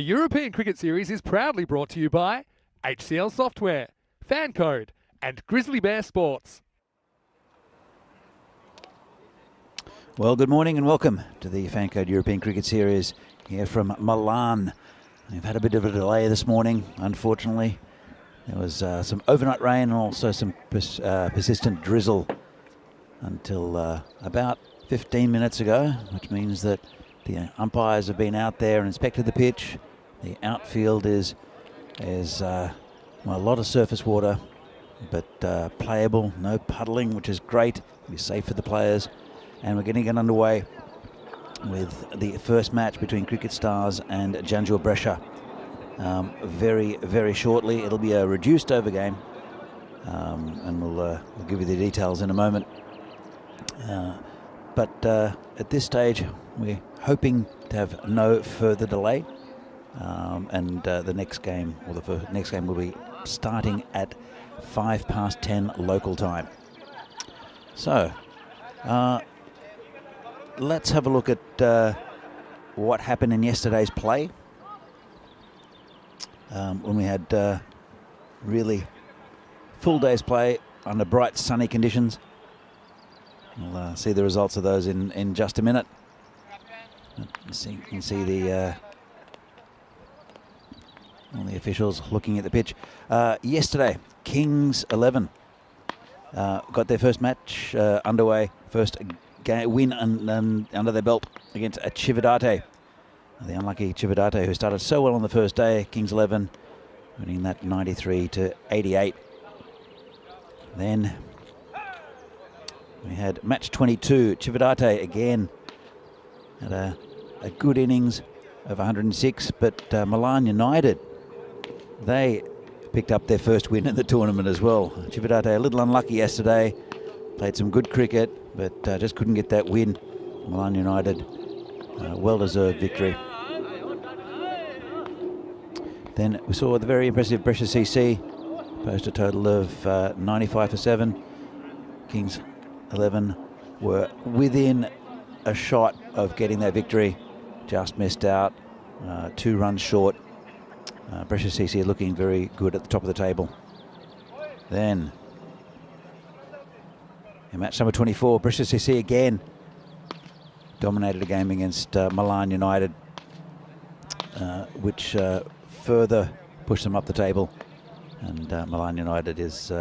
European Cricket Series is proudly brought to you by HCL Software, Fan Code, and Grizzly Bear Sports. Well, good morning and welcome to the Fan Code European Cricket Series here from Milan. We've had a bit of a delay this morning, unfortunately. There was some overnight rain and also some persistent drizzle until about 15 minutes ago, which means that the umpires have been out there and inspected the pitch. The outfield is a lot of surface water, but playable, no puddling, which is great. It'll be safe for the players. And we're going to get underway with the first match between Cricket Stars and Janjur Brescia. Very, very shortly. It'll be a reduced over game, and we'll give you the details in a moment. But at this stage, we're hoping to have no further delay, and the next game, or the next game, will be starting at 10:05 local time. So, let's have a look at what happened in yesterday's play, when we had really full day's play under bright sunny conditions. We'll see the results of those in just a minute. You can see the all the officials looking at the pitch. Yesterday, Kings 11 got their first match underway, first win under their belt against Chividate. The unlucky Chividate, who started so well on the first day. Kings 11 winning that 93-88. Then we had match 22. Chividate again had a good innings of 106, but Milan United, they picked up their first win in the tournament as well. Chividate a little unlucky yesterday, played some good cricket, but just couldn't get that win. Milan United, well-deserved victory. Then we saw the very impressive Brescia CC post a total of 95 for 7. Kings 11 were within a shot of getting that victory, just missed out, 2 runs short. Brescia CC looking very good at the top of the table. Then in match number 24, Brescia CC again dominated a game against Milan United, which further pushed them up the table. And Milan United is,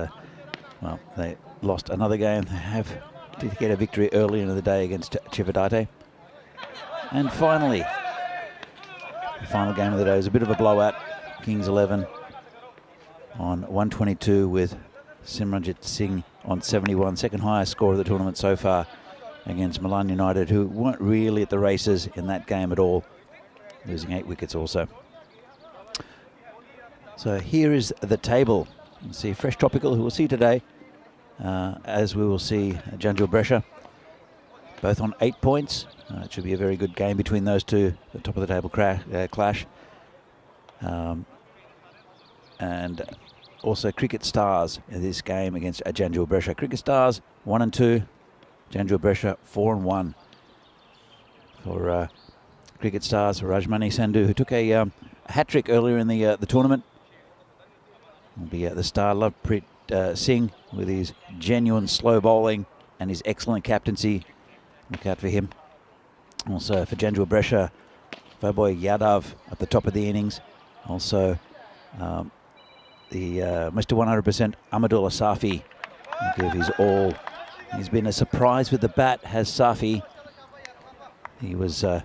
they lost another game. They did get a victory early in the day against Chividate. And finally, the final game of the day was a bit of a blowout. Kings 11 on 122 with Simranjit Singh on 71, second highest score of the tournament so far, against Milan United, who weren't really at the races in that game at all, losing 8 wickets also. So here is the table. You see Fresh Tropical, who we'll see today, as we will see Janjur Brescia, both on 8 points. It should be a very good game between those two, the top of the table clash. And also Cricket Stars in this game against Janjur Brescia. Cricket Stars 1 and 2, Janjur Brescia 4 and 1. For Cricket Stars, Rajmani Sandhu, who took a hat-trick earlier in the tournament, will be the star. Lovepreet Singh with his genuine slow bowling and his excellent captaincy. Look out for him. Also for Janjur Brescia, Vaibhav Yadav at the top of the innings. Also the Mr. 100% Ahmadullah Safi will give his all. He's been a surprise with the bat, has Safi. He was, I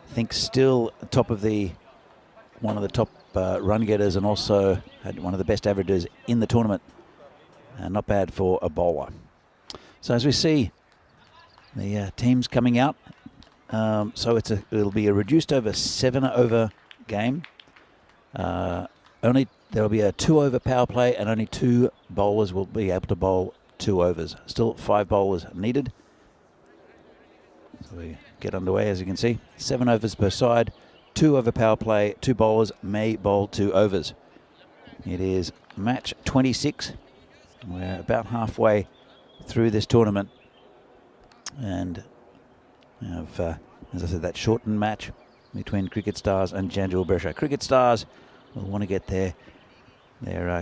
think, still top of one of the top run getters, and also had one of the best averages in the tournament. Not bad for a bowler. So as we see the teams coming out, so it'll be a reduced over 7-over game. There'll be a 2-over power play, and only 2 bowlers will be able to bowl 2 overs. Still 5 bowlers needed. So we get underway, as you can see. 7 overs per side, 2-over power play, 2 bowlers may bowl 2 overs. It is match 26. We're about halfway through this tournament. And we have, as I said, that shortened match. between Cricket Stars and Janjua Brescia. Cricket Stars will want to get their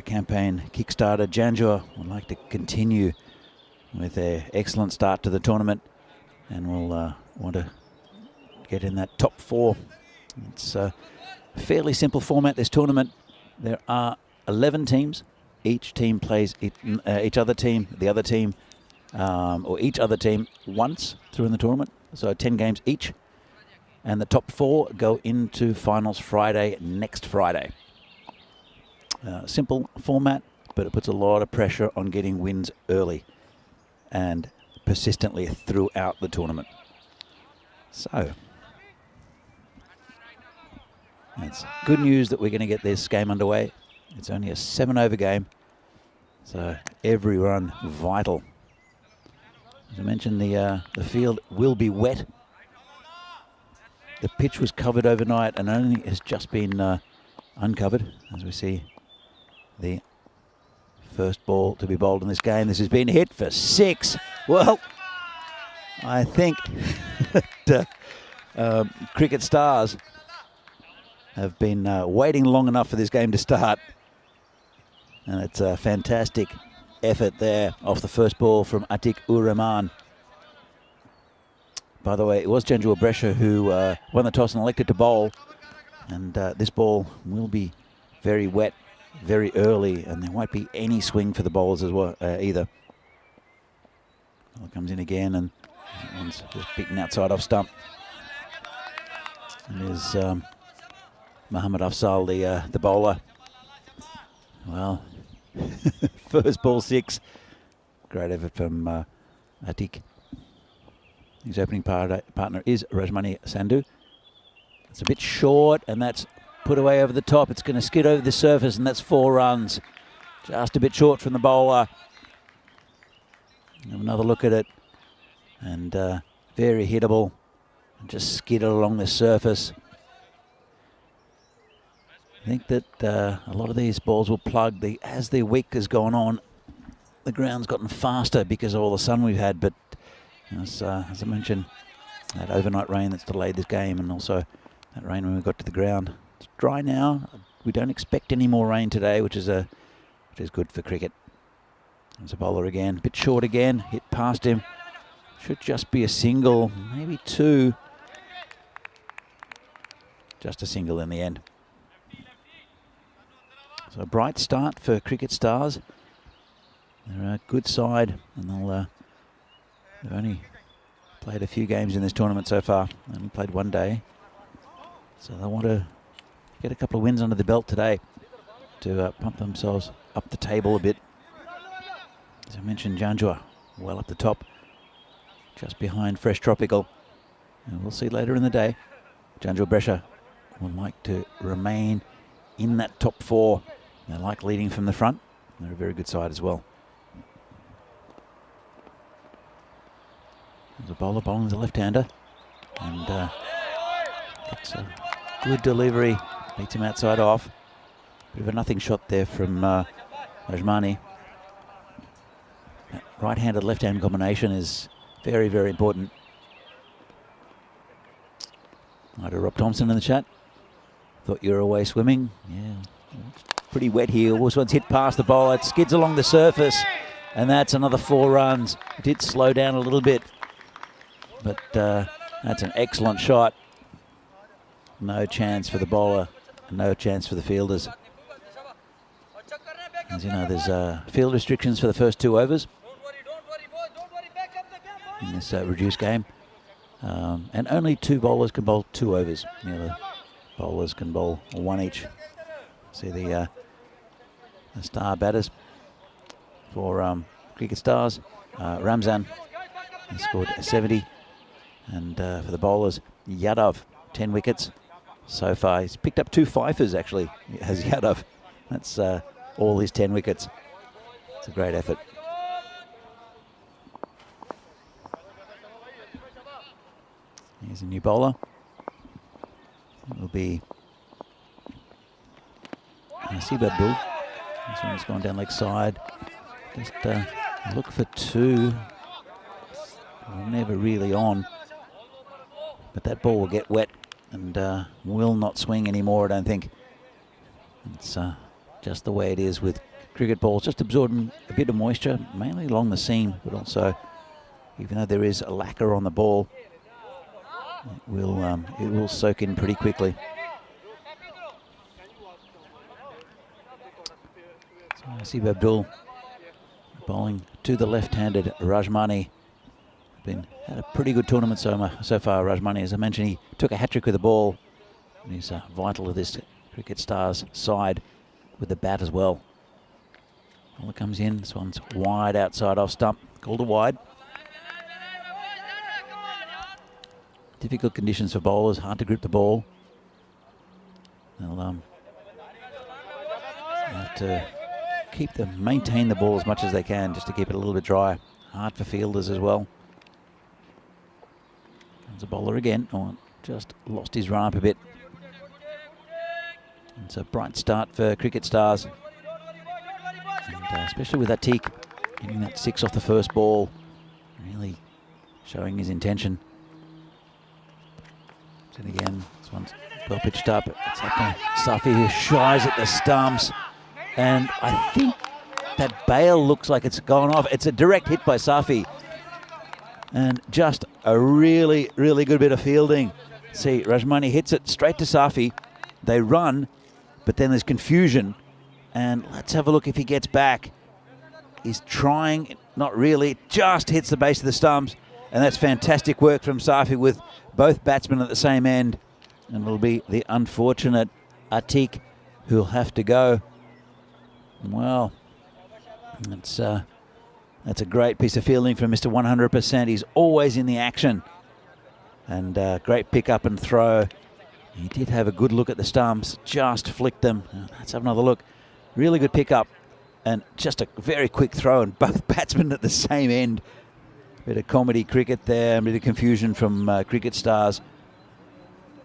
campaign kick-started. Janjua would like to continue with their excellent start to the tournament and will want to get in that top 4. It's a fairly simple format, this tournament. There are 11 teams. Each team plays each other team once through in the tournament. So 10 games each. And the top 4 go into finals next Friday. Simple format, but it puts a lot of pressure on getting wins early and persistently throughout the tournament. So it's good news that we're going to get this game underway. It's only a 7-over game, so every run vital. As I mentioned, the field will be wet. The pitch was covered overnight and only has just been uncovered, as we see the first ball to be bowled in this game. This has been hit for 6. Well, I think that Cricket Stars have been waiting long enough for this game to start. And it's a fantastic effort there off the first ball from Atik Ur-Rahman. By the way, it was Janjua Brescia who won the toss and elected to bowl. And this ball will be very wet, very early, and there won't be any swing for the bowlers as well either. Ball comes in again, and that one's just beaten outside off stump. It is Muhammad Afzal, the bowler. Well, first ball 6. Great effort from Atik. His opening partner is Rajmani Sandhu. It's a bit short, and that's put away over the top. It's going to skid over the surface, and that's 4 runs. Just a bit short from the bowler. Have another look at it. And very hittable. And just skidded along the surface. I think that a lot of these balls will plug. As the week has gone on, the ground's gotten faster because of all the sun we've had. But as I mentioned, that overnight rain that's delayed this game, and also that rain when we got to the ground. It's dry now. We don't expect any more rain today, which is good for cricket. There's a bowler again, a bit short again, hit past him. Should just be a single, maybe 2. Just a single in the end. So a bright start for Cricket Stars. They're a good side, and they've only played a few games in this tournament so far. They only played 1 day. So they want to get a couple of wins under the belt today to pump themselves up the table a bit. As I mentioned, Janjua well up the top, just behind Fresh Tropical. And we'll see later in the day, Janjua Brescia would like to remain in that top 4. They like leading from the front. They're a very good side as well. There's a bowler bowling the left-hander, and it's a good delivery. Beats him outside off. Bit of a nothing shot there from Rajmani. That right-handed left-hand combination is very, very important. Hi to Rob Thompson in the chat. Thought you were away swimming. Yeah, it's pretty wet here. This one's hit past the bowler. It skids along the surface, and that's another 4 runs. It did slow down a little bit, but that's an excellent shot. No chance for the bowler, and no chance for the fielders. As you know, there's field restrictions for the first 2 overs in this reduced game. And only 2 bowlers can bowl 2 overs. You know, the bowlers can bowl 1 each. See the star batters for Cricket Stars. Ramzan, he scored 70. And for the bowlers, Yadav, 10 wickets so far. He's picked up 2 fifers, actually, has Yadav. That's all his 10 wickets. It's a great effort. Here's a new bowler. It will be Nasib Abdul. This one's gone down leg side. Just look for 2. Never really on. But that ball will get wet and will not swing anymore, I don't think. It's just the way it is with cricket balls, just absorbing a bit of moisture, mainly along the seam, but also, even though there is a lacquer on the ball, it will soak in pretty quickly. So Asib Abdul bowling to the left-handed Rajmani. Had a pretty good tournament so far, Rajmani. As I mentioned, he took a hat-trick with the ball, and he's vital to this Cricket Stars side with the bat as well. Ball comes in, this one's wide outside off stump, called a wide. Difficult conditions for bowlers, hard to grip the ball. They'll have to maintain the ball as much as they can just to keep it a little bit dry. Hard for fielders as well. There's a bowler again. Oh, just lost his run up a bit. It's a bright start for Cricket Stars. And especially with Atiq getting that 6 off the first ball. Really showing his intention. And again, this one's well pitched up. It's up to Safi, who shies at the stumps. And I think that bail looks like it's gone off. It's a direct hit by Safi. And just a really, really good bit of fielding. See, Rajmani hits it straight to Safi. They run, but then there's confusion. And let's have a look if he gets back. He's trying, not really, just hits the base of the stumps. And that's fantastic work from Safi with both batsmen at the same end. And it'll be the unfortunate Atiq who'll have to go. Well, that's a great piece of fielding from Mr. 100%. He's always in the action. And great pick up and throw. He did have a good look at the stumps, just flicked them. Let's have another look. Really good pick up. And just a very quick throw, and both batsmen at the same end. Bit of comedy cricket there, a bit of confusion from Cricket Stars.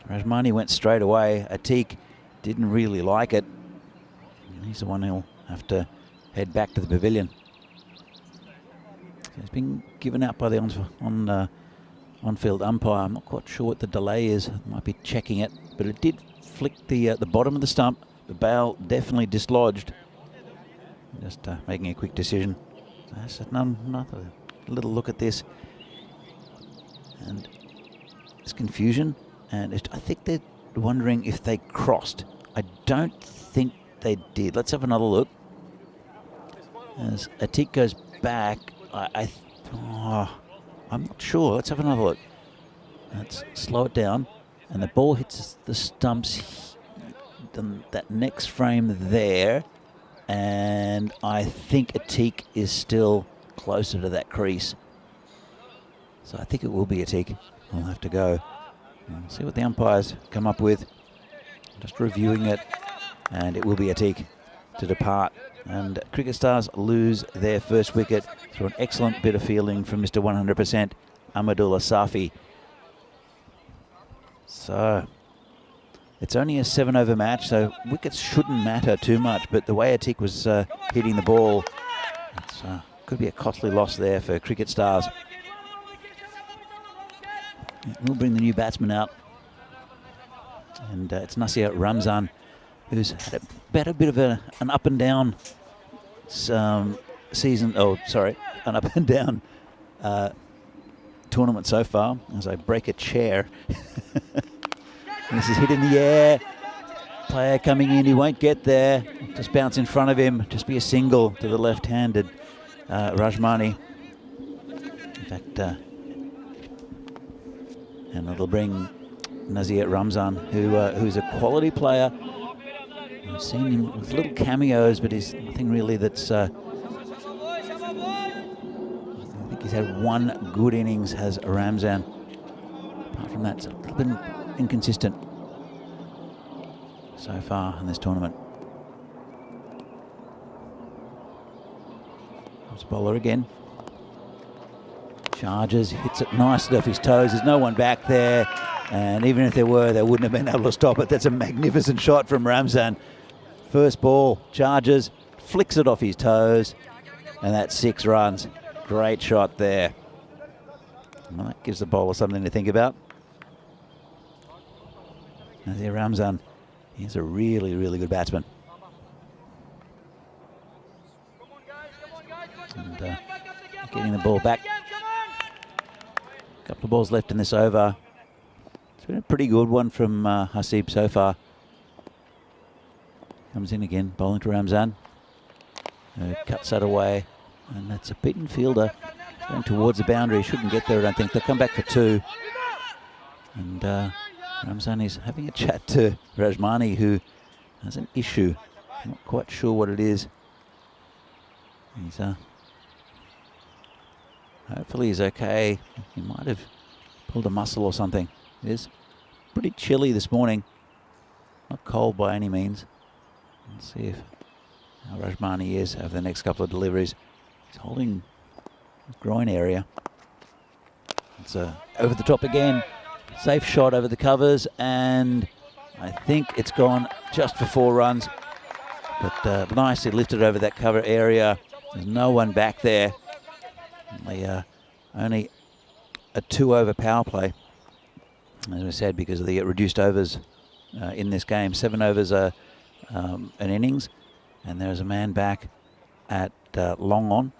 Rajmani went straight away. Atiq didn't really like it. And he's the one who'll have to head back to the pavilion. He's been given out by the on-field umpire. I'm not quite sure what the delay is. Might be checking it, but it did flick the bottom of the stump. The bail definitely dislodged. Just making a quick decision. So that's another little look at this, and it's confusion. And I think they're wondering if they crossed. I don't think they did. Let's have another look. As Atiq goes back, I'm not sure. Let's have another look. Let's slow it down. And the ball hits the stumps, that next frame there. And I think Atiq is still closer to that crease. So I think it will be Atiq. We'll have to go and see what the umpires come up with. Just reviewing it. And it will be Atiq to depart. And Cricket Stars lose their first wicket through an excellent bit of fielding from Mr. 100%, Ahmadullah Safi. So it's only a 7-over match, so wickets shouldn't matter too much. But the way Atiq was hitting the ball, it's could be a costly loss there for Cricket Stars. We'll bring the new batsman out. And it's Nasir Ramzan, who's had a bit of an up and down season. Oh, sorry, an up and down tournament so far. As I break a chair. This is hit in the air. Player coming in, he won't get there. Just bounce in front of him. Just be a single to the left-handed Rajmani. In fact, and it'll bring Nazir Ramzan, who's a quality player. I've seen him with little cameos, but he's nothing really that's... I think he's had one good innings, has Ramzan. Apart from that, it's a little bit inconsistent so far in this tournament. Comes bowler again. Charges, hits it nicely off his toes. There's no one back there. And even if there were, they wouldn't have been able to stop it. That's a magnificent shot from Ramzan. First ball, charges, flicks it off his toes. And that's 6 runs. Great shot there. Well, that gives the bowler something to think about. Nazir Ramzan, he's a really, really good batsman. And getting the ball back. A couple of balls left in this over. It's been a pretty good one from Hasib so far. Comes in again, bowling to Ramzan. Cuts that away, and that's a beaten fielder. Going towards the boundary, shouldn't get there, I don't think. They'll come back for 2. And Ramzan is having a chat to Rajmani, who has an issue. I'm not quite sure what it is. He's hopefully he's okay. He might have pulled a muscle or something. It is pretty chilly this morning. Not cold by any means. Let's see if how Rajmani is over the next couple of deliveries. He's holding the groin area. It's over the top again. Safe shot over the covers, and I think it's gone just for 4 runs. But nicely lifted over that cover area. There's no one back there. Only a 2-over power play, as I said, because of the reduced overs in this game. 7 overs an innings, and there's a man back at long on,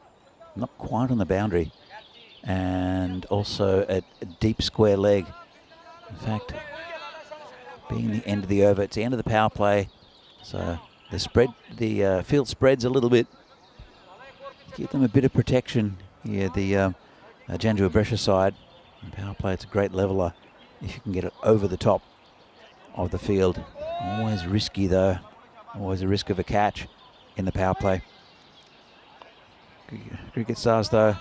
not quite on the boundary, and also a deep square leg. In fact, being the end of the over, it's the end of the power play, so the field spreads a little bit. Give them a bit of protection here, the Janjua Brescia side. In power play, it's a great leveler if you can get it over the top of the field. Always risky though, always a risk of a catch in the power play. Cricket Stars though,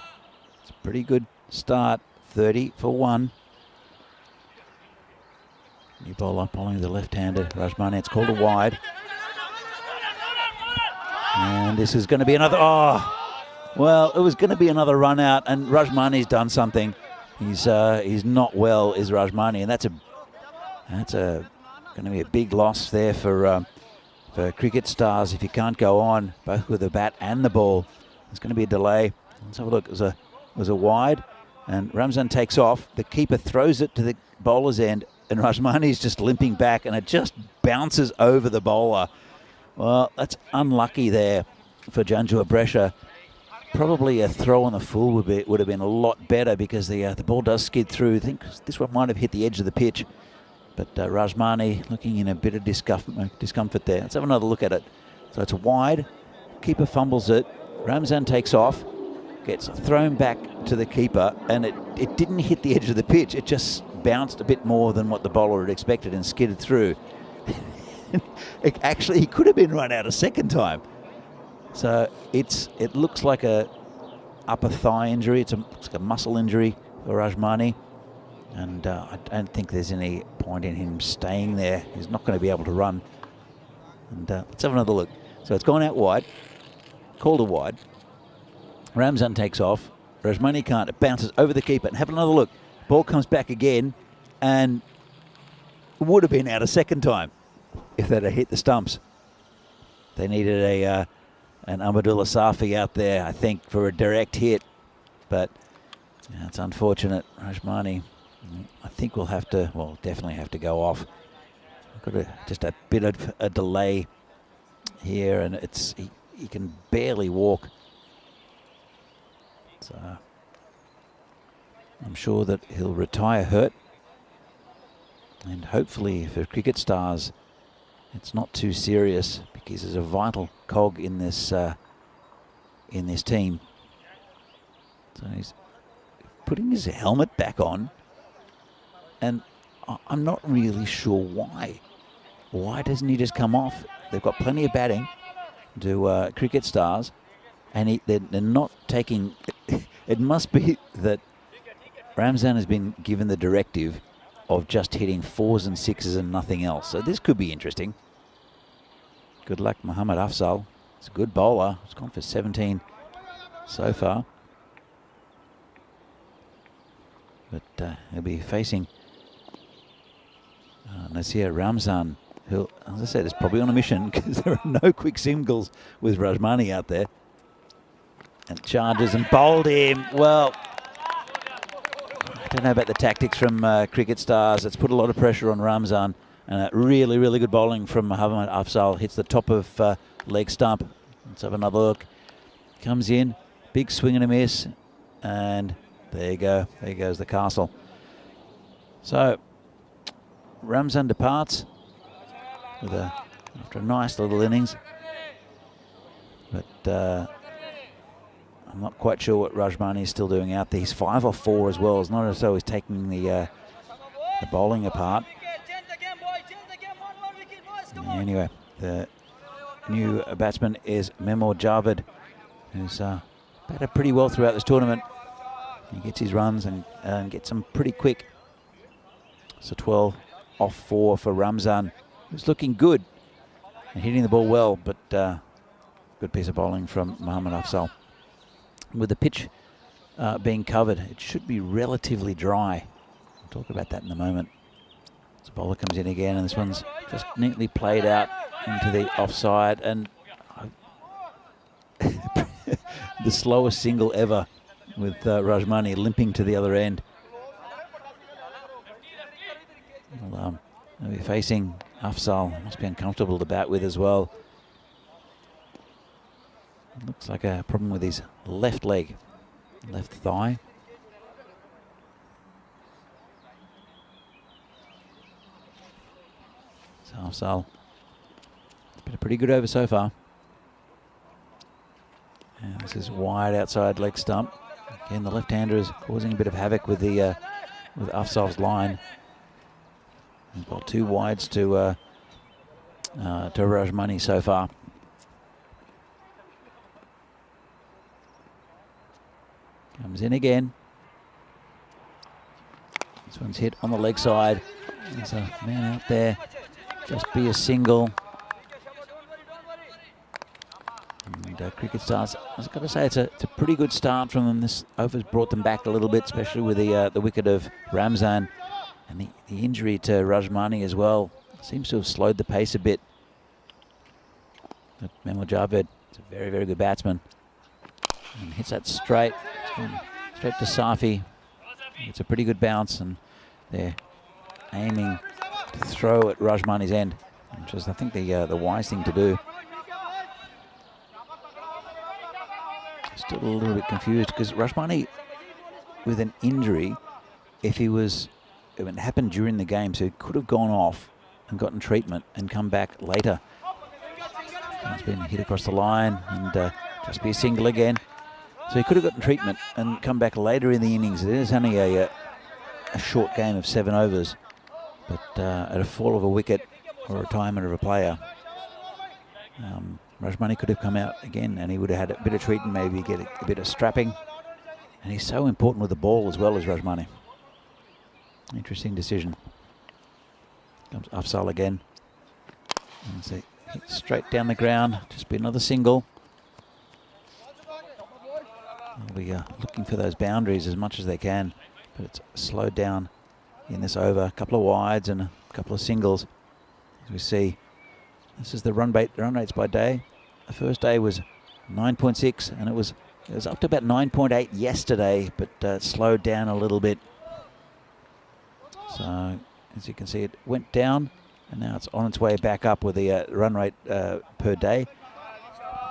it's a pretty good start, 30 for 1. New bowler bowling the left-hander, Rajmani. It's called a wide. And this is going to be another, well, it was going to be another run out, and Rajmani's done something. He's not well, is Rajmani, and that's going to be a big loss there for Cricket Stars if you can't go on both with the bat and the ball. There's going to be a delay. Let's have a look. It was a wide, and Ramzan takes off. The keeper throws it to the bowler's end, and Rajmani's just limping back, and it just bounces over the bowler. Well, that's unlucky there for Janjua Brescia. Probably a throw on the full would have been a lot better, because the ball does skid through. I think this one might have hit the edge of the pitch, but Rajmani looking in a bit of discomfort there. Let's have another look at it. So it's a wide. Keeper fumbles it. Ramzan takes off, gets thrown back to the keeper, and it didn't hit the edge of the pitch. It just bounced a bit more than what the bowler had expected and skidded through. Actually, he could have been run out a second time. So it looks like a upper thigh injury. It's like a muscle injury for Rajmani, and I don't think there's any point in him staying there. He's not going to be able to run. And let's have another look. So it's gone out wide, called a wide. Ramzan takes off. Rajmani can't. It bounces over the keeper. And have another look. Ball comes back again, and would have been out a second time if they'd have hit the stumps. They needed an Ahmadullah Safi out there, I think, for a direct hit. But yeah, it's unfortunate. Rajmani, I think we'll definitely have to go off. Got just a bit of a delay here, and he can barely walk. So I'm sure that he'll retire hurt. And hopefully for Cricket Stars, it's not too serious, because he's a vital cog in this team. So he's putting his helmet back on, and I'm not really sure why. Why doesn't he just come off? They've got plenty of batting to Cricket Stars, and they're not taking. It must be that Ramzan has been given the directive of just hitting 4s and 6s and nothing else. So this could be interesting. Good luck, Muhammad Afzal. It's a good bowler. It's gone for 17 so far. But he'll be facing Nasir Ramzan, who, as I said, is probably on a mission, because there are no quick singles with Rajmani out there. And charges and bowled him. Well, I don't know about the tactics from Cricket Stars. It's put a lot of pressure on Ramzan. And really, really good bowling from Muhammad Afzal. Hits the top of leg stump. Let's have another look. Comes in, big swing and a miss, and there you go. There goes the castle. So Ramzan departs with after a nice little innings, but I'm not quite sure what Rajmani is still doing out there. He's 5 off 4 as well. It's not as though he's taking the bowling apart. Anyway, the new batsman is Memo Javed, who's batted pretty well throughout this tournament. He gets his runs and gets them pretty quick. So 12 off 4 for Ramzan. It's looking good and hitting the ball well, but good piece of bowling from Muhammad Afzal. With the pitch being covered, it should be relatively dry. We'll talk about that in a moment. So bowler comes in again, and this one's just neatly played out into the offside, and the slowest single ever with Rajmani limping to the other end. Well, they'll be facing Afzal. Must be uncomfortable to bat with as well. Looks like a problem with his left leg, left thigh. So Afzal, it's been a pretty good over so far. And this is wide outside leg stump. Again, the left-hander is causing a bit of havoc with the with Afzal's line. He's got 2 wides to Rajmani so far. Comes in again. This one's hit on the leg side. There's a man out there. Just be a single. And Cricket Stars, I was going to say, it's a pretty good start from them. This over's brought them back a little bit, especially with the wicket of Ramzan. And the injury to Rajmani as well seems to have slowed the pace a bit. But Memo Javed is a very, very good batsman. And hits that straight. Straight to Safi. It's a pretty good bounce, and they're aiming to throw at Rajmani's end, which is, I think, the wise thing to do. Still a little bit confused because Rajmani, with an injury, if it happened during the game, so he could have gone off and gotten treatment and come back later. He's been hit across the line and just be a single again. So he could have gotten treatment and come back later in the innings. It is only a short game of 7 overs, but at a fall of a wicket or retirement of a player, Rajmani could have come out again, and he would have had a bit of treatment, maybe get a bit of strapping. And he's so important with the ball as well as Rajmani. Interesting decision. Comes Afzal again. And so hit straight down the ground. Just be another single. They'll be looking for those boundaries as much as they can, but it's slowed down in this over. A couple of wides and a couple of singles. As we see, this is the run rates by day. The first day was 9.6, and it was up to about 9.8 yesterday, but slowed down a little bit. So as you can see, it went down, and now it's on its way back up with the run rate per day.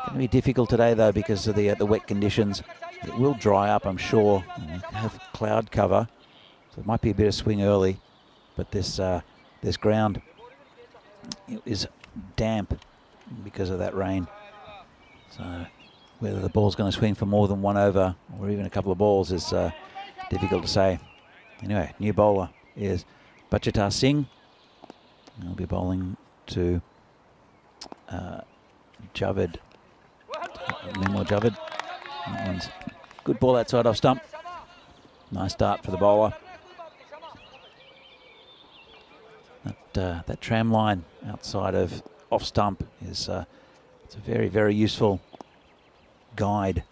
Going to be difficult today though because of the wet conditions. It will dry up, I'm sure. We'll have cloud cover, so it might be a bit of swing early, but this ground is damp because of that rain. So whether the ball's going to swing for more than 1 over or even a couple of balls is difficult to say. Anyway, new bowler is Bachitar Singh. He'll be bowling to Javed. Memo Javed. That one's good ball outside off stump. Nice start for the bowler. That tram line outside of off stump is it's a very, very useful guide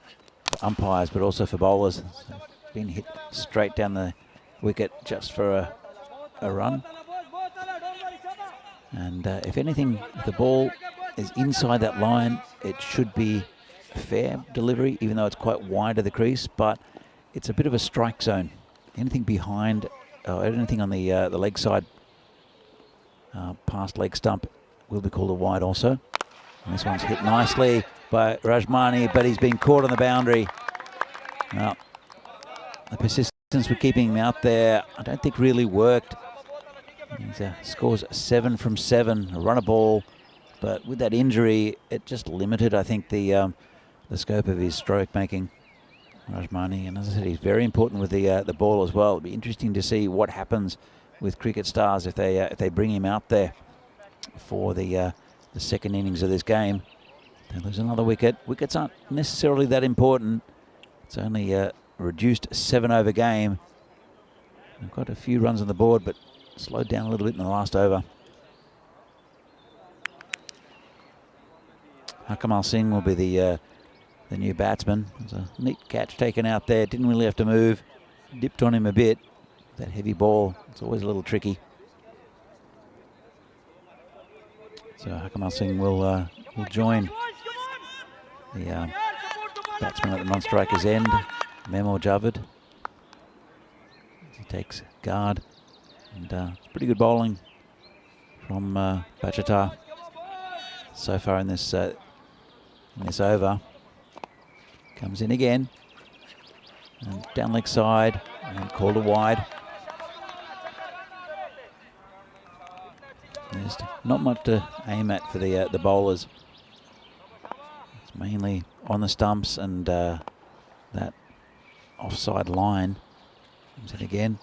for umpires, but also for bowlers. So been hit straight down the wicket just for a run. And if anything, if the ball is inside that line, it should be a fair delivery, even though it's quite wide of the crease, but it's a bit of a strike zone. Anything behind, anything on the leg side past leg stump will be called a wide also. And this one's hit nicely by Rajmani, but he's been caught on the boundary. Well, the persistence with keeping him out there, I don't think really worked. He scores 7 from 7, a runner ball, but with that injury, it just limited, I think, the scope of his stroke making. Rajmani, and as I said, he's very important with the ball as well. It'll be interesting to see what happens with Cricket Stars if they bring him out there for the second innings of this game. They lose another wicket. Wickets aren't necessarily that important. It's only a reduced 7-over game. They've got a few runs on the board, but slowed down a little bit in the last over. Hakamal Singh will be the new batsman. There's a neat catch taken out there. Didn't really have to move. Dipped on him a bit. That heavy ball, it's always a little tricky. So Hakamal Singh will join the batsman at the non-striker's end, Memo Javed. He takes guard, and it's pretty good bowling from Bachata so far in this over. Comes in again, and down leg side, and called a wide. There's not much to aim at for the bowlers. It's mainly on the stumps and that offside line. Comes in again,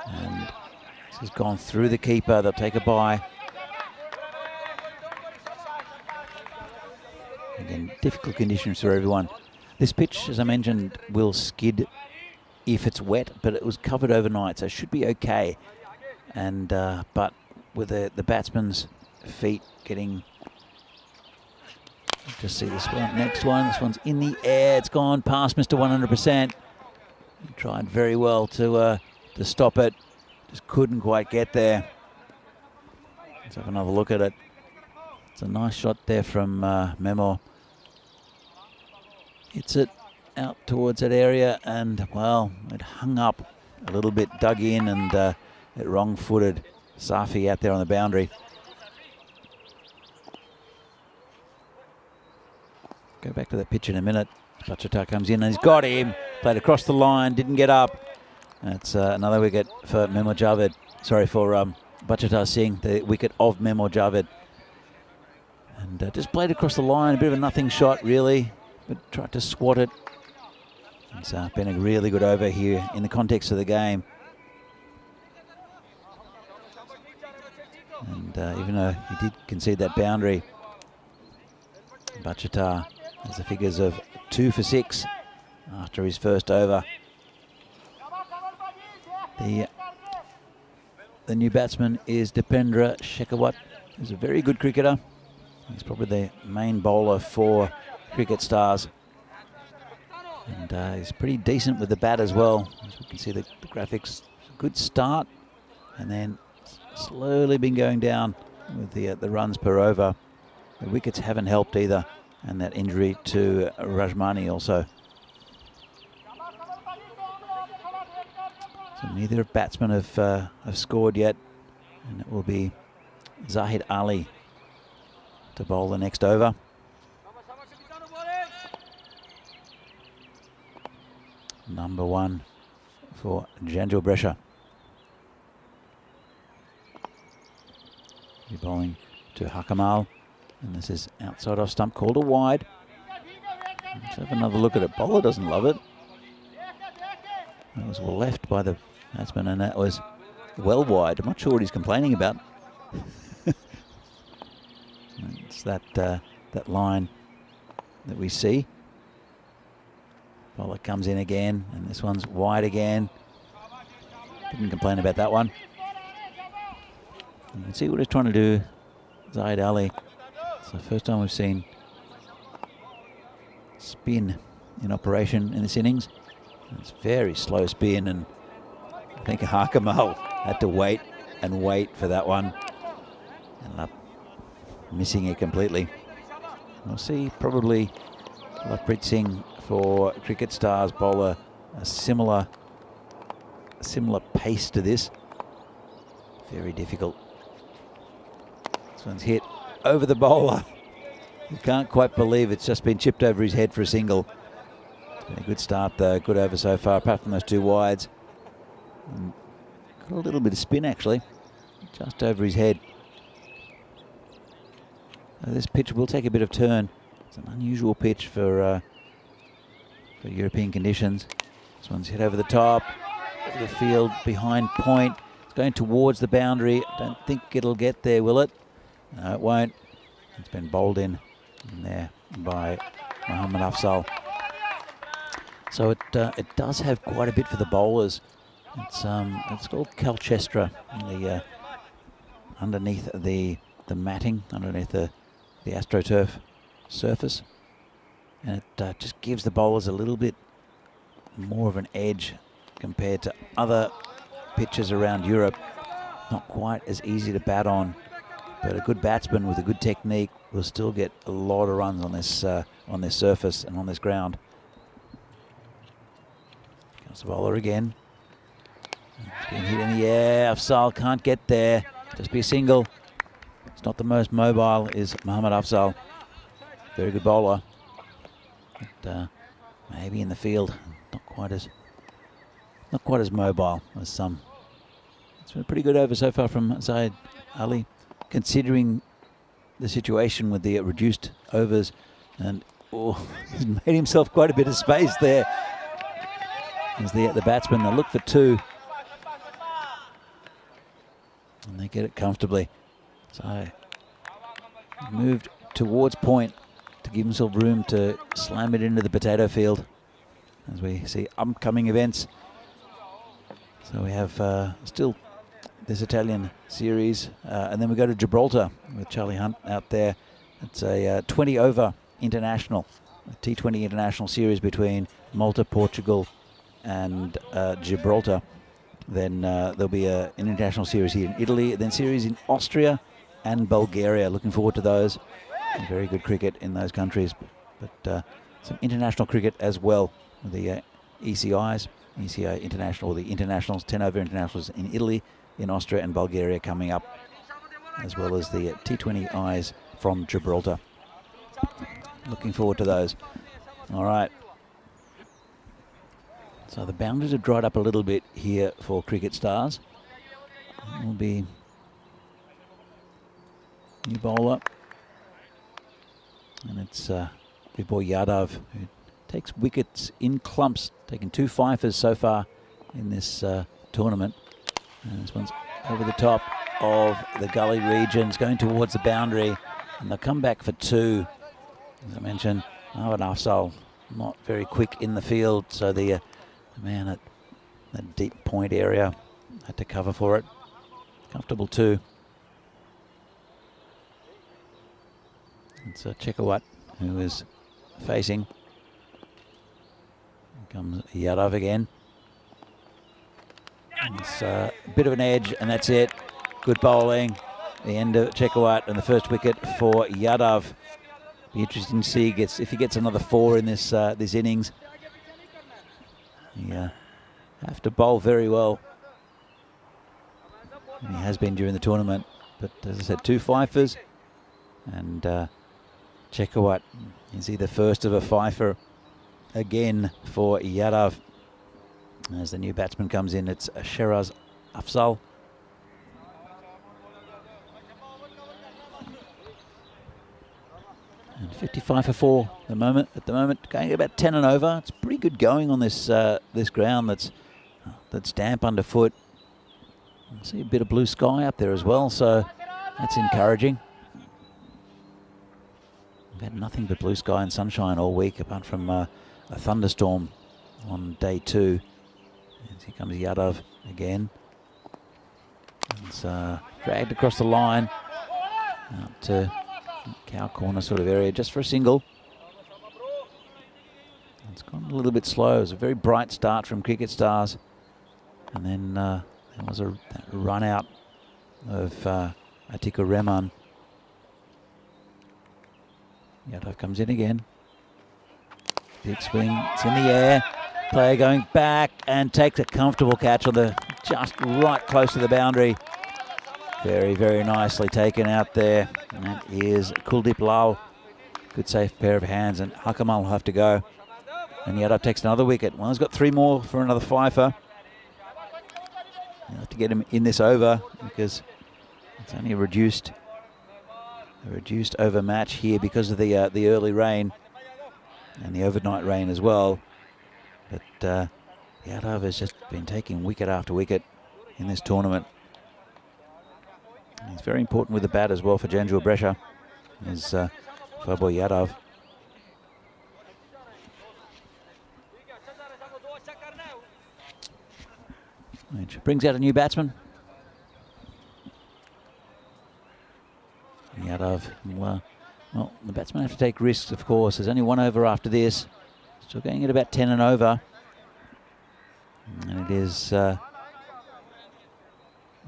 and this has gone through the keeper. They'll take a bye. Again, difficult conditions for everyone. This pitch, as I mentioned, will skid if it's wet, but it was covered overnight, so it should be okay. And but with the batsman's feet getting, just see this one, next one. This one's in the air. It's gone past Mr. 100%. He tried very well to stop it, just couldn't quite get there. Let's have another look at it. It's a nice shot there from Memo. Hits it out towards that area, and well, it hung up a little bit, dug in, and it wrong-footed Safi out there on the boundary. Go back to that pitch in a minute. Bachata comes in and he's got him. Played across the line, didn't get up. That's another wicket for Memo Javed. Sorry, for Bachata Singh, the wicket of Memo Javed. And just played across the line, a bit of a nothing shot really, but tried to squat it. It's been a really good over here in the context of the game. And even though he did concede that boundary, Bachata has the figures of 2 for 6 after his first over. The new batsman is Dipendra Shekhawat. He's a very good cricketer. He's probably the main bowler for Cricket Stars. And he's pretty decent with the bat as well. As we can see the graphics, good start, and then slowly been going down with the runs per over. The wickets haven't helped either, and that injury to Rajmani also. So neither batsmen have scored yet, and it will be Zahid Ali to bowl the next over. Number 1 for Janjul Brescia. Be bowling to Hakamal, and this is outside off stump, called a wide. Let's have another look at it. Bowler doesn't love it. That was left by the batsman, and that was well wide. I'm not sure what he's complaining about. It's that line that we see. Bowler comes in again, and this one's wide again. Didn't complain about that one. You can see what he's trying to do, Zahid Ali. It's the first time we've seen spin in operation in this innings. It's very slow spin, and I think Hakamal had to wait and wait for that one. Ended up missing it completely. We'll see probably Lovepreet Singh for Cricket Stars bowler a similar pace to this. Very difficult. This one's hit over the bowler. You can't quite believe it's just been chipped over his head for a single. It's been a good start though, good over so far, apart from those two wides. And got a little bit of spin actually, just over his head. This pitch will take a bit of turn. It's an unusual pitch for European conditions. This one's hit over the top, over the field, behind point. It's going towards the boundary. Don't think it'll get there, will it? No, it won't. It's been bowled in there by Mohammad Afzal. So it does have quite a bit for the bowlers. It's called Calchestra, underneath the matting, underneath the AstroTurf surface, and it just gives the bowlers a little bit more of an edge compared to other pitches around Europe. Not quite as easy to bat on, but a good batsman with a good technique will still get a lot of runs on this surface and on this ground. Comes the bowler again. It's been hit in the air. Afzal can't get there. Just be a single. It's not the most mobile, is Mohammad Afzal. Very good bowler. But, maybe in the field, not quite as mobile as some. It's been a pretty good over so far from Zaid Ali, considering the situation with the reduced overs, and he's made himself quite a bit of space there. As the batsmen, they look for two, and they get it comfortably. So moved towards point to give himself room to slam it into the potato field as we see upcoming events. So we have still this Italian series, and then we go to Gibraltar with Charlie Hunt out there. It's a 20-over international, a T20 international series between Malta, Portugal and Gibraltar. Then there'll be an international series here in Italy, then series in Austria and Bulgaria. Looking forward to those. Very good cricket in those countries, but some international cricket as well. The ECIs, ECI International, the internationals, 10-over internationals in Italy, in Austria and Bulgaria coming up, as well as the T20Is from Gibraltar. Looking forward to those. All right. So the boundaries have dried up a little bit here for Cricket Stars. It will be new bowler, and it's big boy Yadav, who takes wickets in clumps, taking 2 fifers so far in this tournament. And this one's over the top of the gully regions, going towards the boundary, and they'll come back for 2. As I mentioned, Mohammad Afzal not very quick in the field, so the man at that deep point area had to cover for it. Comfortable 2. It's Chekawat who is facing. Here comes Yadav again. It's a bit of an edge, and that's it. Good bowling. The end of Chekawat and the first wicket for Yadav. Be interesting to see if he gets another 4 in this this innings. He have to bowl very well. And he has been during the tournament. But as I said, 2 fifers, and Chekawat is he the first of a fifer again for Yadav. As the new batsman comes in, it's Sheraz Afzal. And 55 for 4 at the moment, going about 10 and over. It's pretty good going on this this ground that's damp underfoot. I see a bit of blue sky up there as well, so that's encouraging. We've had nothing but blue sky and sunshine all week, apart from a thunderstorm on day 2. And here comes Yadav again. It's dragged across the line out to cow corner sort of area, just for a single. It's gone a little bit slow. It was a very bright start from Cricket Stars, and then there was that run out of Atikur Rahman. Yadav comes in again. Big swing, it's in the air. Player going back and takes a comfortable catch on the just right close to the boundary. Very, very nicely taken out there. And that is Kuldeep Lal. Good safe pair of hands, and Hakamal will have to go. And Yadav takes another wicket. Well, he's got 3 more for another fifer. You'll have to get him in this over because it's only a reduced over match here because of the early rain and the overnight rain as well. But Yadav has just been taking wicket after wicket in this tournament. He's very important with the bat as well for Janjua Brescia, is Fabo Yadav. Which brings out a new batsman. Yadav, well, the batsmen have to take risks, of course. There's only 1 over after this. Still going at about 10 and over. And it is Jabra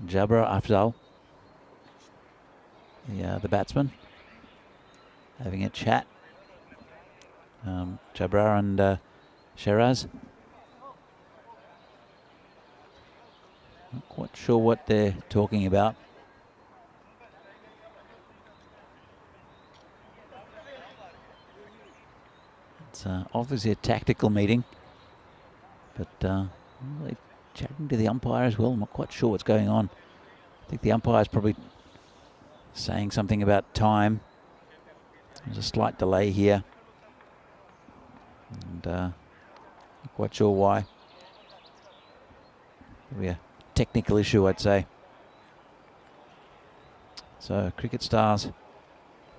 Afzal, the batsman, having a chat. Jabra and Shiraz. Not quite sure what they're talking about. It's obviously a tactical meeting, but they're chatting to the umpire as well. I'm not quite sure what's going on. I think the umpire's probably saying something about time. There's a slight delay here, and not quite sure why. Probably a technical issue, I'd say. So Cricket Stars,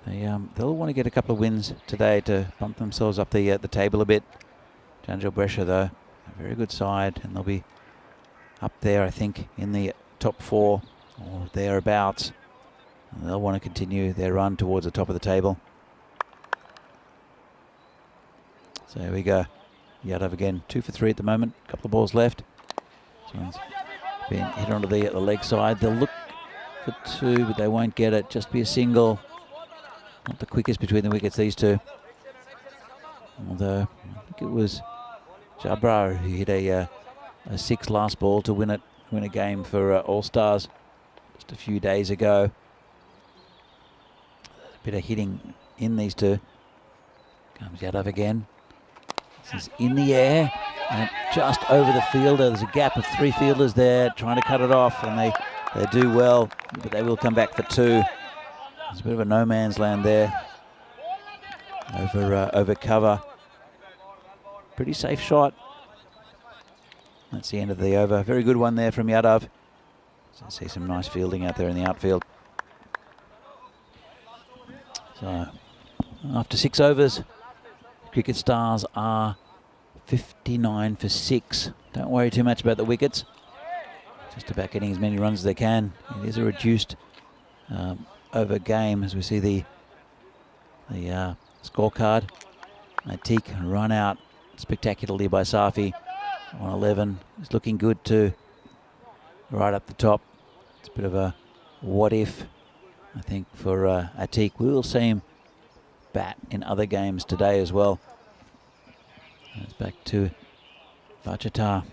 they'll want to get a couple of wins today to bump themselves up the table a bit. Janjua Brescia, though, a very good side, and they'll be up there, I think, in the top 4 or thereabouts. And they'll want to continue their run towards the top of the table. So here we go. Yadav again, 2 for 3 at the moment. A couple of balls left. So it's been hit onto the leg side. They'll look for 2, but they won't get it. Just be a single. Not the quickest between the wickets, these two. Although I think it was Jabra who hit a 6 last ball to win a game for All Stars just a few days ago. A bit of hitting in these two. Comes Yadav again. This is in the air and just over the fielder. There's a gap of 3 fielders there trying to cut it off, and they do well, but they will come back for 2. There's a bit of a no man's land there over cover. Pretty safe shot. That's the end of the over. Very good one there from Yadav. So see some nice fielding out there in the outfield. So after 6 overs, Cricket Stars are 59 for 6. Don't worry too much about the wickets. Just about getting as many runs as they can. It is a reduced over game as we see the scorecard. Atik run out spectacularly by Safi on 11. It's looking good too. Right up the top. It's a bit of a what if, I think, for Atik. We will see him bat in other games today as well. And it's back to Bachatar,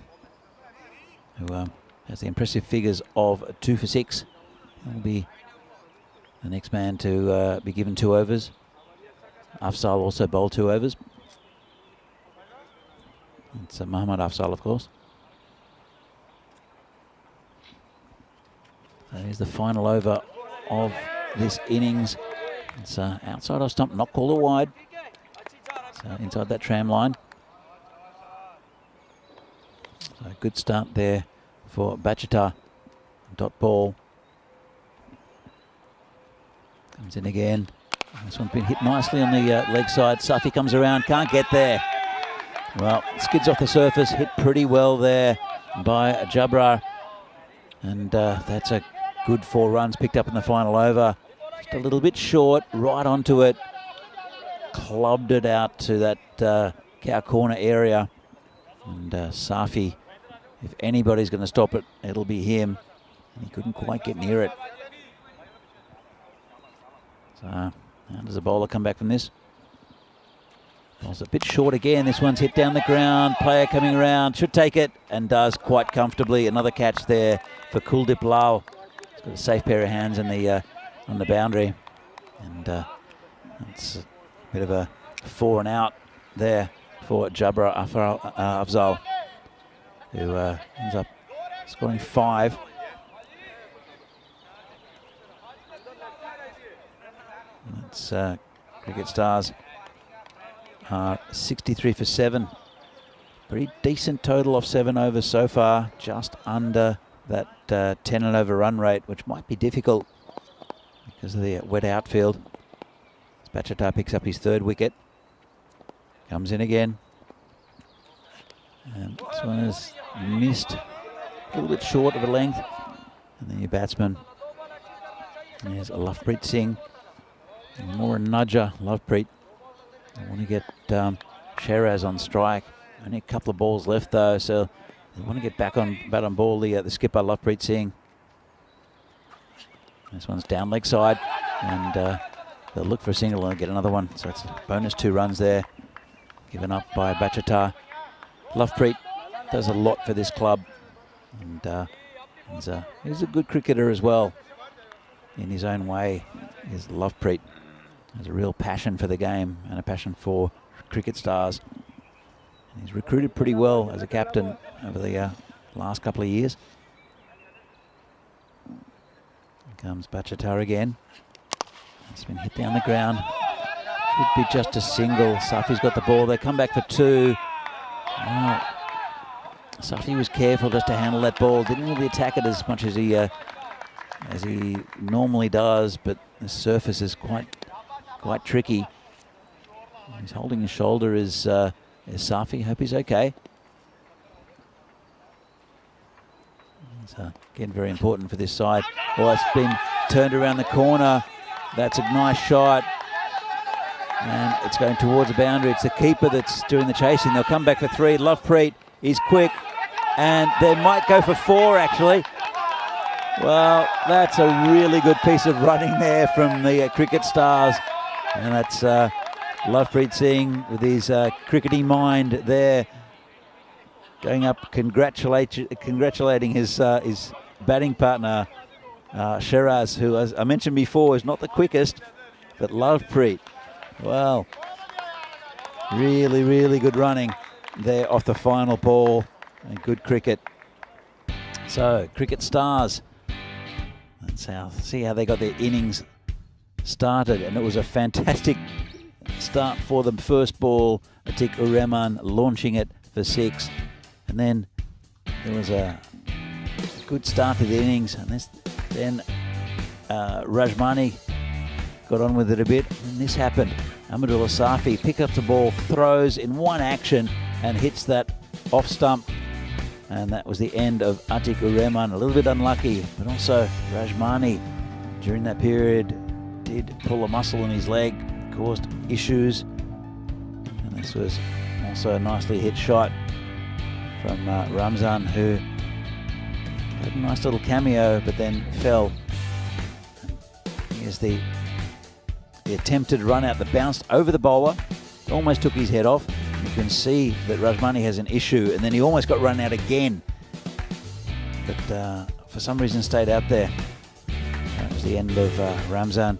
who has the impressive figures of 2 for 6. He'll be the next man to be given 2 overs. Afzal also bowled 2 overs. It's Muhammad Afzal, of course. So here's the final over of this innings. It's outside off stump, not called a wide. So inside that tram line. So a good start there for Bachatar. Dot ball. Comes in again. This one's been hit nicely on the leg side. Safi comes around, can't get there. Well, skids off the surface, hit pretty well there by Jabra. And that's a good 4 runs picked up in the final over. Just a little bit short, right onto it. Clubbed it out to that cow corner area. And Safi, if anybody's going to stop it, it'll be him. He couldn't quite get near it. So how does the bowler come back from this? Ball's a bit short again. This one's hit down the ground. Player coming around, should take it, and does quite comfortably. Another catch there for Kuldeep Lal. He's got a safe pair of hands in the on the boundary, and it's a bit of a 4 and out there for Jabra Afzal, who ends up scoring 5. That's Cricket Stars are 63 for 7. Pretty decent total of 7 overs so far, just under that 10 and over run rate, which might be difficult because of the wet outfield. Bachata picks up his 3rd wicket. Comes in again. And this one is missed. A little bit short of a length. And then your batsman. There's a Lovepreet Singh. And more a nudger, Lovepreet. I want to get Sheraz on strike. Only a couple of balls left though, so they want to get back on ball the skipper, Lovepreet Singh. This one's down leg side, and they'll look for a single and get another one. So it's a bonus 2 runs there, given up by Bachata. Lovepreet does a lot for this club, and he's a good cricketer as well. In his own way, is Lovepreet. Has a real passion for the game and a passion for Cricket Stars. And he's recruited pretty well as a captain over the last couple of years. Here comes Bachata again. It's been hit down the ground. Should be just a single. Safi's got the ball. They come back for 2. Oh, Safi was careful just to handle that ball. Didn't really attack it as much as he normally does, but the surface is quite tricky. He's holding his shoulder is Safi. Hope he's okay. It's again very important for this side. Well, it's been turned around the corner. That's a nice shot. And it's going towards the boundary. It's the keeper that's doing the chasing. They'll come back for 3. Lovepreet is quick. And they might go for 4, actually. Well, that's a really good piece of running there from the Cricket Stars. And that's Lovepreet Singh with his cricketing mind there, going up congratulating his batting partner, Sheraz, who, as I mentioned before, is not the quickest, but Lovepreet. Well, really, really good running there off the final ball, and good cricket. So, Cricket Stars, see how they got their innings started, and it was a fantastic start for them. First ball, Atiq-ur-Rahman launching it for 6, and then there was a good start to the innings, and then Rajmani got on with it a bit, and this happened. Ahmadullah Safi picked up the ball, throws in one action, and hits that off stump. And that was the end of Atiq-ur-Rahman. A little bit unlucky, but also Rajmani during that period did pull a muscle in his leg, caused issues. And this was also a nicely hit shot from Ramzan, who had a nice little cameo, but then fell. Here's the attempted run out that bounced over the bowler, almost took his head off. You can see that Rajmani has an issue, and then he almost got run out again, but for some reason stayed out there. That was the end of Ramzan,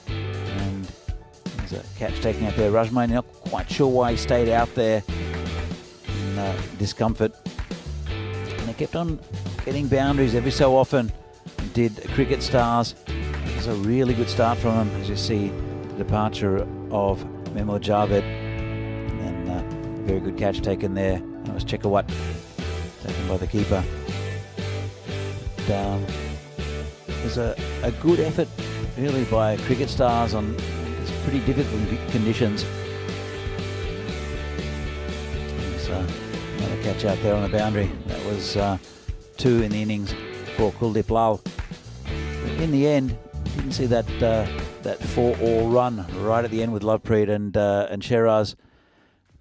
and there's a catch taken out there. Rajmani, not quite sure why he stayed out there in discomfort, and they kept on getting boundaries every so often. Did Cricket Stars. It was a really good start from them, as you see the departure of Memo Javed. Very good catch taken there. That was Chekawat, taken by the keeper. It was a good effort, really, by Cricket Stars on these pretty difficult conditions. There's another catch out there on the boundary. That was 2 in the innings for Kuldeep Lal. In the end, didn't see that 4-all run right at the end with Lovepreet and Sheraz.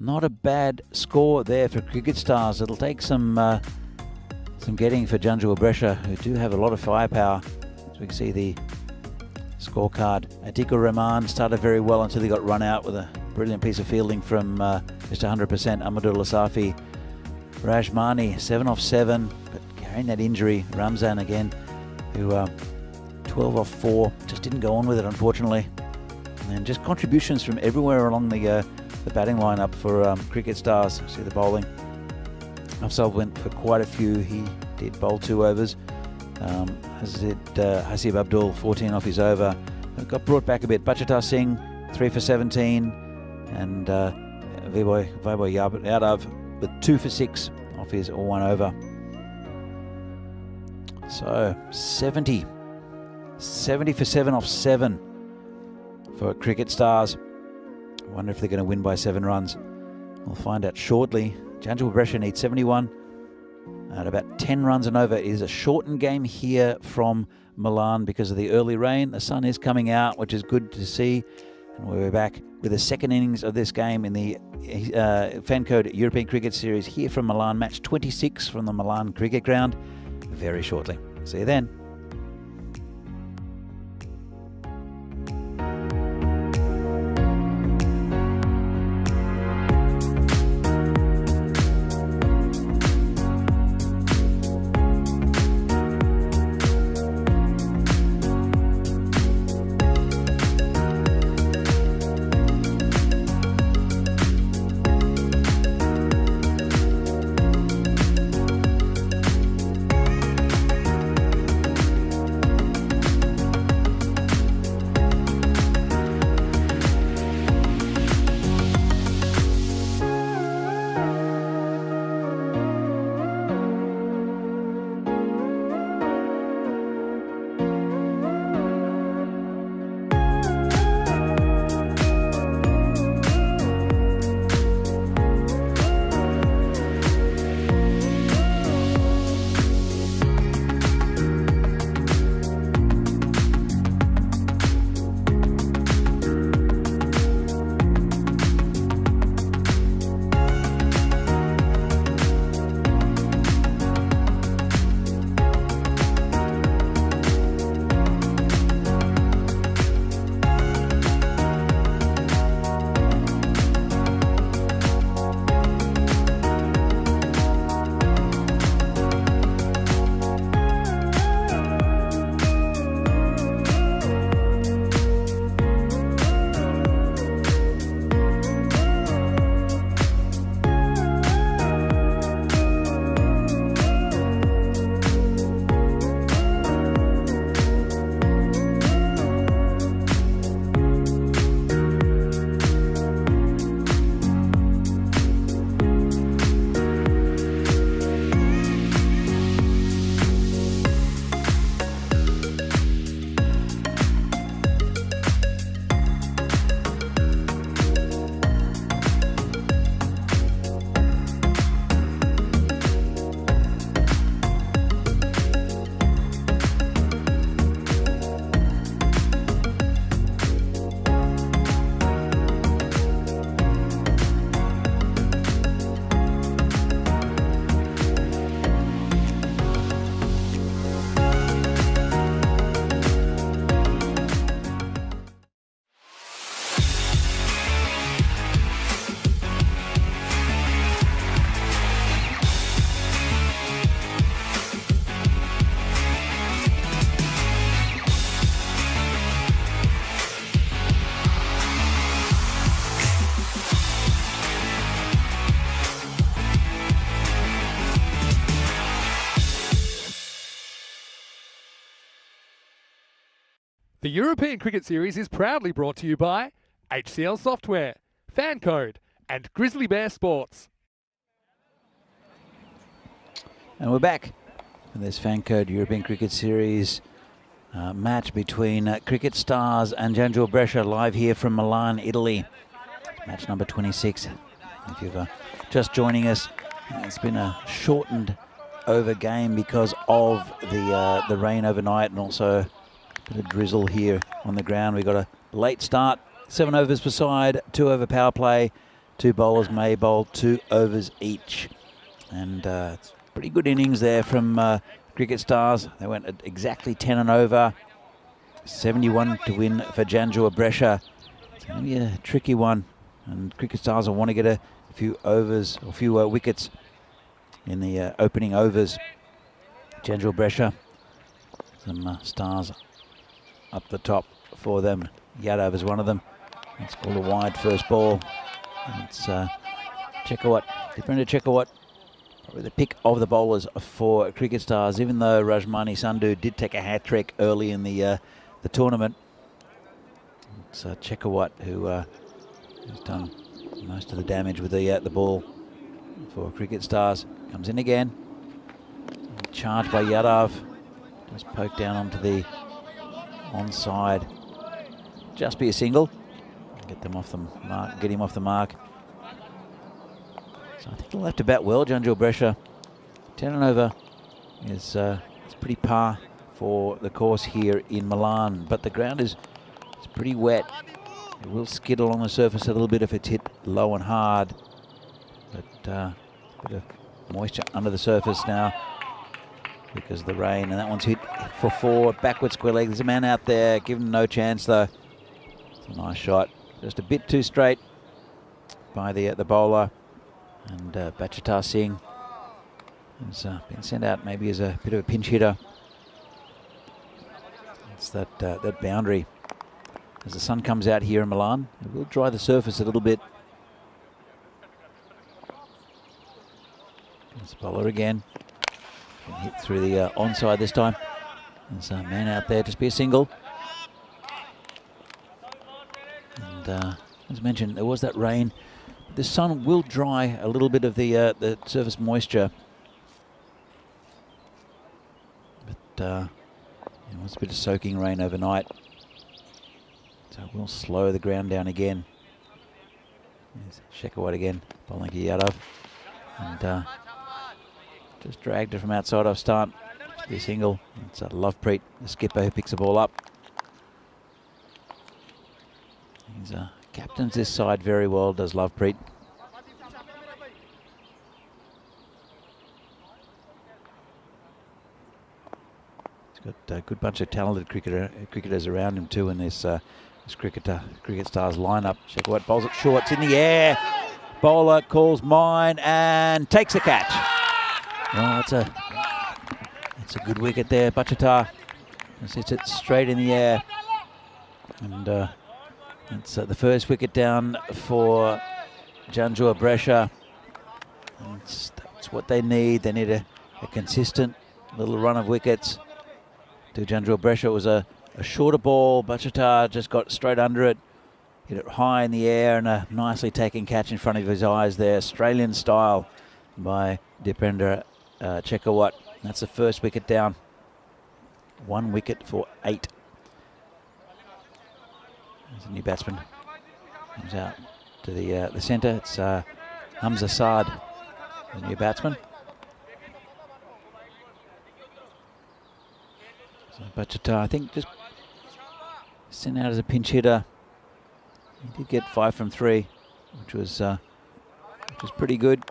Not a bad score there for Cricket Stars. It'll take some getting for Janjua-Brescia, who do have a lot of firepower. As we can see the scorecard. Atiq-ur-Rahman started very well until he got run out with a brilliant piece of fielding from Mr. 100% Ahmadullah Safi. Rajmani, 7 off 7, but carrying that injury. Ramzan again who 12 off 4, just didn't go on with it, unfortunately. And just contributions from everywhere along the batting lineup for Cricket Stars. See the bowling. Afzal went for quite a few. He did bowl 2 overs. Hasib Abdul, 14 off his over. Got brought back a bit. Bachata Singh, 3 for 17. And Viboy Yadav with 2 for 6 off his 1 over. So 70 for 7 off 7 for Cricket Stars. I wonder if they're going to win by 7 runs. We'll find out shortly. Janjal Brescia needs 71 at about 10 runs and over. It is a shortened game here from Milan because of the early rain. The sun is coming out, which is good to see. And we're back with the second innings of this game in the Fancode European Cricket Series here from Milan. Match 26 from the Milan Cricket Ground very shortly. See you then. The European Cricket Series is proudly brought to you by HCL Software, Fancode, and Grizzly Bear Sports. And we're back in this Fancode European Cricket Series match between Cricket Stars and Janjal Brescia, live here from Milan, Italy. Match number 26. If you're just joining us, it's been a shortened over game because of the rain overnight and also a bit of drizzle here on the ground. We got a late start, 7 overs per side, 2 over power play. 2 bowlers may bowl 2 overs each. And it's pretty good innings there from Cricket Stars. They went at exactly 10 and over. 71 to win for Janjal Brescia. It's going to be a tricky one. And Cricket Stars will want to get a few overs or few wickets in the opening overs. Janjal Brescia Some stars up the top for them. Yadav is one of them. It's called a wide first ball. It's Chekawat, Deepinder Chekawat, probably the pick of the bowlers for Cricket Stars, even though Rajmani Sandhu did take a hat-trick early in the tournament. It's Chekawat who has done most of the damage with the ball for Cricket Stars. Comes in again. Charged by Yadav. Just poked down onto the onside. Just be a single. Get them off the mark. Get him off the mark. So I think he'll have to bat well, Janjul Brescia. 10 and over is pretty par for the course here in Milan, but the ground is pretty wet. It will skid along the surface a little bit if it's hit low and hard, but a bit of moisture under the surface now because of the rain, and that one's hit for 4, backward square leg. There's a man out there, give him no chance though. It's a nice shot, just a bit too straight by the bowler, and Bachatar Singh has been sent out maybe as a bit of a pinch hitter. It's that boundary. As the sun comes out here in Milan, it will dry the surface a little bit. It's the bowler again. Hit through the onside this time. There's a man out there, just be a single. And as mentioned, there was that rain. The sun will dry a little bit of the surface moisture. But it was a bit of soaking rain overnight. So we'll slow the ground down again. There's Chekawat again, bowling to Yadav. And just dragged it from outside off start. Just be a single. It's Lovepreet, the skipper, who picks the ball up. He's captains this side very well, does Lovepreet. He's got a good bunch of talented cricketers around him too in this Cricket Stars lineup. Chekawat bowls it short, it's in the air. Bowler calls mine and takes a catch. Well, that's a good wicket there. Bachatar hits it straight in the air. And it's the first wicket down for Janjul Brescia. That's what they need. They need a consistent little run of wickets. To Janjul Brescia, it was a shorter ball. Bachatar just got straight under it, hit it high in the air, and a nicely taken catch in front of his eyes there, Australian style by Deepinder Chekawat. That's the first wicket down. 1 wicket for 8. There's a new batsman. Comes out to the centre. It's Hamza Saad, the new batsman. So Bachatar, I think, just sent out as a pinch hitter. He did get 5 from 3, which was pretty good.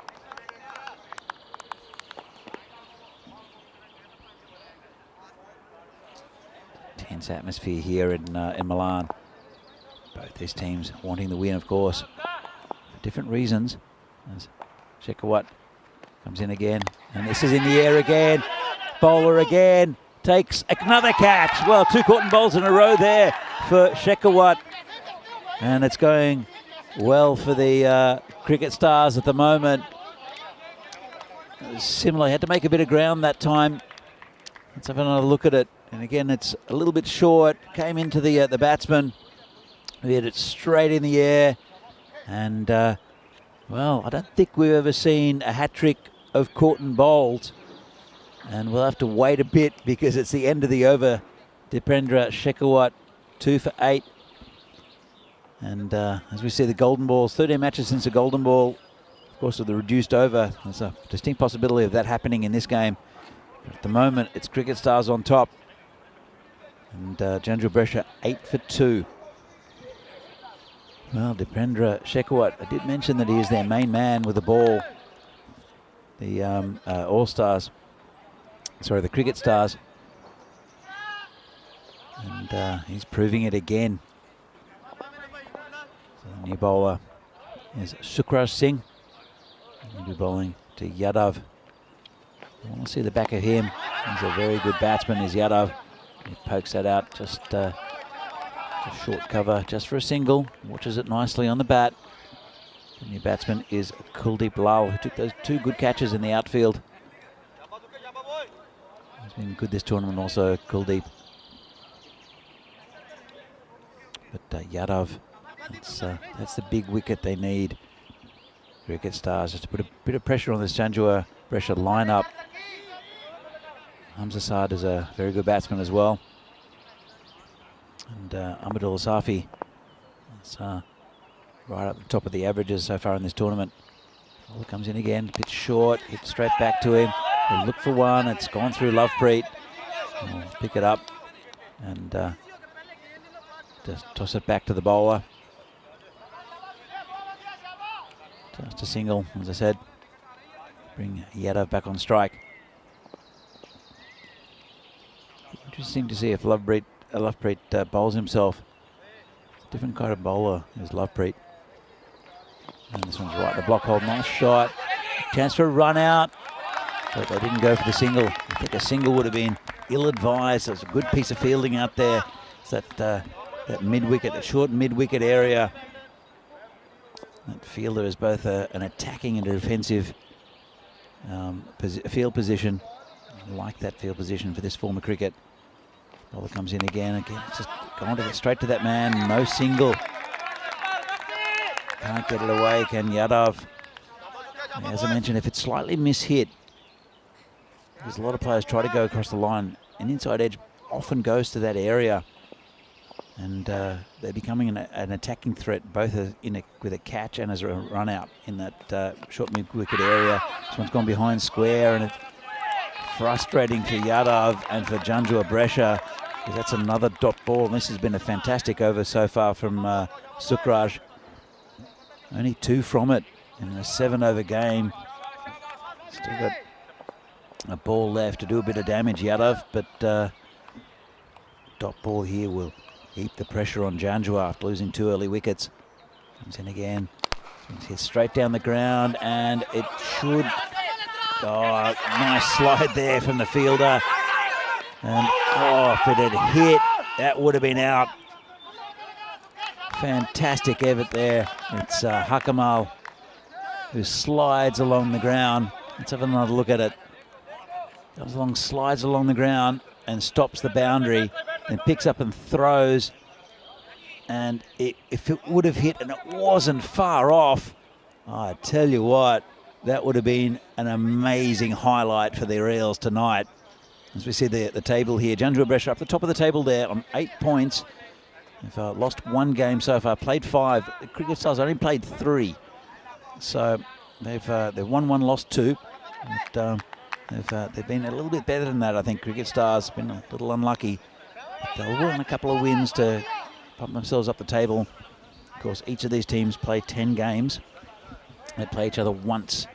Tense atmosphere here in Milan. Both these teams wanting the win, of course, for different reasons. As Chekawat comes in again, and this is in the air again. Bowler again takes another catch. Well, 2 caught balls in a row there for Chekawat, and it's going well for the Cricket Stars at the moment. Similar, had to make a bit of ground that time. Let's have another look at it. And again, it's a little bit short. Came into the batsman. We hit it straight in the air. And, well, I don't think we've ever seen a hat-trick of caught and bowled. And we'll have to wait a bit because it's the end of the over. Deepinder Chekawat, 2 for 8. And as we see the golden balls, 13 matches since the golden ball. Of course, with the reduced over, there's a distinct possibility of that happening in this game. But at the moment, it's Cricket Stars on top. And Janjul Brescia 8 for 2. Well, Deepinder Chekawat, I did mention that he is their main man with the ball. The All-Stars, sorry, the Cricket Stars. And he's proving it again. So the new bowler is Sukraj Singh. He'll be bowling to Yadav. I want to see the back of him. He's a very good batsman, is Yadav. He pokes that out, just short cover, just for a single. Watches it nicely on the bat. The new batsman is Kuldeep Lal, who took those 2 good catches in the outfield. He's been good this tournament also, Kuldeep. But Yadav, that's the big wicket they need. Cricket Stars just to put a bit of pressure on this Janjua Brescia lineup. Hamza Saad is a very good batsman as well. And Ahmadul Safi is right up the top of the averages so far in this tournament. Ball comes in again, pitch short, hit straight back to him. He'll look for one, it's gone through Lovepreet. He'll pick it up and just toss it back to the bowler. Just a single, as I said. Bring Yadav back on strike. Interesting to see if Lovepreet bowls himself. It's a different kind of bowler is Lovepreet. And this one's right in the block hole. Nice shot. Chance for a run out. But they didn't go for the single. I think a single would have been ill-advised. It was a good piece of fielding out there. It's that mid-wicket, the short mid-wicket area. That fielder is both an attacking and a defensive field position. I like that field position for this form of cricket. Bowler comes in again, just going to get straight to that man. No single. Can't get it away, can Yadav. As I mentioned, if it's slightly mishit, because a lot of players try to go across the line, an inside edge often goes to that area. And they're becoming an attacking threat, both with a catch and as a run out in that short mid-wicket area. This one's gone behind square, and it's frustrating for Yadav and for Janjua Brescia, because that's another dot ball. And this has been a fantastic over so far from Sukraj. Only 2 from it in a 7-over game. Still got a ball left to do a bit of damage, Yadav, but dot ball here will keep the pressure on Janjua after losing 2 early wickets. Comes in again. Hit straight down the ground, and it should... Oh, nice slide there from the fielder. And, if it had hit, that would have been out. Fantastic effort there. It's Hakamal who slides along the ground. Let's have another look at it. Goes along, slides along the ground and stops the boundary, and picks up and throws. And if it would have hit and it wasn't far off, I tell you what, that would have been an amazing highlight for the Reels tonight. As we see the table here, Janjua Brescia up the top of the table there on 8 points. They've lost 1 game so far, played 5. The Cricket Stars only played 3. So they've won 1, lost 2. But, they've been a little bit better than that, I think. Cricket Stars been a little unlucky. But they'll want a couple of wins to pump themselves up the table. Of course, each of these teams play 10 games. They play each other once.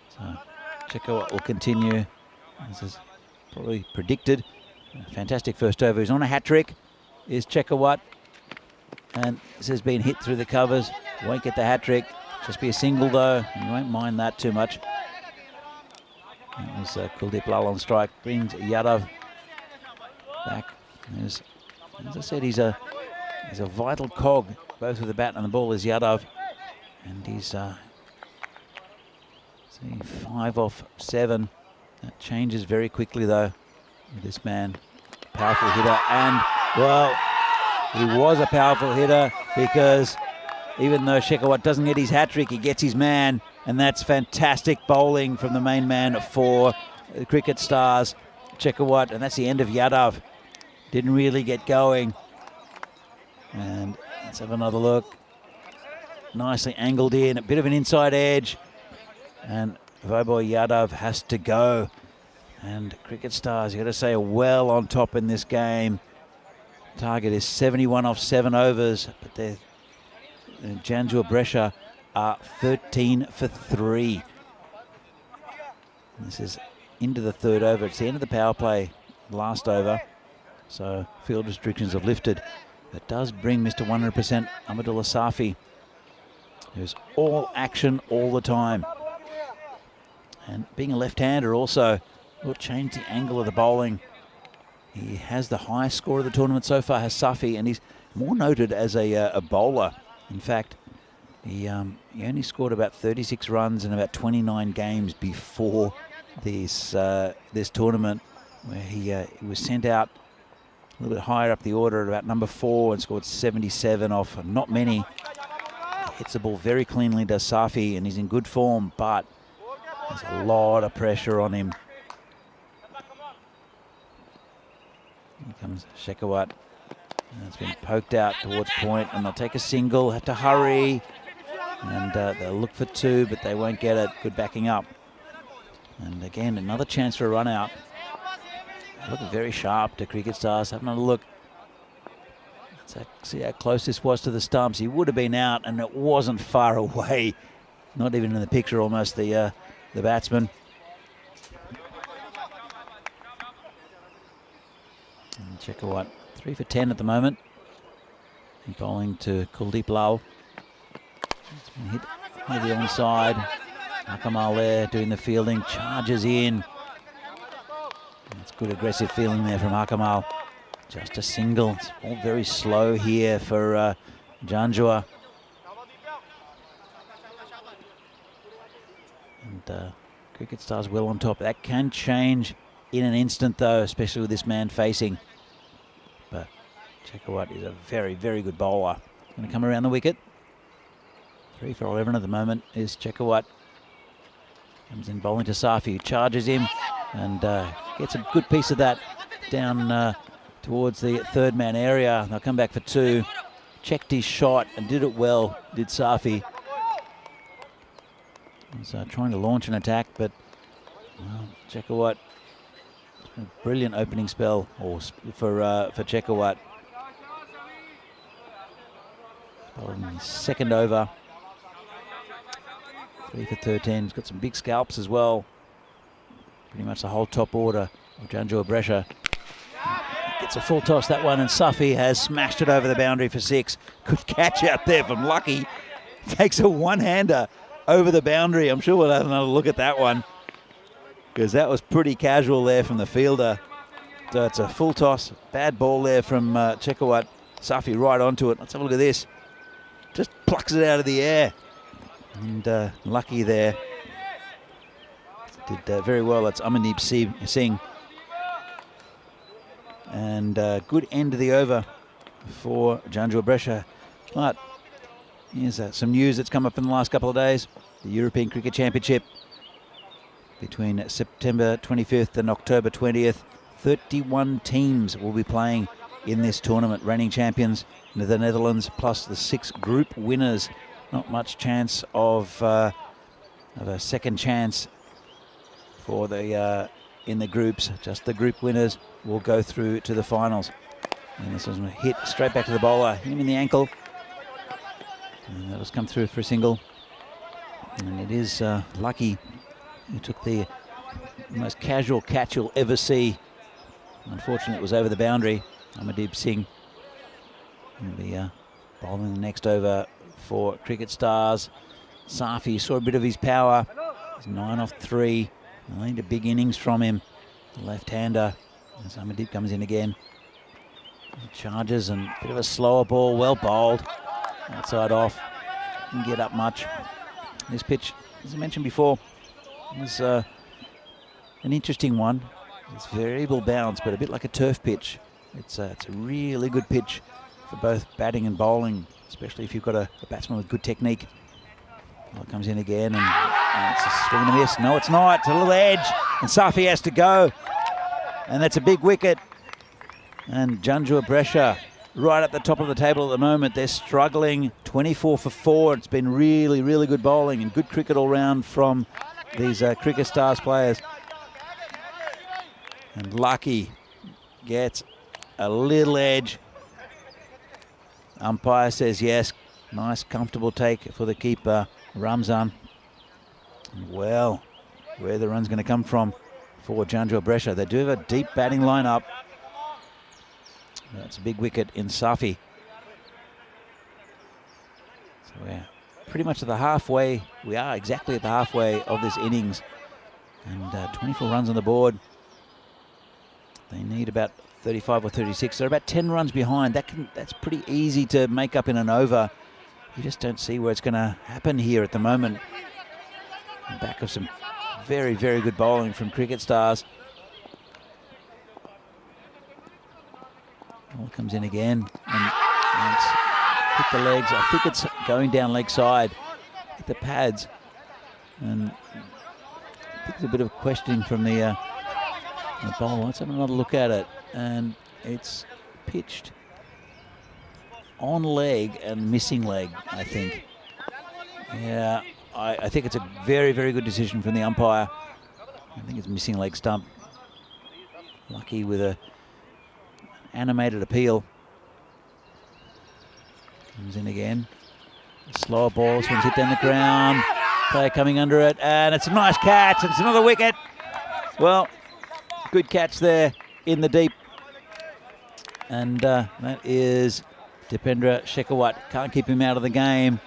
So Checo will continue, as is probably predicted. A fantastic first over. He's on a hat-trick. Is Chekawat. And this has been hit through the covers. Won't get the hat-trick. Just be a single, though. You won't mind that too much. There's Kuldeep Lal on strike. Brings Yadav back. As I said, he's a vital cog, both with the bat and the ball, is Yadav. And he's 5 off 7. That changes very quickly, though, with this man. Powerful hitter. And, well, he was a powerful hitter, because even though Shekhawat doesn't get his hat-trick, he gets his man. And that's fantastic bowling from the main man for the Cricket Stars, Shekhawat. And that's the end of Yadav. Didn't really get going. And let's have another look. Nicely angled in, a bit of an inside edge. And Vibhor Yadav has to go. And Cricket Stars, you got to say, are well on top in this game. Target is 71 off 7 overs, but they're Janjua Brescia are 13 for 3. This is into the 3rd over. It's the end of the power play, last over. So field restrictions have lifted. That does bring Mr. 100% Ahmadullah Safi, who's all action all the time. And being a left-hander also will change the angle of the bowling He has the highest score of the tournament so far, has Safi, and he's more noted as a bowler. In fact, he only scored about 36 runs in about 29 games before this tournament, where he was sent out a little bit higher up the order at about number 4 and scored 77 off not many. Hits the ball very cleanly, does Safi, and he's in good form, but there's a lot of pressure on him. Here comes Shekhawat. It's been poked out towards point, and they'll take a single, have to hurry, and they'll look for 2, but they won't get it. Good backing up. And again, another chance for a run out. Looking very sharp to Cricket Stars. Have another look. Let's see how close this was to the stumps. He would have been out, and it wasn't far away. Not even in the picture, almost, the batsman. And Shekhawat, 3 for 10 at the moment. And bowling to Kuldeep Lal. It's been hit to the onside. Akamal there doing the fielding, charges in. That's good aggressive feeling there from Akamal. Just a single. It's all very slow here for Janjua. And Cricket Stars well on top. That can change in an instant though, especially with this man facing. But Shekhawat is a very, very good bowler. Going to come around the wicket. 3 for 11 at the moment is Shekhawat. Comes in bowling to Safi, who charges him and gets a good piece of that down towards the third man area. They'll come back for 2. Checked his shot and did it well, did Safi. He's trying to launch an attack, but well, Shekhawat, a brilliant opening spell for Shekhawat. Bowling his second over. 3 for 13. He's got some big scalps as well. Pretty much the whole top order of Janjua Brescia. Gets a full toss, that one, and Safi has smashed it over the boundary for 6. Good catch out there from Lucky. Takes a one-hander over the boundary. I'm sure we'll have another look at that one, because that was pretty casual there from the fielder. So it's a full toss. Bad ball there from Shekhawat. Safi right onto it. Let's have a look at this. Just plucks it out of the air. And Lucky there did very well. That's Amandeep Singh. And good end of the over for Janjua Brescia. But here's some news that's come up in the last couple of days. The European Cricket Championship between September 25th and October 20th. 31 teams will be playing in this tournament. Reigning champions, the Netherlands, plus the 6 group winners. Not much chance of a second chance for the in the groups. Just the group winners will go through to the finals. And this was a hit straight back to the bowler, hit him in the ankle, and that'll come through for a single. And it is Lucky who took the most casual catch you'll ever see. Unfortunately, it was over the boundary. Amandeep Singh will be bowling the next over for Cricket Stars. Safi saw a bit of his power. He's 9 off 3. I need a big innings from him. The left-hander. As Amandeep comes in again. He charges, and a bit of a slower ball. Well bowled. Outside off. Didn't get up much. This pitch, as I mentioned before, is an interesting one. It's variable bounce, but a bit like a turf pitch. It's a really good pitch for both batting and bowling, especially if you've got a batsman with good technique. Well, it comes in again, and it's a swing and a miss. No, it's not. It's a little edge, and Safi has to go. And that's a big wicket. And Janjua Brescia right at the top of the table at the moment. They're struggling. 24 for 4. It's been really, really good bowling and good cricket all round from these Cricket Stars players. And Lucky gets a little edge. Umpire says yes. Nice, comfortable take for the keeper, Ramzan. Well, where the run's going to come from for Janjua Brescia. They do have a deep batting lineup. That's a big wicket in Safi. So we're pretty much at the halfway. We are exactly at the halfway of this innings. And 24 runs on the board. They need about 35 or 36. They're about 10 runs behind. That's pretty easy to make up in an over. You just don't see where it's going to happen here at the moment. On the back of some very, very good bowling from Cricket Stars. Ball comes in again and it's hit the legs. I think it's going down leg side, hit the pads. And I think there's a bit of questioning from the bowler. Let's have another look at it. And it's pitched on leg and missing leg, I think. Yeah, I think it's a very, very good decision from the umpire. I think it's missing leg stump. Lucky with an animated appeal. Comes in again. Slower ball, this one's hit down the ground. Player coming under it, and it's a nice catch. It's another wicket. Well, good catch there in the deep. And that is Dipendra Shekhawat. Can't keep him out of the game.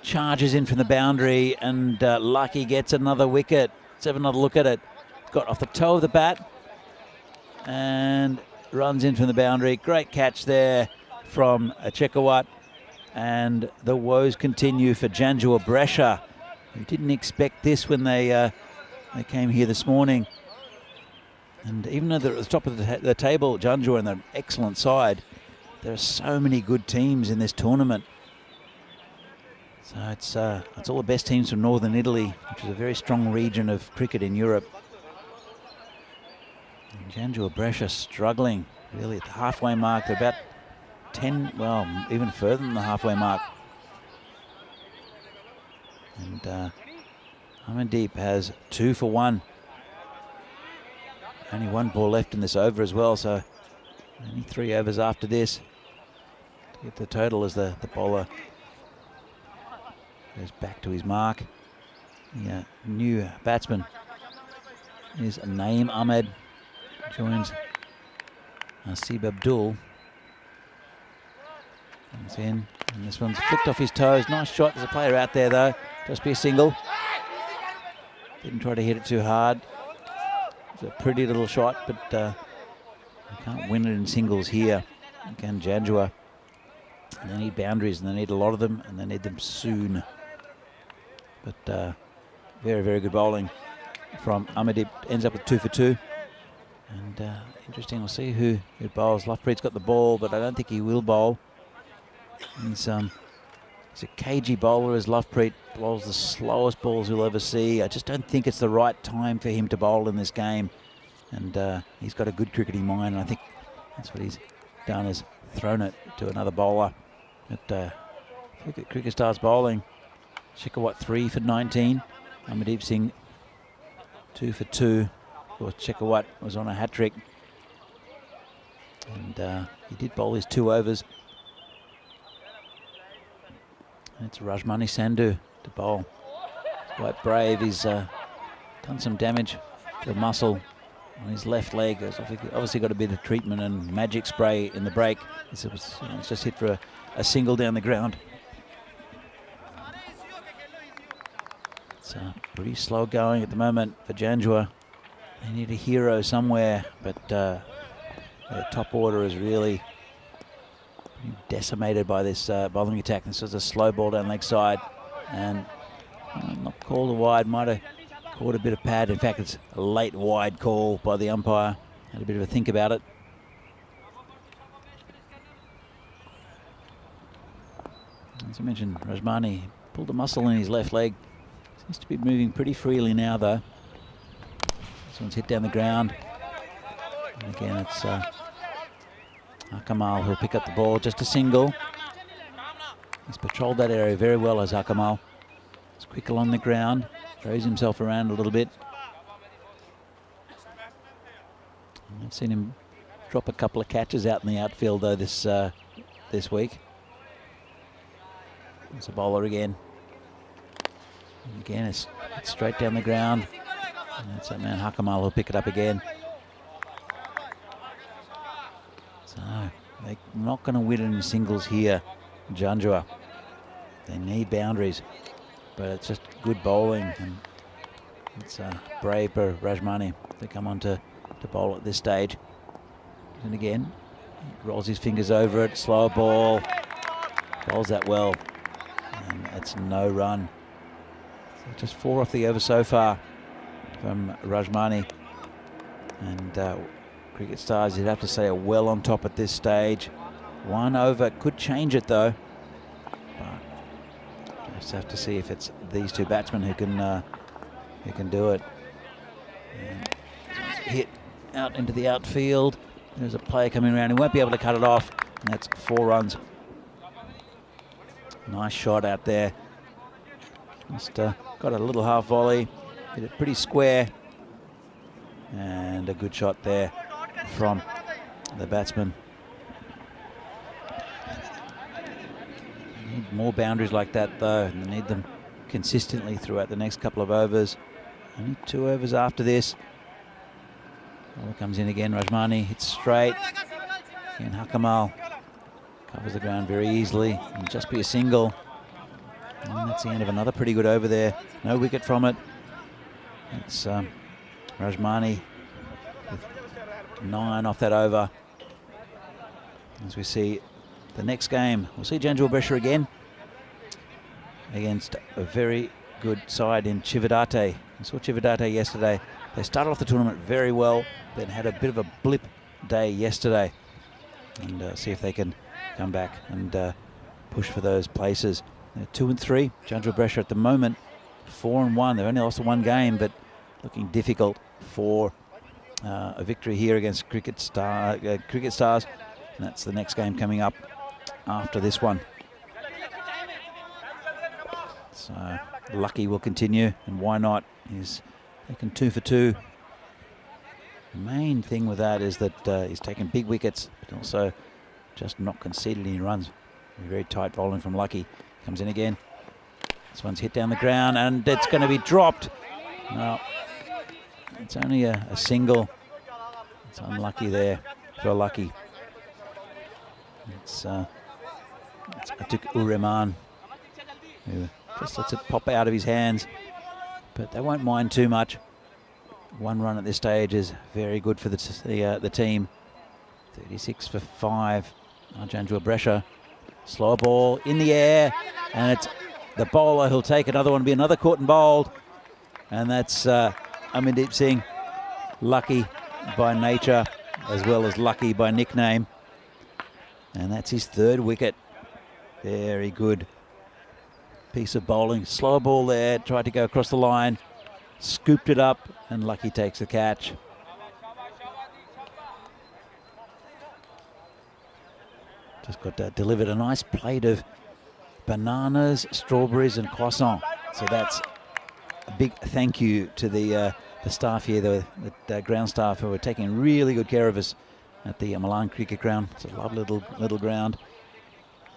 Charges in from the boundary, and Lucky gets another wicket. Let's have another look at it. Got off the toe of the bat and runs in from the boundary. Great catch there from Shekhawat. And the woes continue for Janjua Brescia, who didn't expect this when they came here this morning. And even though they're at the top of the table, Janjua and an excellent side, there are so many good teams in this tournament. So it's all the best teams from northern Italy, which is a very strong region of cricket in Europe. And Janjua Brescia struggling really at the halfway mark. They're about 10, well, even further than the halfway mark. And Amandeep has 2 for 1. Only 1 ball left in this over as well, so only 3 overs after this to get the total as the bowler goes back to his mark. The new batsman is Naeem Ahmed, joins Asib Abdul. Comes in, and this one's flicked off his toes. Nice shot. There's a player out there though. Just be a single. Didn't try to hit it too hard. It's a pretty little shot, but you can't win it in singles here. Again, Janjua. And they need boundaries, and they need a lot of them, and they need them soon. But very, very good bowling from Amandeep. Ends up with 2 for 2. And interesting, we'll see who bowls. Lovepreet's got the ball, but I don't think he will bowl. He's a cagey bowler as Lovepreet bowls the slowest balls you'll ever see. I just don't think it's the right time for him to bowl in this game. And he's got a good cricketing mind, and I think that's what he's done, is thrown it to another bowler. But look at Cricket Stars bowling. Shekhawat 3 for 19. Amandeep Singh 2 for 2. Of course, Shekhawat was on a hat-trick. And he did bowl his 2 overs. And it's Rajmani Sandhu to bowl. He's quite brave. He's done some damage to a muscle on his left leg. He's obviously got a bit of treatment and magic spray in the break. It's just hit for a single down the ground. It's pretty slow going at the moment for Janjua. They need a hero somewhere, but their top order is really decimated by this bowling attack. This was a slow ball down leg side, and not called a wide, might have caught a bit of pad. In fact, it's a late wide call by the umpire. Had a bit of a think about it. As I mentioned, Rajmani pulled a muscle in his left leg. Seems to be moving pretty freely now, though. This one's hit down the ground. And again, it's Akamal who'll pick up the ball. Just a single. He's patrolled that area very well as Akamal. He's quick along the ground. Throws himself around a little bit. And I've seen him drop a couple of catches out in the outfield, though, this week. It's a bowler again. And again, it's straight down the ground. And that's that man Hakamal who'll pick it up again. So they're not going to win in singles here, Janjua. They need boundaries, but it's just good bowling. And it's brave for Rajmani to come on to bowl at this stage. And again, rolls his fingers over it, slower ball, bowls that well, and that's no run. So just 4 off the over so far from Rajmani. And Cricket Stars, you'd have to say, are well on top at this stage. 1 over could change it though, but just have to see if it's these 2 batsmen who can do it. And hit out into the outfield. There's a player coming around. He won't be able to cut it off. And that's 4 runs. Nice shot out there. Just got a little half volley. Hit it pretty square. And a good shot there from the batsman. They need more boundaries like that though. And they need them consistently throughout the next couple of overs. Only 2 overs after this. Ball comes in again. Rajmani hits straight. And Hakamal covers the ground very easily. It'll just be a single. And that's the end of another pretty good over there. No wicket from it. It's Rajmani with 9 off that over. As we see the next game, we'll see Janjua Brescia again against a very good side in Chividate. We saw Chividate yesterday. They started off the tournament very well, then had a bit of a blip day yesterday. And see if they can come back and push for those places. They're 2 and 3. Janjua Brescia at the moment 4 and 1. They've only lost 1 game, but looking difficult for a victory here against Cricket Stars. And that's the next game coming up after this one. So Lucky will continue, and why not? He's taken 2 for 2. The main thing with that is that he's taken big wickets, but also just not conceded any runs. Very tight bowling from Lucky. Comes in again. This one's hit down the ground, and it's going to be dropped. No, it's only a single. It's unlucky there for Lucky. It's Atuk Ureman, who just lets it pop out of his hands, but they won't mind too much. 1 run at this stage is very good for the team. 36 for 5. Janjua Brescia. Slower ball in the air, and it's the bowler who'll take another one. Be another caught and bowled, and that's Amandeep Singh. Lucky by nature as well as lucky by nickname, and that's his 3rd wicket. Very good piece of bowling. Slower ball there, tried to go across the line, scooped it up, and Lucky takes the catch. Just got delivered a nice plate of bananas, strawberries and croissant. So that's a big thank you to the staff here, the ground staff, who are taking really good care of us at the Milan Cricket Ground. It's a lovely little ground.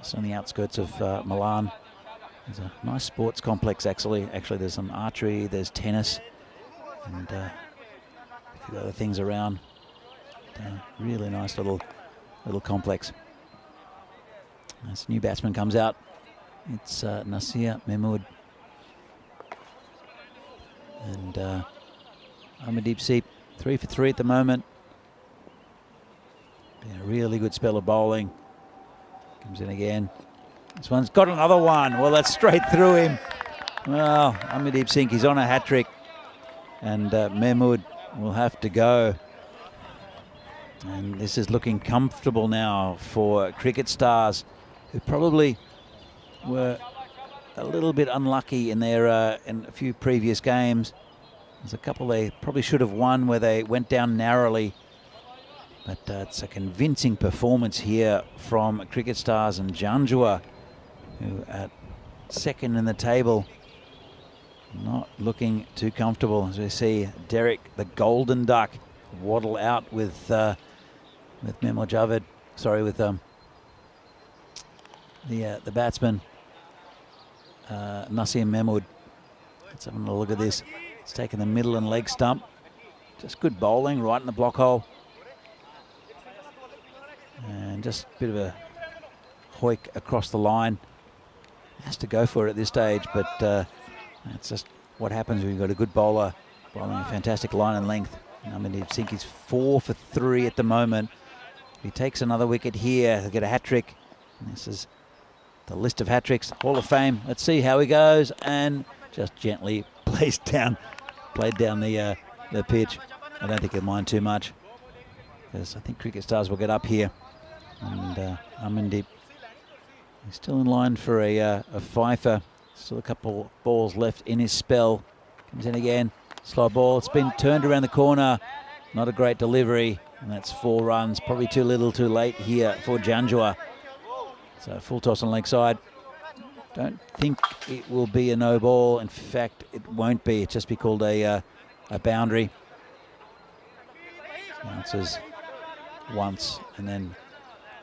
It's on the outskirts of Milan. There's a nice sports complex actually. Actually, there's some archery, there's tennis, and a few other things around. Really nice little complex. As a new batsman comes out, it's Nasir Mahmood. And Amandeep Singh, 3 for 3 at the moment. Been a really good spell of bowling. Comes in again. This one's got another one. Well, that's straight through him. Well, Amandeep Singh, he's on a hat-trick. And Mahmood will have to go. And this is looking comfortable now for Cricket Stars, who probably were a little bit unlucky in their in a few previous games. There's a couple they probably should have won where they went down narrowly. But it's a convincing performance here from Cricket Stars, and Janjua, who at 2nd in the table, not looking too comfortable. As we see Derek, the Golden Duck, waddle out with Memo Javed. Sorry, with the batsman Nasim Mahmood. Let's have a look at this. It's taken the middle and leg stump. Just good bowling right in the block hole. And just a bit of a hoik across the line. Has to go for it at this stage, but that's just what happens when you've got a good bowler bowling a fantastic line and length. I mean, I think he's 4 for 3 at the moment. If he takes another wicket here, he'll get a hat-trick. This is the list of hat-tricks, Hall of Fame. Let's see how he goes, and just gently played down the pitch. I don't think he'll mind too much, because I think Cricket Stars will get up here. And Amandeep is still in line for a fifer. Still a couple balls left in his spell. Comes in again, slow ball. It's been turned around the corner. Not a great delivery, and that's 4 runs. Probably too little, too late here for Janjua. So full toss on leg side. Don't think it will be a no ball. In fact, it won't be. It'll just be called a boundary. Bounces once and then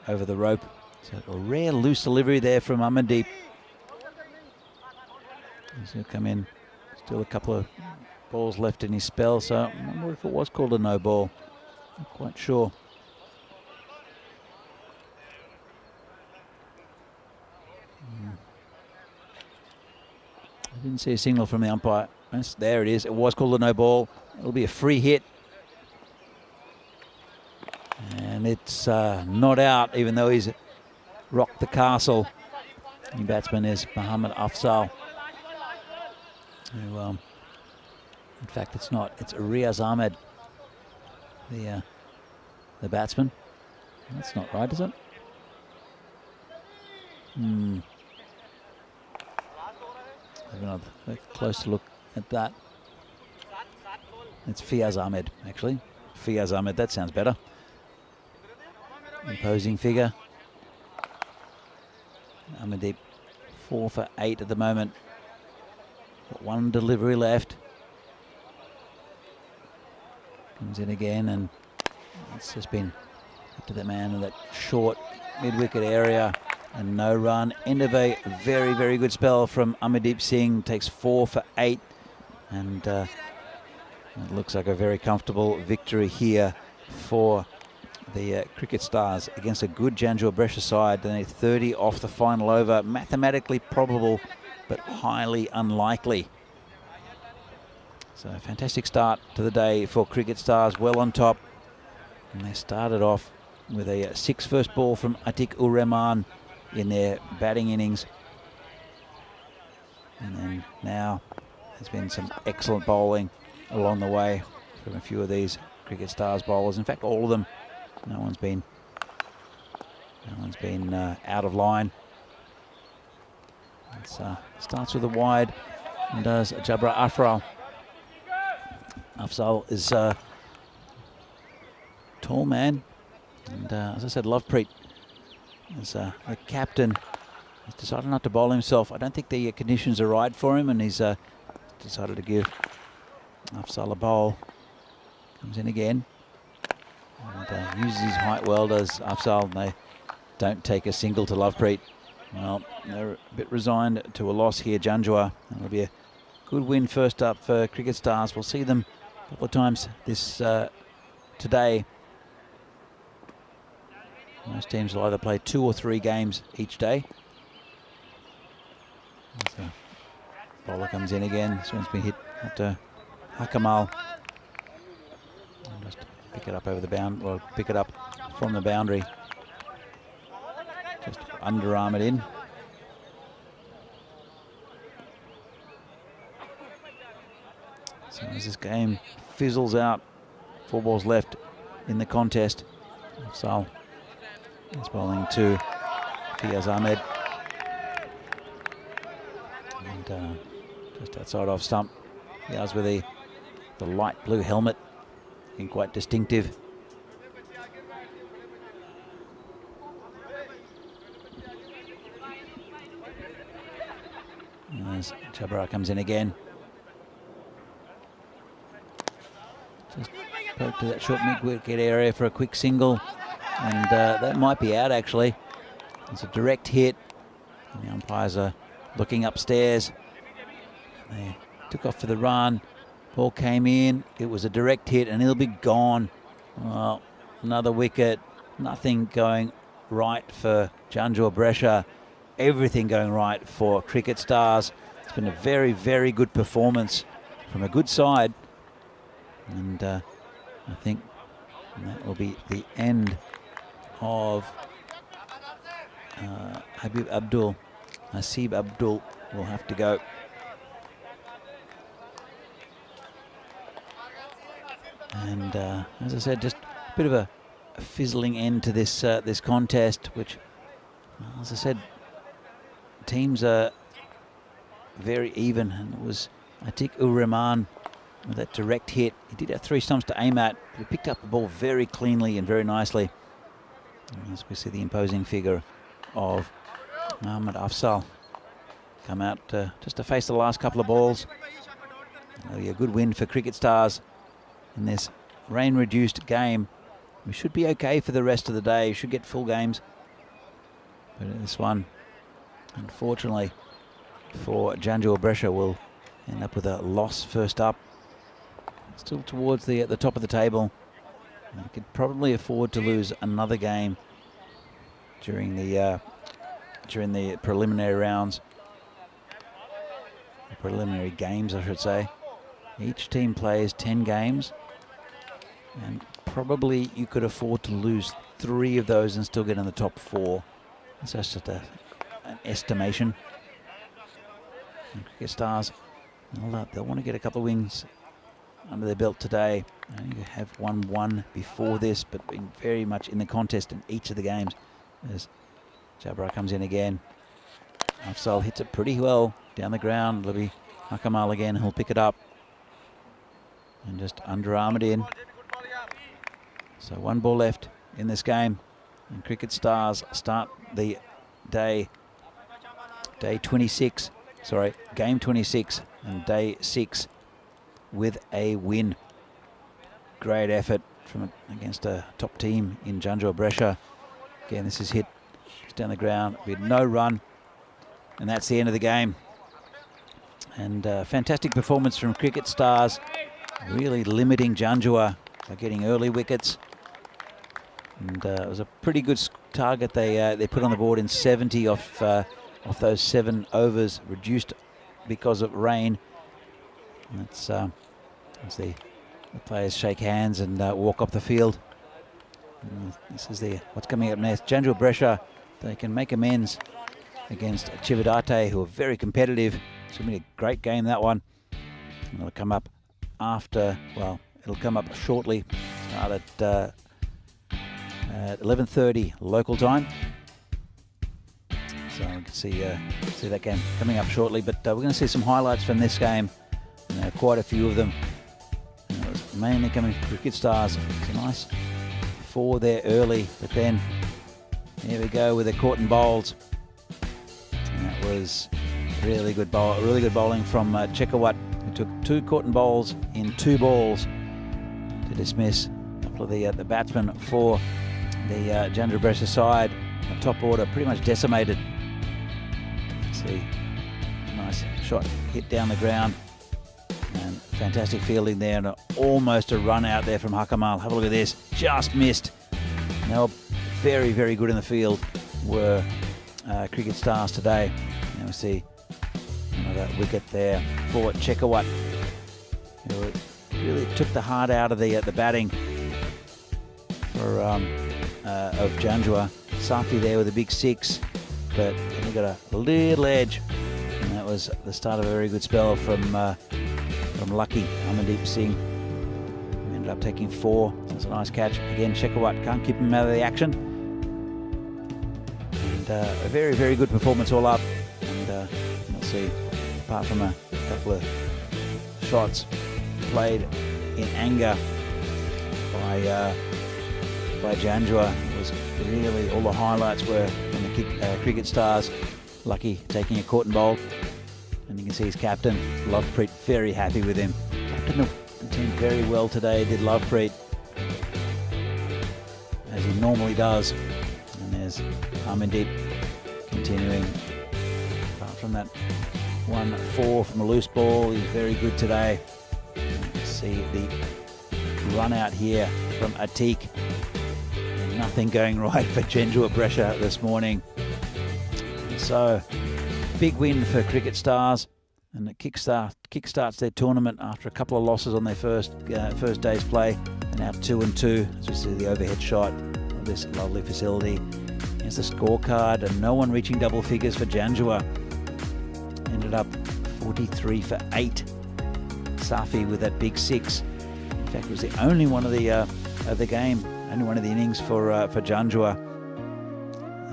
over the rope. So a rare loose delivery there from Amandeep. He'll come in. Still a couple of balls left in his spell, so I wonder if it was called a no ball. Not quite sure. I didn't see a signal from the umpire. Yes, there it is. It was called a no ball. It'll be a free hit. And it's not out, even though he's rocked the castle. The batsman is Muhammad Afzal. Who, in fact, it's not. It's Riaz Ahmed, the batsman. That's not right, is it? Have another closer look at that. It's Fiaz Ahmed, actually. Fiaz Ahmed, that sounds better. Imposing figure. Amandeep 4 for 8 at the moment. Got 1 delivery left. Comes in again, and it's just been up to the man in that short mid-wicket area. And no run. End of a very, very good spell from Amandeep Singh. Takes 4 for 8. And it looks like a very comfortable victory here for the Cricket Stars against a good Janjua Brescia side. They need 30 off the final over. Mathematically probable, but highly unlikely. So fantastic start to the day for Cricket Stars. Well on top. And they started off with a 6 first ball from Atiq-ur-Rahman in their batting innings. And then now there's been some excellent bowling along the way from a few of these Cricket Stars bowlers. In fact, all of them. No one's been out of line. It starts with a wide and does Jabra Afzal. Afzal is a tall man, and as I said, Lovepreet as the captain has decided not to bowl himself. I don't think the conditions are right for him, and he's decided to give Afzal a bowl. Comes in again and uses his height well, does Afzal. They don't take a single to Lovepreet. Well, they're a bit resigned to a loss here, Janjua. It'll be a good win first up for Cricket Stars. We'll see them a couple of times this today. Most teams will either play 2 or 3 games each day. As the bowler comes in again. This one's been hit at Hakamal. And just pick it up over the bound, or pick it up from the boundary. Just underarm it in. So as this game fizzles out, 4 balls left in the contest. Afzal is bowling to Fiaz Ahmed. And just outside off stump. Fiaz with the light blue helmet, looking quite distinctive. As Jabra comes in again. Just poke to that short mid-wicket area for a quick single. And that might be out, actually. It's a direct hit. And the umpires are looking upstairs. They took off for the run. Ball came in. It was a direct hit, and he'll be gone. Well, another wicket. Nothing going right for Janjua Brescia. Everything going right for Cricket Stars. It's been a very, very good performance from a good side. And I think that will be the end of Hasib Abdul will have to go. And as I said, just a bit of a fizzling end to this this contest, which, well, as I said, teams are very even. And it was Atiq-ur-Rahman with that direct hit. He did have 3 stumps to aim at, but he picked up the ball very cleanly and very nicely. And as we see the imposing figure of Mohammad Afzal come out just to face the last couple of balls. It'll be a good win for Cricket Stars in this rain-reduced game. We should be okay for the rest of the day. We should get full games. But this one, unfortunately, for Janjua-Brescia, will end up with a loss first up. Still towards the top of the table. And could probably afford to lose another game during the preliminary rounds. Preliminary games, I should say. Each team plays 10 games, and probably you could afford to lose 3 of those and still get in the top 4. That's just an estimation. And Cricket Stars, they'll want to get a couple of wins under their belt today. I think they have won 1 before this, but been very much in the contest in each of the games. As Jabra comes in again. Afzal hits it pretty well down the ground. It'll be Hakamal again, who'll pick it up. And just underarmed in. So 1 ball left in this game. And Cricket Stars start the game 26 and day 6 with a win. Great effort from against a top team in Janjua-Brescia. Again, this is hit just down the ground with no run. And that's the end of the game. And fantastic performance from Cricket Stars, really limiting Janjua by getting early wickets. And it was a pretty good target they put on the board in 70 off those 7 overs, reduced because of rain. And that's as the players shake hands and walk off the field. And this is what's coming up next. Janjua-Brescia, they can make amends against Chividate, who are very competitive. It's going to be a great game, that one. And it'll come up after, well, it'll come up shortly. Start at 11:30 local time. So we can see that game coming up shortly. But we're going to see some highlights from this game. Quite a few of them. It was mainly coming from Cricket Stars. It's a nice 4 there early, but then here we go with the caught and bowls. And that was really good bowling from Chekawat, who took 2 caught and bowls in 2 balls to dismiss a couple of the batsmen for the Janjua-Brescia side. The top order pretty much decimated. See, nice shot hit down the ground. And fantastic fielding there, and almost a run out there from Hakamal. Have a look at this, just missed. Now, very, very good in the field were Cricket Stars today. Now we see another wicket there for Chekawat, who really took the heart out of the batting for of Janjua. Safi there with a big 6, but he got a little edge, and that was the start of a very good spell from Lucky Amandeep Singh. He ended up taking 4. That's a nice catch. Again, Chekawat can't keep him out of the action. And a very, very good performance all up. And you'll see, apart from a couple of shots played in anger by Janjua, it was really, all the highlights were from the Cricket Stars. Lucky taking a caught and bowl. And you can see his captain, Lovepreet, very happy with him. Captain the team very well today, did Lovepreet, as he normally does. And there's Amandeep continuing. Apart from that 1-4 from a loose ball, he's very good today. You see the run out here from Atiq. And nothing going right for Janjua-Brescia this morning. So, big win for Cricket Stars, and it kickstarts their tournament after a couple of losses on their first day's play, and now 2-2 as we see the overhead shot of this lovely facility. Here's the scorecard, and no one reaching double figures for Janjua. Ended up 43 for 8. Safi with that big 6. In fact, it was the only one of the game, only one of the innings for Janjua.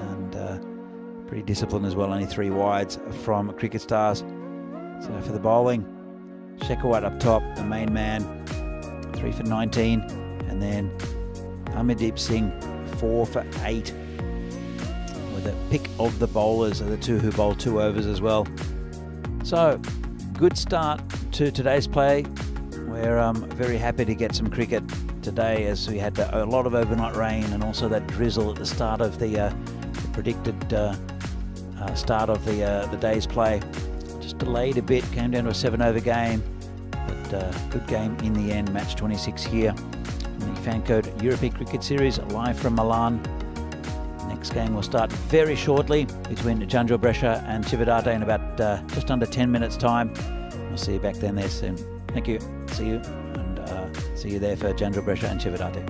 And pretty disciplined as well, only 3 wides from Cricket Stars. So for the bowling, Shekhawat up top, the main man, 3 for 19. And then Amardeep Singh, 4 for 8. With a pick of the bowlers, are the 2 who bowled 2 overs as well. So, good start to today's play. We're very happy to get some cricket today, as we had a lot of overnight rain and also that drizzle at the start of the predicted start of the day's play. Just delayed a bit, came down to a 7-over game, but good game in the end. Match 26 here in the Fan Code European Cricket Series, live from Milan. Next game will start very shortly between Janjua Brescia and Chividate in about just under 10 minutes time. We'll see you back then there soon. Thank you. See you, and see you there for Janjua Brescia and Chividate.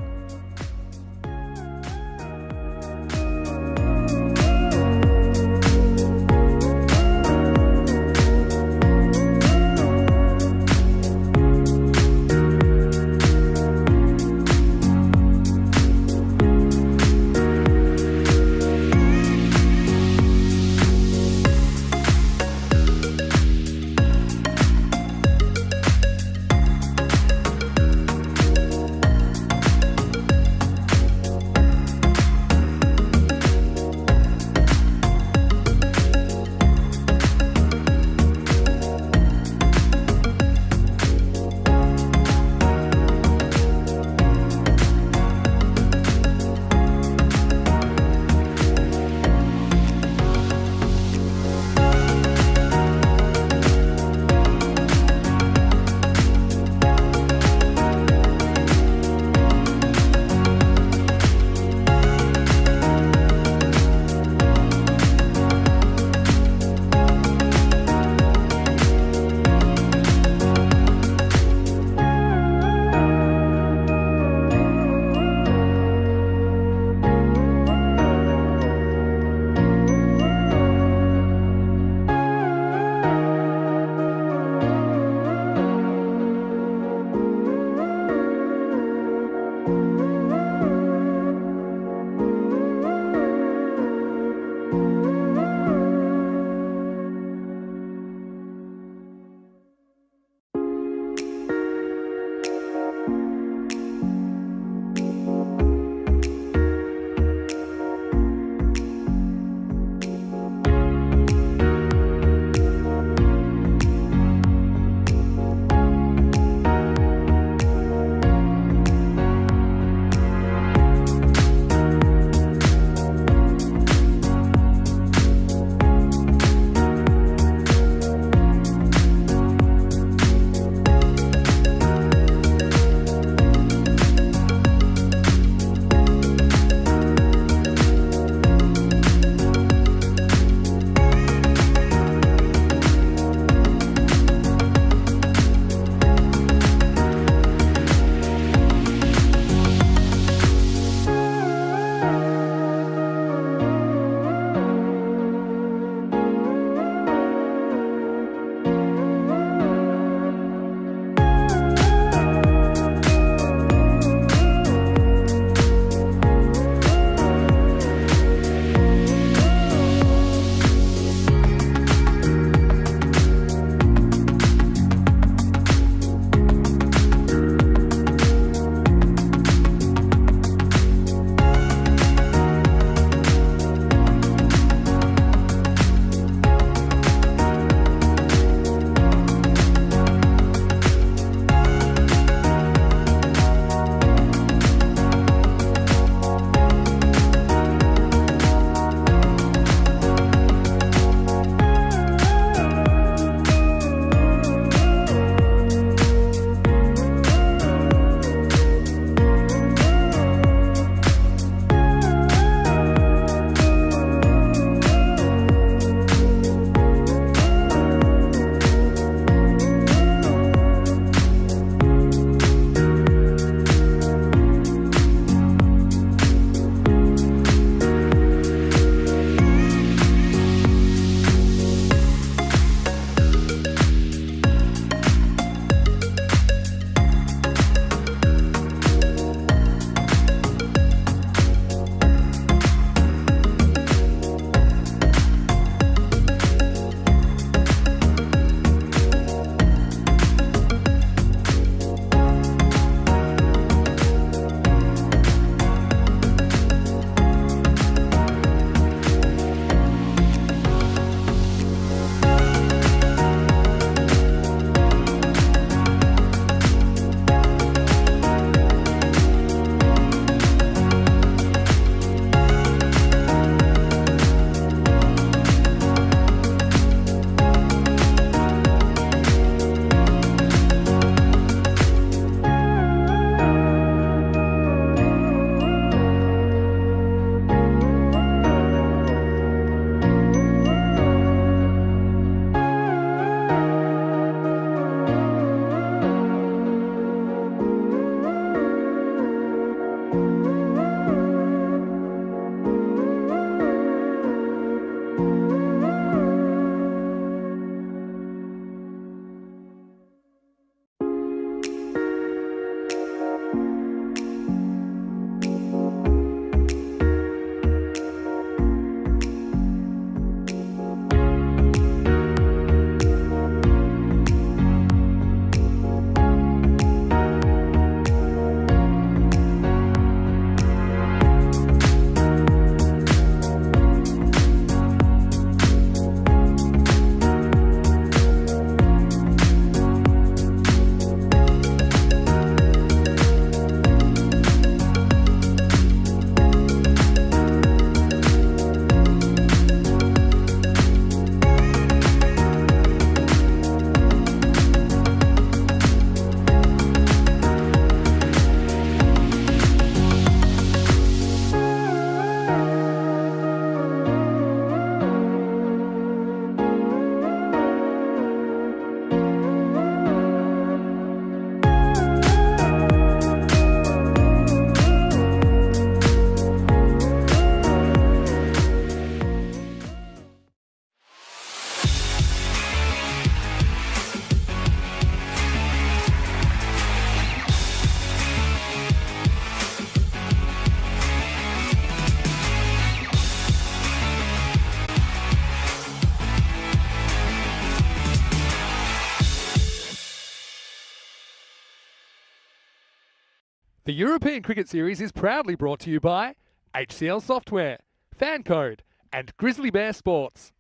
The European Cricket Series is proudly brought to you by HCL Software, Fan Code, and Grizzly Bear Sports.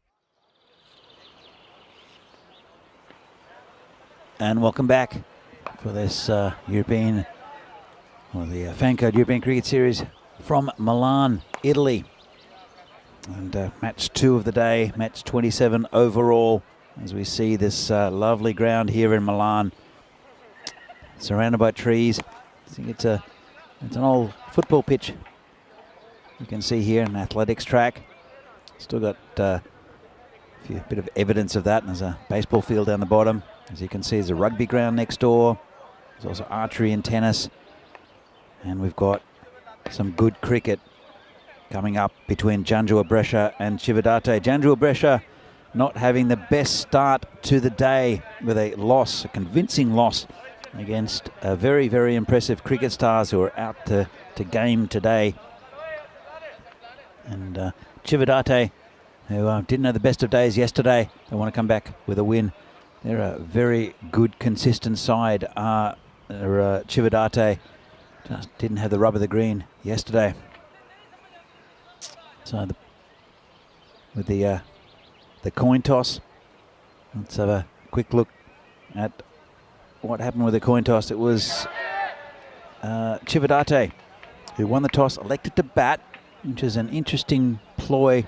And welcome back for this the Fan Code European Cricket Series from Milan, Italy. And match 2 of the day, match 27 overall, as we see this lovely ground here in Milan, surrounded by trees. I think it's an old football pitch. You can see here an athletics track. Still got a bit of evidence of that. And there's a baseball field down the bottom. As you can see, there's a rugby ground next door. There's also archery and tennis. And we've got some good cricket coming up between Janjua Brescia and Chividate. Janjua Brescia not having the best start to the day with a loss, a convincing loss against a very, very impressive Cricket Stars who are out to game today. And Chividate, who didn't have the best of days yesterday, they want to come back with a win. They're a very good, consistent side. Chividate just didn't have the rub of the green yesterday. So with the coin toss, let's have a quick look at what happened with the coin toss. It was Chividate who won the toss, elected to bat, which is an interesting ploy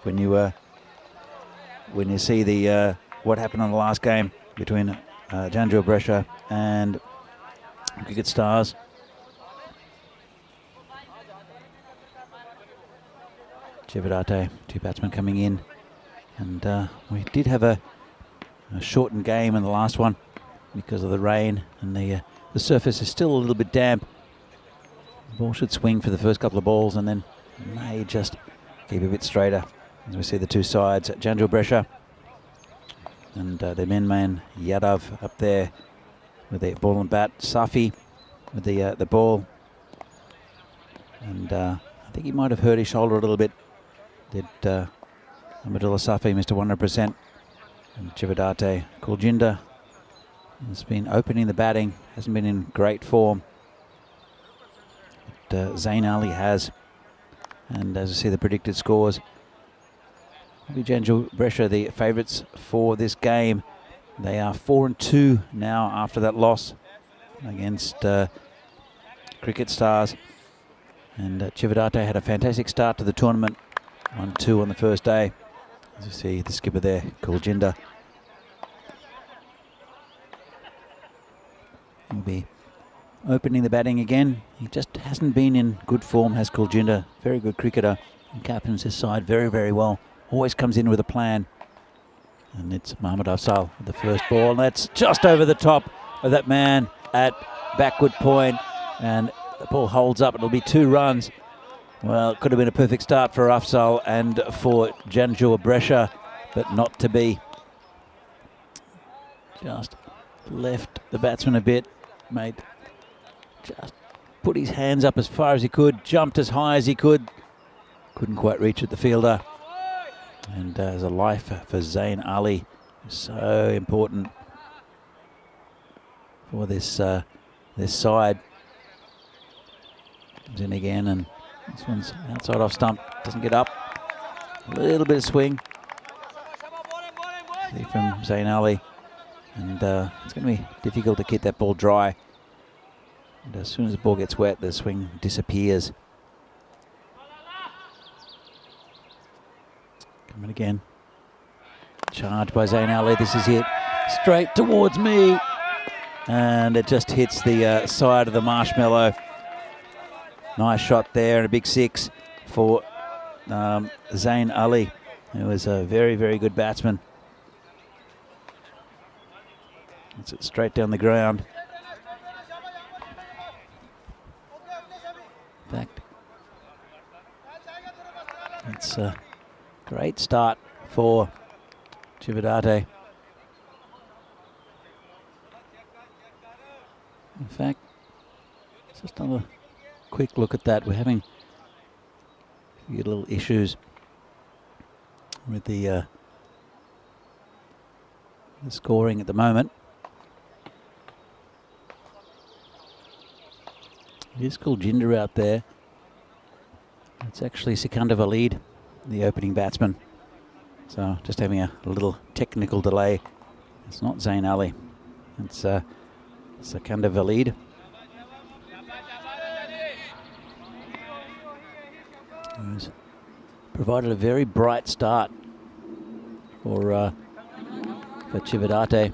when you see the what happened in the last game between Janjua Brescia and Cricket Stars. Chividate, 2 batsmen coming in, and we did have a shortened game in the last one because of the rain, and the surface is still a little bit damp. The ball should swing for the first couple of balls and then may just keep a bit straighter. As we see the 2 sides, Janjua Brescia and the man Yadav up there with the ball and bat. Safi with the ball, and I think he might have hurt his shoulder a little bit. Did Amadullah Safi, Mr. 100%. And Chividate, Kuljinder has been opening the batting, hasn't been in great form. But Zain Ali has. And as you see the predicted scores, Janjua Brescia the favourites for this game. They are 4-2 now after that loss against Cricket Stars. And Chividate had a fantastic start to the tournament, 1-2 on the first day. As you see the skipper there, Kuljinder. He'll be opening the batting again. He just hasn't been in good form, has Kuljinder. Very good cricketer and captains his side very, very well. Always comes in with a plan. And it's Mohammad Afzal with the first ball. And that's just over the top of that man at backward point. And the ball holds up. It'll be 2 runs. Well, it could have been a perfect start for Afzal and for Janjua Brescia, but not to be. Just left the batsman a bit, mate. Just put his hands up as far as he could, jumped as high as he could. Couldn't quite reach at the fielder. And as a life for Zain Ali, so important for this this side. Comes in again, and this one's outside off stump, doesn't get up. A little bit of swing. See from Zain Ali. And it's going to be difficult to keep that ball dry. And as soon as the ball gets wet, the swing disappears. Coming again. Charged by Zain Ali. This is it. Straight towards me. And it just hits the side of the marshmallow. Nice shot there, and a big 6 for Zain Ali, who is a very, very good batsman. It's it straight down the ground. In fact, it's a great start for Chividate. In fact, it's just another quick look at that. We're having a few little issues with the scoring at the moment. It is called Jinder out there. It's actually Sikandar Valid, the opening batsman. So just having a little technical delay. It's not Zain Ali. It's Sikandar Valid. Who's provided a very bright start for Chividate.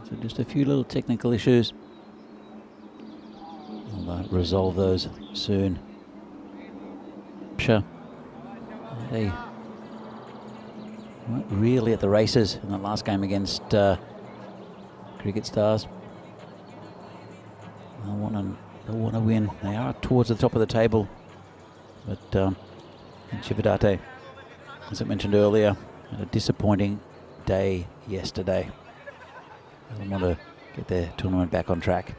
So just a few little technical issues. We'll resolve those soon. Sure. They weren't really at the races in the last game against Cricket Stars. They'll want to win. They are towards the top of the table, but Chividate, as I mentioned earlier, had a disappointing day yesterday. They want to get their tournament back on track.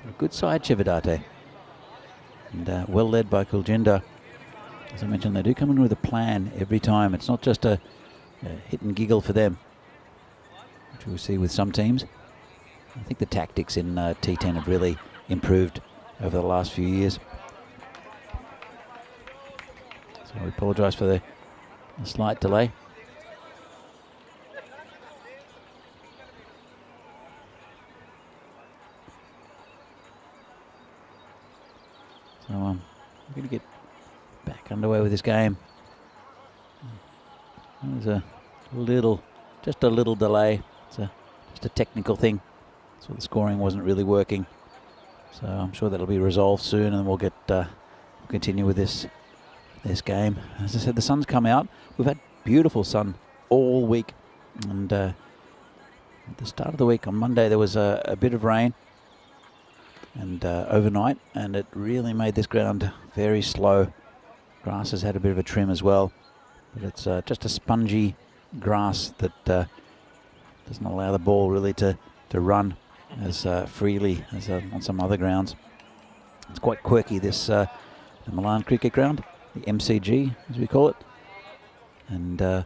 They're a good side, Chividate, and well led by Kuljinder. As I mentioned, they do come in with a plan every time. It's not just a hit and giggle for them, which we see with some teams. I think the tactics in T10 have really improved over the last few years. So we apologise for the slight delay. So we're going to get back underway with this game. There's just a little delay. It's just a technical thing. So the scoring wasn't really working. So I'm sure that'll be resolved soon, and we'll get continue with this game. As I said, the sun's come out. We've had beautiful sun all week, and at the start of the week on Monday there was a bit of rain, and overnight, and it really made this ground very slow. Grass has had a bit of a trim as well, but it's just a spongy grass that doesn't allow the ball really to run as freely as on some other grounds. It's quite quirky, this the Milan cricket ground, the MCG as we call it, and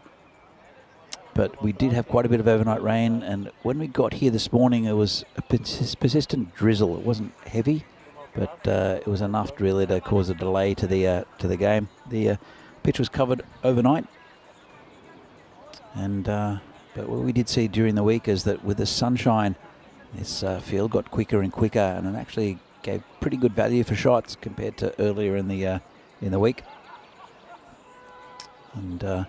but we did have quite a bit of overnight rain, and when we got here this morning it was a persistent drizzle. It wasn't heavy, but it was enough really to cause a delay to the game. The pitch was covered overnight, and but what we did see during the week is that with the sunshine, this field got quicker and quicker, and it actually gave pretty good value for shots compared to earlier in the week. And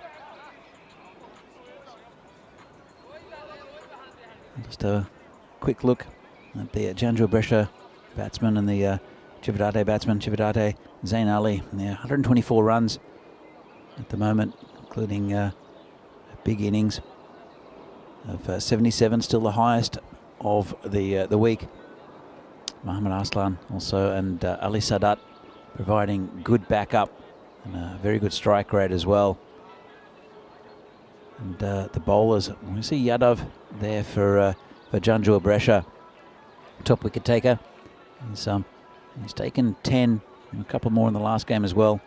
just a quick look at the Janjua Brescia batsman and the Chividate batsman. Chividate, Zain Ali, and 124 runs at the moment, including a big innings of 77, still the highest of the week. Muhammad Arslan also, and Ali Sadat providing good backup and a very good strike rate as well. And the bowlers, we see Yadav there for Janjua Brescia, top wicket taker. He's taken 10, and a couple more in the last game as well.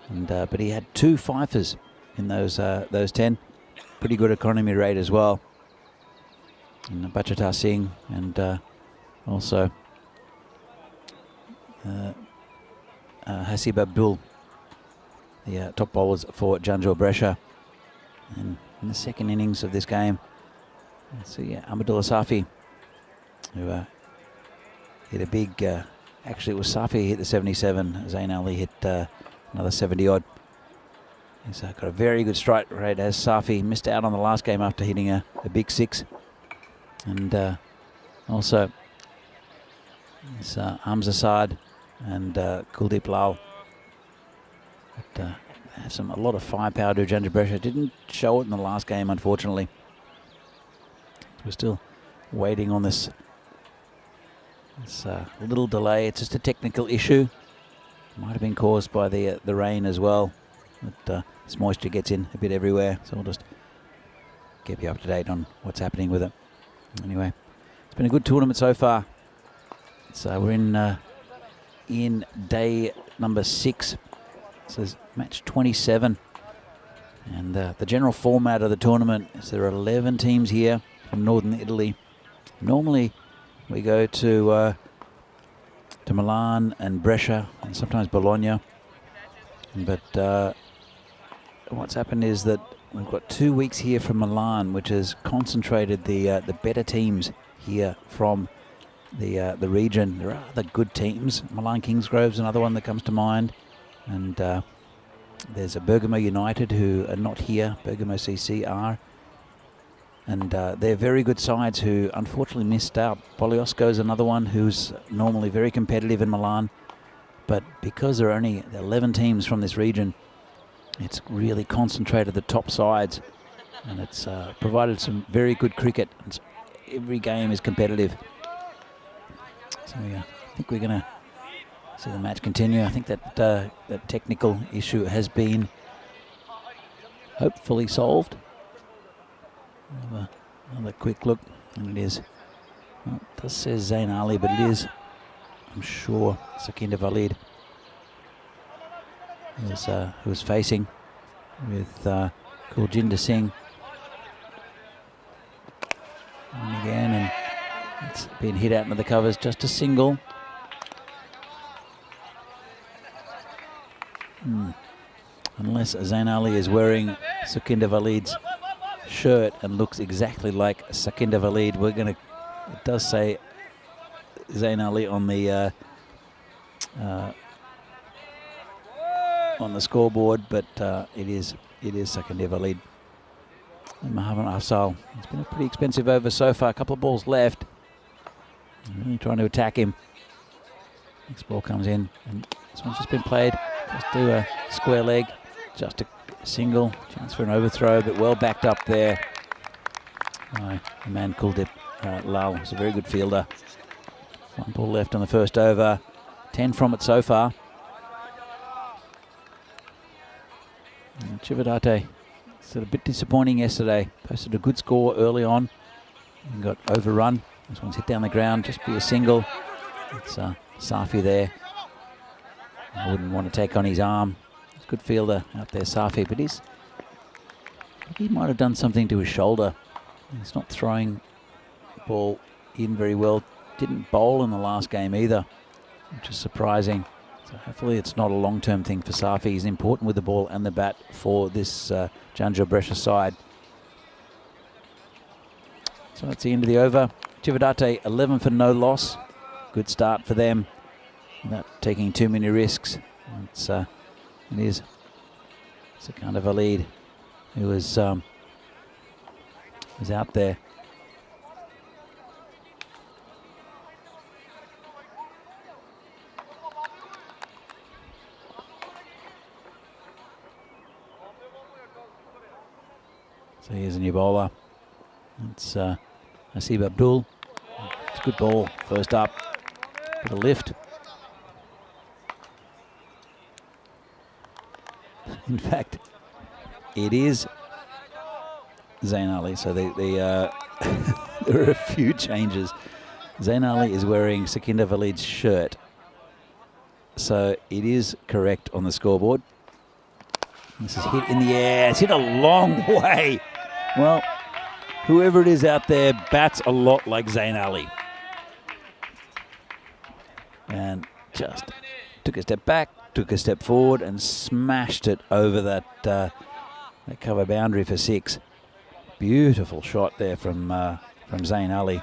And but he had 2 fifers in those 10. Pretty good economy rate as well. And Bachata Singh, and also Hasib Abdul, the top bowlers for Janjua Brescia. And in the second innings of this game, let's see, Ahmadullah Safi, who hit a big, actually it was Safi hit the 77, Zain Ali hit another 70 odd. He's got a very good strike rate, as Safi missed out on the last game after hitting a big 6. And also it's Hamza Saad and Kuldeep Lal. But they have a lot of firepower to Janjua Brescia. Didn't show it in the last game, unfortunately. We're still waiting on this little delay. It's just a technical issue. Might have been caused by the rain as well. But this moisture gets in a bit everywhere, so we'll just keep you up to date on what's happening with it. Anyway, it's been a good tournament so far. So we're in day number 6. This is match 27. And the general format of the tournament is there are 11 teams here from northern Italy. Normally we go to Milan and Brescia and sometimes Bologna, but what's happened is that we've got 2 weeks here from Milan, which has concentrated the better teams here from the region. There are other good teams. Milan Kingsgrove's another one that comes to mind, and there's a Bergamo United who are not here. Bergamo CC are, and they're very good sides who unfortunately missed out. Boliosko's another one who's normally very competitive in Milan, but because there are only 11 teams from this region, it's really concentrated the top sides, and it's provided some very good cricket. Every game is competitive. So I think we're going to see the match continue. I think that that technical issue has been hopefully solved. Another quick look, and it is, well, it does say Zain Ali, but it is, I'm sure, Sakinder Valid who was facing with Kuljinder Singh. And again, and it's been hit out into the covers, just a single. Unless Zain Ali is wearing Sakinder Valid's shirt and looks exactly like Sakinder Valid, we're going to, it does say Zain Ali on the scoreboard, but it is Sakinder Valid. And Mohammad Afzal, it's been a pretty expensive over so far. A couple of balls left. Really trying to attack him. Next ball comes in, and this one's just been played. Just do a square leg, just a single. Chance for an overthrow, but well backed up there. The man Kuldeep Lal is a very good fielder. One ball left on the first over. 10 from it so far. And Chividate, sort of a bit disappointing yesterday. Posted a good score early on and got overrun. This one's hit down the ground, just be a single. It's Safi there. I wouldn't want to take on his arm. It's a good fielder out there, Safi, but he might have done something to his shoulder. He's not throwing the ball in very well. Didn't bowl in the last game either, which is surprising. So hopefully it's not a long-term thing for Safi. He's important with the ball and the bat for this Janjo Brescia side. So that's the end of the over. Chividate 11 for no loss. Good start for them without taking too many risks. It is Sakinder Valid who was out there. So here's a new bowler. It's Asib Abdul. It's a good ball. First up, bit of lift. In fact, it is Zain Ali. So there are a few changes. Zain Ali is wearing Sakinder Valid's shirt. So it is correct on the scoreboard. This is hit in the air. It's hit a long way. Well, whoever it is out there bats a lot like Zain Ali. And just took a step back, took a step forward, and smashed it over that cover boundary for 6. Beautiful shot there from Zain Ali.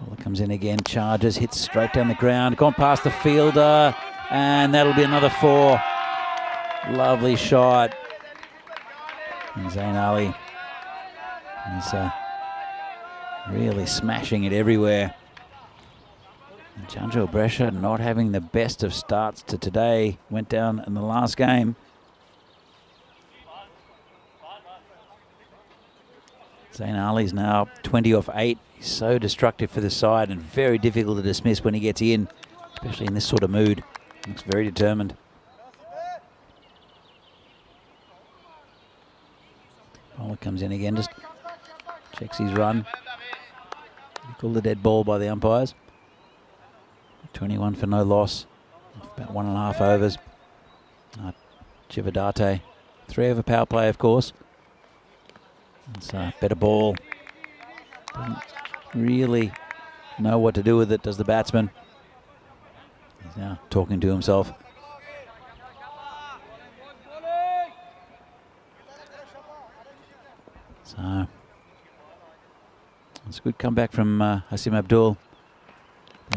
Bowler comes in again, charges, hits straight down the ground, gone past the fielder, and that'll be another 4. Lovely shot. And Zain Ali is really smashing it everywhere. And Janjo Brescia not having the best of starts to today. Went down in the last game. Zain Ali's now 20 off 8. He's so destructive for the side and very difficult to dismiss when he gets in, especially in this sort of mood. Looks very determined. Bowler comes in again, just checks his run. Called a dead ball by the umpires. 21 for no loss. About 1.5 overs. Chividate. 3 over power play, of course. It's a better ball. Doesn't really know what to do with it, does the batsman. He's now talking to himself. So it's a good comeback from Hasim Abdul.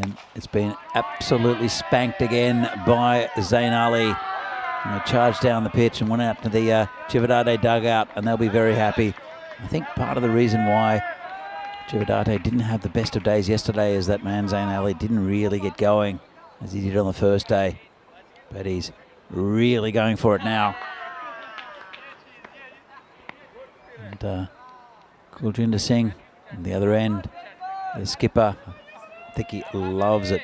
And it's been absolutely spanked again by Zain Ali. And they charged down the pitch and went out to the Chividate dugout, and they'll be very happy. I think part of the reason why Chividate didn't have the best of days yesterday is that man Zain Ali didn't really get going as he did on the first day. But he's really going for it now. And Gurjinder Singh on the other end, the skipper, I think he loves it.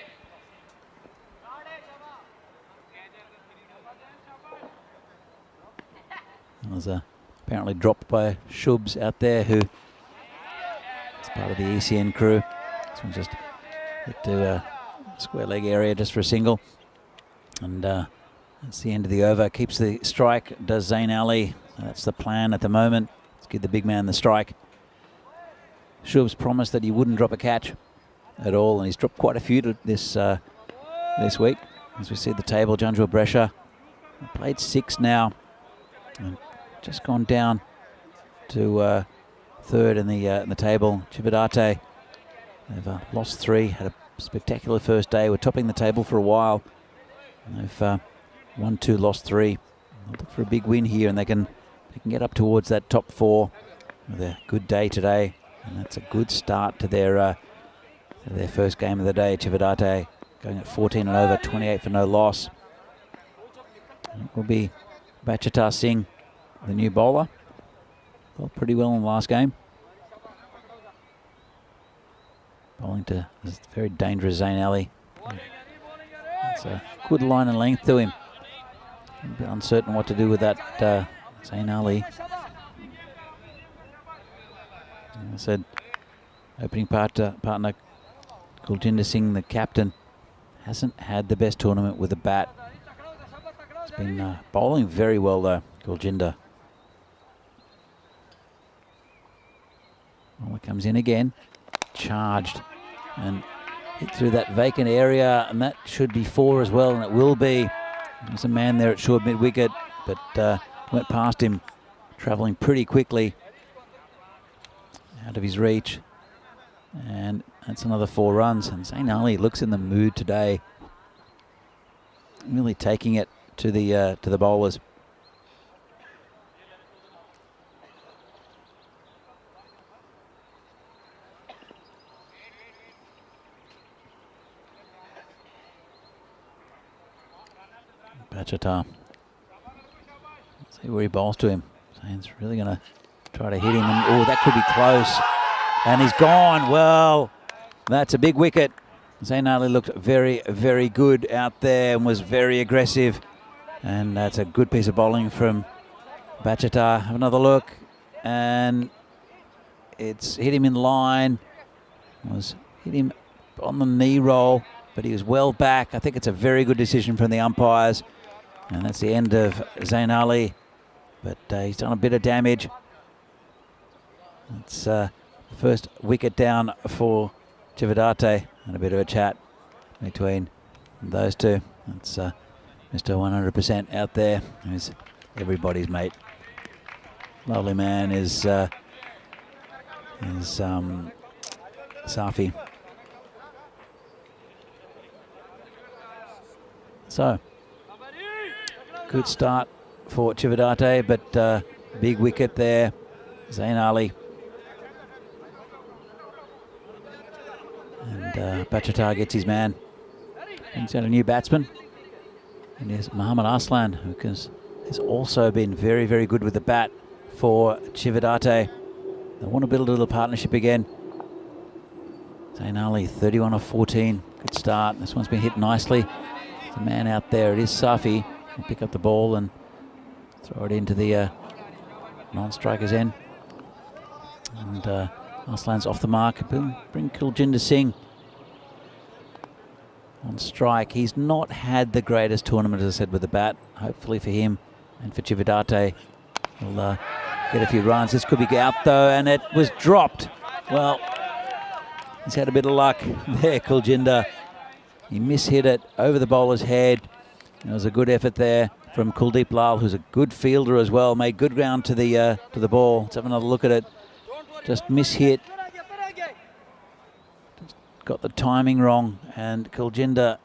There's a apparently dropped by Shubs out there, who is part of the ECN crew. This one just hit to a square leg area just for a single. And that's the end of the over. Keeps the strike, does Zain Ali. That's the plan at the moment. Let's give the big man the strike. Shubs promised that he wouldn't drop a catch at all, and he's dropped quite a few this week. As we see the table, Janjua Brescia played 6 now, and just gone down to third in the table. Chividate, they've lost 3, had a spectacular first day. We're topping the table for a while. And they've won 2, lost 3. They'll look for a big win here, and they can get up towards that top 4 with a good day today, and that's a good start to their first game of the day. Chividate going at 14 and over, 28 for no loss. It will be Bachatar Singh, the new bowler. Bowled pretty well in the last game. Bowling to this very dangerous Zain Ali. It's a good line and length to him. A bit uncertain what to do with that Zain Ali. Like I said, opening partner Gurjinder Singh, the captain, hasn't had the best tournament with a bat. He's been bowling very well though, Gurjinder. Well, it comes in again, charged and hit through that vacant area, and that should be 4 as well, and it will be. There's a man there at short mid-wicket, but went past him, travelling pretty quickly out of his reach, and that's another 4 runs. And Zain Ali looks in the mood today, really taking it to the bowlers. Bachatar. See where he bowls to him. Zain's really going to try to hit him. And, oh, that could be close. And he's gone. Well, that's a big wicket. Zain Ali looked very, very good out there and was very aggressive. And that's a good piece of bowling from Bachatar. Have another look. And it's hit him in line. Hit him on the knee roll, but he was well back. I think it's a very good decision from the umpires. And that's the end of Zain Ali. But he's done a bit of damage. It's the first wicket down for Chividate, and a bit of a chat between those two. It's Mr. 100% out there, who's everybody's mate. Lovely man is Safi. So, good start for Chividate, but big wicket there. Zain Ali. And Bachatar gets his man. He's got a new batsman. And there's Muhammad Arslan, who has also been very, very good with the bat for Chividate. They want to build a little partnership again. Zain Ali, 31 of 14. Good start. This one's been hit nicely. There's a man out there. It is Safi. He'll pick up the ball and throw it into the non-striker's end. And Arslan's off the mark. Bring Gurjinder Singh on strike. He's not had the greatest tournament, as I said, with the bat. Hopefully for him and for Chividate, he'll get a few runs. This could be out though, and it was dropped. Well, he's had a bit of luck there, Kuljinder. He mishit it over the bowler's head. It was a good effort there from Kuldeep Lal, who's a good fielder as well. Made good ground to the ball. Let's have another look at it. Just mishit. Just got the timing wrong, and Kuljinder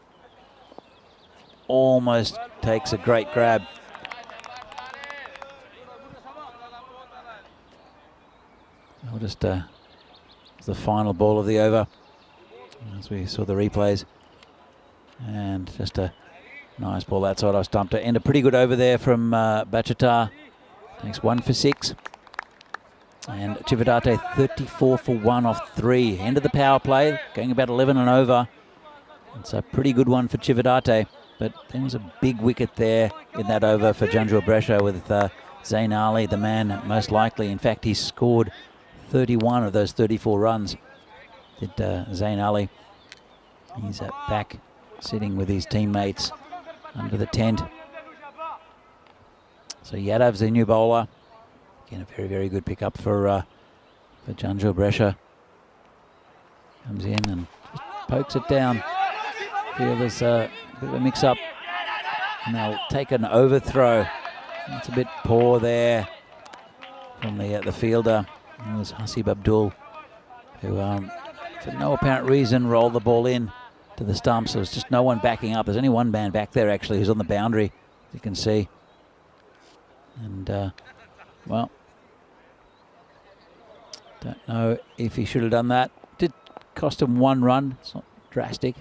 almost takes a great grab. We'll just it's the final ball of the over, as we saw the replays, and just a nice ball outside off stump to end a pretty good over there from Bachatar. Takes 1 for 6. And Chividate 34 for 1 off 3. End of the power play, going about 11 and over. It's a pretty good one for Chividate, but there was a big wicket there in that over for Janjua Brescia with Zain Ali, the man most likely. In fact, he scored 31 of those 34 runs, did Zain Ali. He's back sitting with his teammates under the tent. So Yadav's the new bowler. Again, a very, very good pickup for Janjua Brescia. Comes in and just pokes it down. Feel there's a bit of a mix-up. And they'll take an overthrow. That's a bit poor there from the fielder. It was Hasib Abdul, who, for no apparent reason, rolled the ball in to the stumps. There was just no one backing up. There's only one man back there, actually, who's on the boundary, as you can see. And, well, don't know if he should have done that. Did cost him 1 run. It's not drastic.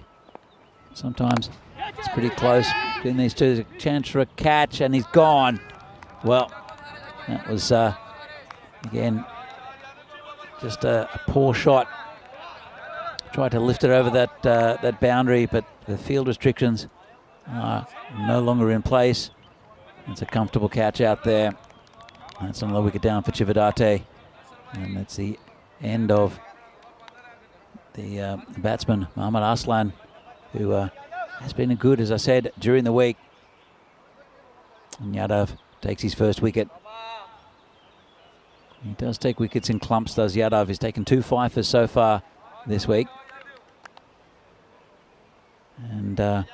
Sometimes it's pretty close between these two. There's a chance for a catch, and he's gone. Well, that was, again, just a poor shot. Tried to lift it over that boundary, but the field restrictions are no longer in place. It's a comfortable catch out there. That's another wicket down for Chividate. And that's the end of the batsman, Mohammad Aslan, who has been good, as I said, during the week. And Yadav takes his first wicket. He does take wickets in clumps, does Yadav. He's taken 2 fifers so far this week. And Isra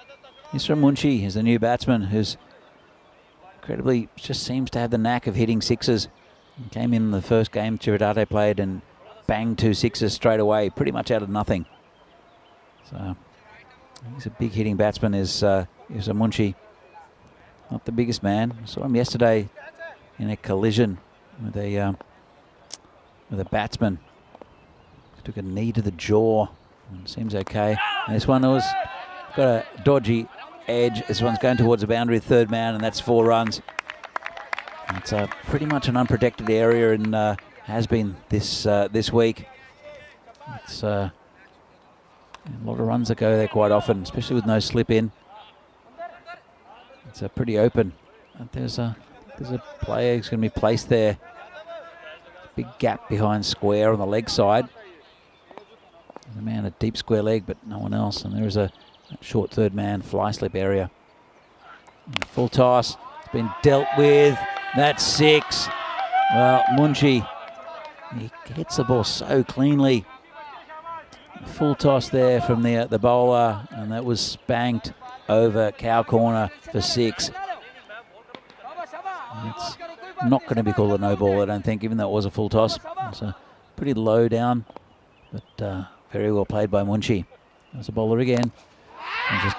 Munshi is the new batsman, who's incredibly just seems to have the knack of hitting sixes. He came in the first game Chividate played and banged 2 sixes straight away, pretty much out of nothing. So he's a big hitting batsman, is Isra Munshi. Not the biggest man. I saw him yesterday in a collision with a batsman. Took a knee to the jaw. Seems okay. And this one was got a dodgy edge. This one's going towards the boundary, third man, and that's 4 runs. It's pretty much an unprotected area, and has been this week. It's a lot of runs that go there quite often, especially with no slip in. It's pretty open. There's a player who's going to be placed there. Big gap behind square on the leg side. There's a man at deep square leg, but no one else. And there is a short third man fly slip area. Full toss. It's been dealt with. That's 6. Well, Munshi, he hits the ball so cleanly. Full toss there from the bowler, and that was spanked over cow corner for 6. It's not going to be called a no ball, I don't think, even though it was a full toss. It's pretty low down, but very well played by Munshi. There's a bowler again. And just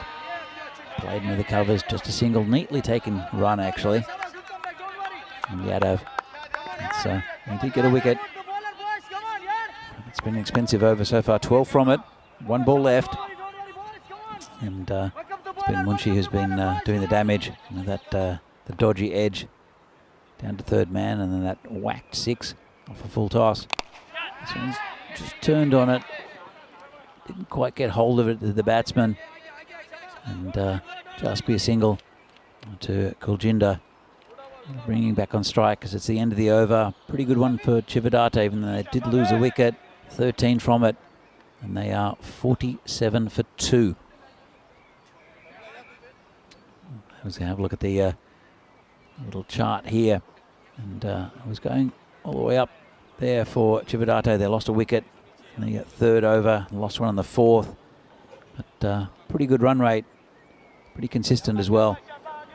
played into the covers, just a single, neatly taken run actually. And Yadav, he did get a wicket. It's been an expensive over so far, 12 from it, 1 ball left. And it's been Munshi who's been doing the damage. You know, the dodgy edge down to third man, and then that whacked 6 off a full toss. This one's just turned on it. Didn't quite get hold of it, the batsman. And just be a single to Kuljinder. Bringing back on strike because it's the end of the over. Pretty good one for Chividate, even though they did lose a wicket. 13 from it. And they are 47 for 2. Let's have a look at the little chart here. And it was going all the way up there for Chividate. They lost a wicket in the third over, lost one on the fourth. But pretty good run rate, pretty consistent as well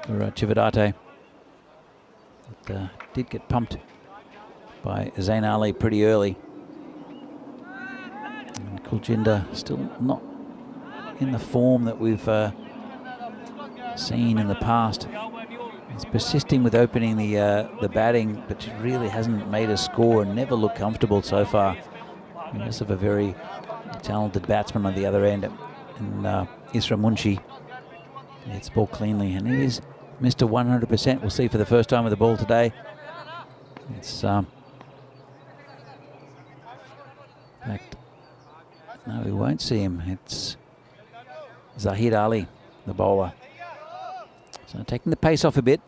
for Chividate. It did get pumped by Zain Ali pretty early. And Kuljinder still not in the form that we've seen in the past. He's persisting with opening the batting, but really hasn't made a score and never looked comfortable so far. He does have a very talented batsman on the other end, and Isra Munshi hits the ball cleanly, and he is Mr. 100%. We'll see for the first time with the ball today. It's in fact, no, we won't see him. It's Zahid Ali, the bowler. So taking the pace off a bit.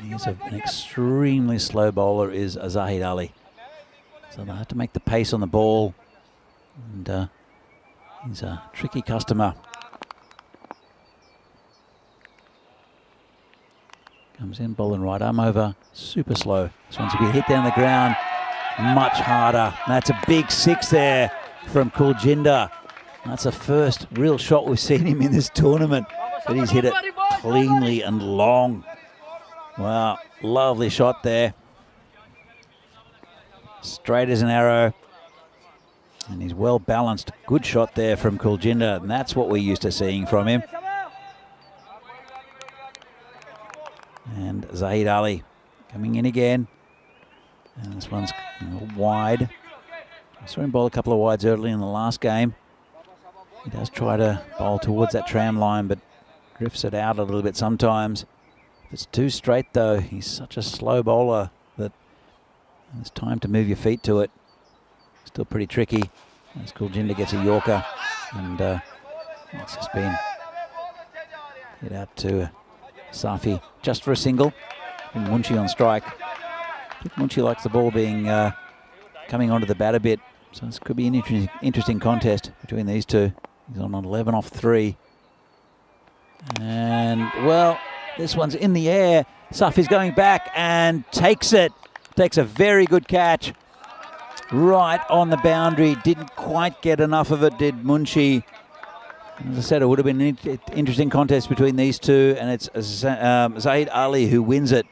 He's an extremely slow bowler, is Zahid Ali. So they have to make the pace on the ball. And he's a tricky customer. Comes in, bowling right arm over, super slow. This one's to be hit down the ground, much harder. That's a big six there from Kuljinder. That's the first real shot we've seen him in this tournament, but he's hit it cleanly and long. Wow, lovely shot there. Straight as an arrow. And he's well balanced. Good shot there from Kuljinder, and that's what we're used to seeing from him. And Zahid Ali coming in again. And this one's wide. I saw him bowl a couple of wides early in the last game. He does try to bowl towards that tram line, but drifts it out a little bit sometimes. If it's too straight, though, he's such a slow bowler that there's time to move your feet to it. Still pretty tricky. As Kuljinder gets a Yorker, and it's just been hit out to Safi just for a single. And Munshi on strike. I think Munshi likes the ball being coming onto the bat a bit, so this could be an interesting contest between these two. He's on 11 off 3. And, well, this one's in the air. Safi's going back and takes it. Takes a very good catch. Right on the boundary. Didn't quite get enough of it, did Munshi. As I said, it would have been an interesting contest between these two, and it's Zahid Ali who wins it.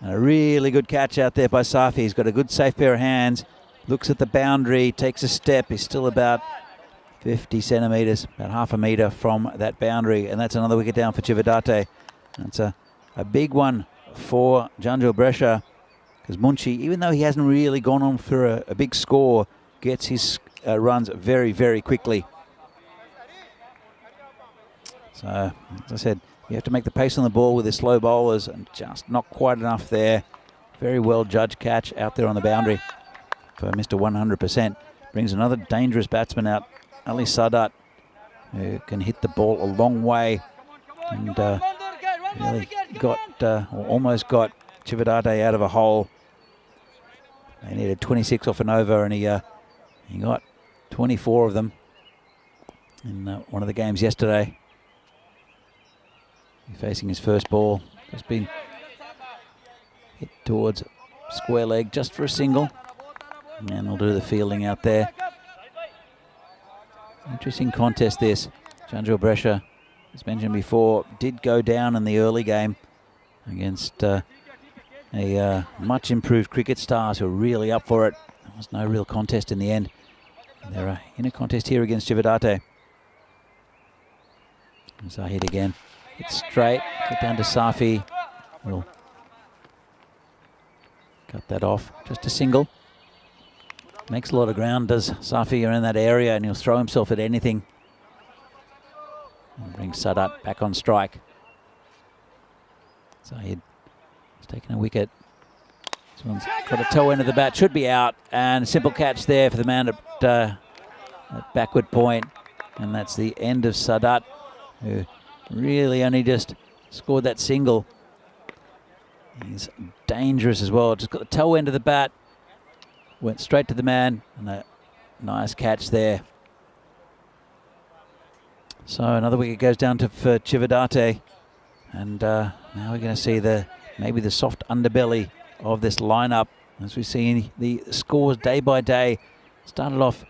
And a really good catch out there by Safi. He's got a good safe pair of hands. Looks at the boundary, takes a step. He's still about 50 centimetres, about half a metre from that boundary. And that's another wicket down for Chividate. That's a big one for Janjul Brescia, because Munshi, even though he hasn't really gone on for a big score, gets his runs very, very quickly. So, as I said, you have to make the pace on the ball with the slow bowlers, and just not quite enough there. Very well judged catch out there on the boundary for Mr. 100%. Brings another dangerous batsman out, Ali Sadat, who can hit the ball a long way, and really got, or almost got, Chividate out of a hole. They needed 26 off an over, and he got 24 of them in one of the games yesterday. Facing his first ball, just been hit towards square leg just for a single, and he'll do the fielding out there. Interesting contest this. Janjul Brescia, as mentioned before, did go down in the early game against a much improved Cricket Stars who are really up for it. There was no real contest in the end. They're in a contest here against Chividate. Zahid again. It's straight, get down to Safi. We'll cut that off. Just a single. Makes a lot of ground, does Safi around that area, and he'll throw himself at anything. And brings Sadat back on strike. Zahid has taken a wicket. This one's got a toe end of the bat, should be out, and a simple catch there for the man at backward point. And that's the end of Sadat, who really only just scored that single. He's dangerous as well. Just got the toe end of the bat. Went straight to the man, and a nice catch there. So another wicket goes down for Chividate. And now we're going to see maybe the soft underbelly of this lineup as we see the scores day by day. Started off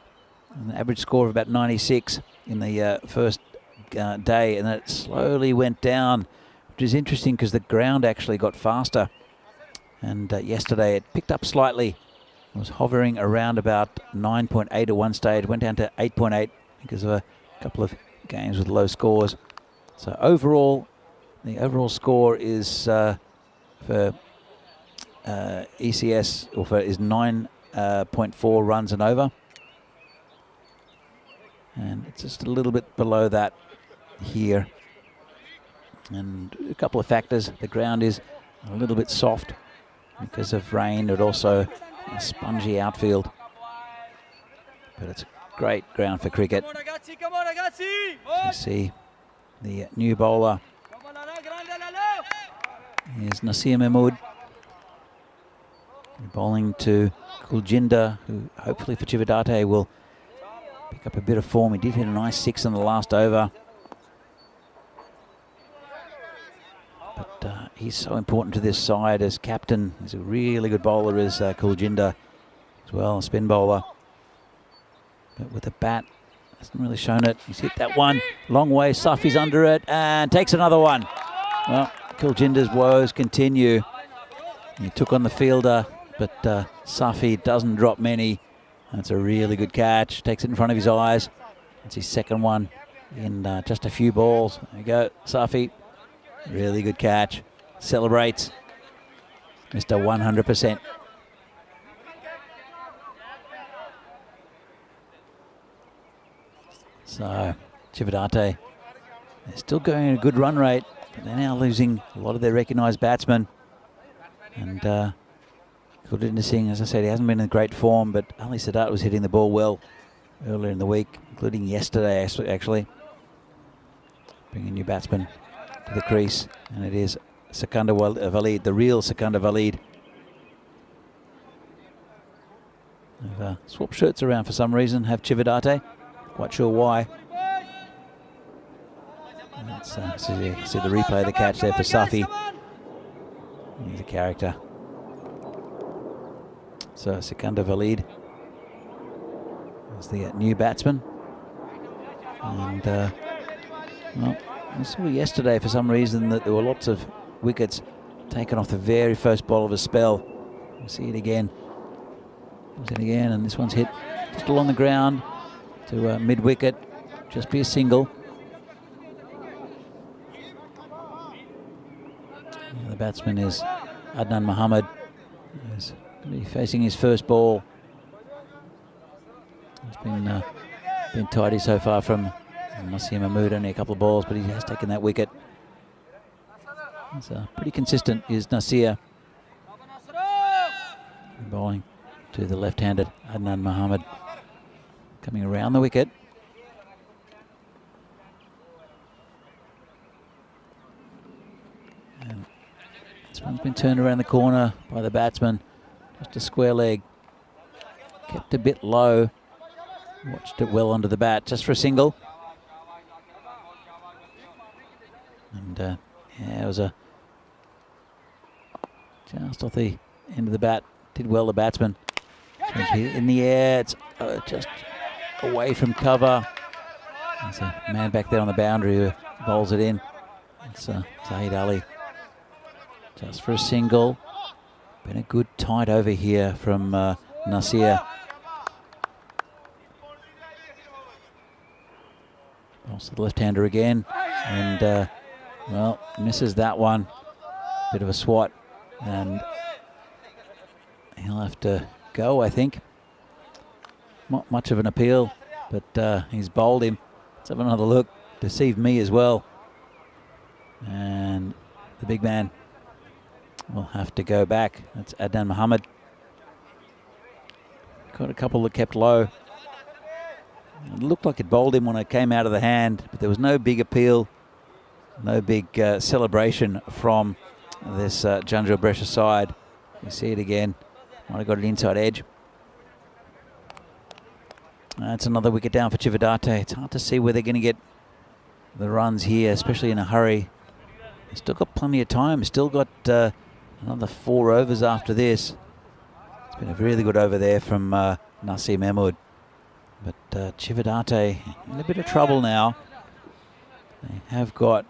an average score of about 96 in the first day, and then it slowly went down, which is interesting because the ground actually got faster. And yesterday it picked up slightly. It was hovering around about 9.8 at one stage, went down to 8.8 because of a couple of games with low scores. So overall, the overall score is for ECS is 9.4 runs and over, and it's just a little bit below that here. And a couple of factors: the ground is a little bit soft because of rain, and also a spongy outfield. But it's a great ground for cricket. So you see the new bowler is Nasir Mahmood, bowling to Kuljinder, who hopefully for Chividate will pick up a bit of form. He did hit a nice 6 in the last over. But he's so important to this side as captain. He's a really good bowler, is Kuljinder as well, a spin bowler. But with the bat, hasn't really shown it. He's hit that one long way. Safi's under it and takes another one. Well, Kuljinder's woes continue. He took on the fielder, but Safi doesn't drop many. That's a really good catch. Takes it in front of his eyes. That's his second one in just a few balls. There you go, Safi. Really good catch. Celebrates. Mr. 100%. So, Chividate, they're still going at a good run rate, but they're now losing a lot of their recognised batsmen. And Kuljinder Singh, as I said, he hasn't been in great form, but Ali Sadat was hitting the ball well earlier in the week, including yesterday, actually. Bringing a new batsman to the crease, and it is Sikandar Walid, the real Sikandar Walid. They've swapped shirts around for some reason, have Chividate. Quite sure why. Let's see the replay of the catch there for Safi. He's a character. So Sikandar Walid is the new batsman. And well, we saw yesterday for some reason that there were lots of wickets taken off the very first ball of a spell. We'll see it again. Comes in again, and this one's hit just along the ground to mid-wicket, just be a single. The batsman is Adnan Mohammed. He's going to be facing his first ball. He's been tidy so far from Nasir Mahmood, only a couple of balls, but he has taken that wicket. He's pretty consistent, is Nasir. Bowling to the left-handed Adnan Mohammed. Coming around the wicket. And this one's been turned around the corner by the batsman. Just a square leg. Kept a bit low. Watched it well onto the bat, just for a single. And yeah, it was a just off the end of the bat. Did well, the batsman. In the air, it's just away from cover. There's a man back there on the boundary who bowls it in. It's Zahid Ali. Just for a single. Been a good tight over here from Nasir. Also the left-hander again. And, well, misses that one. Bit of a swat. And he'll have to go, I think. Not much of an appeal, but he's bowled him. Let's have another look. Deceived me as well. And the big man will have to go back. That's Adnan Mohammed. Got a couple that kept low. It looked like it bowled him when it came out of the hand, but there was no big appeal, no big celebration from this Janjua Brescia side. You see it again. Might have got an inside edge. That's another wicket down for Chividate. It's hard to see where they're going to get the runs here, especially in a hurry. They've still got plenty of time. Still got another 4 overs after this. It's been a really good over there from Nasir Mahmood. But Chividate in a bit of trouble now. They have got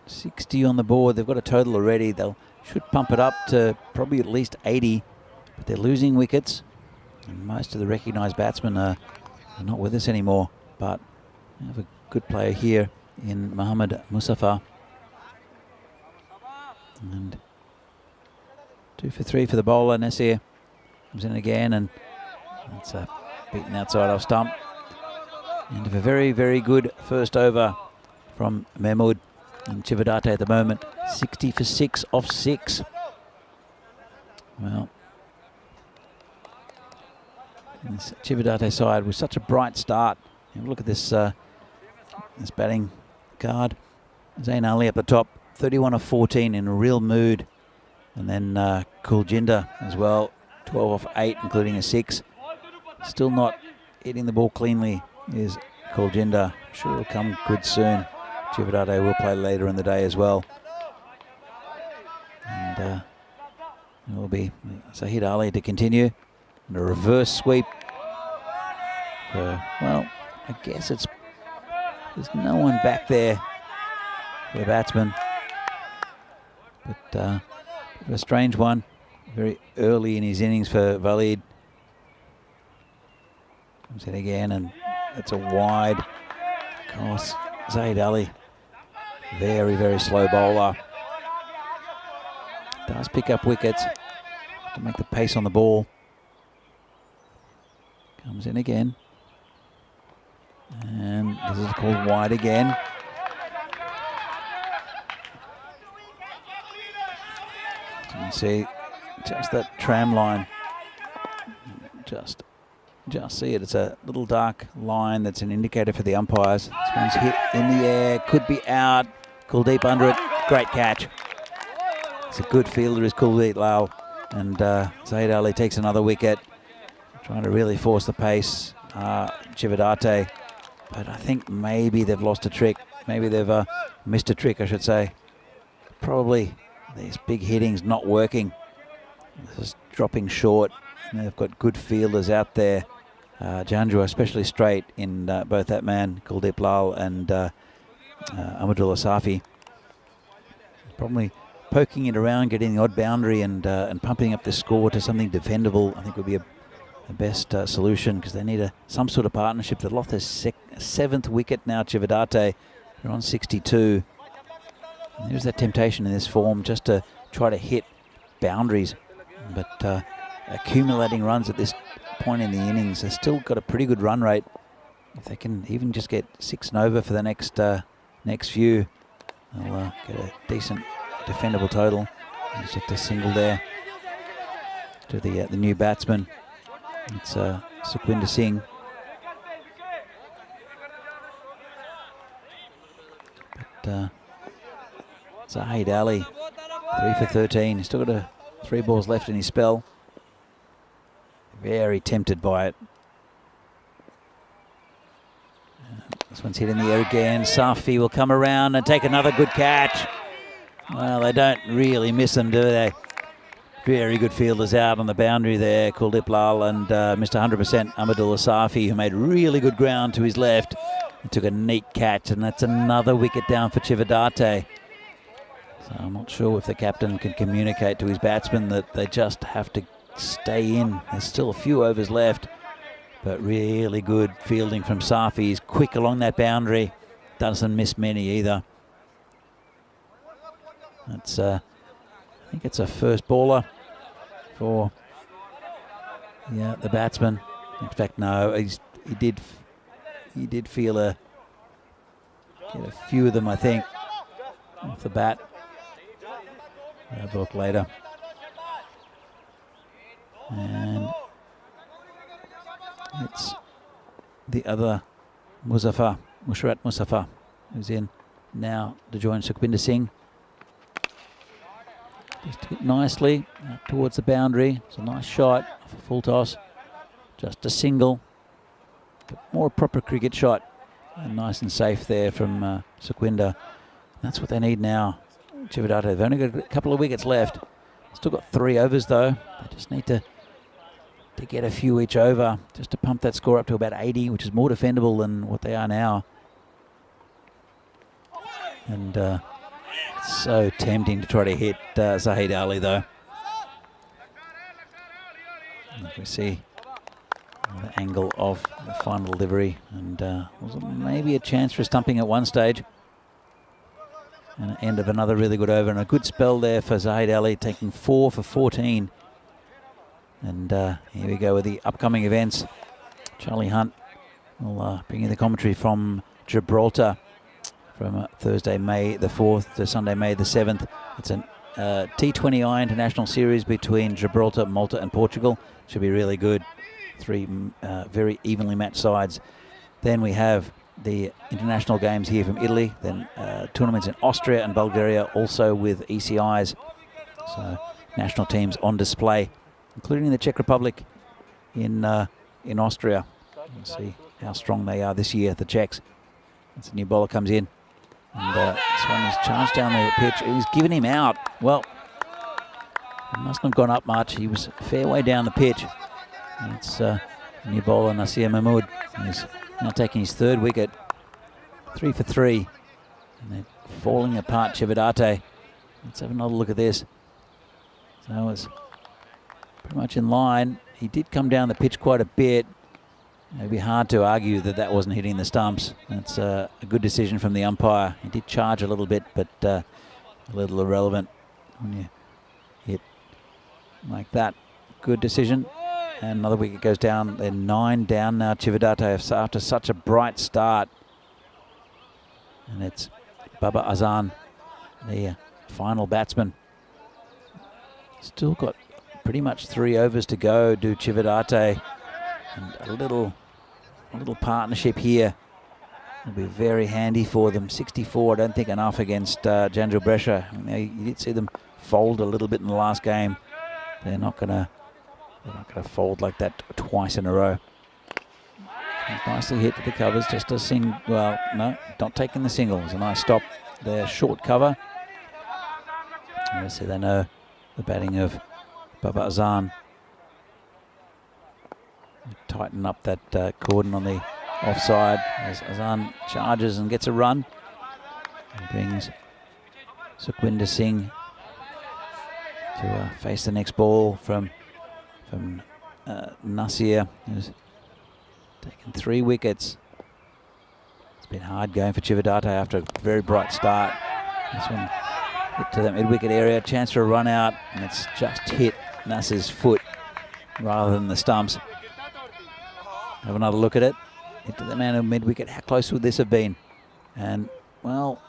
60 on the board. They've got a total already. They should pump it up to probably at least 80. But they're losing wickets. And most of the recognised batsmen are not with us anymore. But we have a good player here in Mohammad Musafa. And 2 for 3 for the bowler. Nasir comes in again, and that's a beaten outside off stump. End of a very, very good first over from Mahmood and Chividate at the moment. 60 for 6 off 6. Well, this Chividate side was such a bright start. And look at this this batting card. Zain Ali up the top, 31 of 14 in a real mood. And then Kuljinder as well, 12 off 8, including a 6. Still not hitting the ball cleanly is Kuljinder. I'm sure it'll come good soon. Chividate will play later in the day as well. And it will be Zahid Ali to continue. And a reverse sweep. Well, I guess there's no one back there for the batsman. But a strange one. Very early in his innings for Walid. Comes in again, and that's a wide. Of course, Zahid Ali, very, very slow bowler. Does pick up wickets to make the pace on the ball. Comes in again. And this is called wide again. So you can see just that tram line. Just see it. It's a little dark line that's an indicator for the umpires. This one's hit in the air, could be out. Kuldeep under it. Great catch. It's a good fielder, is Kuldeep Lal. And Zahid Ali takes another wicket. Trying to really force the pace. Chividate. But I think maybe they've lost a trick. Maybe they've missed a trick, I should say. Probably these big hittings not working. This is dropping short. And they've got good fielders out there. Janjua especially straight in both that man, Kuldeep Lal, and Ahmadullah Safi. Probably poking it around, getting the odd boundary and pumping up the score to something defendable, I think would be the best solution, because they need some sort of partnership. They've lost their 7th wicket now, Chividate. They're on 62. And there's that temptation in this form just to try to hit boundaries. But accumulating runs at this point in the innings, they've still got a pretty good run rate. If they can even just get 6 and over for the next few, they'll get a decent defendable total. There's just a single there to the new batsman. It's Sukhwinder Singh. But Zahid Ali, 3 for 13. He's still got 3 balls left in his spell. Very tempted by it. This one's hit in the air again. Safi will come around and take another good catch. Well, they don't really miss them, do they? Very good fielders out on the boundary there. Kuldeep Lal and Mr. 100% Ahmadullah Safi, who made really good ground to his left. He took a neat catch, and that's another wicket down for Chividate. So I'm not sure if the captain can communicate to his batsmen that they just have to stay in. There's still a few overs left, but really good fielding from Safi. He's quick along that boundary. Doesn't miss many either. That's I think it's a first baller for the batsman. In fact, no, he did feel get a few of them, I think, off the bat. We'll have a look later. And it's the other Mushrat Musafa, who's in now to join Sukhwinder Singh. Just hit nicely out towards the boundary. It's a nice shot off a full toss. Just a single, but more a proper cricket shot nice and safe there from Sukwinda. That's what they need now. Chividate, they've only got a couple of wickets left. Still got 3 overs though. They just need to get a few each over just to pump that score up to about 80, which is more defendable than what they are now. And it's so tempting to try to hit Zahid Ali though. And we see the angle of the final delivery, and was maybe a chance for stumping at one stage. And end of another really good over, and a good spell there for Zahid Ali, taking 4 for 14. And here we go with the upcoming events. Charlie Hunt will bring you the commentary from Gibraltar from Thursday, May the 4th to Sunday, May the 7th. It's a T20I international series between Gibraltar, Malta and Portugal. Should be really good. 3 very evenly matched sides. Then we have the international games here from Italy. Then tournaments in Austria and Bulgaria, also with ECIs. So national teams on display, including the Czech Republic in Austria. We'll see how strong they are this year, the Czechs. As the new bowler comes in. And this one is charged down the pitch. He was giving him out. Well, he mustn't have gone up much. He was a fair way down the pitch. And it's new bowler Nasir Mahmood. He's now taking his 3rd wicket. 3 for 3. And they're falling apart, Chividate. Let's have another look at this. So it was pretty much in line. He did come down the pitch quite a bit. It'd be hard to argue that that wasn't hitting the stumps. That's a good decision from the umpire. He did charge a little bit, but a little irrelevant when you hit like that. Good decision. And another wicket goes down. They're 9 down now, Chividate, after such a bright start. And it's Baba Azan, the final batsman. Still got pretty much 3 overs to go, do Chividate. And a little partnership here will be very handy for them. 64, I don't think enough against Janjil Brescia. I mean, you did see them fold a little bit in the last game. They're not gonna fold like that twice in a row. Nicely hit to the covers, just a sing. Well, no, not taking the single. It's a nice stop there, short cover. Obviously, they know the batting of Baba Azan. Tighten up that cordon on the offside as Azan charges and gets a run. And brings Sukhwinder Singh to face the next ball from Nasir, who's taken 3 wickets. It's been hard going for Chividate after a very bright start. This one hit to that mid-wicket area, chance for a run out, and it's just hit Nasir's foot rather than the stumps. Have another look at it. Hit to the man of mid-wicket. How close would this have been? And, well,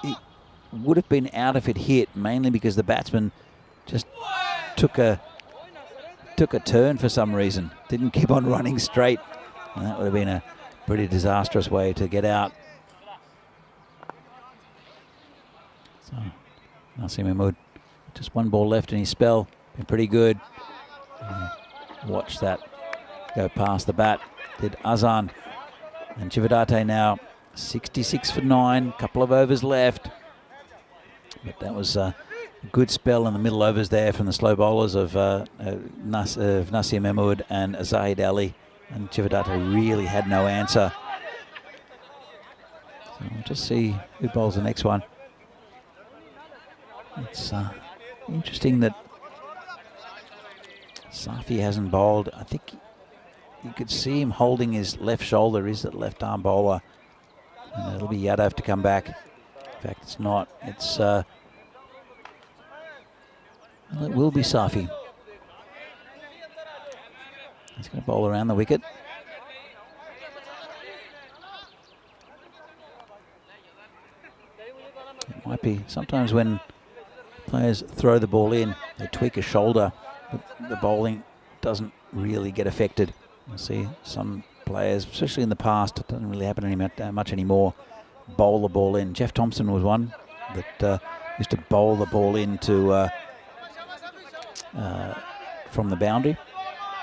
it would have been out if it hit, mainly because the batsman just took a turn for some reason. Didn't keep on running straight. And that would have been a pretty disastrous way to get out. So, Nasir Mahmood, just 1 ball left in his spell. Been pretty good. Watch that go past the bat, did Azan. And Chividate now 66 for 9, couple of overs left. But that was a good spell in the middle overs there from the slow bowlers of Nasir Mahmood and Zahid Ali. And Chividate really had no answer. So we'll just see who bowls the next one. It's interesting that Safi hasn't bowled. I think you could see him holding his left shoulder. He's the left arm bowler. And it'll be Yadav to come back. In fact, it's not. It's well, it will be Safi. He's going to bowl around the wicket. It might be sometimes when players throw the ball in, they tweak a shoulder, but the bowling doesn't really get affected. You see some players, especially in the past, it doesn't really happen much anymore, bowl the ball in. Jeff Thompson was one that used to bowl the ball into from the boundary.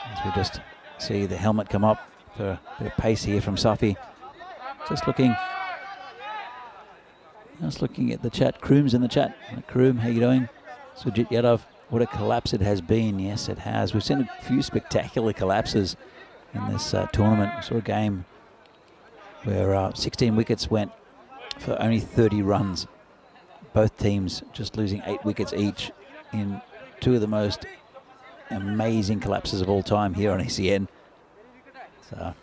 As we just see the helmet come up for a bit of pace here from Safi. Just looking at the chat. Kroom's in the chat. Kroom, how you doing? Sujit Yadav, what a collapse it has been. Yes, it has. We've seen a few spectacular collapses in this tournament. We saw a game where 16 wickets went for only 30 runs. Both teams just losing 8 wickets each in two of the most amazing collapses of all time here on ECN. So,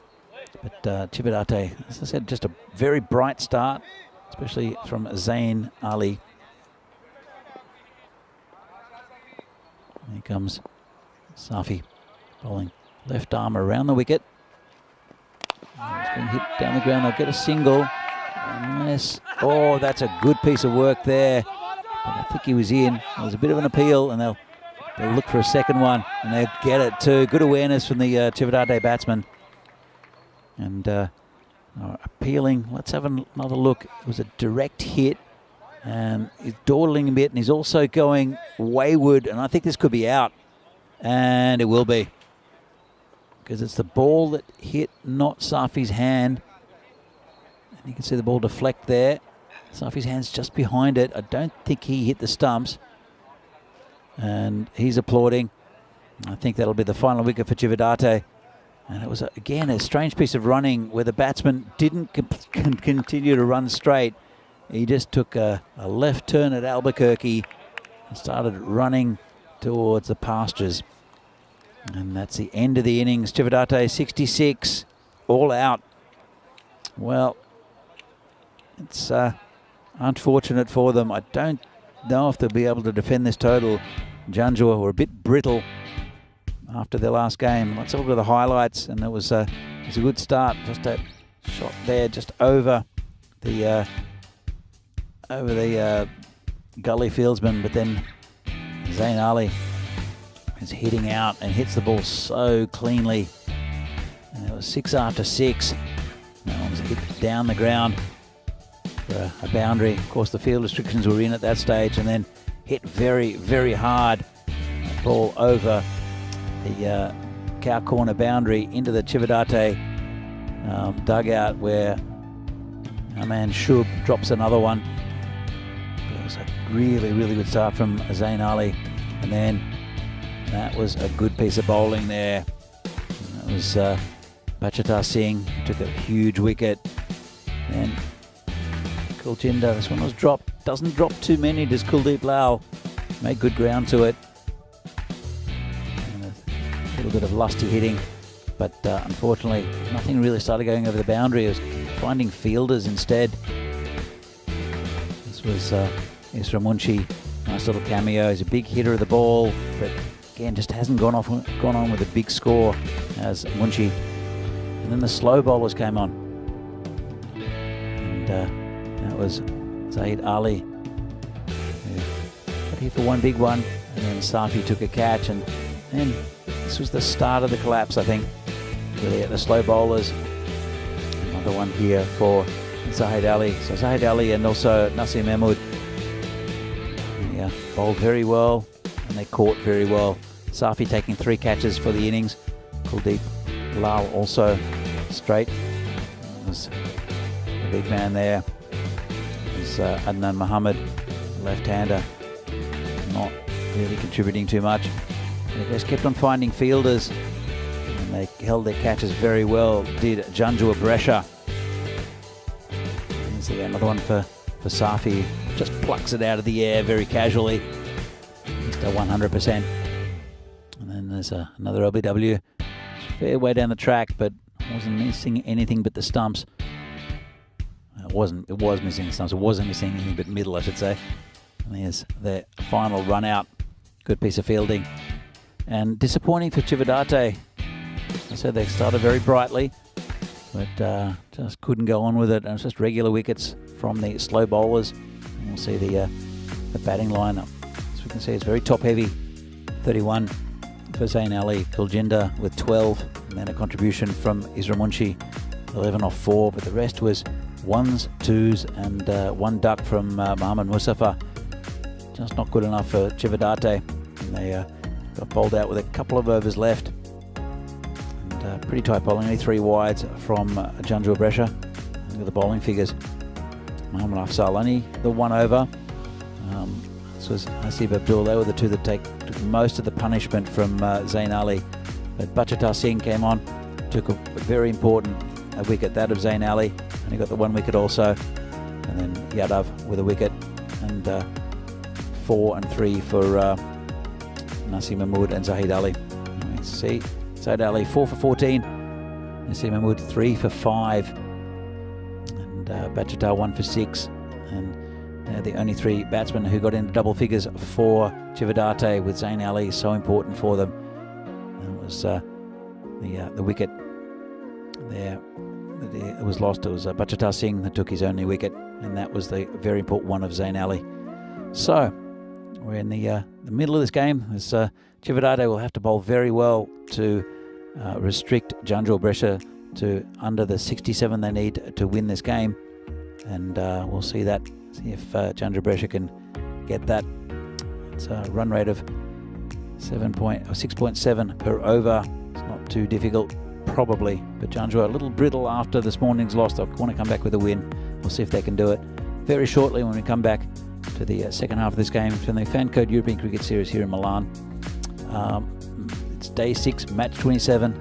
but Chividate, as I said, just a very bright start, especially from Zain Ali. Here comes Safi bowling left arm around the wicket. It's been hit down the ground. They'll get a single. Unless, oh, that's a good piece of work there. But I think he was in. There was a bit of an appeal, and they'll look for a second one, and they'll get it too. Good awareness from the Chividate batsman. And appealing. Let's have another look. It was a direct hit, and he's dawdling a bit, and he's also going wayward, and I think this could be out, and it will be, because it's the ball that hit not Safi's hand. And you can see the ball deflect there. Safi's hand's just behind it. I don't think he hit the stumps, and he's applauding. I think that'll be the final wicket for Chividate. And it was, again, a strange piece of running where the batsman didn't continue to run straight. He just took a left turn at Albuquerque and started running towards the pastures. And that's the end of the innings. Chividate 66, all out. Well, it's unfortunate for them. I don't know if they'll be able to defend this total. Janjua were a bit brittle after their last game. Let's have a look at the highlights, and it was a good start. Just a shot there, just over the gully fieldsman, but then Zain Ali is hitting out and hits the ball so cleanly. And it was 6 after 6. That one was hit down the ground for a boundary. Of course, the field restrictions were in at that stage, and then hit very, very hard. Ball over the cow corner boundary into the Chividate dugout, where our man Shub drops another one. But it was a really, really good start from Zain Ali, and then that was a good piece of bowling there. And that was Bachata Singh, took a huge wicket. And Kuljinder, this one was dropped. Doesn't drop too many, does Kuldeep Lal. Made good ground to it. A little bit of lusty hitting, but unfortunately nothing really started going over the boundary. It was finding fielders instead. This was Isra Munshi, nice little cameo. He's a big hitter of the ball, but again just hasn't gone on with a big score as Munshi. And then the slow bowlers came on, and that was Zaid Ali, who got hit for one big one, and then Safi took a catch, and then this was the start of the collapse, I think, really at the slow bowlers. Another one here for Zaid Ali. So Zaid Ali and also Nasim Mahmood, yeah, bowled very well, and they caught very well. Safi taking 3 catches for the innings. Kuldeep Lal also straight. Was the big man there. Is Adnan Muhammad, left-hander, not really contributing too much. They just kept on finding fielders, and they held their catches very well, did Janjua Brescia. There's another one for Safi, just plucks it out of the air very casually, just a 100%. And then there's another LBW, fair way down the track, but wasn't missing anything but the stumps. It was missing the stumps, it wasn't missing anything but middle, I should say. And there's their final run out, good piece of fielding. And disappointing for Chividate. I said they started very brightly, but just couldn't go on with it. And it's just regular wickets from the slow bowlers. And we'll see the batting lineup. As we can see, it's very top heavy. 31 for Zain Ali, Kuljinder with 12, and then a contribution from Isra Munshi, 11 off 4. But the rest was 1s, 2s, and 1 duck from Mohammad Mustafa. Just not good enough for Chividate. And they got bowled out with a couple of overs left, and pretty tight bowling, only 3 wides from Janjua Brescia. Look at the bowling figures. Muhammad Afzal only the 1 over. This was Hasib Abdul. They were the two that took most of the punishment from Zain Ali. But Bachata Singh came on, took a very important wicket, that of Zain Ali, and he got the 1 wicket also. And then Yadav with a wicket, and 4 and 3 for Naseem Mahmood and Zahid Ali. Let's see, Zahid Ali 4 for 14, Naseem Mahmood 3 for 5, and Bachata 1 for 6, and the only 3 batsmen who got into double figures for Chividate, with Zain Ali so important for them. And it was the wicket there that was lost. It was Bachata Singh that took his only wicket, and that was the very important one of Zain Ali. So we're in the middle of this game. As Chividate will have to bowl very well to restrict Janjua Brescia to under the 67 they need to win this game, and we'll see if Janjua Brescia can get that. It's a run rate of 6.7 per over. It's not too difficult, probably, but Janjua a little brittle after this morning's loss. They want to come back with a win. We'll see if they can do it very shortly when we come back to the second half of this game from the Fan Code European Cricket Series here in Milan. It's day 6, match 27.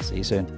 See you soon.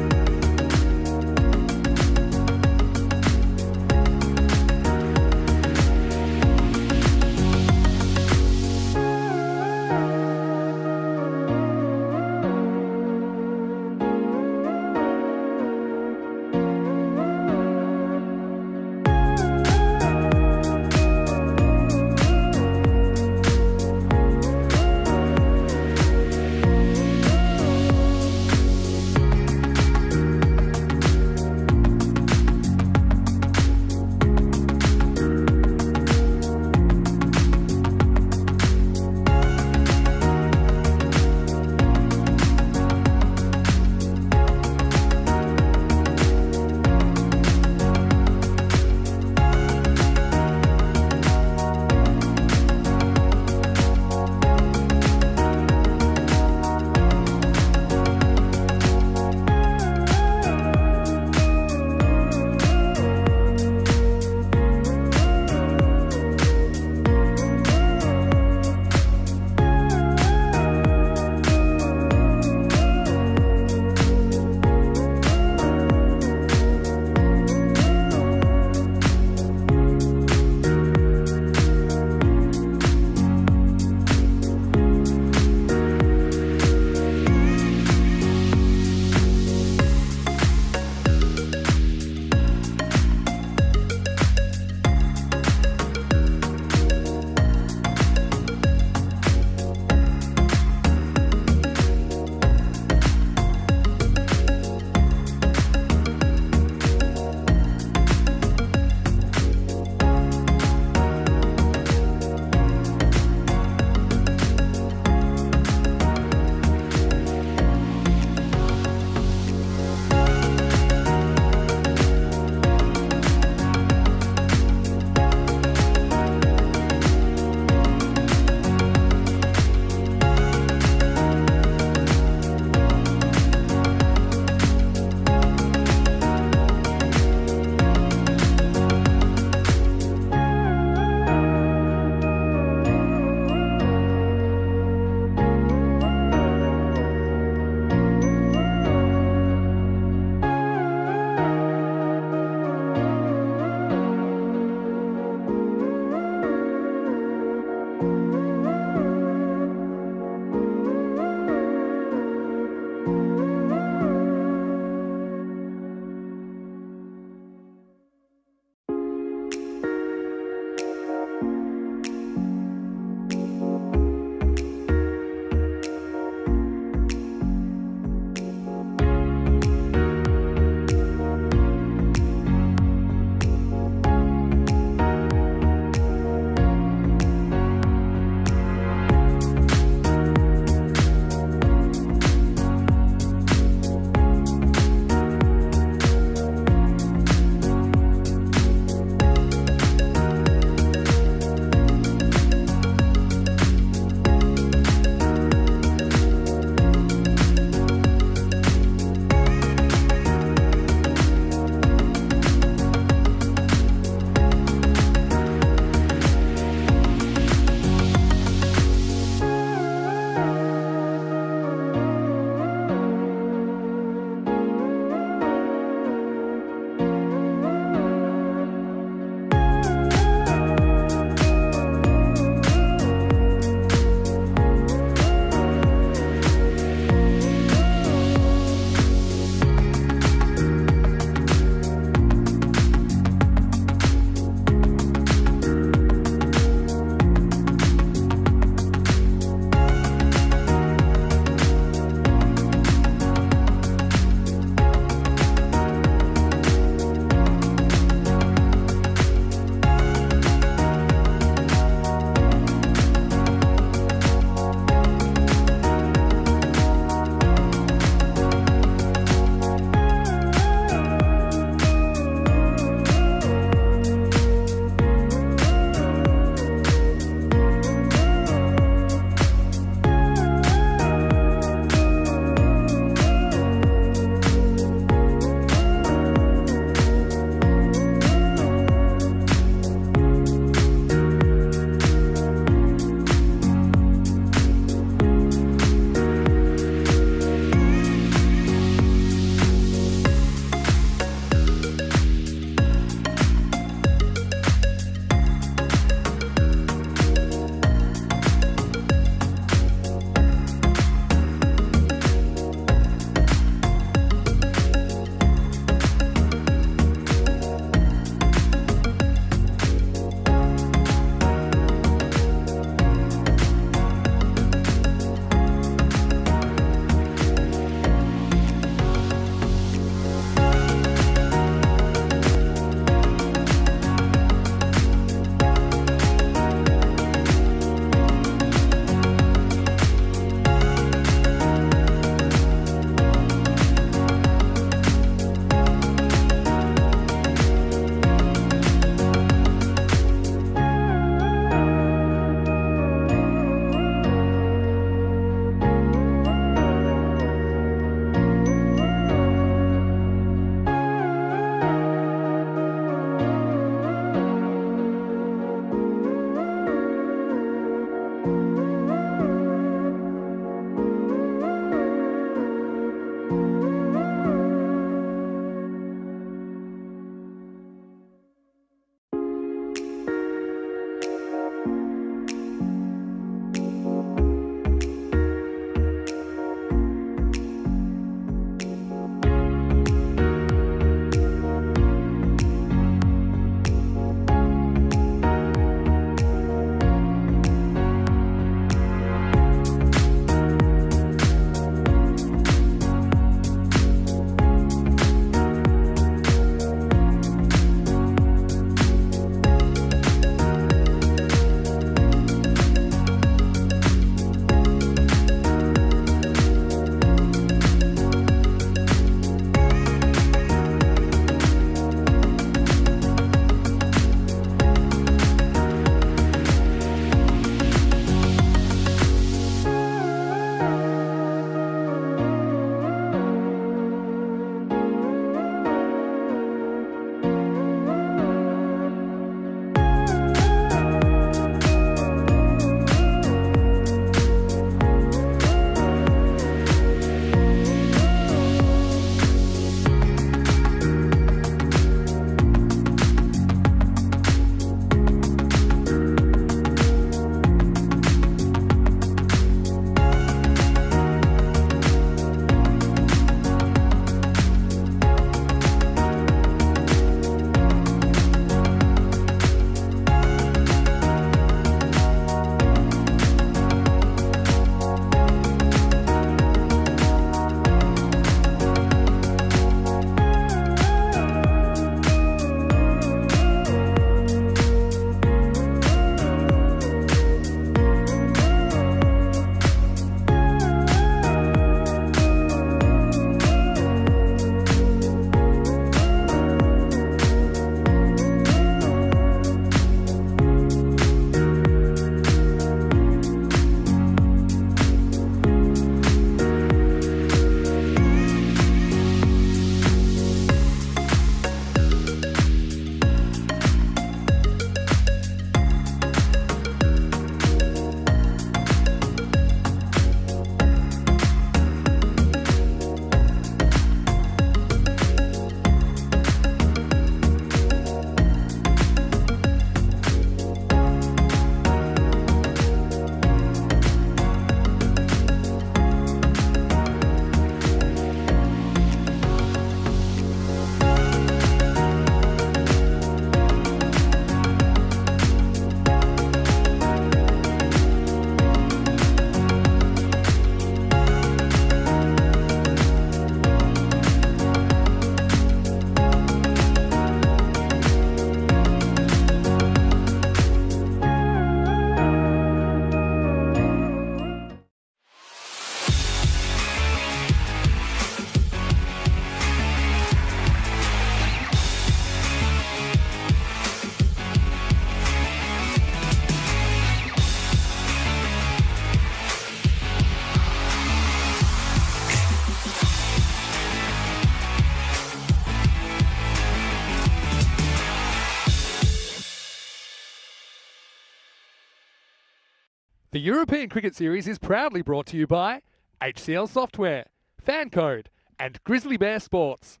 The European Cricket Series is proudly brought to you by HCL Software, Fancode, and Grizzly Bear Sports.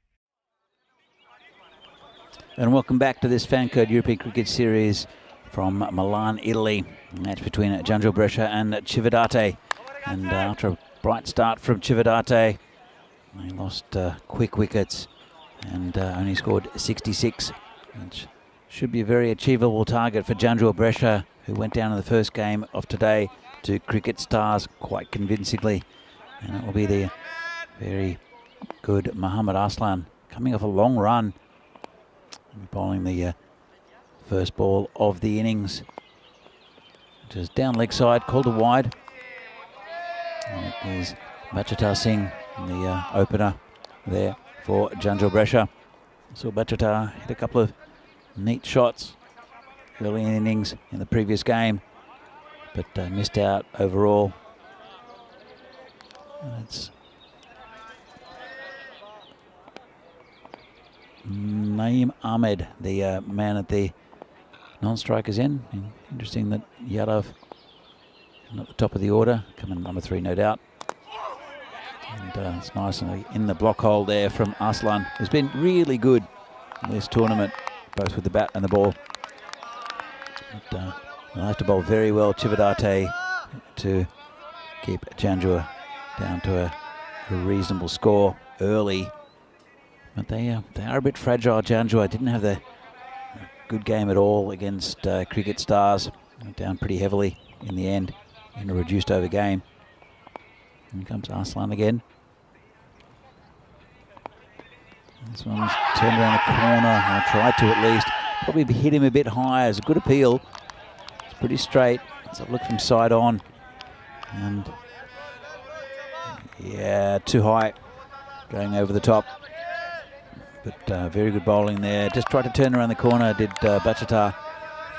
And welcome back to this Fancode European Cricket Series from Milan, Italy. A match between Janjil Brescia and Chividate. And after a bright start from Chividate, they lost quick wickets and only scored 66, which should be a very achievable target for Janjil Brescia, who went down in the first game of today to Cricket Stars quite convincingly. And it will be the very good Mohammad Aslan coming off a long run, bowling the first ball of the innings, which is down leg side, called a wide. And it is Bachata Singh, the opener there for Janjil Brescia. So Bachata hit a couple of neat shots early in the innings in the previous game, but missed out overall. And it's Naeem Ahmed, the man at the non-strikers end. Interesting that Yadav at the top of the order, coming number 3 no doubt. And it's nice in the block hole there from Aslan, who's been really good in this tournament, both with the bat and the ball. But they'll have to bowl very well, Chividate, to keep Janjil down to a reasonable score early. But they are a bit fragile, Janjil. Didn't have the good game at all against Cricket Stars. Went down pretty heavily in the end in a reduced over game. Here comes Aslan again. This one's turned around the corner. I tried to at least. Probably hit him a bit higher. It's a good appeal. It's pretty straight. Let's have a look from side on. And yeah, too high. Going over the top. But very good bowling there. Just tried to turn around the corner, did Bachata.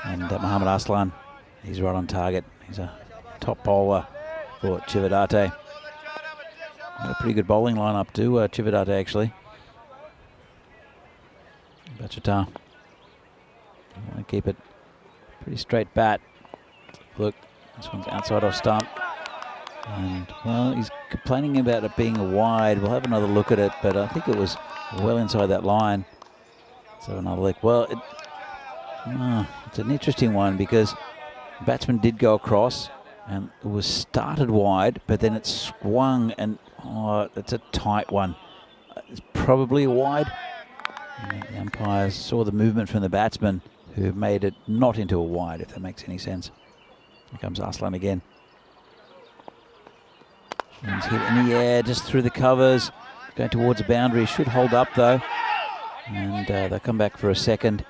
And Mohammad Aslan, he's right on target. He's a top bowler for Chividate. Got a pretty good bowling lineup too, Chividate actually. Bachata. Want to keep it pretty straight bat. Look, this one's outside off stump. And, well, he's complaining about it being a wide. We'll have another look at it, but I think it was well inside that line. So another look. Well, it's an interesting one because the batsman did go across and it was started wide, but then it swung and, it's a tight one. It's probably a wide. And the umpires saw the movement from the batsman, who made it not into a wide, if that makes any sense. Here comes Aslan again. He's hit in the air, just through the covers, going towards the boundary. Should hold up though, and they'll come back for a second.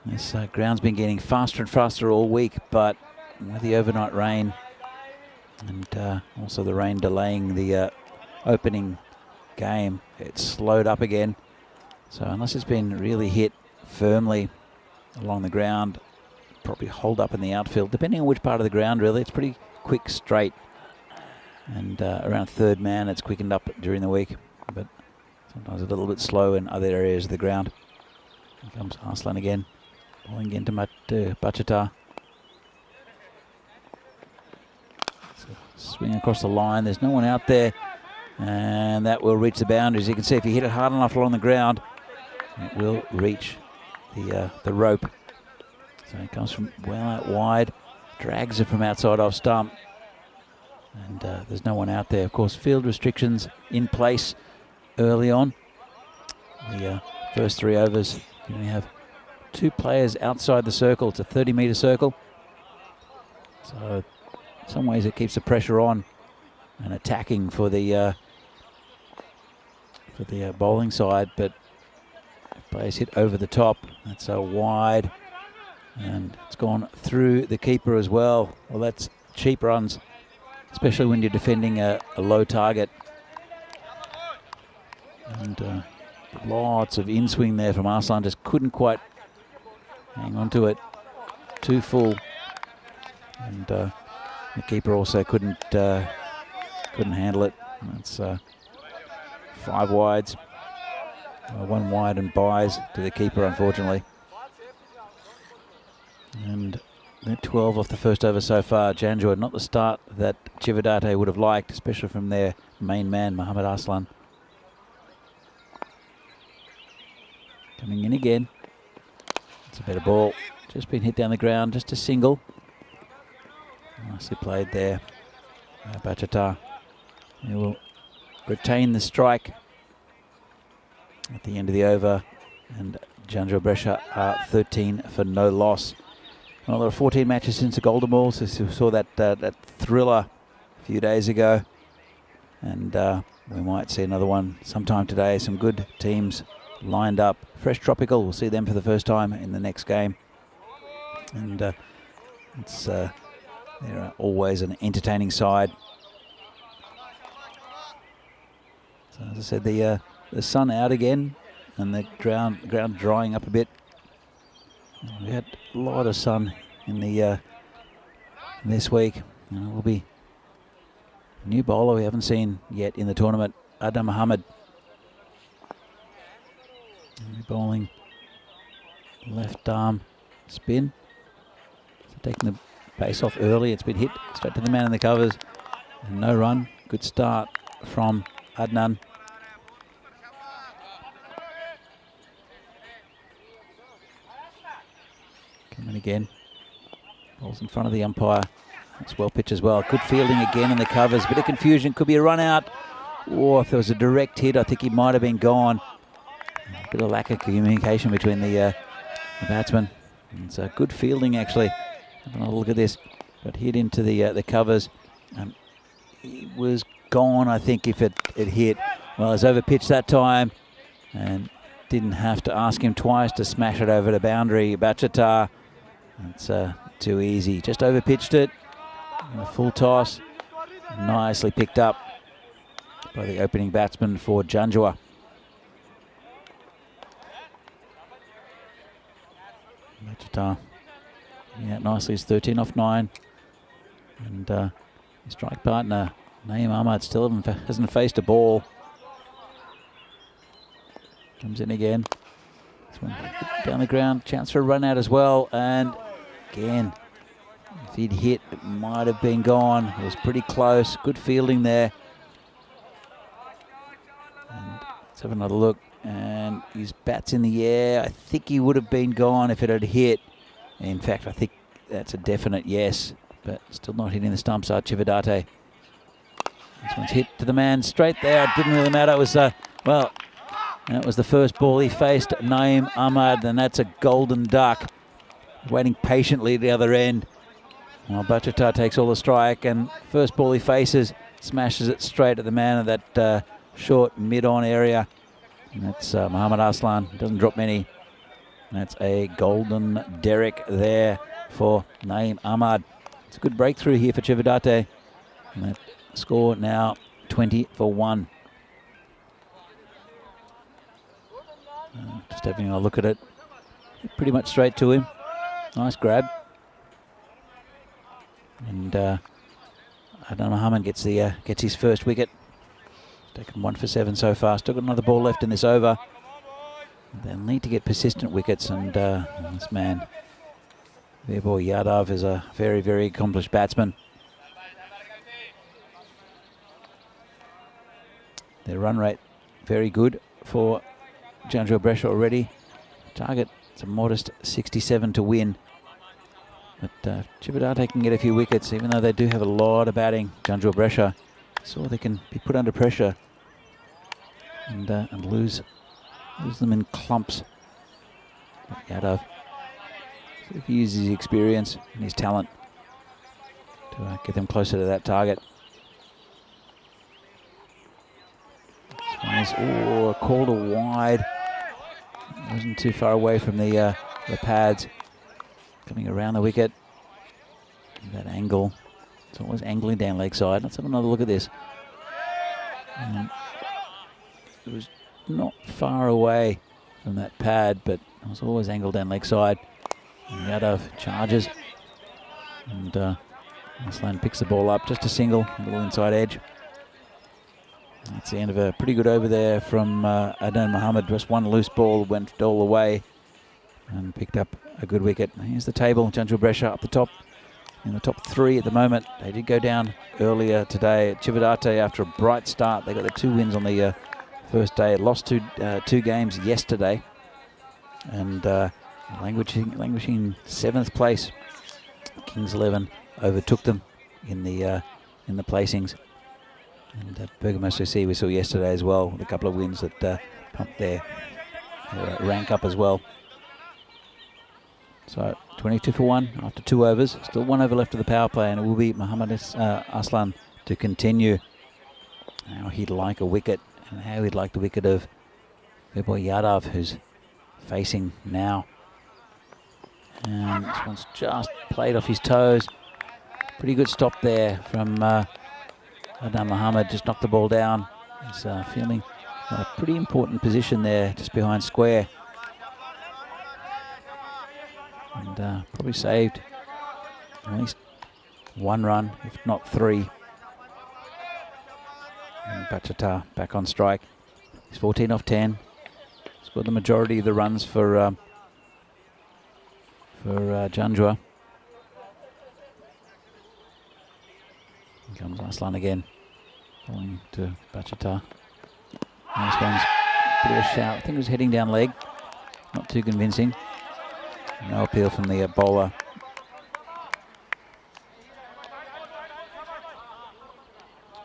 This ground's been getting faster and faster all week, but with the overnight rain and also the rain delaying the opening game, it's slowed up again. So unless it's been really hit firmly along the ground, probably hold up in the outfield, depending on which part of the ground really. It's pretty quick straight, and around third man it's quickened up during the week, but sometimes a little bit slow in other areas of the ground. Here comes Aslan again, bowling into Bachata. So swing across the line, there's no one out there, and that will reach the boundaries. You can see if you hit it hard enough along the ground, it will reach the rope. So it comes from well out wide, drags it from outside off stump, and there's no one out there. Of course, field restrictions in place early on. The first 3 overs, you only have 2 players outside the circle. It's a 30-metre circle. So in some ways it keeps the pressure on and attacking for the bowling side, but players hit over the top. That's a wide, and it's gone through the keeper as well. Well, that's cheap runs, especially when you're defending a low target. And lots of in-swing there from Aslan, just couldn't quite hang on to it. Too full, and the keeper also couldn't handle it. That's 5 wides. 1 wide and buys to the keeper, unfortunately. And They're 12 off the first over so far. Janjua, not the start that Chividate would have liked, especially from their main man, Mohammad Aslan. Coming in again. It's a better ball. Just been hit down the ground, just a single. Nicely played there. Bachata. He will retain the strike at the end of the over. And Janjua Brescia are 13 for no loss. Well, there are 14 matches since the Golden Ball, so we saw that thriller a few days ago. And we might see another one sometime today. Some good teams lined up. Fresh Tropical, we'll see them for the first time in the next game. And they're always an entertaining side. So as I said, the sun out again and the ground drying up a bit. We had a lot of sun in the this week. Will be a new bowler we haven't seen yet in the tournament, Adam Muhammad. Bowling left arm spin. So taking the base off early. It's been hit straight to the man in the covers. And no run. Good start from Adnan. Coming again. Ball's in front of the umpire. That's well pitched as well. Good fielding again in the covers. Bit of confusion. Could be a run out. Or if there was a direct hit, I think he might have been gone. A bit of lack of communication between the batsmen. It's a good fielding actually. Have another look at this. Got hit into the covers. It was gone, I think, if it hit. Well, it's overpitched that time. And didn't have to ask him twice to smash it over the boundary. Bachata. It's too easy. Just overpitched it. And a full toss. Nicely picked up by the opening batsman for Janjua. Bachata. Yeah, nicely. It's 13 off 9. And his strike partner, Naeem Ahmad, still hasn't faced a ball. Comes in again. This one down the ground. Chance for a run out as well. And again, if he'd hit, it might have been gone. It was pretty close. Good fielding there. And let's have another look. And his bat's in the air. I think he would have been gone if it had hit. In fact, I think that's a definite yes. But still not hitting the stumps are Chividate. This one's hit to the man straight there. It didn't really matter. It was, well, that was the first ball he faced, Naeem Ahmad, and that's a golden duck. Waiting patiently at the other end. Well, Bachata takes all the strike, and first ball he faces, smashes it straight at the man of that short mid-on area. And that's Mohammad Aslan. Doesn't drop many. And that's a golden derrick there for Naeem Ahmad. It's a good breakthrough here for Chividate. And that score now 20 for 1. Just having a look at it. Pretty much straight to him. Nice grab. And Adnan Muhammad gets his first wicket. Taken 1 for 7 so far. Still got another ball left in this over. They'll need to get persistent wickets. And this man, their boy Yadav, is a very, very accomplished batsman. Their run rate very good for Janjua Brescia already. Target, it's a modest 67 to win. But Chividate can get a few wickets, even though they do have a lot of batting. Janjua Brescia, so they can be put under pressure and lose them in clumps. But Yadav, so if he uses his experience and his talent to get them closer to that target. This one is called a wide. Wasn't too far away from the pads. Coming around the wicket. That angle. It's always angling down leg side. Let's have another look at this. It was not far away from that pad, but it was always angled down leg side. And Yadav charges. And Aslan picks the ball up. Just a single, a little inside edge. That's the end of a pretty good over there from Adnan Muhammad. Just one loose ball, went all the way and picked up a good wicket. Here's the table. Janjua Brescia up the top, in the top 3 at the moment. They did go down earlier today at Chividate after a bright start. They got their 2 wins on the first day. Lost 2 games yesterday, and languishing in 7th place. Kings 11 overtook them in the placings. And Bergamo SC we saw yesterday as well, with a couple of wins that pumped their rank up as well. So 22 for 1 after 2 overs. Still 1 over left of the power play, and it will be Mohammad Aslan to continue. How he'd like a wicket, and how he'd like the wicket of their boy Yadav, who's facing now. And this one's just played off his toes. Pretty good stop there from Adnan Mohammed. Just knocked the ball down. He's feeling a pretty important position there, just behind square. And probably saved at least 1 run, if not 3. And Bachata back on strike. He's 14 off 10. Scored the majority of the runs for Janjua. Here comes Aslan again, falling to Bachata. This one's a bit of a shout. I think it was heading down leg. Not too convincing. No appeal from the bowler.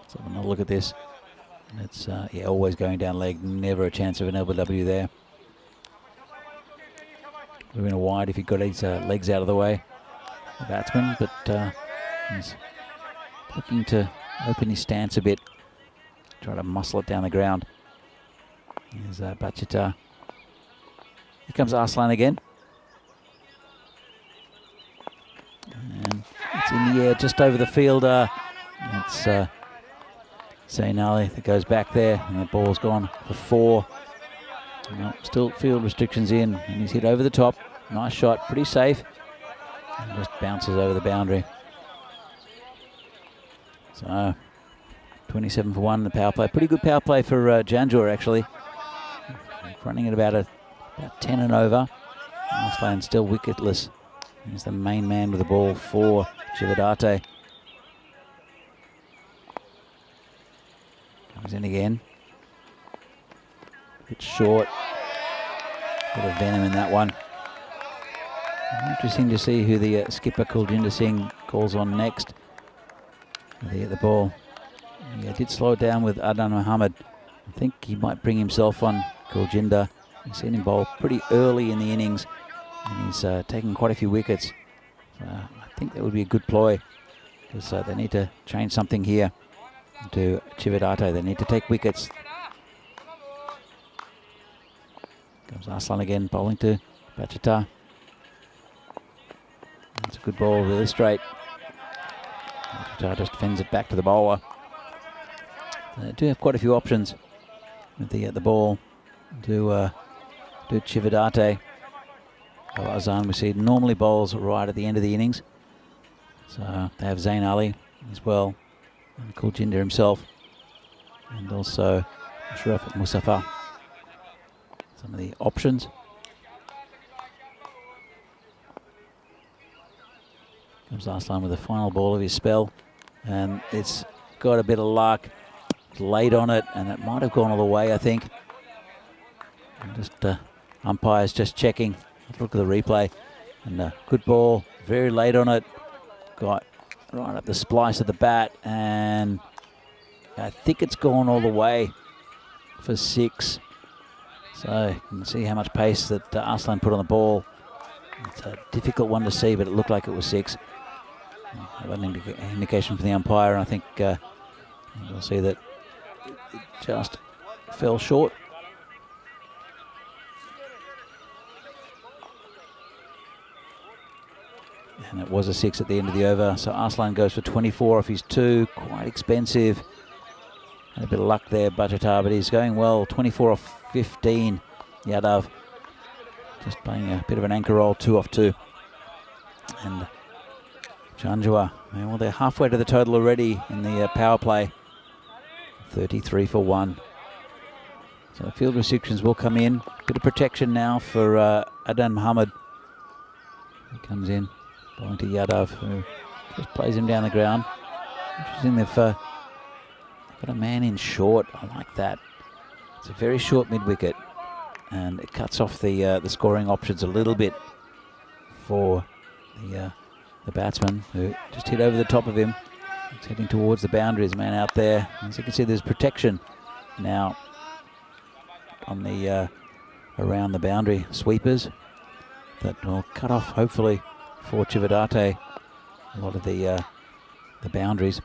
Let's have another look at this. And it's yeah, always going down leg. Never a chance of an LBW there. Would have been a wide if he got his legs out of the way, the batsman, but he's looking to open his stance a bit, try to muscle it down the ground. Here's Bachata. Here comes Aslan again. And it's in the air just over the fielder. It's Zain Ali that goes back there, and the ball's gone for 4. Well, still field restrictions in, and he's hit over the top. Nice shot, pretty safe. And just bounces over the boundary. So 27 for 1 the power play. Pretty good power play for Janjua actually. Running at about 10 and over. Aslan still wicketless. He's the main man with the ball for Chividate. Comes in again. Bit short. Bit of venom in that one. Interesting to see who the skipper Kuljinder Singh calls on next. The ball. He did slow it down with Adnan Mohammed. I think he might bring himself on Kuljinder. You've seen him bowl pretty early in the innings, and he's taken quite a few wickets. So I think that would be a good ploy, because they need to change something here to Chividate. They need to take wickets. Comes Aslan again, bowling to Bachata. That's a good ball, really straight. Bachata just defends it back to the bowler. They do have quite a few options with the ball to Chividate. Azan we see normally bowls right at the end of the innings. So they have Zain Ali as well, and Kuljinder himself, and also Ashraf Musafa. Some of the options. Comes Aslan with the final ball of his spell, and it's got a bit of luck. It's late on it, and it might have gone all the way, I think. And just umpires just checking. Let's look at the replay, and good ball, very late on it. Got right up the splice of the bat, and I think it's gone all the way for 6. So you can see how much pace that Aslan put on the ball. It's a difficult one to see, but it looked like it was 6. I got an indication from the umpire, and I think you'll see that it just fell short. And it was a 6 at the end of the over. So Aslan goes for 24 off his 2. Quite expensive. Had a bit of luck there, Bachata, but he's going well. 24 off 15. Yadav just playing a bit of an anchor roll, 2 off 2. And Janjua, well, they're halfway to the total already in the power play. 33 for 1. So field restrictions will come in. Bit of protection now for Adnan Mohammed. He comes in, bowling to Yadav, who just plays him down the ground. Interesting, they've got a man in short. I like that. It's a very short mid-wicket, and it cuts off the scoring options a little bit for the batsman, who just hit over the top of him. He's heading towards the boundaries, man out there. As you can see, there's protection now on the around the boundary sweepers that will cut off, hopefully, for Chividate a lot of the boundaries.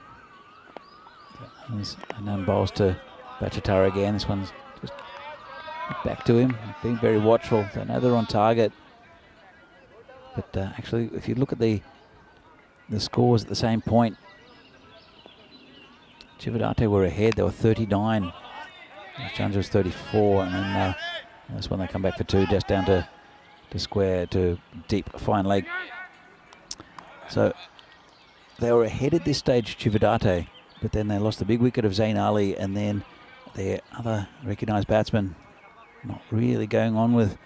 There's Anand bowls to Bachitara again. This one's just back to him, being very watchful. They know they're on target, but actually, if you look at the scores at the same point, Chividate were ahead. They were 39. Chandra was 34, and then that's when they come back for two, just down to square, to deep, fine leg. So they were ahead at this stage, Chividate, but then they lost the big wicket of Zain Ali, and then their other recognised batsman not really going on with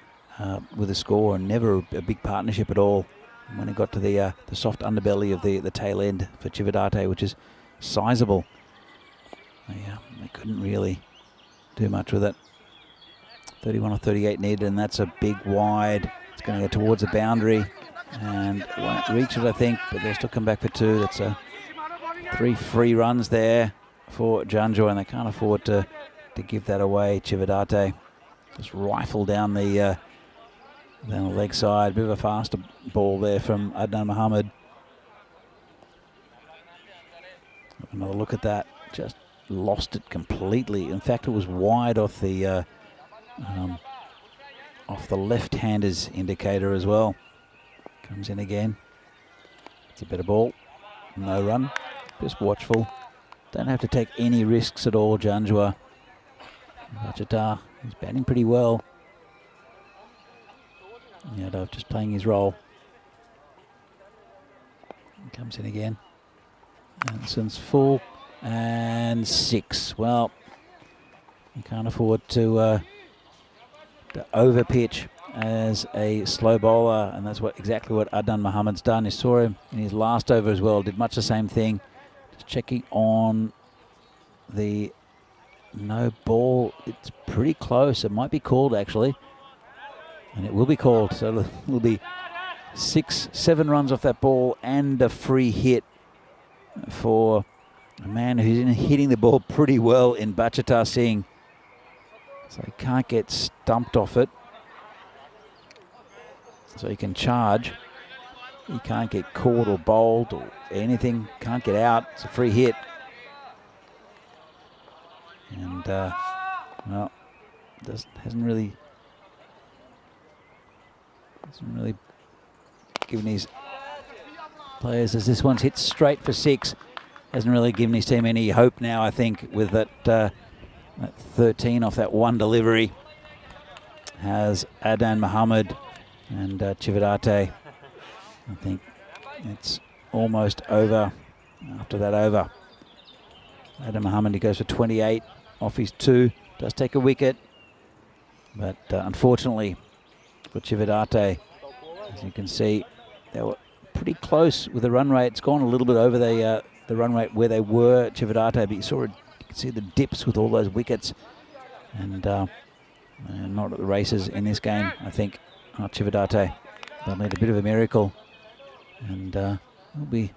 the score, and never a big partnership at all. And when it got to the soft underbelly of the tail end for Chividate, which is sizable, they couldn't really do much with it. 31 or 38 needed, and that's a big wide. It's going to go towards the boundary, and it won't reach it, I think, but they'll still come back for two. That's 3 free runs there for Janjua, and they can't afford to give that away. Chividate just rifle down the leg side. Bit of a faster ball there from Adnan Mohammed. Another look at that. Just lost it completely. In fact, it was wide off the left-hander's indicator as well. Comes in again. It's a better ball. No run. Just watchful. Don't have to take any risks at all, Janjua. Bachata, he's batting pretty well. Yadav just playing his role. Comes in again. Anderson's full. And 6. Well, you can't afford to overpitch as a slow bowler, and that's exactly what Adnan Mohammed's done. You saw him in his last over as well, did much the same thing. Just checking on the no ball. It's pretty close. It might be called, actually, and it will be called. So it will be 6-7 runs off that ball and a free hit for a man who's hitting the ball pretty well in Bachata Singh. So he can't get stumped off it. So he can charge. He can't get caught or bowled or anything. Can't get out. It's a free hit. And, well, hasn't really given his players, as this one's hit straight for 6. Hasn't really given his team any hope now, I think, with that 13 off that one delivery. Has Adnan Mohammed and Chividate. I think it's almost over after that over. Adnan Mohammed, he goes for 28 off his 2. Does take a wicket. But unfortunately for Chividate, as you can see, they were pretty close with the run rate. It's gone a little bit over the run rate where they were, Chividate, but you could see the dips with all those wickets, and not at the races in this game, I think. Chividate, they'll need a bit of a miracle, and it'll be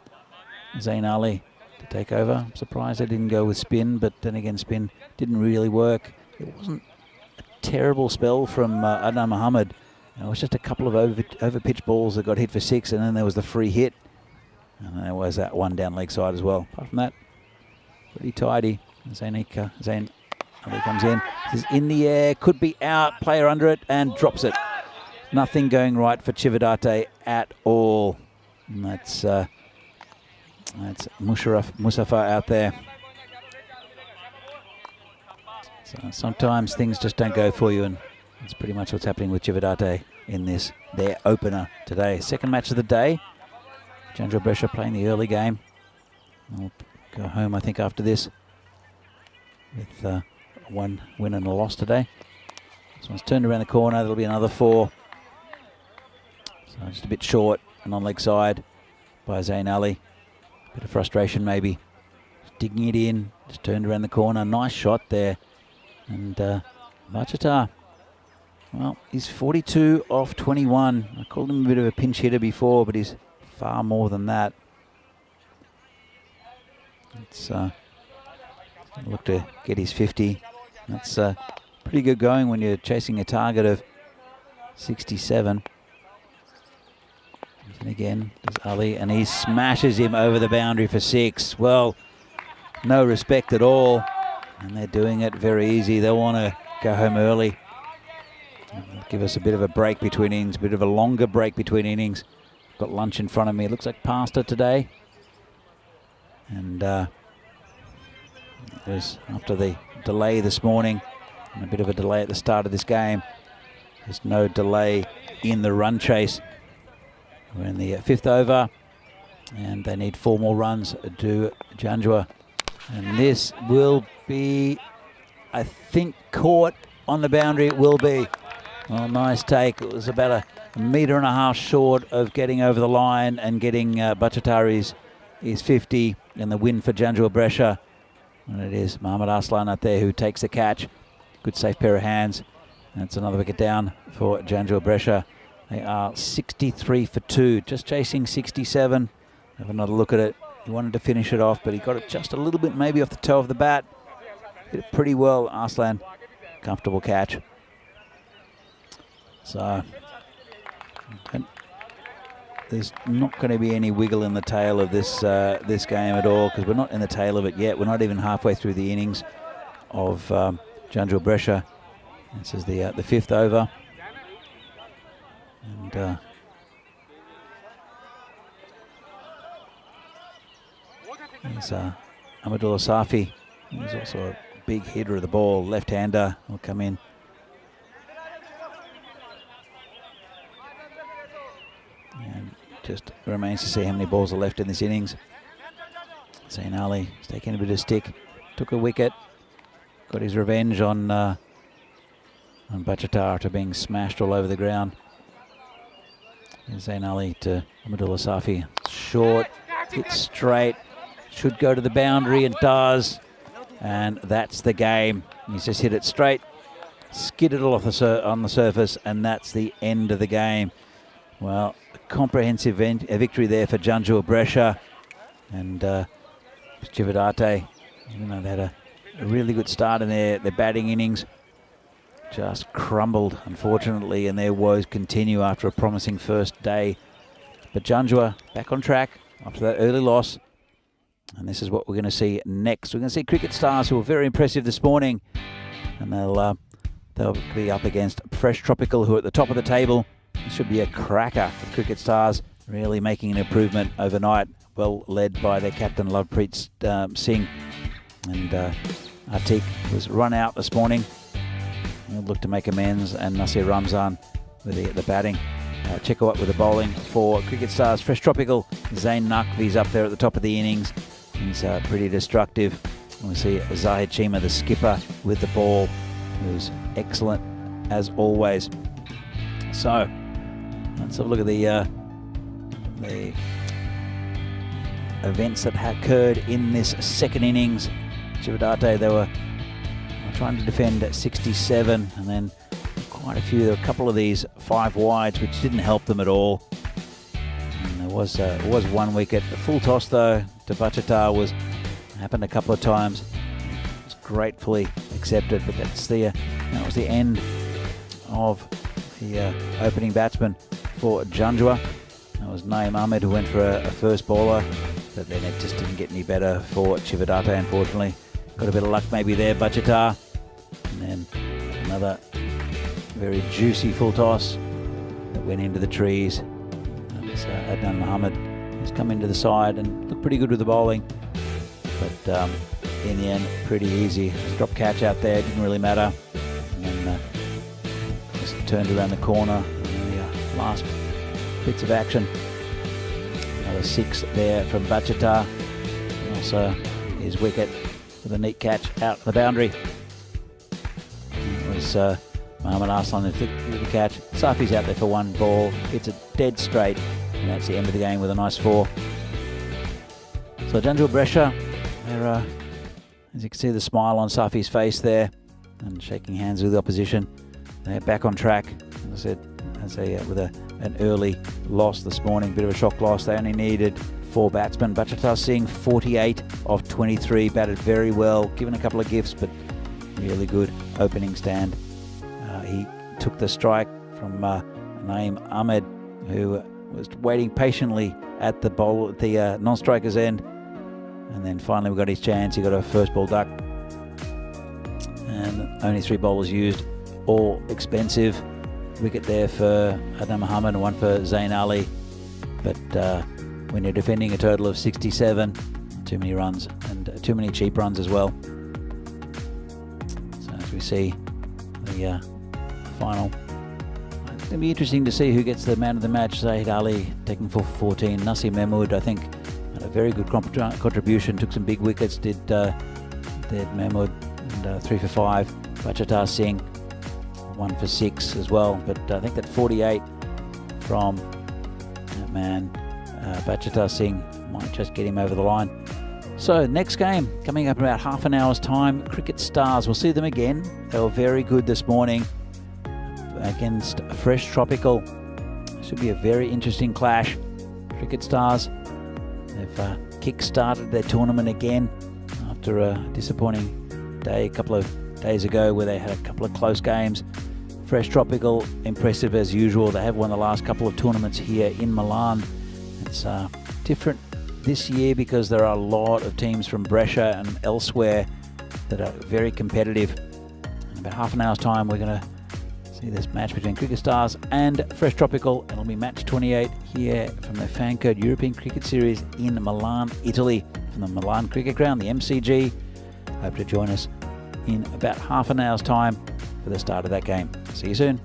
Zain Ali to take over. I'm surprised they didn't go with spin, but then again, spin didn't really work. It wasn't a terrible spell from Adnan Mohammed. It was just a couple of over-pitch balls that got hit for 6, and then there was the free hit. And there was that one down leg side as well. Apart from that, pretty tidy. Zain Ali comes in. This is in the air, could be out. Player under it and drops it. Nothing going right for Chividate at all. And that's Musafa out there. So sometimes things just don't go for you, and that's pretty much what's happening with Chividate in their opener today. Second match of the day. Janjua Brescia playing the early game. I'll go home, I think, after this with 1 win and a loss today. This one's turned around the corner. There'll be another 4. So just a bit short. non-leg side by Zain Ali. Bit of frustration maybe. Just digging it in, just turned around the corner. Nice shot there. And Bhattacharya, well, he's 42 off 21. I called him a bit of a pinch hitter before, but he's far more than that. It's look to get his 50. That's pretty good going when you're chasing a target of 67. And again, there's Ali, and he smashes him over the boundary for 6. Well, no respect at all, and they're doing it very easy. They want to go home early. Give us a bit of a break between innings, a bit of a longer break between innings. Got lunch in front of me. It looks like pasta today. And there's, after the delay this morning, and a bit of a delay at the start of this game, there's no delay in the run chase. We're in the 5th over, and they need 4 more runs to Janjua. And this will be, I think, caught on the boundary. It will be. Well, nice take. It was about a metre and a half short of getting over the line and getting Bhattacharya's is 50, and the win for Janjua Brescia. And it is Mohammad Arslan out there who takes the catch. Good safe pair of hands. That's another wicket down for Janjua Brescia. They are 63 for 2, just chasing 67. Have another look at it. He wanted to finish it off, but he got it just a little bit maybe off the toe of the bat. Hit it pretty well, Arslan. Comfortable catch. So there's not going to be any wiggle in the tail of this this game at all, because we're not in the tail of it yet. We're not even halfway through the innings of Janjua Brescia. This is the 5th over. And there's Amadullah Safi. He's also a big hitter of the ball. Left-hander will come in. And just remains to see how many balls are left in this innings. Zain Ali is taking a bit of stick. Took a wicket. Got his revenge on Bhattacharya after being smashed all over the ground. Zain Ali to Amadullah Safi. Short, hit straight, should go to the boundary, and does. And that's the game. He's just hit it straight, skidded it off on the surface, and that's the end of the game. Well, a comprehensive victory there for Janjua Brescia. And Chividate, even though they had a really good start in their batting innings, just crumbled, unfortunately, and their woes continue after a promising first day. But Janjua back on track after that early loss. And this is what we're going to see next. We're going to see Cricket Stars, who were very impressive this morning. And they'll be up against Fresh Tropical, who are at the top of the table. This should be a cracker for Cricket Stars, really making an improvement overnight. Well led by their captain, Lovepreet Singh. And Atik was run out this morning. He'll look to make amends, and Nasir Ramzan with the batting. Chekawat with the bowling for Cricket Stars. Fresh Tropical, Zain Naqvi's up there at the top of the innings. He's pretty destructive. And we see Zahid Chima, the skipper, with the ball, who's excellent as always. So let's have a look at the events that occurred in this second innings. Chividate, they were trying to defend at 67, and then quite a few. There were a couple of these 5 wides, which didn't help them at all. And there was one wicket. The full toss, though, to Bhattacharya happened a couple of times. It was gratefully accepted, but that was the end of the opening batsman for Janjua. That was Naeem Ahmed, who went for a first bowler, but then it just didn't get any better for Chividate, unfortunately. Got a bit of luck maybe there, Bhattacharya. And then another very juicy full toss that went into the trees. And it's Adnan Mohammed. He's come into the side and looked pretty good with the bowling. But in the end, pretty easy. There's a drop catch out there, didn't really matter. And then just turned around the corner. And the last bits of action. Another 6 there from Bhattacharya. And also his wicket with a neat catch out the boundary. It was Mohammad Arslan who took the catch. Safi's out there for 1 ball. Hits it dead straight. And that's the end of the game with a nice 4. So Janjul Brescia, they're, as you can see the smile on Safi's face there and shaking hands with the opposition. They're back on track. As I said, with an early loss this morning, bit of a shock loss. They only needed 4 batsmen. Bachata Singh, 48 of 23, batted very well, given a couple of gifts, but really good opening stand. He took the strike from Naeem Ahmed, who was waiting patiently at the non-striker's end, and then finally we got his chance. He got a first ball duck, and only 3 bowlers used, all expensive. Wicket there for Adnan Muhammad and one for Zain Ali, but when you're defending a total of 67, too many runs and too many cheap runs as well. So as we see the final, it's going to be interesting to see who gets the man of the match. Zaid Ali taking 4 for 14. Nasir Mahmood, I think, had a very good contribution, took some big wickets, did Mahmood, and 3 for 5. Bachata Singh, 1 for 6 as well, but I think that 48 from that man, Bachata Singh, might just get him over the line. So next game coming up in about half an hour's time, Cricket Stars. We'll see them again. They were very good this morning against Fresh Tropical. Should be a very interesting clash. Cricket Stars, they've kick-started their tournament again after a disappointing day a couple of days ago where they had a couple of close games. Fresh Tropical, impressive as usual. They have won the last couple of tournaments here in Milan. It's different this year because there are a lot of teams from Brescia and elsewhere that are very competitive. In about half an hour's time, we're going to see this match between Cricket Stars and Fresh Tropical. It'll be match 28 here from the Fan Code European Cricket Series in Milan, Italy, from the Milan Cricket Ground, the MCG. Hope to join us in about half an hour's time for the start of that game. See you soon.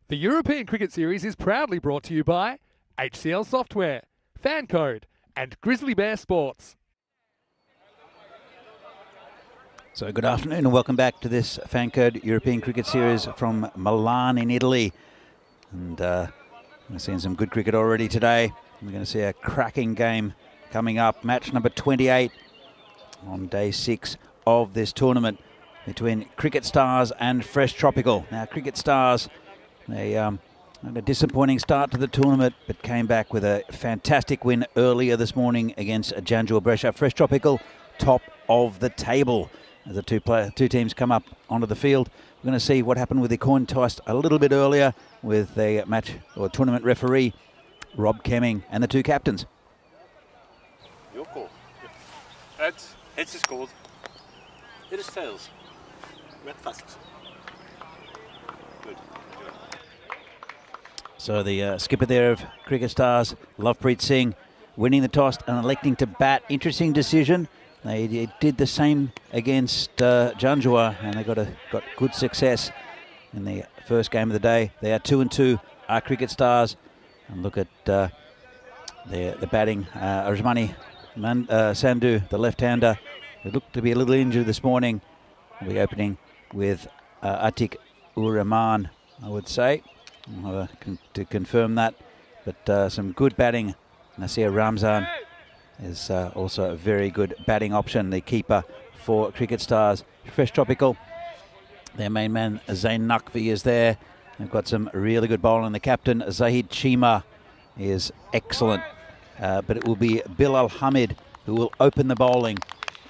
The European Cricket Series is proudly brought to you by HCL Software, Fan Code, and Grizzly Bear Sports. So good afternoon and welcome back to this Fan Code European Cricket Series from Milan in Italy. And we're seeing some good cricket already today. We're going to see a cracking game coming up. Match number 28 on day 6 of this tournament between Cricket Stars and Fresh Tropical. Now Cricket Stars, they had a disappointing start to the tournament but came back with a fantastic win earlier this morning against Janjua Brescia. Fresh Tropical top of the table. As the two teams come up onto the field, we're going to see what happened with the coin toss a little bit earlier with the match or tournament referee Rob Kemming and the two captains. Your call. Heads. Heads is called. It is tails. Red fastest. Good. So the skipper there of Cricket Stars, Lovepreet Singh, winning the toss and electing to bat. Interesting decision. They did the same against Janjua, and they got good success in the first game of the day. They are 2-2, our Cricket Stars. And look at the batting. Rajmani Sandhu, the left-hander, who looked to be a little injured this morning, will be opening with Atiq Ur-Rahman, I would say, to confirm that. But some good batting. Nasir Ramzan is also a very good batting option, the keeper for Cricket Stars. Fresh Tropical, their main man Zain Naqvi is there. They've got some really good bowling. The captain Zahid Chima is excellent, but it will be Bilal Hamid who will open the bowling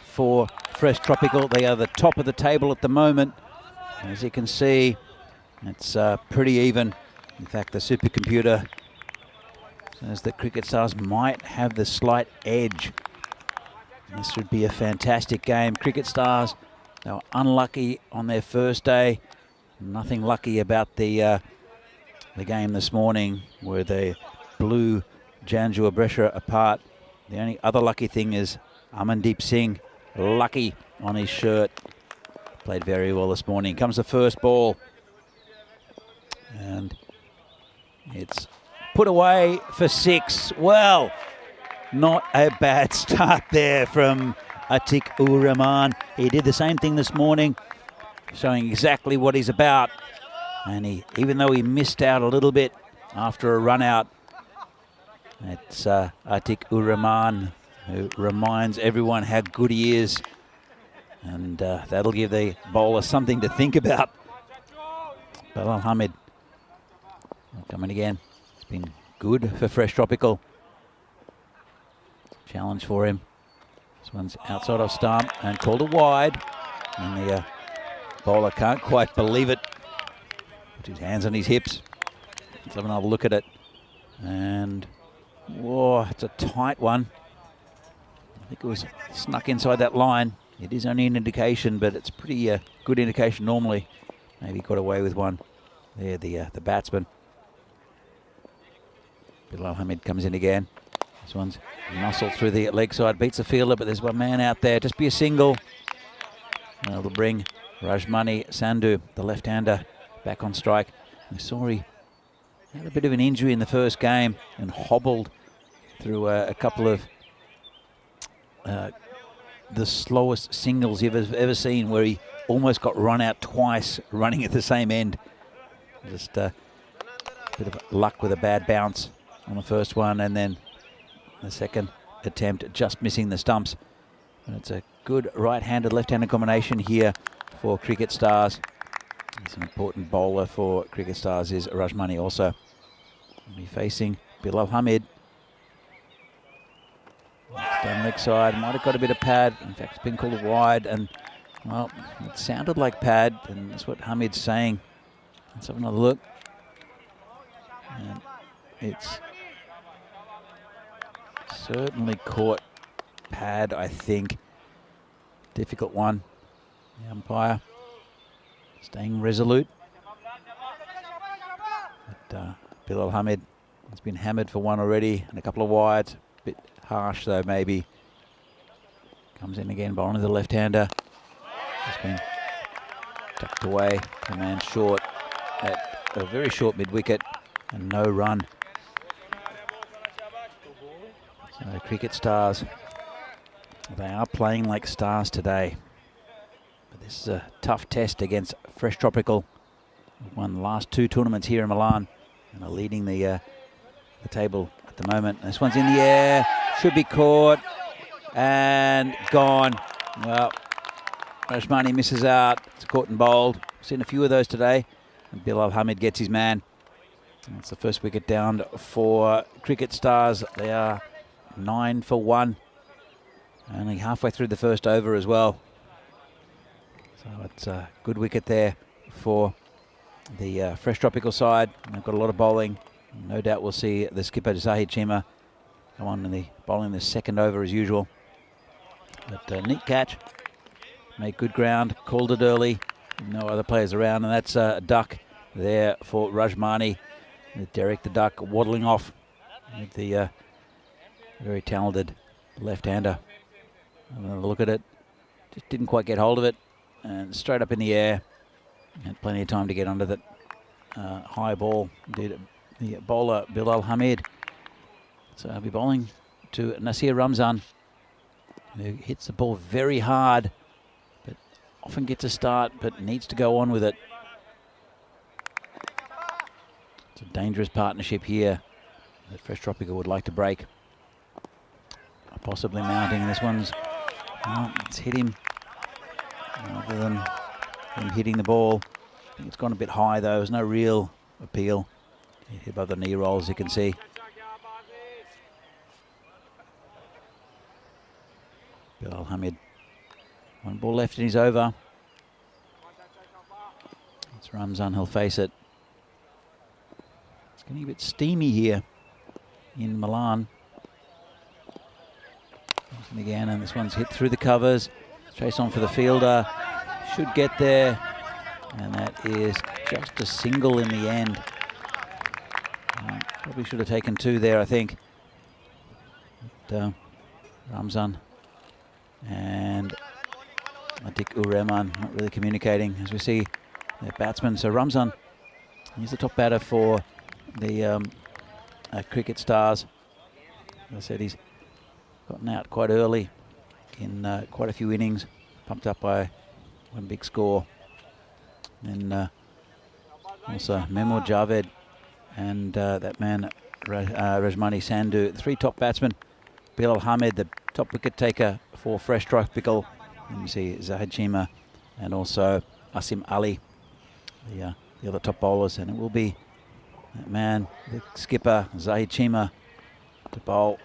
for Fresh Tropical. They are the top of the table at the moment. As you can see, it's pretty even. In fact, the supercomputer says that Cricket Stars might have the slight edge. This would be a fantastic game. Cricket Stars, they were unlucky on their first day. Nothing lucky about the game this morning where they blew Janjua Brescia apart. The only other lucky thing is Amandeep Singh, lucky on his shirt. Played very well this morning. Comes the first ball. And it's put away for 6. Well, not a bad start there from Atiq Ur-Rahman. He did the same thing this morning, showing exactly what he's about. And even though he missed out a little bit after a run out, it's Atiq Ur-Rahman who reminds everyone how good he is. And that'll give the bowler something to think about. Bilal Hamid coming again. It's been good for Fresh Tropical. Challenge for him. This one's outside of stump and called a wide. And the bowler can't quite believe it. Puts his hands on his hips. Let's have another look at it. And, whoa, it's a tight one. I think it was snuck inside that line. It is only an indication, but it's pretty good indication normally. Maybe got away with one. There, the batsman. Bilal Hamid comes in again. This one's muscled through the leg side, beats the fielder, but there's one man out there. Just be a single. That'll bring Rajmani Sandhu, the left-hander, back on strike. We saw he had a bit of an injury in the first game and hobbled through a couple of the slowest singles you've ever seen, where he almost got run out twice running at the same end. Just a bit of luck with a bad bounce on the first one, and then the second attempt just missing the stumps. And it's a good right-handed, left-handed combination here for Cricket Stars. He's an important bowler for Cricket Stars is Rajmani also. He'll be facing Bilal Hamid. Down leg side, might have got a bit of pad. In fact, it's been called wide, and well, it sounded like pad, and that's what Hamid's saying. Let's have another look. And it's certainly caught pad, I think. Difficult one. The umpire staying resolute. But Bilal Hamid has been hammered for one already, and a couple of wides. Bit harsh though, maybe. Comes in again, bowling to the left-hander. Has been tucked away. The man short at a very short mid-wicket and no run. So Cricket Stars, they are playing like stars today. But this is a tough test against Fresh Tropical. Won the last 2 tournaments here in Milan and are leading the table at the moment. This one's in the air, should be caught and gone. Well, Rashmani misses out. It's caught and bowled. Seen a few of those today. And Bilal Hamid gets his man. That's the first wicket down for Cricket Stars. They are 9 for 1. Only halfway through the first over as well. So it's a good wicket there for the Fresh Tropical side. They've got a lot of bowling. No doubt we'll see the skipper Zahid Chima come on in the bowling the second over as usual. But neat catch. Made good ground. Called it early. No other players around. And that's a duck there for Rajmani. With Derek the Duck waddling off with the very talented left-hander. Another look at it. Just didn't quite get hold of it. And straight up in the air. Had plenty of time to get under that high ball. Did the bowler Bilal Hamid. So I'll be bowling to Nasir Ramzan, who hits the ball very hard, but often gets a start, but needs to go on with it. It's a dangerous partnership here that Fresh Tropical would like to break. Possibly mounting. This one's, it's hit him. Other than him hitting the ball, I think it's gone a bit high though. There's no real appeal. Hit above the knee roll, as you can see. Bilal Hamid. 1 ball left and he's over. It's Ramzan, he'll face it. It's getting a bit steamy here in Milan. Again, and this one's hit through the covers. Chase on for the fielder. Should get there. And that is just a single in the end. Probably should have taken 2 there, I think. But, Ramzan and Atik Ureman not really communicating, as we see their batsman. So Ramzan, he's the top batter for the Cricket Stars. As I said, he's gotten out quite early in quite a few innings, pumped up by 1 big score. And also Memo Javed and that man Rajmani Sandhu, 3 top batsmen. Bilal Hamid, the top wicket taker for Fresh Tropical. And you see Zahid Chima and also Asim Ali, the other top bowlers. And it will be that man, the skipper Zahid Chima, to bowl.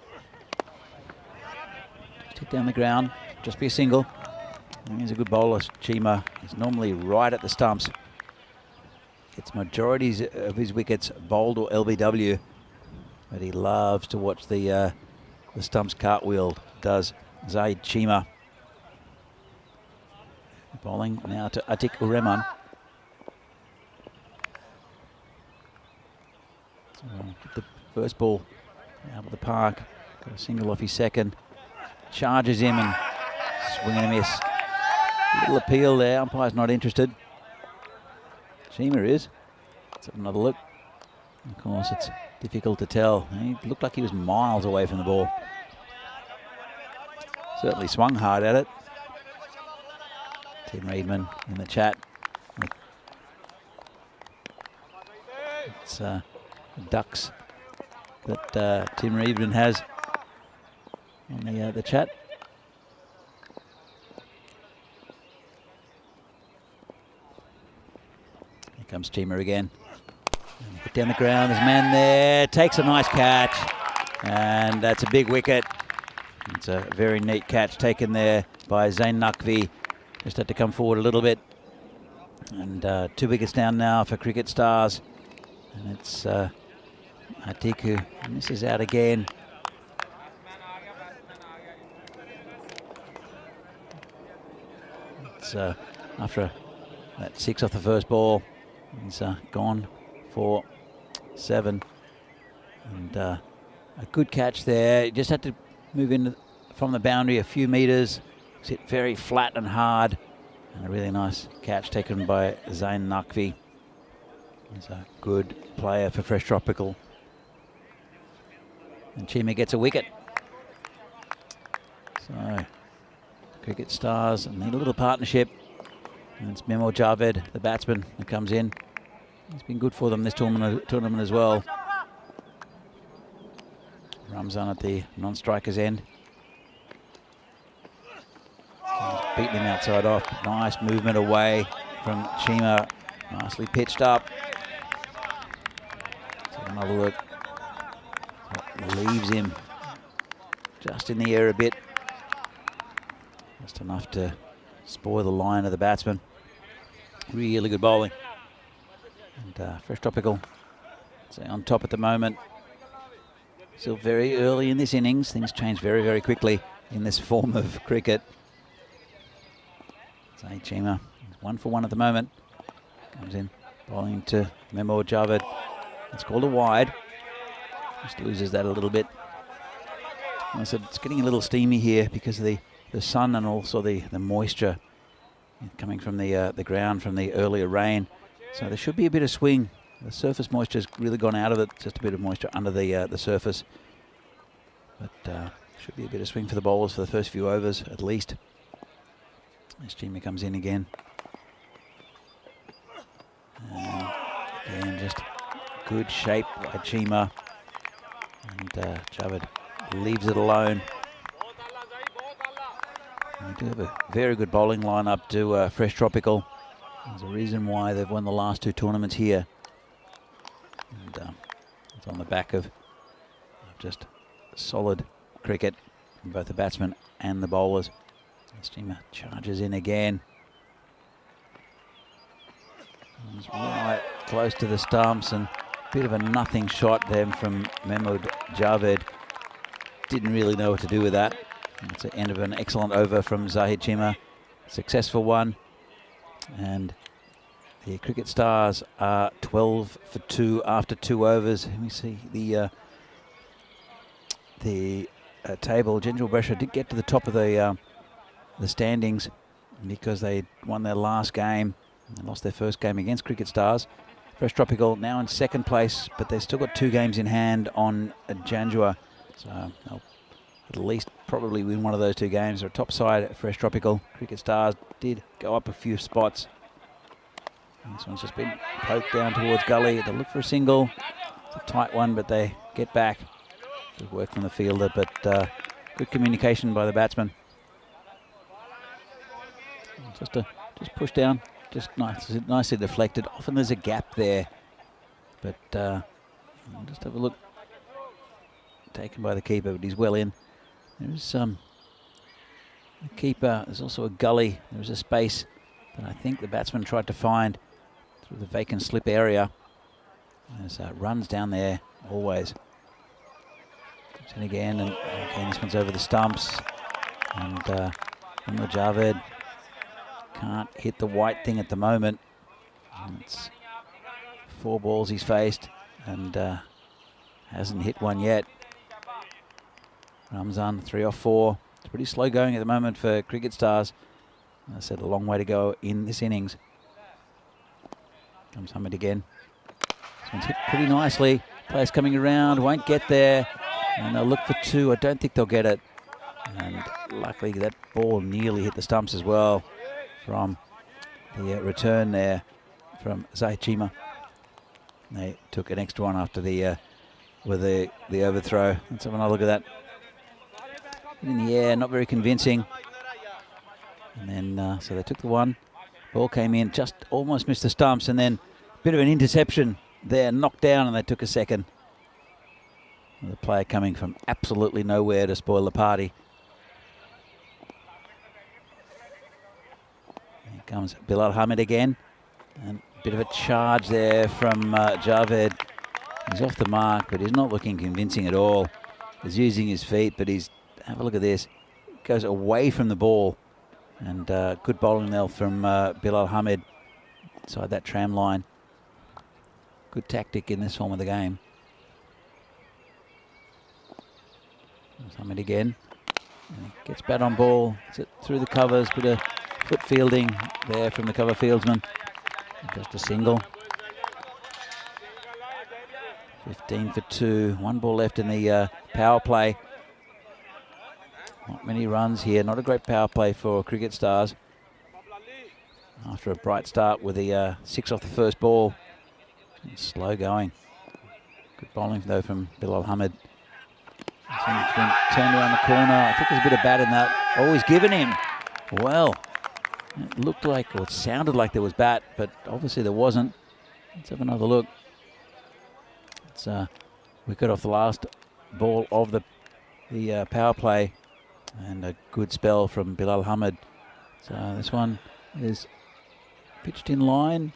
Just hit down the ground, just be a single. He's a good bowler, Chima. He's normally right at the stumps. Gets majorities of his wickets bowled or LBW, but he loves to watch the stumps cartwheel, does Zahid Chima. Bowling now to Atik Ureman. Hit the first ball out of the park. Got a single off his second. Charges him and swing and a miss. Little appeal there. Umpire's not interested. Chima is. Let's have another look. Of course, it's difficult to tell. He looked like he was miles away from the ball. Certainly swung hard at it. Tim Reedman in the chat. It's the ducks that Tim Reedman has on the chat. Here comes Chima again. Hit down the ground, there's a man there, takes a nice catch, and that's a big wicket. It's a very neat catch taken there by Zain Naqvi. Just had to come forward a little bit. And 2 wickets down now for Cricket Stars. And it's Atiku misses out again. It's after that 6 off the first ball, he's gone for 7. And a good catch there. He just had to move in from the boundary a few metres. Hit very flat and hard. And a really nice catch taken by Zain Naqvi. He's a good player for Fresh Tropical. And Chima gets a wicket. So, Cricket Stars need a little partnership. And it's Memo Javed, the batsman, who comes in. He's been good for them this tournament as well. Ramzan at the non-striker's end. He's beaten him outside off. Nice movement away from Chima. Nicely pitched up. So another look. Leaves him just in the air a bit. Just enough to spoil the line of the batsman. Really good bowling. And Fresh Tropical, so on top at the moment. Still very early in this innings. Things change very, very quickly in this form of cricket. Zahid Chima, 1 for 1 at the moment. Comes in, bowling to Memo Javed. It's called a wide. Just loses that a little bit. I said it's getting a little steamy here because of the sun and also the moisture coming from the ground from the earlier rain. So there should be a bit of swing. The surface moisture's really gone out of it. Just a bit of moisture under the surface. But should be a bit of swing for the bowlers for the first few overs at least. As Chima comes in again. And again, just good shape by Chima. And Javed leaves it alone. They do have a very good bowling lineup to Fresh Tropical. There's a reason why they've won the last 2 tournaments here. And it's on the back of just solid cricket from both the batsmen and the bowlers. Chima charges in again. He's right close to the stumps and a bit of a nothing shot there from Memo Javed. Didn't really know what to do with that. It's the end of an excellent over from Zahid Chima. Successful one. And the Cricket Stars are 12 for 2 after 2 overs. Let me see the table. General Brescia did get to the top of the standings because they won their last game. They lost their first game against Cricket Stars. Fresh Tropical now in second place, but they've still got 2 games in hand on Janjua. So they'll at least probably win one of those 2 games. They're top side at Fresh Tropical. Cricket Stars did go up a few spots. And this one's just been poked down towards gully. They look for a single. It's a tight one, but they get back. Good work from the fielder, but good communication by the batsman. Just push down, just nicely deflected. Often there's a gap there, but just have a look. Taken by the keeper, but he's well in. There's the keeper. There's also a gully. There's a space that I think the batsman tried to find through the vacant slip area. There's runs down there always. Comes in again, and again this one's over the stumps. And Memo Javed can't hit the white thing at the moment. And it's 4 balls he's faced, and hasn't hit one yet. Ramzan 3 off 4. It's pretty slow going at the moment for Cricket Stars. As I said, a long way to go in this innings. Comes Hamid again. This one's hit pretty nicely. Players coming around, won't get there. And they'll look for 2. I don't think they'll get it. And luckily that ball nearly hit the stumps as well from the return there from Zahid Chima. They took an extra one after the overthrow. Let's have another look at that. In the air, not very convincing. And then, so they took the one. Ball came in, just almost missed the stumps, and then a bit of an interception there, knocked down, and they took a second. The player coming from absolutely nowhere to spoil the party. Here comes Bilal Hamid again. And a bit of a charge there from Javed. He's off the mark, but he's not looking convincing at all. He's using his feet, but he's... Have a look at this. Goes away from the ball. And good bowling there from Bilal Hamid inside that tram line. Good tactic in this form of the game. There's Hamid again. And he gets bat on ball. It's it through the covers. Bit of foot fielding there from the cover fieldsman. Just a single. 15 for 2. 1 ball left in the power play. Not many runs here. Not a great power play for Cricket Stars. After a bright start with the 6 off the first ball. Slow going. Good bowling though from Bilal Hamid. It's been turned around the corner. I think there's a bit of bat in that. Oh, he's given him. Well, it looked like, or it sounded like there was bat, but obviously there wasn't. Let's have another look. It's wicket off the last ball of the power play, and a good spell from Bilal Hamid. So this one is pitched in line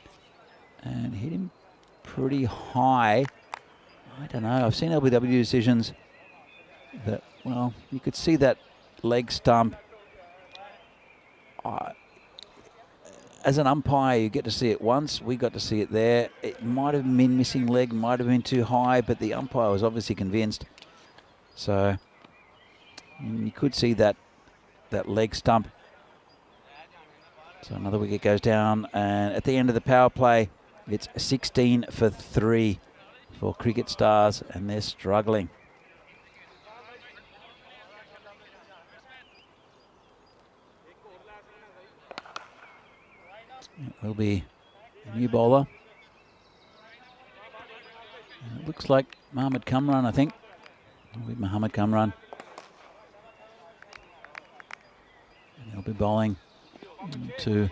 and hit him pretty high. I don't know. I've seen LBW decisions that, well, you could see that leg stump. As an umpire, you get to see it once. We got to see it there. It might have been missing leg, might have been too high, but the umpire was obviously convinced. So you could see that leg stump. So another wicket goes down, and at the end of the power play, it's 16 for 3 for Cricket Stars, and they're struggling. It will be a new bowler. And it looks like Mohamed Kamran, I think. With Mohamed Kamran. And he'll be bowling to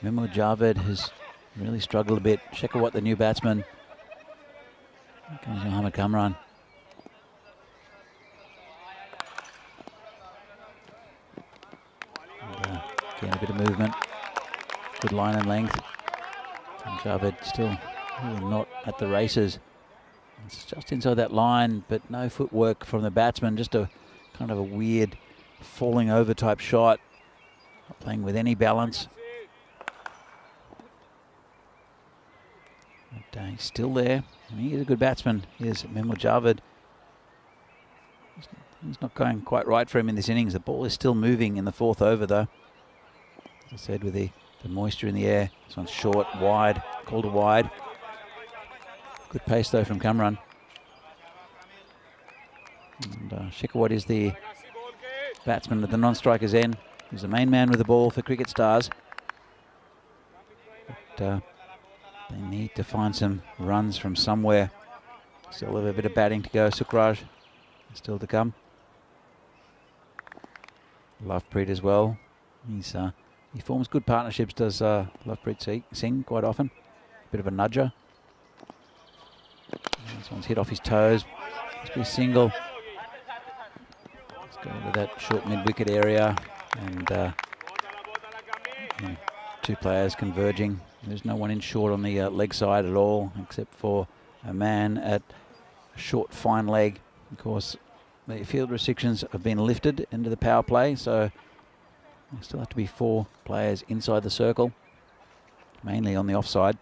Memo Javed, who's really struggled a bit. Shekhawat, the new batsman. Here comes Mohamed Kamran. And, again, a bit of movement. Good line and length. And Javed still really not at the races. It's just inside that line, but no footwork from the batsman. Just a kind of a weird falling over type shot. Not playing with any balance. But he's still there. And he is a good batsman. Here's Memo Javed. He's not going quite right for him in this innings. The ball is still moving in the 4th over though. As I said, with the moisture in the air. This one's short, wide, called a wide. Good pace though from Kamran. And Shekhawat is the batsman at the non-striker's end. He's the main man with the ball for Cricket Stars. But they need to find some runs from somewhere. Still have a bit of batting to go. Sukraj still to come. Lovepreet as well. He forms good partnerships, does Lovepreet Singh quite often. Bit of a nudger. This one's hit off his toes. Must be a single. Let's go to that short mid-wicket area. And two players converging. There's no one in short on the leg side at all, except for a man at a short fine leg. Of course, the field restrictions have been lifted into the power play, so there still have to be 4 players inside the circle, mainly on the offside.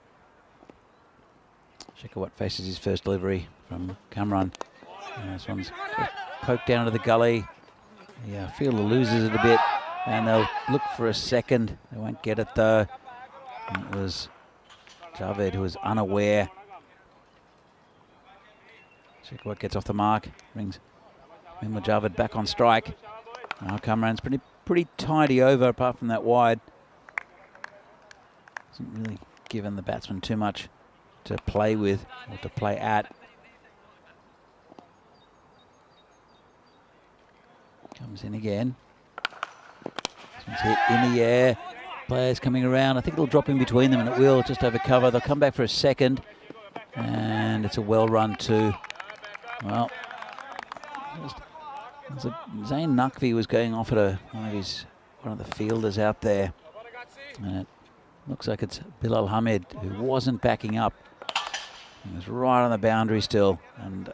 Shekhawat faces his first delivery from Kamran. And this one's poked down to the gully. Yeah, fielder loses it a bit, and they'll look for a second. They won't get it though. And it was Javed who was unaware. Shekhawat gets off the mark, brings Memo Javed back on strike. Now Kamran's pretty tidy over, apart from that wide. Hasn't really given the batsman too much to play with or to play at. Comes in again. This one's hit in the air. Players coming around. I think it'll drop in between them, and it will just over cover. They'll come back for a second, and it's a well run too. Well, Zain Naqvi was going off at one of the fielders out there, and it looks like it's Bilal Hamid who wasn't backing up. He was right on the boundary still, and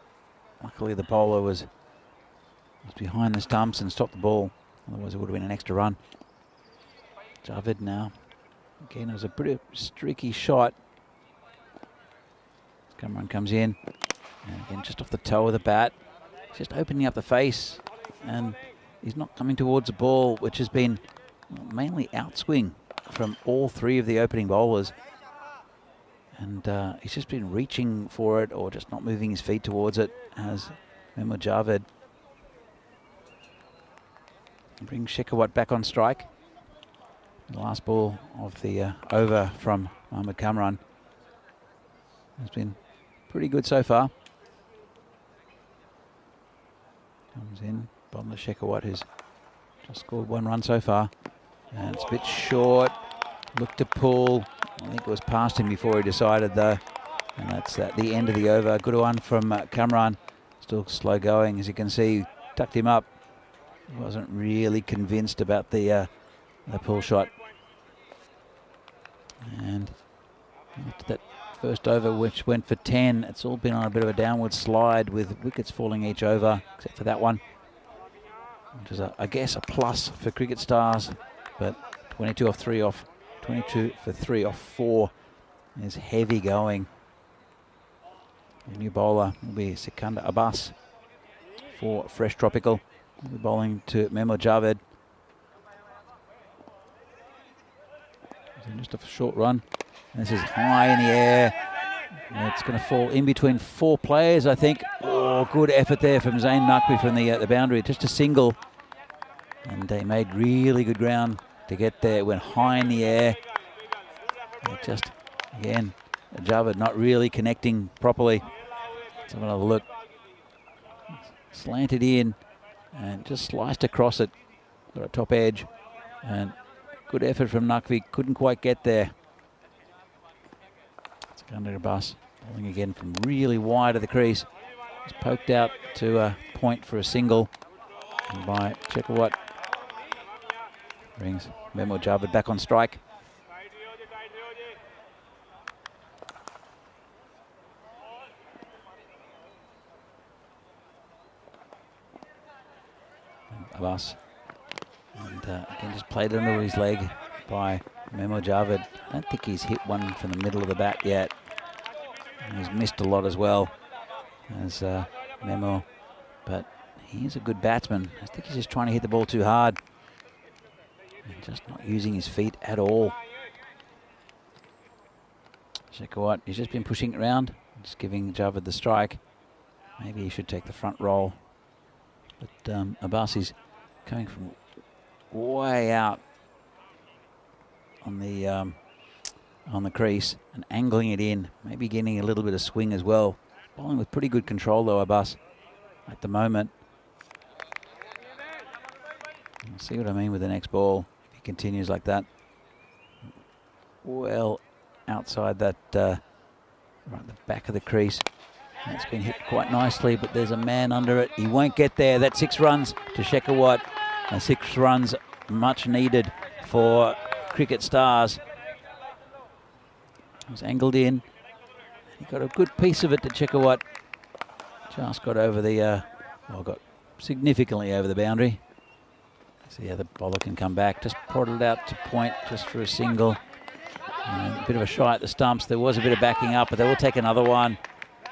luckily the bowler was behind the stumps and stopped the ball. Otherwise it would have been an extra run. Javed now. Again, it was a pretty streaky shot. Kamran comes in, and again just off the toe of the bat. Just opening up the face, and he's not coming towards the ball, which has been mainly outswing from all 3 of the opening bowlers. And he's just been reaching for it or just not moving his feet towards it as Memo Javed brings Shekhawat back on strike. The last ball of the over from Mohamed Kamran has been pretty good so far. Comes in, Bomla Shekhawat, who's just scored 1 run so far. And it's a bit short. Looked to pull. I think it was past him before he decided though. And that's at the end of the over. Good one from Kamran. Still slow going, as you can see. Tucked him up. Wasn't really convinced about the pull shot. And after that first over, which went for 10, it's all been on a bit of a downward slide with wickets falling each over, except for that one, which is, I guess, a plus for Cricket Stars. But 22 off 3 off, 22 for 3 off 4 is heavy going. The new bowler will be Sikandar Abbas for Fresh Tropical. We're bowling to Memo Javed. Just a short run. This is high in the air. It's going to fall in between 4 players, I think. Oh, good effort there from Zain Naqvi from the boundary. Just a single. And they made really good ground to get there. It went high in the air. It just, again, Javed not really connecting properly. Let's have another look. Slanted in and just sliced across it. Got a top edge. And good effort from Naqvi. Couldn't quite get there. Sikandar Abbas bowling again from really wide of the crease. It's poked out to a point for a single. And by Shekhawat. Brings Memo Javed back on strike. Abbas. And again, just played under his leg by Memo Javed. I don't think he's hit one from the middle of the bat yet. And he's missed a lot as well as Memo. But he is a good batsman. I think he's just trying to hit the ball too hard. And just not using his feet at all. Shekhawat, he's just been pushing it around. Just giving Javed the strike. Maybe he should take the front roll. But Abbas is coming from way out on the crease and angling it in, maybe getting a little bit of swing as well. Bowling with pretty good control though, Abbas, at the moment. We'll see what I mean with the next ball if he continues like that. Well outside that, right at the back of the crease. That's been hit quite nicely, but there's a man under it. He won't get there. That's 6 runs to Shekhawat. 6 runs much needed for Cricket Stars. It was angled in. He got a good piece of it to Shekhawat. Just got over the, well, got significantly over the boundary. See how the bowler can come back. Just prodded out to point just for a single. And a bit of a shy at the stumps. There was a bit of backing up, but they will take another one.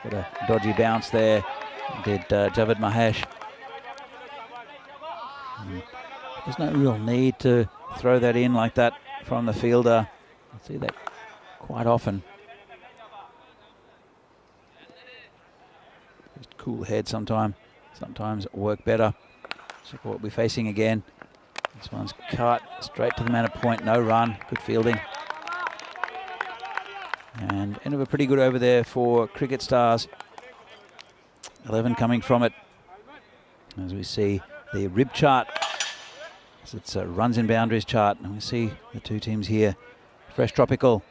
Got a dodgy bounce there, did Javed Mahesh. There's no real need to throw that in like that from the fielder. I see that quite often. Just cool head sometimes work better. Check what we're facing again. This one's cut straight to the man at point, no run, good fielding. And end of a pretty good over there for Cricket Stars. 11 coming from it. As we see the rib chart. So it's a runs in boundaries chart. And we see the 2 teams here. Fresh Tropical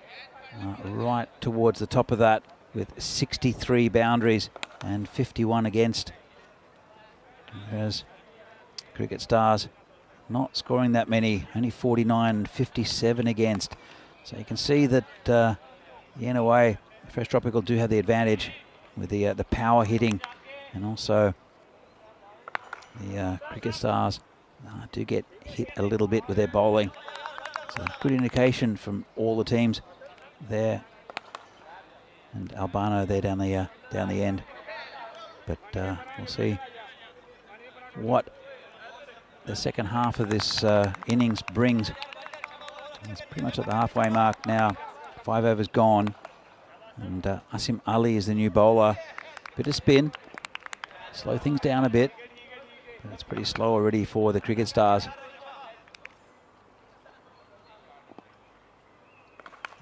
right towards the top of that with 63 boundaries and 51 against. Whereas Cricket Stars not scoring that many, only 49 and 57 against. So you can see that in a way, Fresh Tropical do have the advantage with the power hitting, and also the Cricket Stars do get hit a little bit with their bowling. So good indication from all the teams there, and Albano there down the end. But we'll see what the second half of this innings brings. It's pretty much at the halfway mark now. 5 overs gone, And Asim Ali is the new bowler. Bit of spin. Slow things down a bit. But it's pretty slow already for the Cricket Stars. Here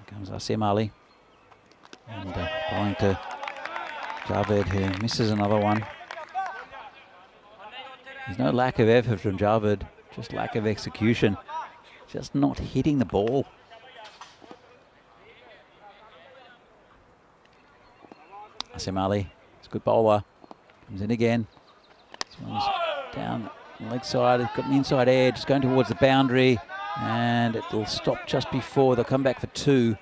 comes Asim Ali. And bowling to Javed, who misses another one. There's no lack of effort from Javed, just lack of execution. Just not hitting the ball. Asim Ali, it's a good bowler. Comes in again. This one's down leg side. It's got an inside edge. It's going towards the boundary. And it will stop just before. They'll come back for 2.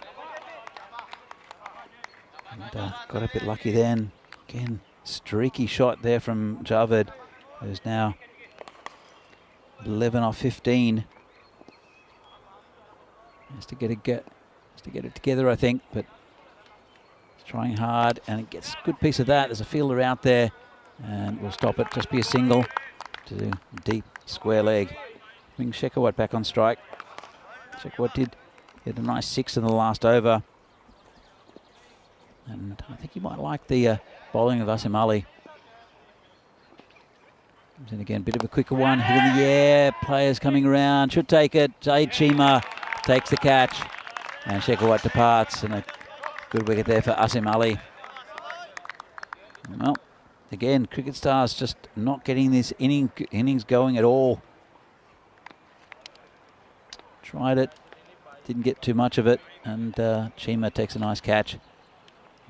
And got a bit lucky then. Again, streaky shot there from Javed, who's now 11 off 15. Has to get it together, I think, but he's trying hard, and it gets a good piece of that. There's a fielder out there, and we'll stop it. Just be a single to deep square leg. Bring Shekhawat back on strike. Shekhawat did get a nice 6 in the last over. And I think you might like the bowling of Asim Ali. Comes in again, bit of a quicker one, hit in the air, players coming around, should take it. Zaid Chima takes the catch, and Shekhawat departs, and a good wicket there for Asim Ali. Well, again, Cricket Stars just not getting this innings going at all. Tried it, didn't get too much of it, and Chima takes a nice catch.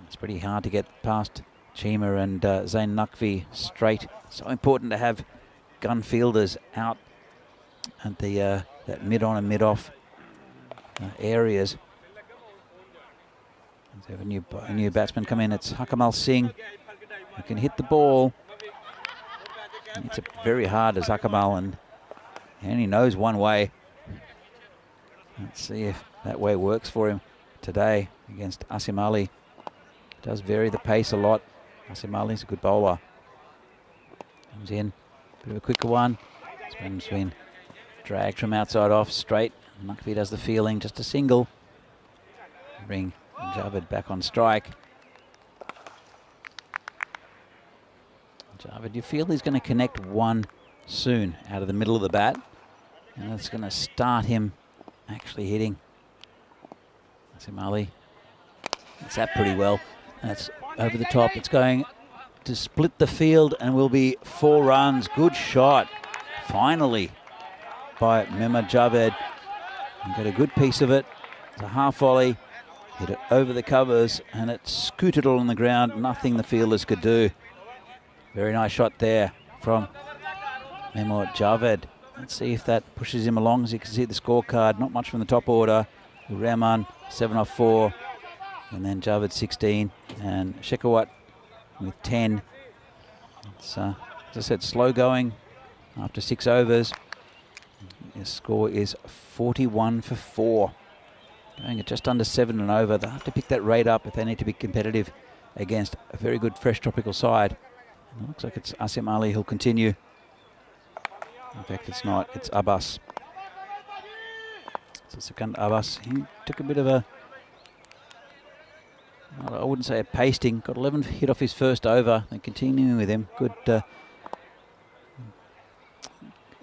It's pretty hard to get past Chima and Zain Naqvi straight. So important to have gun fielders out at the that mid-on and mid-off areas. Let's have a new batsman come in. It's Hakamal Singh, who can hit the ball. It's very hard as Hakamal, and he only knows one way. Let's see if that way works for him today against Asim Ali. Does vary the pace a lot. Asim Ali's a good bowler. Comes in, bit of a quicker one. It's been dragged from outside off straight. Naqvi does the fielding, just a single. Bring Javed back on strike. Javed, you feel he's going to connect one soon out of the middle of the bat, and that's going to start him actually hitting. Asim Ali. That's that pretty well. That's over the top. It's going to split the field and will be 4 runs. Good shot, finally, by Mehmet Javed. He got a good piece of it. It's a half volley. Hit it over the covers, and it scooted along the ground. Nothing the fielders could do. Very nice shot there from Mehmet Javed. Let's see if that pushes him along. As you can see the scorecard, not much from the top order. Rahman, 7 off 4. And then Javed 16 and Shekhawat with 10. It's, as I said, slow going after 6 overs. The score is 41 for 4. Going at just under 7 and over. They'll have to pick that rate up if they need to be competitive against a very good fresh tropical side. And it looks like it's Asim Ali who'll continue. In fact, it's not. It's Abbas. So second Abbas. He took a bit of a, I wouldn't say a pasting. Got 11 hit off his first over. Then continuing with him. Good.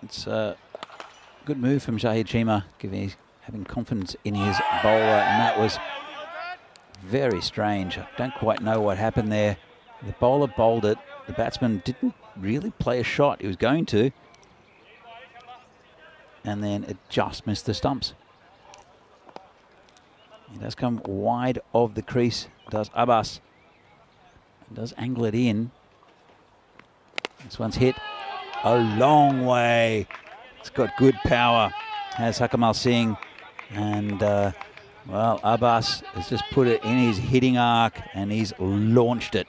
It's a good move from Shahid Chima, having confidence in his bowler, and that was very strange. I don't quite know what happened there. The bowler bowled it. The batsman didn't really play a shot. He was going to, and then it just missed the stumps. He does come wide of the crease, does Abbas. He does angle it in. This one's hit a long way. It's got good power, has Hakamal Singh. And, well, Abbas has just put it in his hitting arc, and he's launched it.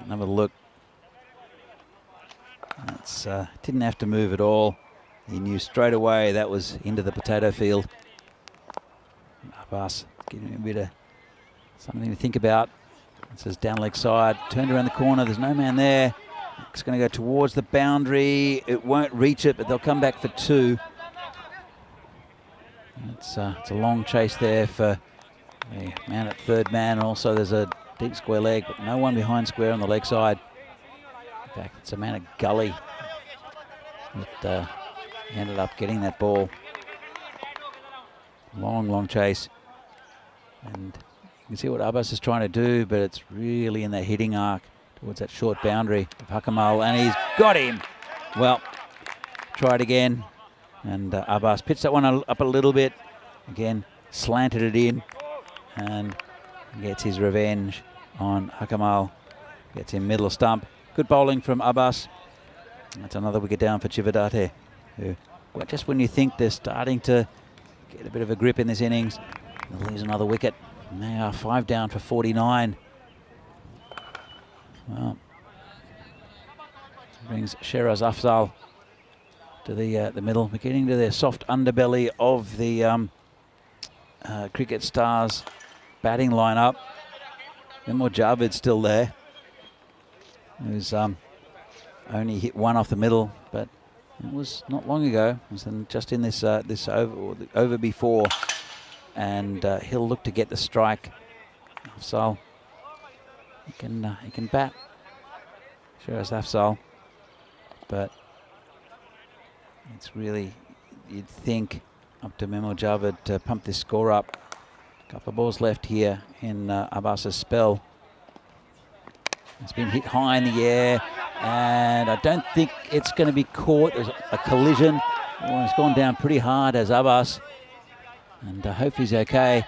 Have a look. That's didn't have to move at all. He knew straight away that was into the potato field. Abbas giving him a bit of something to think about. It says down leg side, turned around the corner, there's no man there. It's going to go towards the boundary. It won't reach it, but they'll come back for 2. It's a long chase there for The man at third man, and also there's a deep square leg, but no one behind square on the leg side. In fact, it's a man at gully that ended up getting that ball. Long chase. And you can see what Abbas is trying to do, but it's really in the hitting arc towards that short boundary of Hakamal, and he's got him. Well, try it again. And Abbas pitched that one up a little bit. Again, slanted it in and gets his revenge on Hakamal. Gets him middle stump. Good bowling from Abbas. That's another wicket down for Chividate, who, well, just when you think they're starting to get a bit of a grip in this innings, they'll lose another wicket. And they are 5 down for 49. Well, brings Sheraz Afzal to the middle. We're getting to the soft underbelly of the Cricket Stars batting lineup. Memor Javid's still there, who's only hit one off the middle, but it was not long ago. It was just in this over before, and he'll look to get the strike. Afzal, he can bat. Sheraz Afzal, but it's really, you'd think, up to Memor Javid to pump this score up. A couple of balls left here in Abbas's spell. It's been hit high in the air, and I don't think it's going to be caught. There's a collision. Oh, it's gone down pretty hard as Abbas, and I hope he's okay.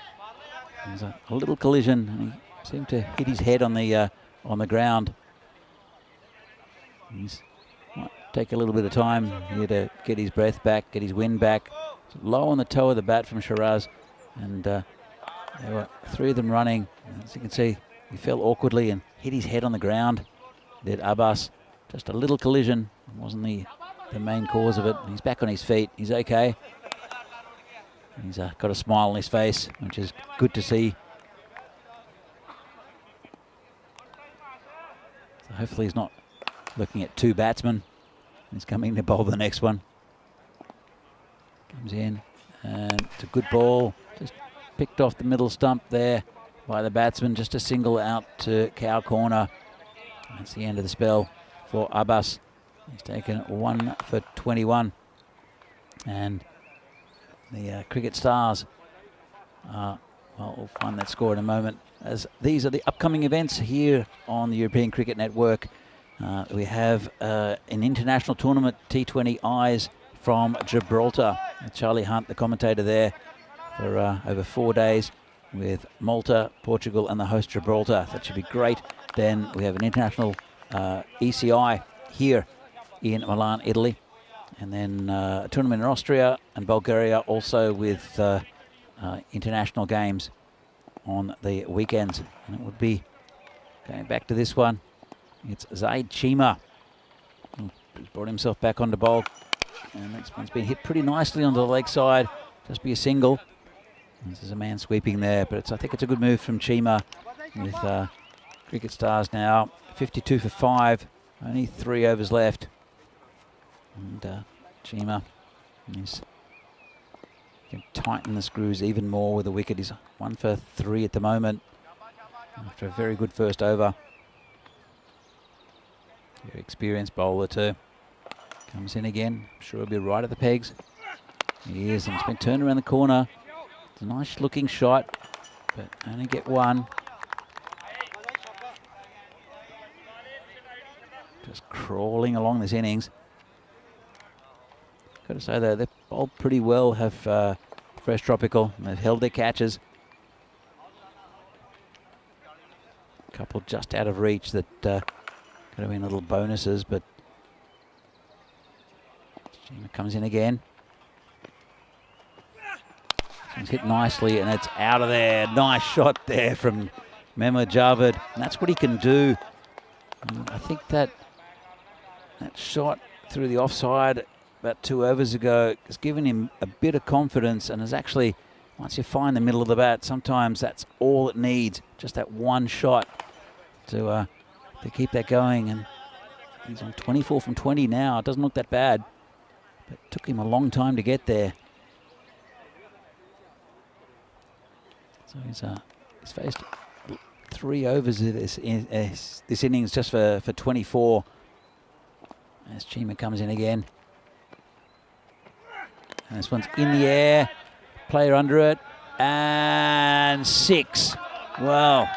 There's a little collision, and he seemed to hit his head on the ground. He's might take a little bit of time here to get his breath back, get his wind back. It's low on the toe of the bat from Sheraz, and there were 3 of them running. As you can see, he fell awkwardly and hit his head on the ground. Did Abbas. Just a little collision. It wasn't the main cause of it. He's back on his feet. He's okay. He's got a smile on his face, which is good to see. So hopefully he's not looking at 2 batsmen. He's coming to bowl the next one. Comes in, and it's a good ball. Just picked off the middle stump there by the batsman. Just a single out to cow corner. That's the end of the spell for Abbas. He's taken 1 for 21. And the Cricket Stars, well, we'll find that score in a moment, as these are the upcoming events here on the European Cricket Network. We have an international tournament, T20 Eyes from Gibraltar. Charlie Hunt, the commentator there, for over 4 days with Malta, Portugal, and the host Gibraltar. That should be great. Then we have an international ECI here in Milan, Italy. And then a tournament in Austria and Bulgaria, also with international games on the weekends. And it would be, going back to this one, it's Zaid Chima. He's brought himself back onto bowl. And next one's been hit pretty nicely onto the leg side. Just be a single. This is a man sweeping there, but I think it's a good move from Chima with Cricket Stars now 52 for 5. Only 3 overs left. And Chima can tighten the screws even more with the wicket. He's 1 for 3 at the moment after a very good first over. Very experienced bowler too. Comes in again. I'm sure he'll be right at the pegs. He is, and it's been turned around the corner. It's a nice looking shot, but only get 1. Just crawling along this innings. Got to say though, they've bowled pretty well, have Fresh Tropical, and they've held their catches. A couple just out of reach that could have been little bonuses, but Chima comes in again. It's hit nicely, and it's out of there. Nice shot there from Memor Javid, and that's what he can do. And I think that shot through the offside about 2 overs ago has given him a bit of confidence, and is actually, once you find the middle of the bat, sometimes that's all it needs, just that one shot to keep that going. And he's on 24 from 20 now. It doesn't look that bad, but it took him a long time to get there. So he's He's faced 3 overs of this innings just for 24. As Chima comes in again. And this one's in the air. Player under it. And 6. Well,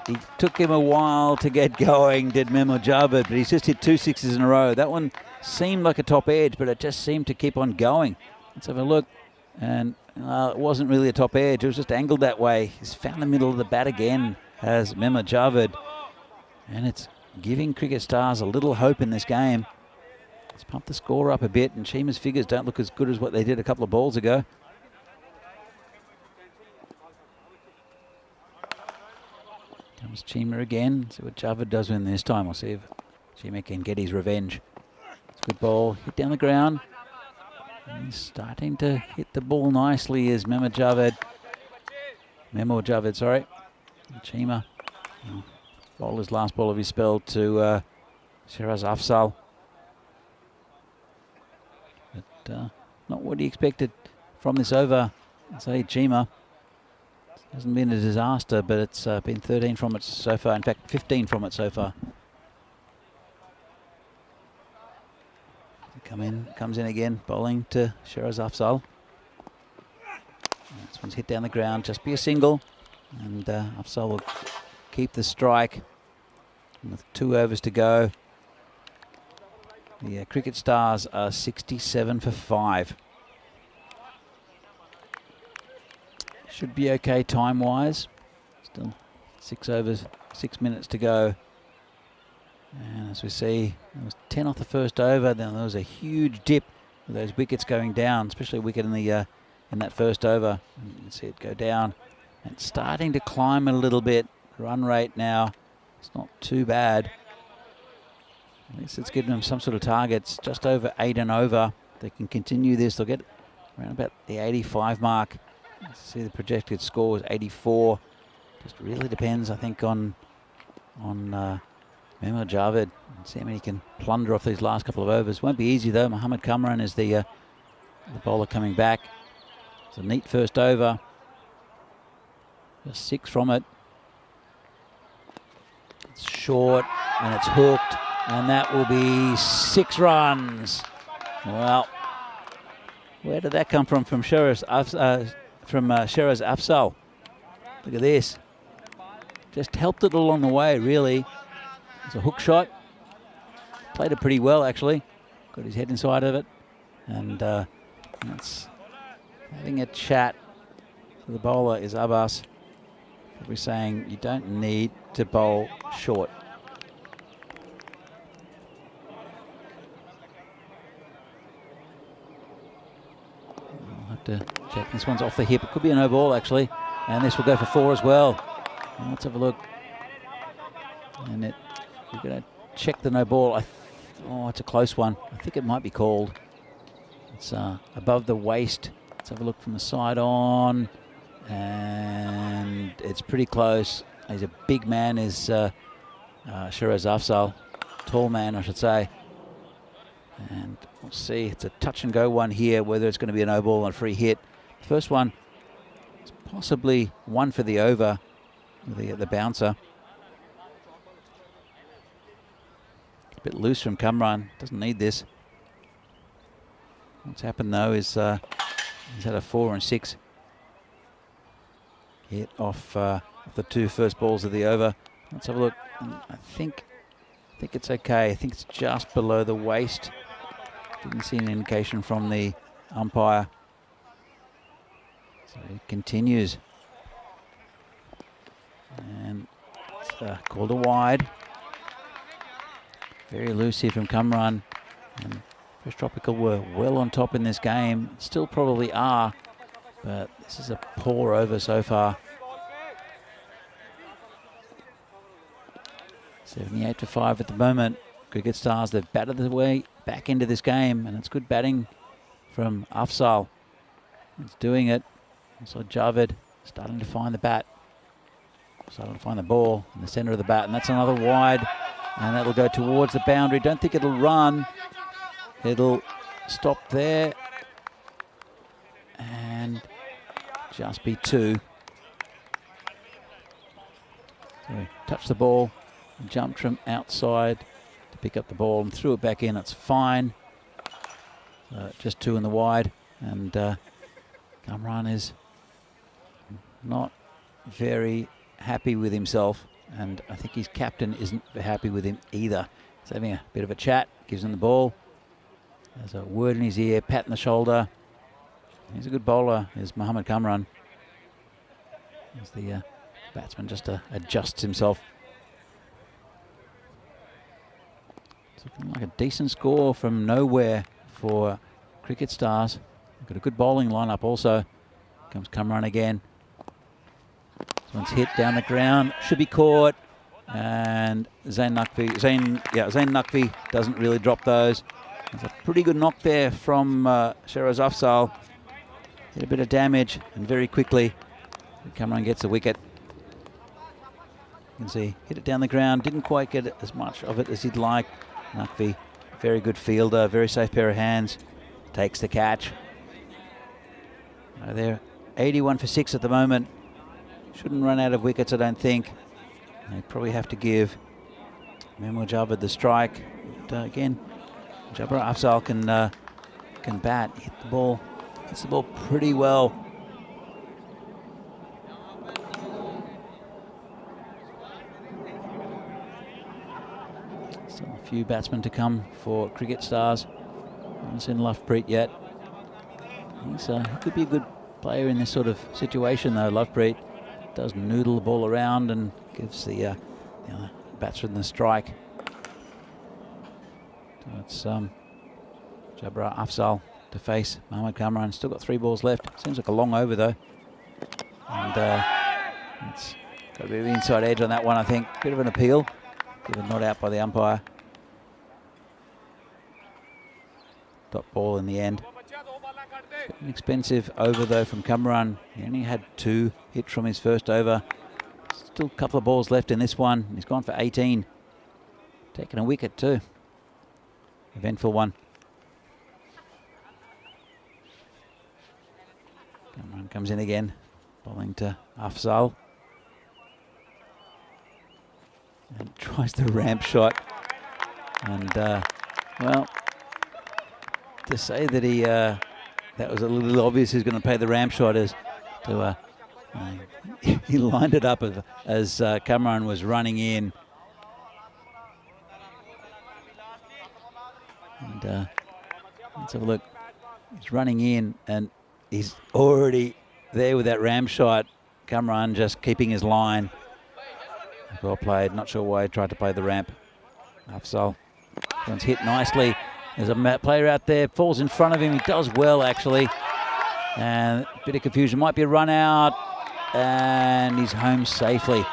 it took him a while to get going, did Memo Javid, but he's just hit 2 6s in a row. That one seemed like a top edge, but it just seemed to keep on going. Let's have a look. And it wasn't really a top edge. It was just angled that way. He's found the middle of the bat again, has Memo Javid. And it's giving Cricket Stars a little hope in this game. Let's pump the score up a bit, and Chima's figures don't look as good as what they did a couple of balls ago. Comes Chima again. See what Javid does win this time. We'll see if Chima can get his revenge. It's a good ball. Hit down the ground. And he's starting to hit the ball nicely as Memo Javid, sorry. And Chima. Bowled his last ball of his spell to Shiraz Afzal. But not what he expected from this over. I'd say Chima. Hasn't been a disaster, but it's been 13 from it so far. In fact, 15 from it so far. Comes in again, bowling to Shiraz Afzal. This one's hit down the ground, just be a single. And Afzal will keep the strike. And with 2 overs to go, the Cricket Stars are 67 for 5. Should be okay time-wise. Still 6 overs, 6 minutes to go. And as we see, it was 10 off the first over. Then there was a huge dip with those wickets going down, especially a wicket in the in that first over. And you can see it go down. And it's starting to climb a little bit. Run rate now, it's not too bad. At least it's giving them some sort of targets, just over 8 and over. They can continue this. They'll get around about the 85 mark. See the projected score is 84. Just really depends, I think, on Memo Javid. See how many he can plunder off these last couple of overs. Won't be easy though. Mohammad Kamran is the bowler coming back. It's a neat first over. Just 6 from it. It's short and it's hooked, and that will be 6 runs. Well, where did that come from? From Shiraz Afzal. Look at this. Just helped it along the way, really. It's a hook shot. Played it pretty well, actually. Got his head inside of it. And that's having a chat to the bowler is Abbas. We're saying you don't need to bowl short. I'll have to check. This one's off the hip. It could be a no ball, actually. And this will go for 4 as well. And let's have a look. And we're going to check the no ball. Oh, it's a close one. I think it might be called. It's above the waist. Let's have a look from the side on. And it's pretty close. He's a big man, is Shiraz Afzal. Tall man, I should say. And we'll see. It's a touch and go one here, whether it's going to be a no ball and a free hit. The first one is possibly one for the over, the bouncer. A bit loose from Kamran. Doesn't need this. What's happened though is he's had a 4 and 6 hit off the 2 first balls of the over. Let's have a look. I think it's okay. I think it's just below the waist. Didn't see an indication from the umpire. So it continues. And it's called a wide. Very loose here from Kamran. And Fresh Tropical were well on top in this game. Still probably are. But this is a poor over so far. 78 for 5 at the moment. Cricket Stars, they've batted their way back into this game, and it's good batting from Afzal. It's doing it. Also Javid starting to find the bat. Starting to find the ball in the centre of the bat, and that's another wide. And that'll go towards the boundary. Don't think it'll run. It'll stop there. And just be 2. So he touched the ball, jumped from outside to pick up the ball and threw it back in. It's fine. Just 2 in the wide, and Kamran is not very happy with himself, and I think his captain isn't happy with him either. He's having a bit of a chat, gives him the ball. There's a word in his ear, pat on the shoulder. He's a good bowler, is Mohammad Kamran. As the batsman just adjusts himself. It's looking like a decent score from nowhere for Cricket Stars. Got a good bowling lineup also. Comes Kamran again. This one's hit down the ground, should be caught. And Zain Naqvi doesn't really drop those. There's a pretty good knock there from Sheraz Afzal. Did a bit of damage, and very quickly Kamran gets the wicket. You can see, hit it down the ground, didn't quite get as much of it as he'd like. Naqvi, very good fielder, very safe pair of hands, takes the catch. They're 81 for 6 at the moment. Shouldn't run out of wickets, I don't think. They probably have to give Memor Javed the strike. But, again, Jabbar Afzal can bat, hit the ball. Hits the ball pretty well. Still a few batsmen to come for Cricket Stars. Haven't seen Lovepreet yet. He could be a good player in this sort of situation, though. Lovepreet does noodle the ball around and gives the other batsman the strike. So it's Jabbar Afzal to face Mohammad Kamran. Still got 3 balls left. Seems like a long over though. And it's got a bit of inside edge on that one, I think. Bit of an appeal. Given not out by the umpire. Dot ball in the end. An expensive over though from Kamran. He only had 2 hit from his first over. Still a couple of balls left in this one. He's gone for 18. Taking a wicket too. Eventful one. Kamran comes in again, bowling to Afzal. And tries the ramp shot. And, well, to say that that was a little obvious he's going to play the ramp shot as to, he lined it up as Kamran was running in. And let's have a look. He's running in and he's already there with that ram shot. Kamran just keeping his line. Well played. Not sure why he tried to play the ramp. Afzal. One's hit nicely. There's a player out there. Falls in front of him. He does well, actually. And a bit of confusion. Might be a run out. And he's home safely.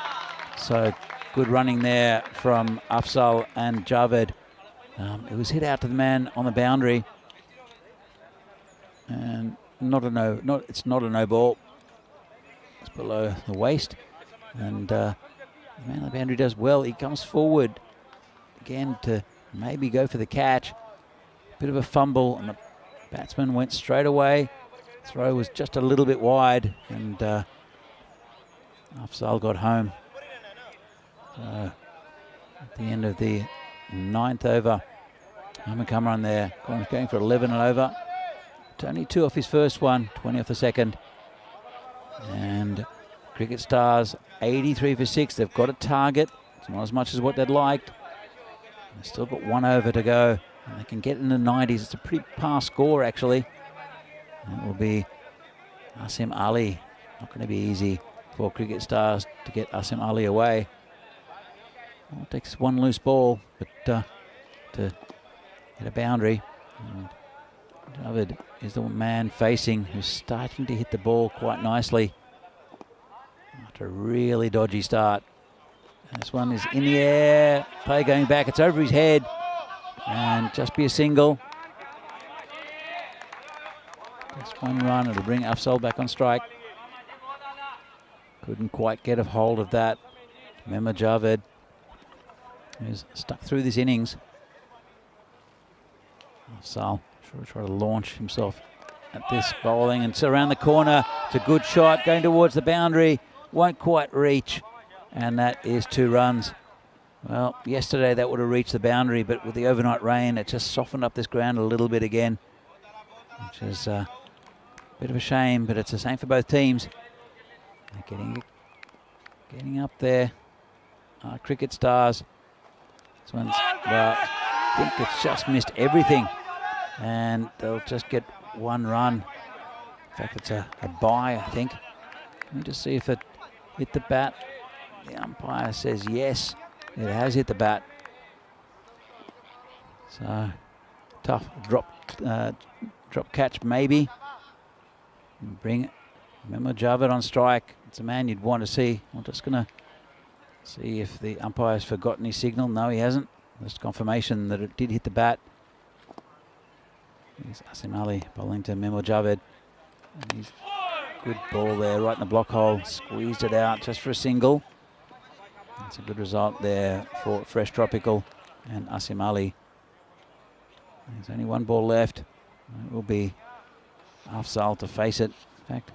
So good running there from Afzal and Javed. It was hit out to the man on the boundary. And it's not a no ball. It's below the waist. And the man on the boundary does well. He comes forward again to maybe go for the catch. Bit of a fumble, and the batsman went straight away. Throw was just a little bit wide, and Afzal got home. So at the end of the 9th over, Mohammad Kamran there going for 11 and over. Only 2 off his first one, 20 off the second. And Cricket Stars 83 for 6. They've got a target. It's not as much as what they'd liked. They've still got 1 over to go. And they can get in the 90s. It's a pretty par score, actually. And it will be Asim Ali. Not going to be easy for Cricket Stars to get Asim Ali away. Well, it takes 1 loose ball, but to get a boundary. And Javed is the man facing, who's starting to hit the ball quite nicely after a really dodgy start. And this one is in the air, play going back, it's over his head, and just be a single. Just 1 run, it'll bring Afzal back on strike. Couldn't quite get a hold of that. Memor Javed, who's stuck through this innings. Afzal try to launch himself at this bowling, and it's around the corner. It's a good shot going towards the boundary, won't quite reach, And that is 2 runs. Well, yesterday that would have reached the boundary, but with the overnight rain, it just softened up this ground a little bit again, which is a bit of a shame, but it's the same for both teams. They're getting up there. Cricket Stars. This one's, well, I think it's just missed everything, and they'll just get 1 run. In fact, it's a bye, I think. Let me just see if it hit the bat. The umpire says yes, it has hit the bat. So tough drop catch maybe. Bring it. Remember Javid on strike. It's a man you'd want to see. I'm just going to see if the umpire's forgotten his signal. No, he hasn't. Just confirmation that it did hit the bat. Here's Asim Ali bowling to Memo Javed. And he's good ball there, right in the block hole. Squeezed it out just for a single. That's a good result there for Fresh Tropical and Asim Ali. There's only 1 ball left. It will be Afzal to face it. In fact,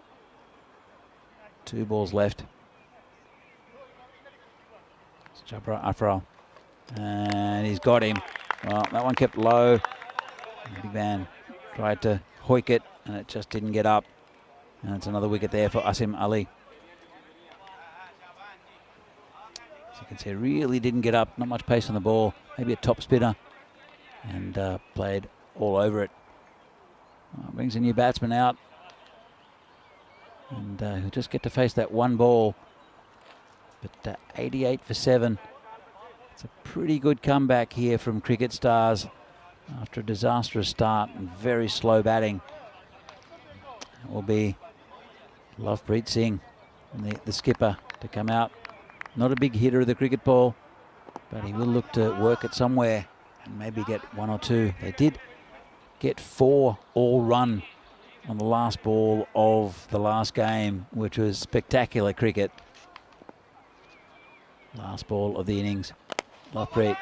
2 balls left. It's Jabra Afral. And he's got him. Well, that one kept low. Big man tried to hoik it, and it just didn't get up. And it's another wicket there for Asim Ali. As you can see, really didn't get up. Not much pace on the ball. Maybe a top spinner. And played all over it. Brings a new batsman out. And he'll just get to face that 1 ball. But 88 for 7. It's a pretty good comeback here from Cricket Stars after a disastrous start and very slow batting. It will be Lovepreet Singh, the skipper, to come out. Not a big hitter of the cricket ball, but he will look to work it somewhere and maybe get 1 or 2. They did get 4 all run on the last ball of the last game, which was spectacular cricket. Last ball of the innings. Lovepreet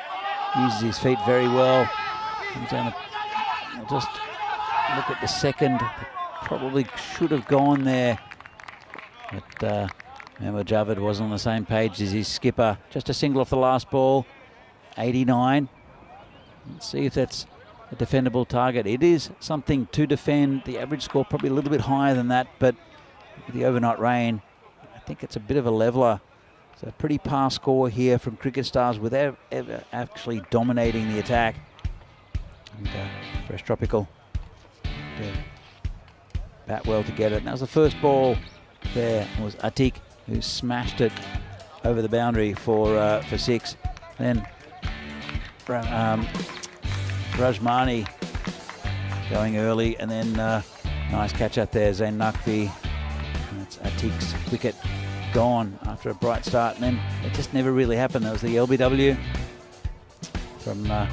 uses his feet very well. Comes down. I'll just look at the second. Probably should have gone there, but remember Javid wasn't on the same page as his skipper. Just a single off the last ball. 89. Let's see if that's a defendable target. It is something to defend. The average score probably a little bit higher than that, but with the overnight rain, I think it's a bit of a leveler. So a pretty par score here from Cricket Stars without ever actually dominating the attack. And Fresh Tropical bat well to get it. And that was the first ball there. It was Atik who smashed it over the boundary for 6. Then Rajmani going early, and then nice catch out there, Zain Naqvi. That's Atik's wicket gone after a bright start, and then it just never really happened. That was the LBW from a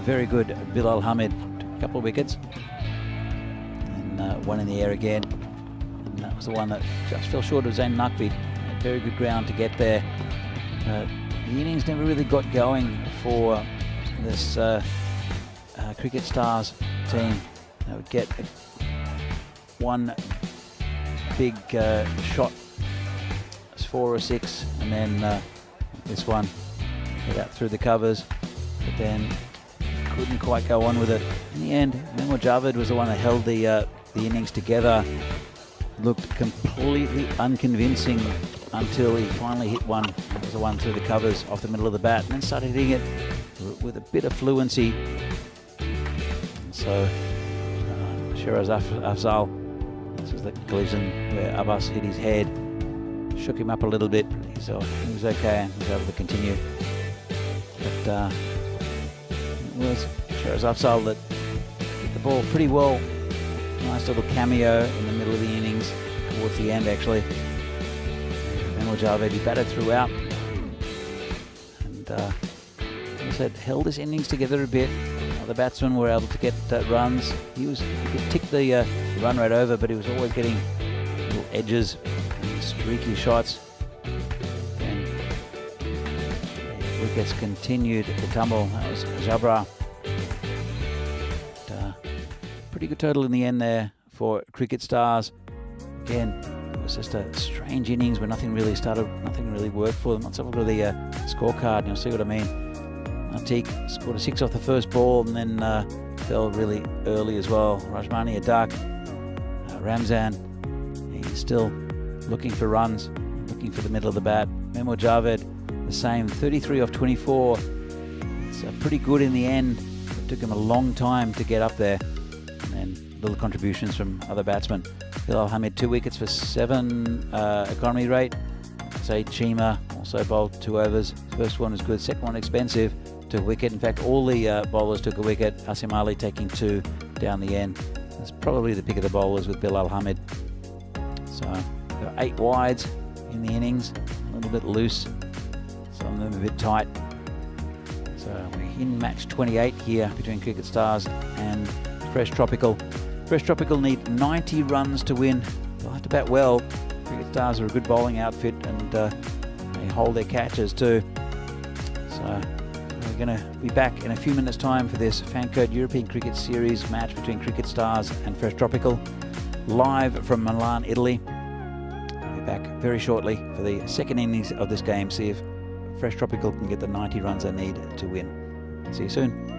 very good Bilal Hamid. Took a couple of wickets, and 1 in the air again. And that was the one that just fell short of Zain Naqvi. Very good ground to get there. The innings never really got going for this Cricket Stars team. They would get 1 big shot, it's 4 or 6, and then this one hit out through the covers, but then couldn't quite go on with it. In the end, Memo Javed was the one that held the innings together. Looked completely unconvincing until he finally hit one. That was the one through the covers off the middle of the bat, and then started hitting it with a bit of fluency. And so Shiraz Afzal, this is the collision where Abbas hit his head, shook him up a little bit. He was okay and was able to continue. But it was Shiraz Afzal that hit the ball pretty well. Nice little cameo in the middle of the innings, towards the end actually. Memo Javed, he batted throughout. And as I said, held his innings together a bit. The batsmen were able to get runs. He could tick the run rate over, but he was always getting little edges and streaky shots. And wickets continued to tumble. That was Jabra. Pretty good total in the end there for Cricket Stars. Again, was just a strange innings where nothing really worked for them. Let's have a look at the scorecard and you'll see what I mean. Antique scored a 6 off the first ball and then fell really early as well. Rajmani a duck. Ramzan, he's still looking for runs, looking for the middle of the bat. Memo Javed, the same, 33 off 24. It's pretty good in the end. It took him a long time to get up there. And little contributions from other batsmen. Phil Alhamid, 2 wickets for 7 economy rate. Saeed Chima also bowled 2 overs. First one was good, second one expensive, took a wicket. In fact, all the bowlers took a wicket. Asim Ali taking 2 down the end. It's probably the pick of the bowlers with Bill Alhamid. So there were 8 wides in the innings, a little bit loose, some of them a bit tight. So we're in match 28 here between Cricket Stars and Fresh Tropical. Fresh Tropical need 90 runs to win. They'll have to bat well. Cricket Stars are a good bowling outfit and they hold their catches too. So we're going to be back in a few minutes' time for this Fancode European Cricket Series match between Cricket Stars and Fresh Tropical, live from Milan, Italy. We'll be back very shortly for the second innings of this game, see if Fresh Tropical can get the 90 runs they need to win. See you soon.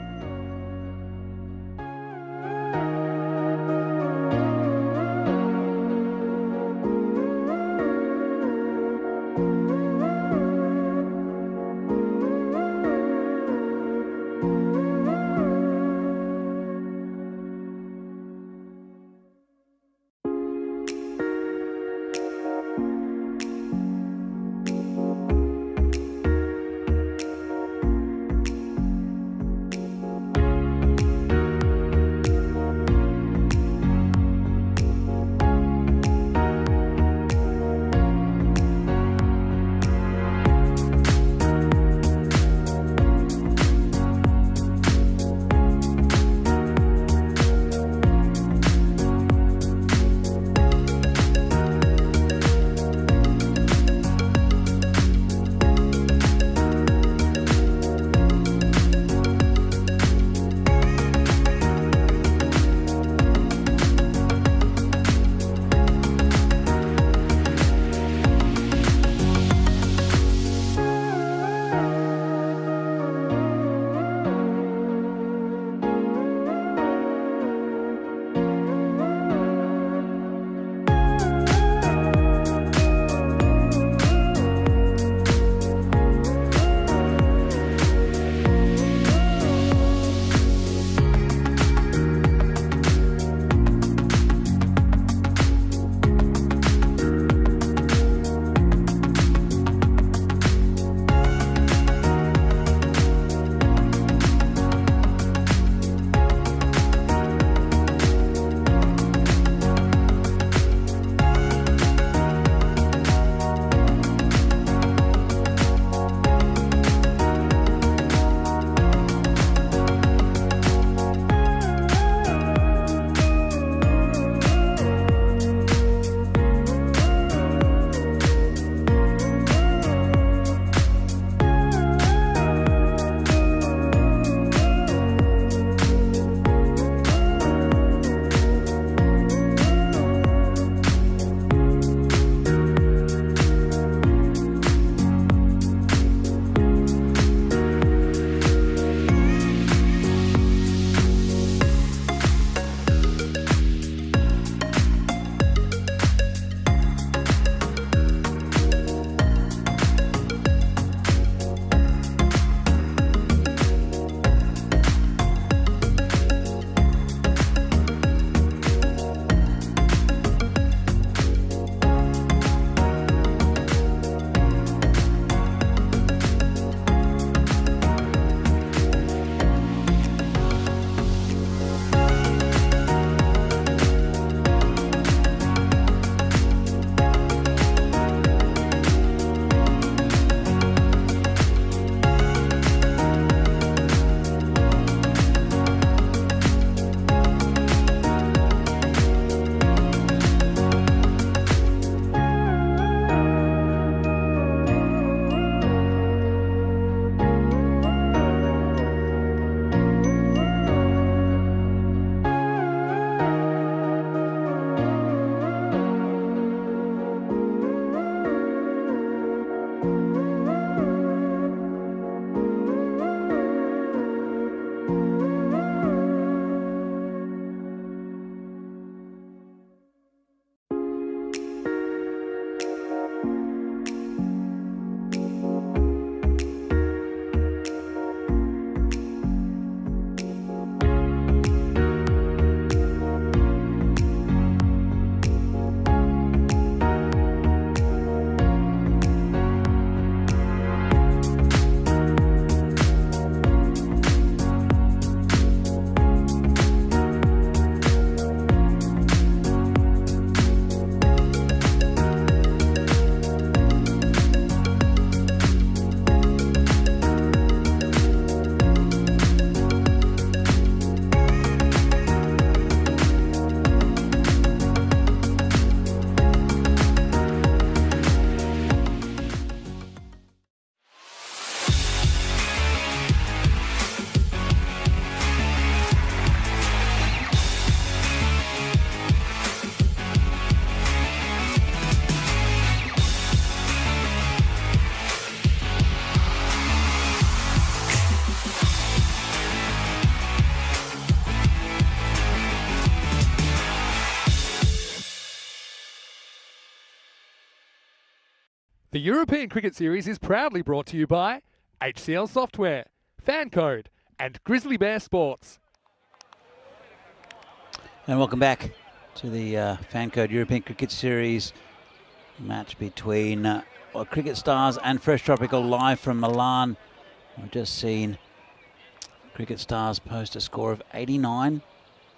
The European Cricket Series is proudly brought to you by HCL Software, Fan Code, and Grizzly Bear Sports. And welcome back to the Fan Code European Cricket Series match between Cricket Stars and Fresh Tropical live from Milan. We've just seen Cricket Stars post a score of 89.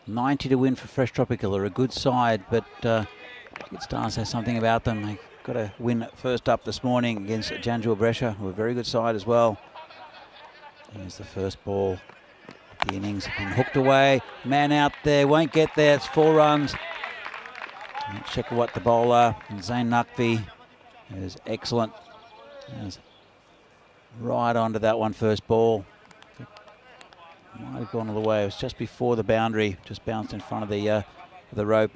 90 to win for Fresh Tropical. They're a good side, but Cricket Stars has something about them. They got a win first up this morning against Janjua Brescia, who are a very good side as well. Here's the first ball. The innings been hooked away. Man out there, won't get there. It's 4 runs. Shekhawat the bowler, and Zain Naqvi is excellent. Is right onto that one first ball. Might have gone all the way. It was just before the boundary, just bounced in front of the rope.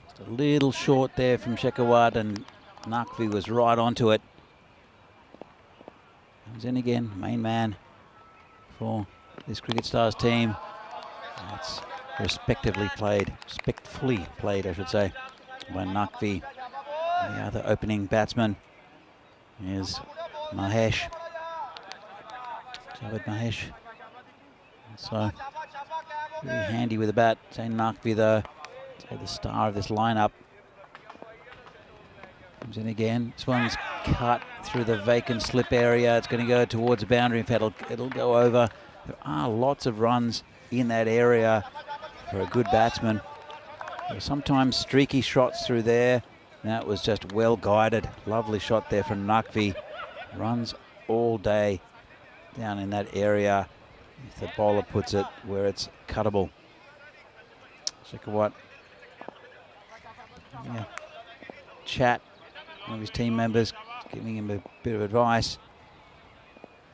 Just a little short there from Shekhawat, and Naqvi was right onto it. Comes in again, main man for this Cricket Stars team. That's respectfully played, I should say, by Naqvi. The other opening batsman is Mahesh. Javid Mahesh. So, very handy with the bat. Zain Naqvi, though, the star of this lineup. Comes in again. This one's cut through the vacant slip area. It's going to go towards the boundary. In fact, it'll go over. There are lots of runs in that area for a good batsman. There are sometimes streaky shots through there. That was just well guided. Lovely shot there from Naqvi. Runs all day down in that area if the bowler puts it where it's cuttable. Shekhawat. Yeah. Chat, one of his team members, giving him a bit of advice.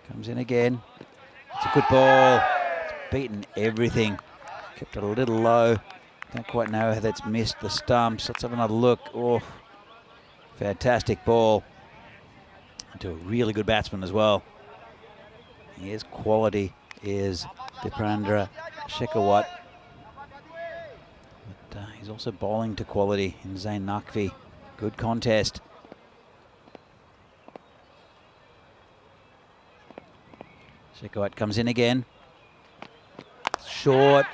Comes in again. It's a good ball. It's beaten everything. Kept it a little low. Don't quite know how that's missed the stumps. Let's have another look. Oh, fantastic ball. To a really good batsman as well. Here's quality, is Diprendra Shekhawat. But he's also bowling to quality in Zain Naqvi. Good contest. Shekhawat comes in again. Short.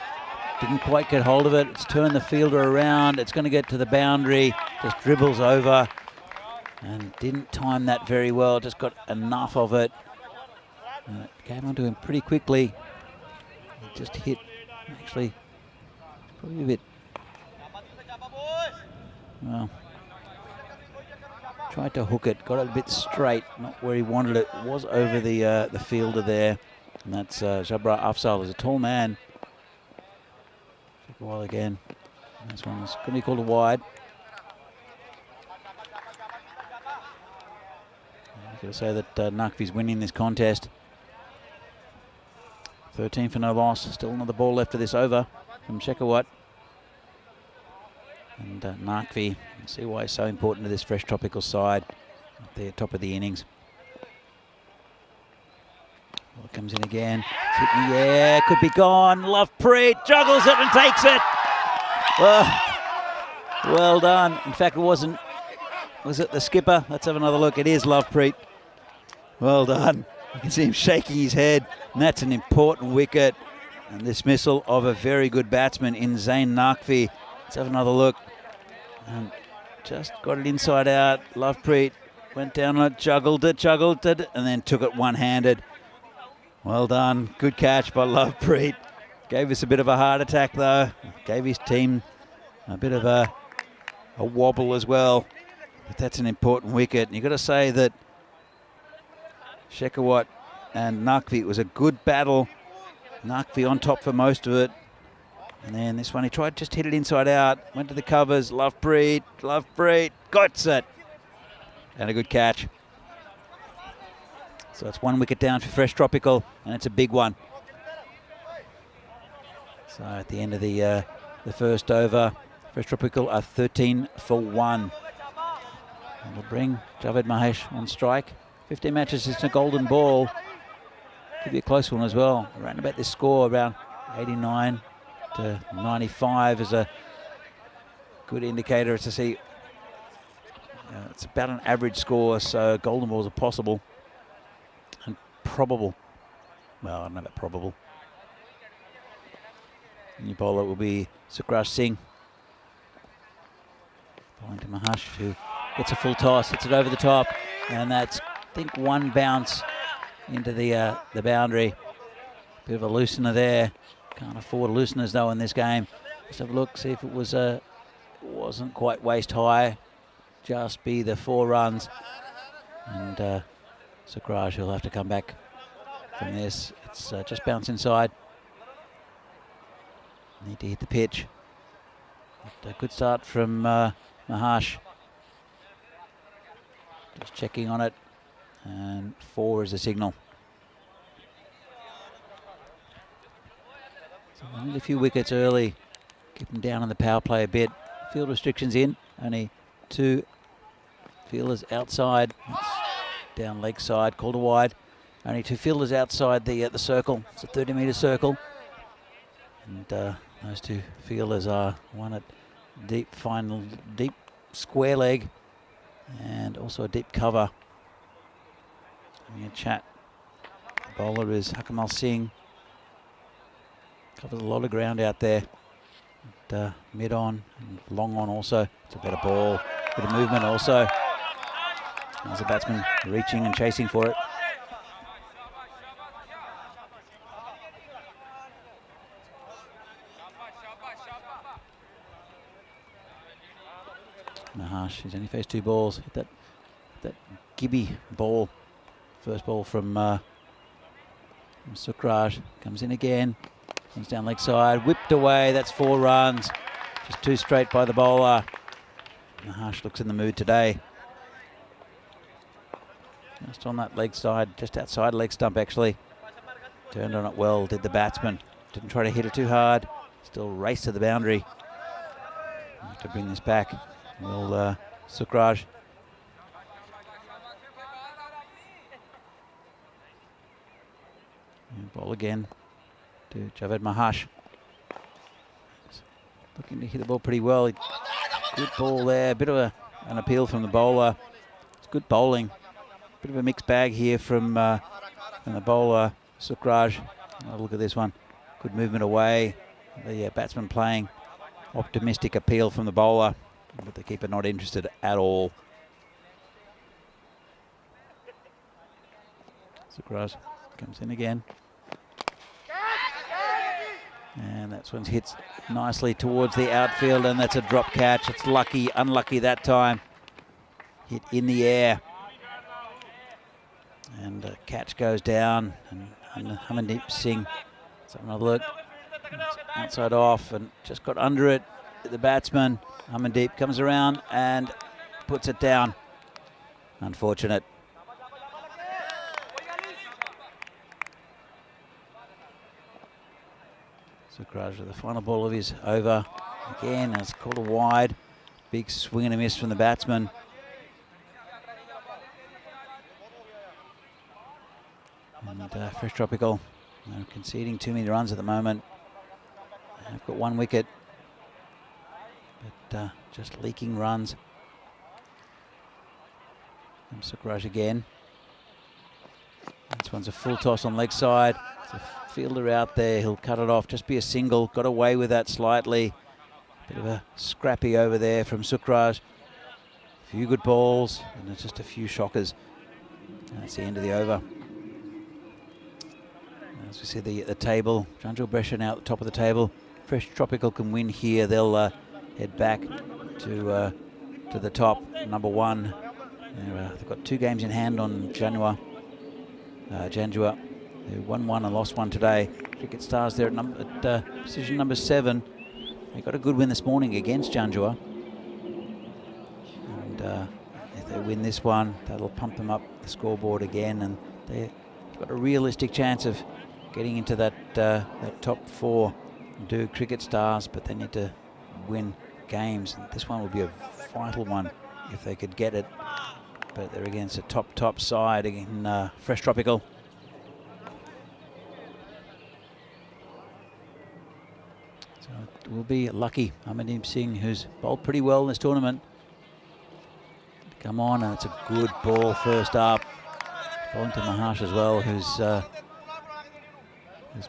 Didn't quite get hold of it. It's turned the fielder around. It's going to get to the boundary. Just dribbles over. And didn't time that very well. Just got enough of it. And it came onto him pretty quickly. It just hit, actually, probably a bit, well, tried to hook it, got it a bit straight, not where he wanted it. It was over the fielder there. And that's Jabra Afzal, who's a tall man. Took a while again. This one's going to be called a wide. I've got to say that Naqvi's winning this contest. 13 for no loss. Still another ball left of this over from Shekhawat. And Naqvi, you can see why he's so important to this Fresh Tropical side at the top of the innings. Well, it comes in again. It's hit in the air. Could be gone. Lovepreet juggles it and takes it. Well done. In fact, it wasn't. Was it the skipper? Let's have another look. It is Lovepreet. Well done. You can see him shaking his head, and that's an important wicket. And dismissal of a very good batsman in Zain Naqvi. Let's have another look. And just got it inside out. Lovepreet went down on it, juggled it, and then took it one-handed. Well done. Good catch by Lovepreet. Gave us a bit of a heart attack, though. Gave his team a bit of a wobble as well. But that's an important wicket. And you've got to say that Shekhawat and Naqvi, it was a good battle. Naqvi on top for most of it. And then this one, he tried just hit it inside out. Went to the covers. Lovepreet, got it. And a good catch. So it's 1 wicket down for Fresh Tropical, and it's a big one. So at the end of the first over, Fresh Tropical are 13 for 1. And we'll bring Javid Mahesh on strike. 15 matches is a golden ball. Could be a close one as well. Around about this score, around 89 to 95 is a good indicator to see It's about an average score, so golden balls are possible and probable. Well, I don't know about probable. New bowler will be Sukraj Singh. Bowling to Mahash, who gets a full toss, hits it over the top, and that's, I think, one bounce into the boundary. Bit of a loosener there. Can't afford looseners though in this game. Let's have a look, see if it was wasn't quite waist high. Just be the 4 runs, and Sukraj will have to come back from this. It's just bounce inside. Need to hit the pitch. But a good start from Mahash. Just checking on it, and 4 is the signal. So they need a few wickets early. Keep them down on the power play a bit. Field restrictions in. Only 2 fielders outside. It's down leg side, called a wide. Only 2 fielders outside the circle. It's a 30-metre circle. And those 2 fielders are one at deep square leg, and also a deep cover. Having a chat. The bowler is Hakamal Singh. Covers a lot of ground out there. But, mid on and long on also. It's a better ball. Bit of movement also. There's a batsman reaching and chasing for it. Mahash, he's only faced 2 balls. Hit that Gibby ball. First ball from Sukraj. Comes in again. Comes down leg side. Whipped away. That's 4 runs. Just 2 straight by the bowler. Mahash looks in the mood today. Just on that leg side, just outside leg stump actually. Turned on it well, did the batsman. Didn't try to hit it too hard. Still raced to the boundary. Have to bring this back. Well, Sukraj. And ball again to Javed Mahash. Looking to hit the ball pretty well. Good ball there. Bit of an appeal from the bowler. It's good bowling. Bit of a mixed bag here from the bowler, Sukraj. Oh, look at this one. Good movement away. The batsman playing. Optimistic appeal from the bowler, but the keeper not interested at all. Sukraj comes in again. And that one hits nicely towards the outfield, and that's a drop catch. It's lucky, unlucky that time. Hit in the air. And catch goes down, and Hamandeep Singh. Let's have another look. It's outside off, and just got under it. The batsman, Hamandeep, comes around and puts it down. Unfortunate. Sukraj with the final ball of his over. Again, it's called a wide. Big swing and a miss from the batsman. And Fresh Tropical, conceding too many runs at the moment. They've got 1 wicket, but just leaking runs. And Sukraj again. This one's a full toss on leg side. It's a fielder out there. He'll cut it off. Just be a single. Got away with that slightly. Bit of a scrappy over there from Sukraj. A few good balls, and it's just a few shockers. That's the end of the over. As we see the table, Janjal Brescia now at the top of the table. Fresh Tropical can win here. They'll head back to the top, number 1. They've got 2 games in hand on Janua. They won 1 and lost 1 today. Cricket Stars there at position number 7. They got a good win this morning against Janjua. And if they win this one, that'll pump them up the scoreboard again, and they've got a realistic chance of getting into that top 4. Do Cricket Stars, but they need to win games. And this one will be a vital one if they could get it. But they're against a top side in Fresh Tropical. So it will be lucky. Hamandeep Singh, who's bowled pretty well in this tournament, to come on, and it's a good ball first up. Bowling to Maharsh as well, who's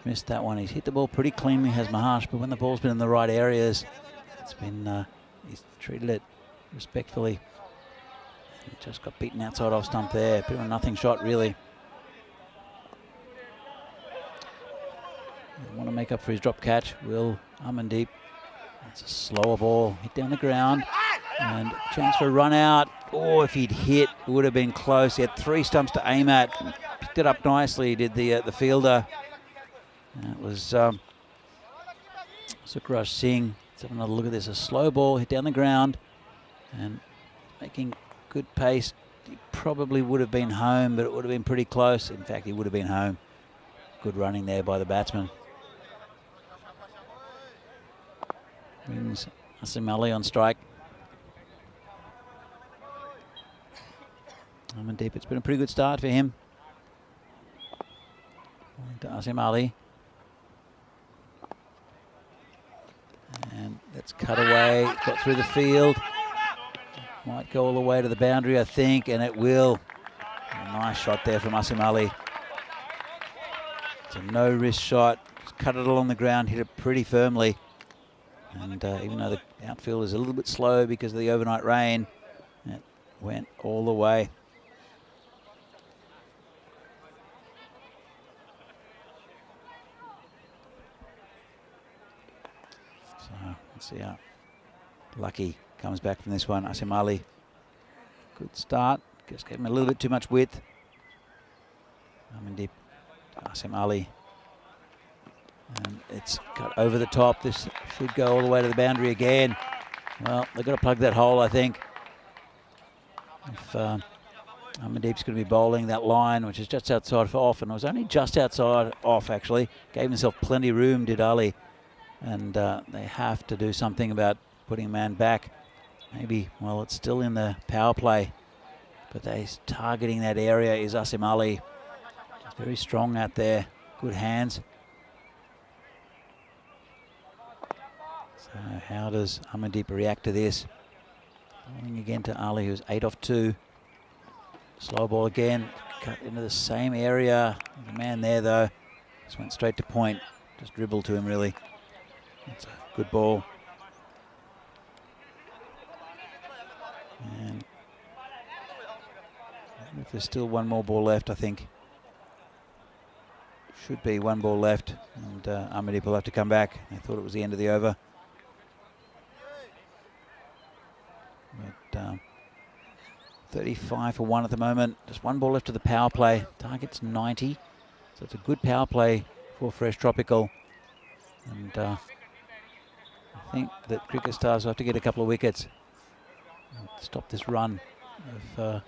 missed that one. He's hit the ball pretty cleanly, has Maharsh, but when the ball's been in the right areas, it's been he's treated it respectfully. He just got beaten outside off stump there. Bit of a nothing shot, really. Want to make up for his drop catch. Will Amandeep. It's a slower ball. Hit down the ground. And chance for a run out. Oh, if he'd hit, it would have been close. He had 3 stumps to aim at. Picked it up nicely, did the fielder. And it was Sukraj Singh. Let's have another look at this. A slow ball, hit down the ground. And making good pace. He probably would have been home, but it would have been pretty close. In fact, he would have been home. Good running there by the batsman. Brings Asim Ali on strike. Amandeep, it's been a pretty good start for him. To Asim Ali. And that's cut away, got through the field. Might go all the way to the boundary, I think, and it will. A nice shot there from Asim Ali. It's a no-risk shot. Just cut it along the ground, hit it pretty firmly. And even though the outfield is a little bit slow because of the overnight rain, it went all the way. So let's see how Lucky comes back from this one. Asim Ali, good start. Just gave him a little bit too much width. Amandeep, Asim Ali. And it's cut over the top. This should go all the way to the boundary again. Well, they've got to plug that hole, I think. If Amandeep's going to be bowling that line, which is just outside for off, and it was only just outside off, actually. Gave himself plenty of room, did Ali. And they have to do something about putting a man back. Maybe, well, it's still in the power play, but they're targeting that area is Asim Ali. He's very strong out there. Good hands. So how does Amandeep react to this? Bowling again to Ali, who's 8 off 2. Slow ball again, cut into the same area. The man there, though, just went straight to point. Just dribbled to him, really. That's a good ball. And if there's still one more ball left, I think. Should be one ball left, and Amandeep will have to come back. I thought it was the end of the over. But 35 for 1 at the moment. Just one ball left to the power play. Target's 90. So it's a good power play for Fresh Tropical. And I think that Cricket Stars will have to get a couple of wickets. And stop this run of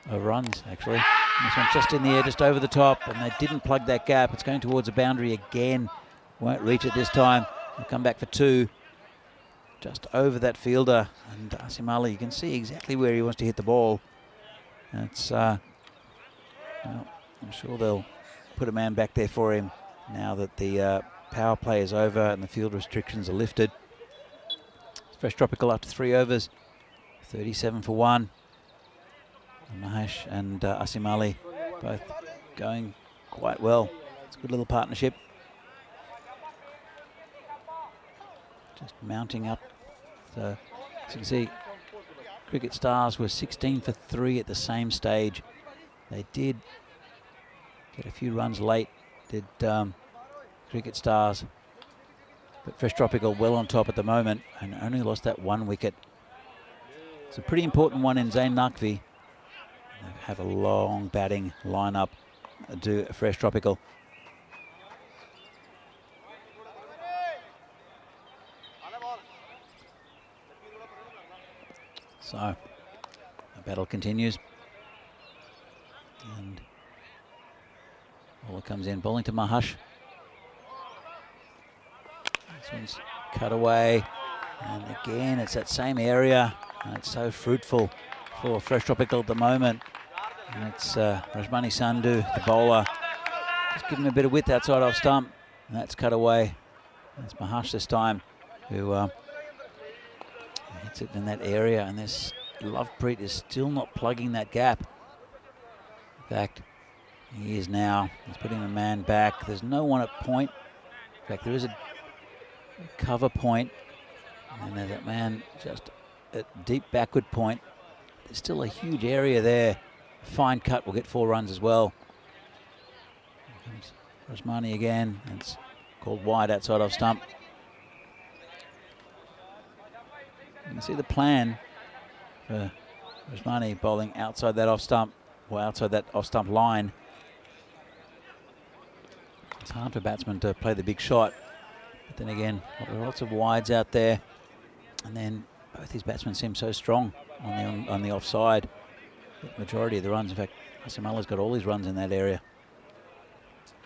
runs, actually. And this one's just in the air, just over the top. And they didn't plug that gap. It's going towards the boundary again. Won't reach it this time. They'll come back for 2. Just over that fielder, and Asim Ali, you can see exactly where he wants to hit the ball. It's, well, I'm sure they'll put a man back there for him now that the power play is over and the field restrictions are lifted. Fresh Tropical after 3 overs, 37 for 1. Mahesh and Asim Ali both going quite well. It's a good little partnership. Just mounting up. So as you can see, Cricket Stars were 16 for 3 at the same stage. They did get a few runs late, did Cricket Stars. But Fresh Tropical well on top at the moment and only lost that 1 wicket. It's a pretty important one in Zain Naqvi. They have a long batting lineup to Fresh Tropical. So the battle continues, and bowler comes in, bowling to Maharsh. This one's cut away, and again it's that same area, and it's so fruitful for Fresh Tropical at the moment. And it's Rajmani Sandhu, the bowler, just giving him a bit of width outside off stump, and that's cut away. And it's Maharsh this time who hits it in that area, and there's Lovepreet is still not plugging that gap. In fact, he is now. He's putting the man back. There's no one at point. In fact, there is a cover point, and there's that man just at deep backward point. There's still a huge area there. Fine cut will get 4 runs as well. Here comes Rajmani again. It's called wide outside off stump. You can see the plan for Rajmani bowling outside that off stump, or outside that off stump line. It's hard for batsmen to play the big shot, but then again, there are lots of wides out there, and then both these batsmen seem so strong on the offside. The majority of the runs, in fact, Asim Ali's got all his runs in that area.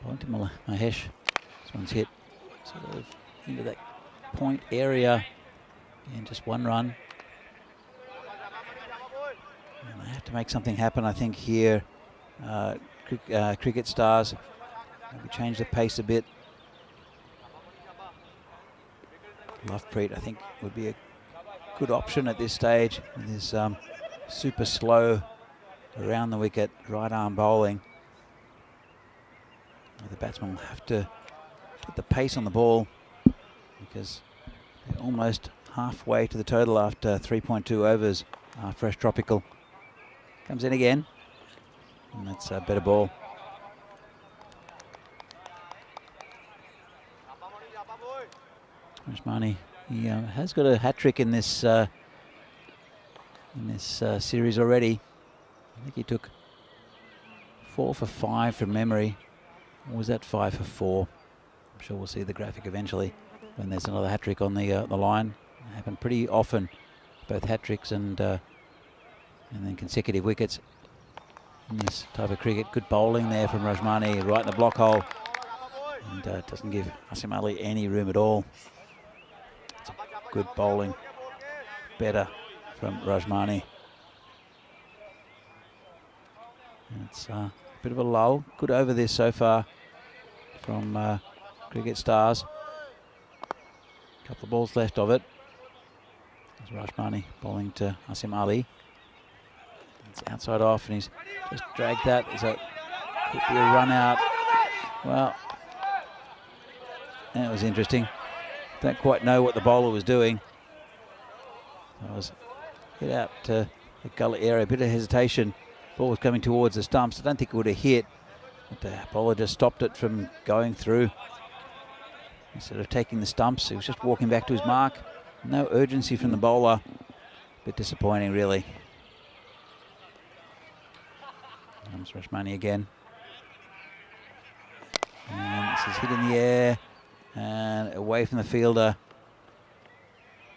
Bowling to Mahesh. This one's hit sort of into that point area, and just 1 run. And they have to make something happen, I think, here. Cricket Stars maybe change the pace a bit. Lovepreet, I think, would be a good option at this stage with his super slow around the wicket right arm bowling. The batsman will have to put the pace on the ball because they're almost halfway to the total after 3.2 overs. Fresh tropical comes in again, and that's a better ball. Rajmani, he has got a hat trick in this series already. I think he took 4 for 5 from memory. Or was that 5 for 4? I'm sure we'll see the graphic eventually when there's another hat trick on the line. It happened pretty often, both hat tricks and then consecutive wickets in this type of cricket. Good bowling there from Rajmani, right in the block hole, and doesn't give Asim Ali any room at all. It's good bowling, better from Rajmani. And it's a bit of a lull. Good over this so far from Cricket Stars. A couple of balls left of it. There's Rajmani bowling to Asim Ali. It's outside off, and he's just dragged that. So could be a run out. Well, that was interesting. Don't quite know what the bowler was doing. I was hit out to the gully area, a bit of hesitation. Ball was coming towards the stumps. I don't think it would have hit, but the bowler just stopped it from going through. Instead of taking the stumps, he was just walking back to his mark. No urgency from the bowler. A bit disappointing, really. Comes Rajmani again. And this is hit in the air and away from the fielder.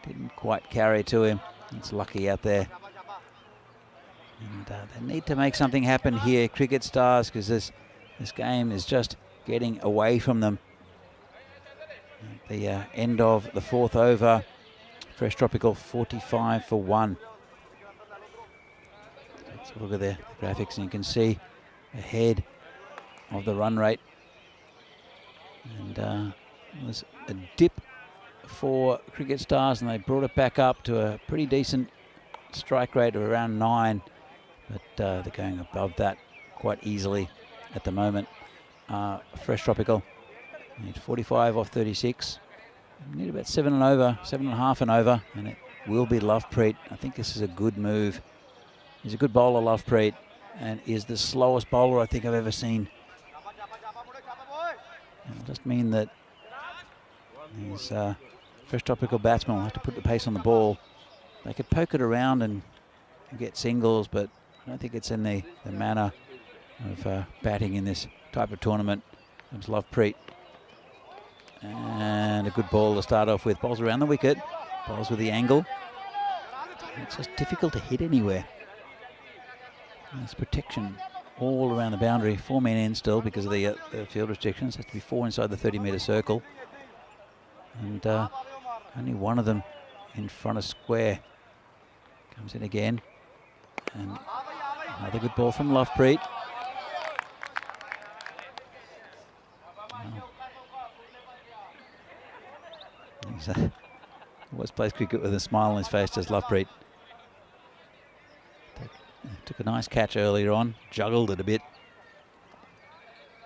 Didn't quite carry to him. It's lucky out there. And they need to make something happen here, Cricket Stars, because this game is just getting away from them. At the end of the 4th over, Fresh Tropical 45 for 1. Let's look at the graphics, and you can see ahead of the run rate. And it was a dip for Cricket Stars, and they brought it back up to a pretty decent strike rate of around 9. But they're going above that quite easily at the moment. Fresh Tropical need 45 off 36. Need about 7 and over, 7.5 and over, and it will be Lovepreet. I think this is a good move. He's a good bowler, Lovepreet, and is the slowest bowler I think I've ever seen. It'll just mean that these Fresh Tropical batsmen will have to put the pace on the ball. They could poke it around and get singles, but I don't think it's in the manner of batting in this type of tournament. Comes Lovepreet. And a good ball to start off with. Bowls around the wicket. Bowls with the angle. It's just difficult to hit anywhere. There's protection all around the boundary. 4 men in still because of the field restrictions. Has to be 4 inside the 30-metre circle. And only one of them in front of square. Comes in again. And another good ball from Lovepreet. He always plays cricket with a smile on his face, just Lovepreet. a nice catch earlier on, juggled it a bit.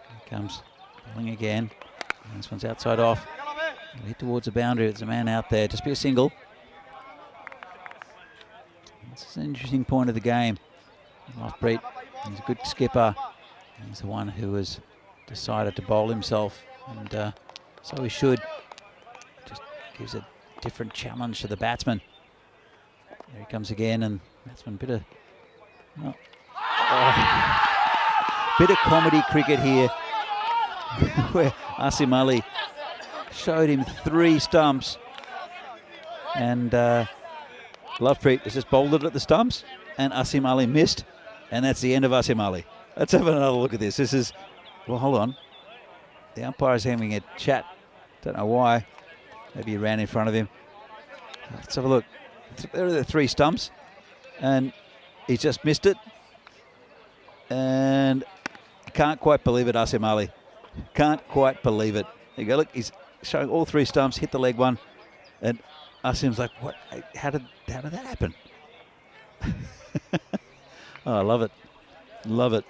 Here comes bowling again. And this one's outside off. We'll hit towards the boundary. There's a man out there. Just be a single. This is an interesting point of the game. Lovepreet, he's a good skipper. He's the one who has decided to bowl himself, and so he should. Just gives a different challenge to the batsman. There he comes again, and batsman bit of comedy cricket here, where Asim Ali showed him 3 stumps, and Lovepreet has just bowled it at the stumps, and Asim Ali missed, and that's the end of Asim Ali. Let's have another look at this. This is, well, hold on. The umpire's having a chat. Don't know why. Maybe he ran in front of him. Let's have a look. There are the 3 stumps, and he's just missed it. And I can't quite believe it, Asim Ali. Can't quite believe it. There you go. Look, he's showing all 3 stumps, hit the leg one, and Asim's like, "What? How did that happen?" Oh, I love it. Love it.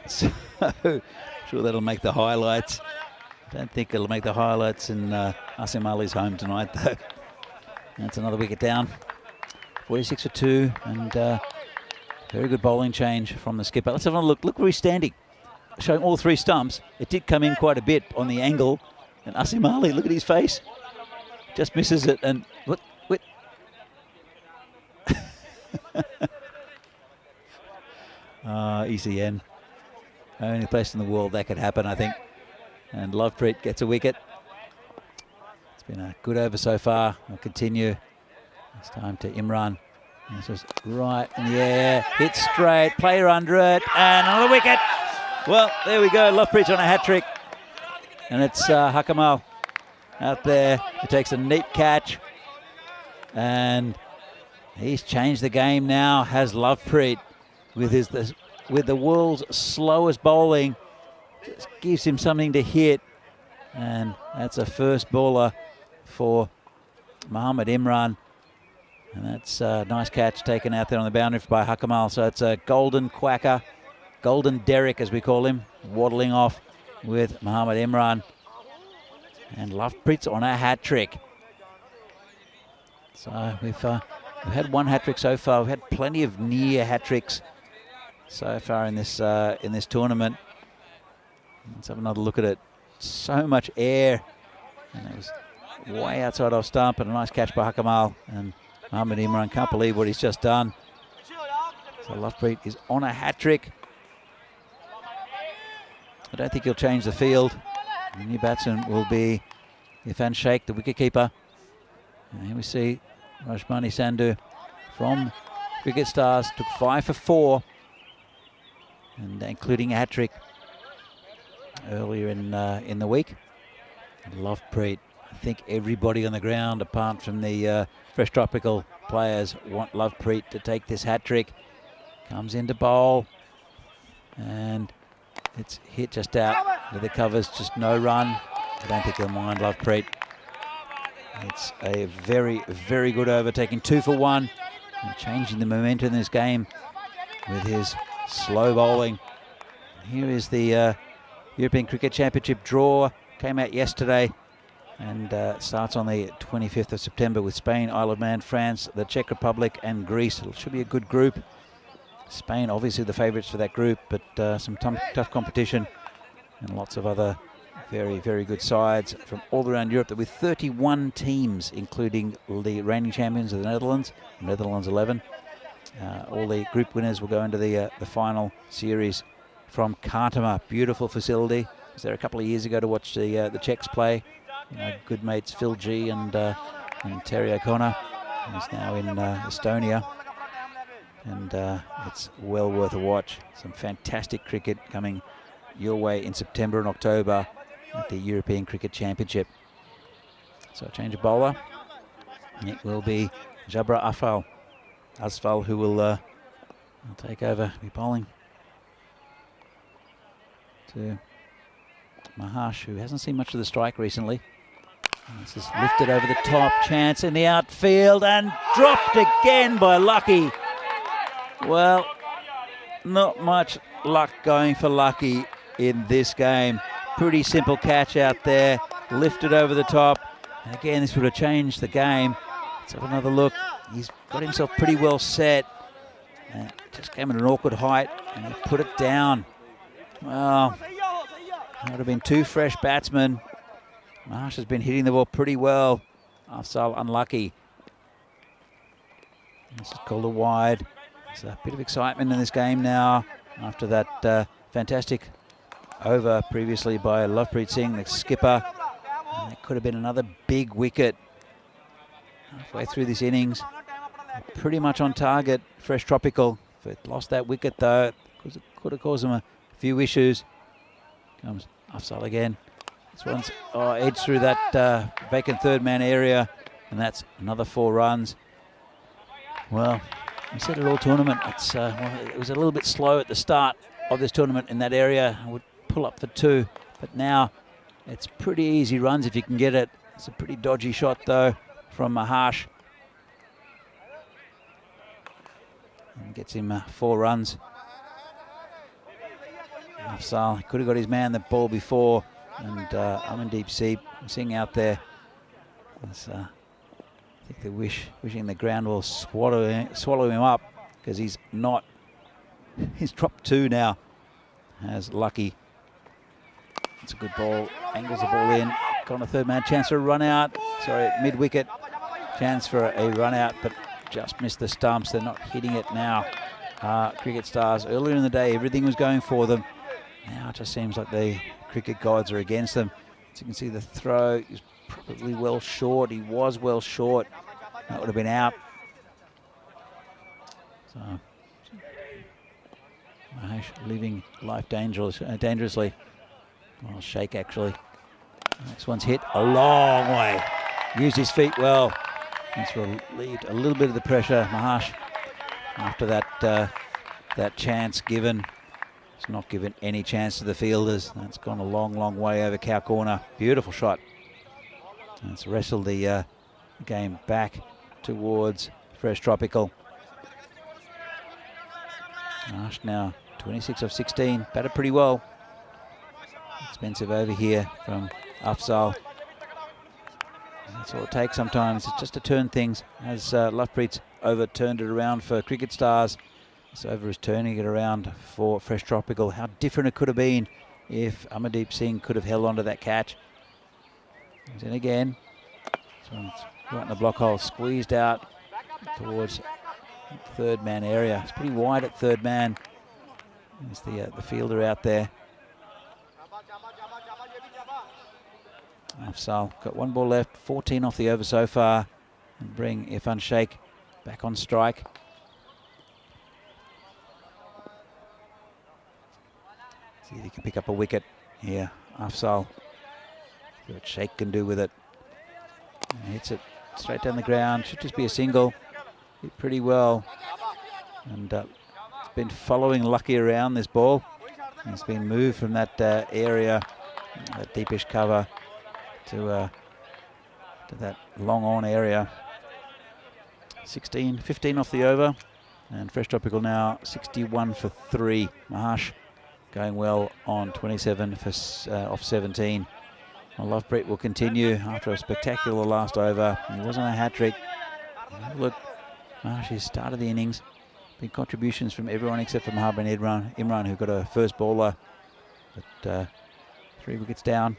So, sure that'll make the highlights. Don't think it'll make the highlights in Asim Ali's home tonight, though. That's another wicket down. 46 for 2, and very good bowling change from the skipper. Let's have a look. Look where he's standing. Showing all 3 stumps. It did come in quite a bit on the angle. And Asim Ali, look at his face. Just misses it. And look. ECN. Only place in the world that could happen, I think. And Lovepreet gets a wicket. It's been a good over so far. We'll continue. It's time to Imran. This was right in the air. Hit straight. Player under it. And another wicket. Well, there we go. Lovepreet on a hat-trick. And it's Hakamal out there. He takes a neat catch. And he's changed the game now, has Lovepreet, with the world's slowest bowling. Just gives him something to hit. And that's a first bowler for Mohammad Imran. And that's a nice catch taken out there on the boundary by Hakamal. So it's a golden quacker, golden Derek as we call him, waddling off with Mohammad Imran. And Lovepreet's on a hat-trick. So we've had 1 hat-trick so far. We've had plenty of near hat-tricks so far in this tournament. Let's have another look at it. So much air, and it was way outside off stump, and a nice catch by Hakamal. And Mohammad Imran can't believe what he's just done. So Lovepreet is on a hat-trick. I don't think he'll change the field. The new batsman will be Irfan Sheikh, the wicketkeeper. And here we see Rashmani Sandhu from Cricket Stars, took 5 for 4, and including a hat-trick earlier in the week. And Lovepreet, I think everybody on the ground, apart from the Fresh Tropical players, want Lovepreet to take this hat-trick. Comes into bowl, and it's hit just out with the covers, just no run. I don't think he'll mind Lovepreet. It's a very, very good over, taking 2 for 1 and changing the momentum in this game with his slow bowling. Here is the European Cricket Championship draw. Came out yesterday and starts on the 25th of September with Spain, Isle of Man, France, the Czech Republic and Greece. It should be a good group. Spain obviously the favourites for that group, but some tough competition and lots of other very, very good sides from all around Europe, with 31 teams, including the reigning champions of the Netherlands 11. All the group winners will go into the final series from Khartoum. Beautiful facility. I was there a couple of years ago to watch the Czechs play. Good mates Phil G and Terry O'Connor. He's now in Estonia. And it's well worth a watch. Some fantastic cricket coming your way in September and October at the European Cricket Championship. So a change of bowler. It will be Jabra Asfal who will take over, be bowling to Maharsh, who hasn't seen much of the strike recently. And this is lifted over the top, chance in the outfield and dropped again by Lucky. Well, not much luck going for Lucky in this game. Pretty simple catch out there, lifted over the top. And again, this would have changed the game. Let's have another look. He's got himself pretty well set. And just came at an awkward height and he put it down. Well, that would have been two fresh batsmen. Marsh has been hitting the ball pretty well. Afzal unlucky. This is called a wide. There's a bit of excitement in this game now after that fantastic over previously by Lovepreet Singh, the skipper. And that could have been another big wicket. Halfway through this innings, pretty much on target. Fresh Tropical. If it lost that wicket though, it could have caused them a few issues. Comes Afzal again. This one's edged through that vacant third man area, and that's another 4 runs. Well, we said it all tournament. It was a little bit slow at the start of this tournament in that area. I would pull up for 2, but now it's pretty easy runs if you can get it. It's a pretty dodgy shot though from Maharsh. And gets him 4 runs. Afzal could have got his man the ball before, and Amandeep Singh out there. I think they're wishing the ground will swallow him up, because he's not. He's dropped 2 now. Has Lucky. It's a good ball. Angles the ball in. Got a third man. Chance for a run out. Sorry, mid wicket. Chance for a run out, but just missed the stumps. They're not hitting it now. Cricket Stars. Earlier in the day, everything was going for them. Now it just seems like the cricket gods are against them. As you can see, the throw is probably well short. He was well short. That would have been out. So Mahesh leaving life dangerously. Well, shake actually. Next one's hit a long way. Used his feet well. That's relieved a little bit of the pressure. Mahesh, after that chance given, it's not given any chance to the fielders. That's gone a long way over cow corner. Beautiful shot. And it's wrestled the game back towards Fresh Tropical. Marsh now 26 of 16. Batted pretty well. Expensive over here from Afzal. That's all it takes sometimes. It's just to turn things. As Lovepreet's over turned it around for Cricket Stars. This over is turning it around for Fresh Tropical. How different it could have been if Amandeep Singh could have held on to that catch. He's in again. So it's right in the block hole. Squeezed out towards third man area. It's pretty wide at third man. There's the fielder out there. Afzal got 1 ball left, 14 off the over so far, and bring Irfan Sheikh back on strike. See if he can pick up a wicket here. Afzal, see what Sheikh can do with it. And hits it straight down the ground. Should just be a single. Hit pretty well, and it's been following Lucky around this ball. He's been moved from that area, that deepish cover, to that long on area. 15 off the over, and Fresh Tropical now 61 for 3. Maharsh going well on 27 for off 17. Well, Lovepreet will continue after a spectacular last over. It wasn't a hat-trick. Look, Maharsh has started the innings. Big contributions from everyone except for Mohammad Imran, who got a first bowler, but 3 wickets down.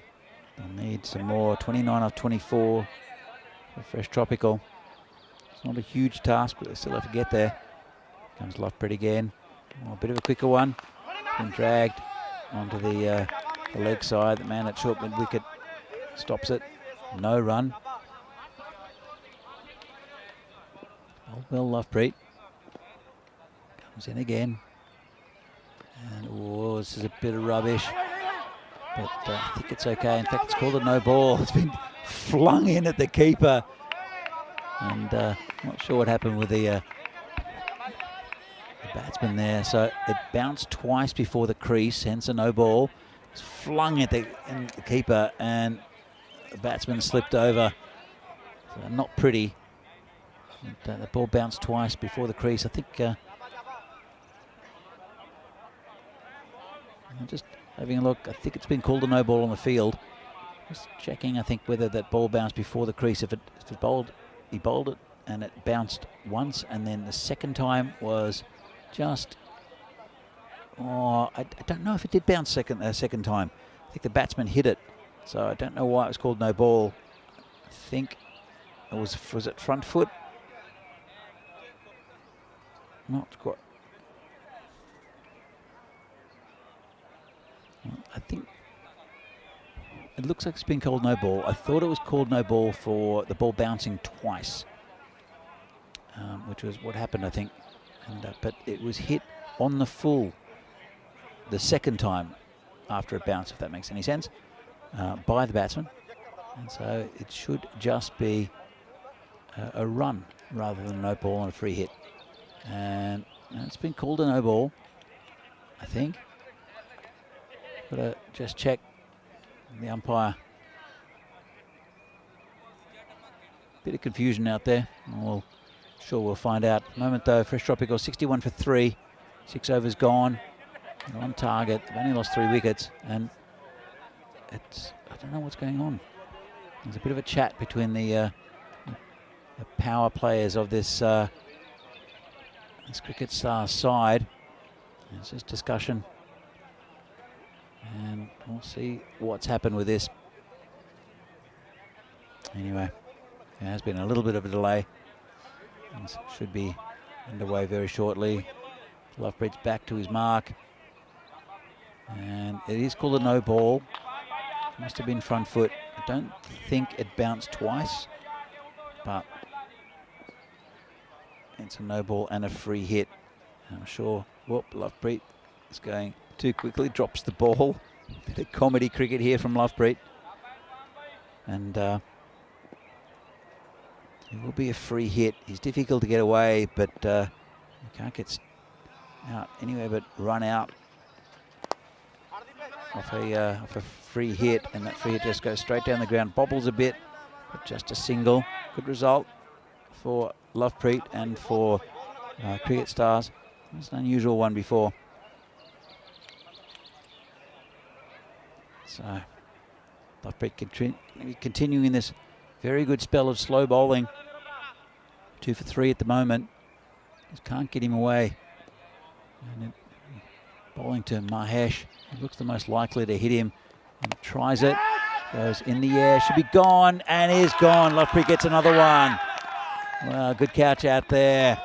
They'll need some more. 29 off 24 for Fresh Tropical. It's not a huge task, but they still have to get there. Comes Lovepreet again. Oh, a bit of a quicker one. Been dragged onto the leg side. The man at short mid wicket stops it. No run. Well, Lovepreet comes in again. And oh, this is a bit of rubbish. But I think it's okay. In fact, it's called a no ball. It's been flung in at the keeper. And not sure what happened with the batsman there. So it bounced twice before the crease, hence a no ball. It's flung at the keeper, and the batsman slipped over. So not pretty. And, the ball bounced twice before the crease. I think I'm just having a look. I think it's been called a no ball on the field. Just checking, I think, whether that ball bounced before the crease. If it bowled, he bowled it and it bounced once, and then the second time was just, I don't know if it did bounce second time. I think the batsman hit it, so I don't know why it was called no ball. I think it was it front foot? Not quite. I think it looks like it's been called no ball. I thought it was called no ball for the ball bouncing twice, which was what happened, I think. And, but it was hit on the full the second time after it bounced, if that makes any sense, by the batsman. And so it should just be a run rather than a no ball and a free hit. And it's been called a no ball, I think. Got to just check the umpire. Bit of confusion out there. Sure we'll find out. At the moment though, Fresh Tropical 61 for 3. 6 overs gone. They're on target. They've only lost 3 wickets, and I don't know what's going on. There's a bit of a chat between the power players of this Cricket Stars side. There's this discussion, and we'll see what's happened with this. Anyway, there has been a little bit of a delay. This should be underway very shortly. Lovepreet's back to his mark, and it is called a no ball. Must have been front foot. I don't think it bounced twice, but it's a no ball and a free hit. I'm sure, Lovepreet is going too quickly, drops the ball. Bit of comedy cricket here from Lovepreet. And it will be a free hit. He's difficult to get away, but he can't get out anywhere but run out off a free hit, and that free hit just goes straight down the ground, bobbles a bit, but just a single. Good result for Lovepreet and for Cricket Stars. It's an unusual one before. So Lovepreet continuing this very good spell of slow bowling. 2 for 3 at the moment. Just can't get him away. And bowling to Mahesh. He looks the most likely to hit him. And tries it. Goes in the air. Should be gone. And is gone. Lovepreet gets another one. Well, good catch out there.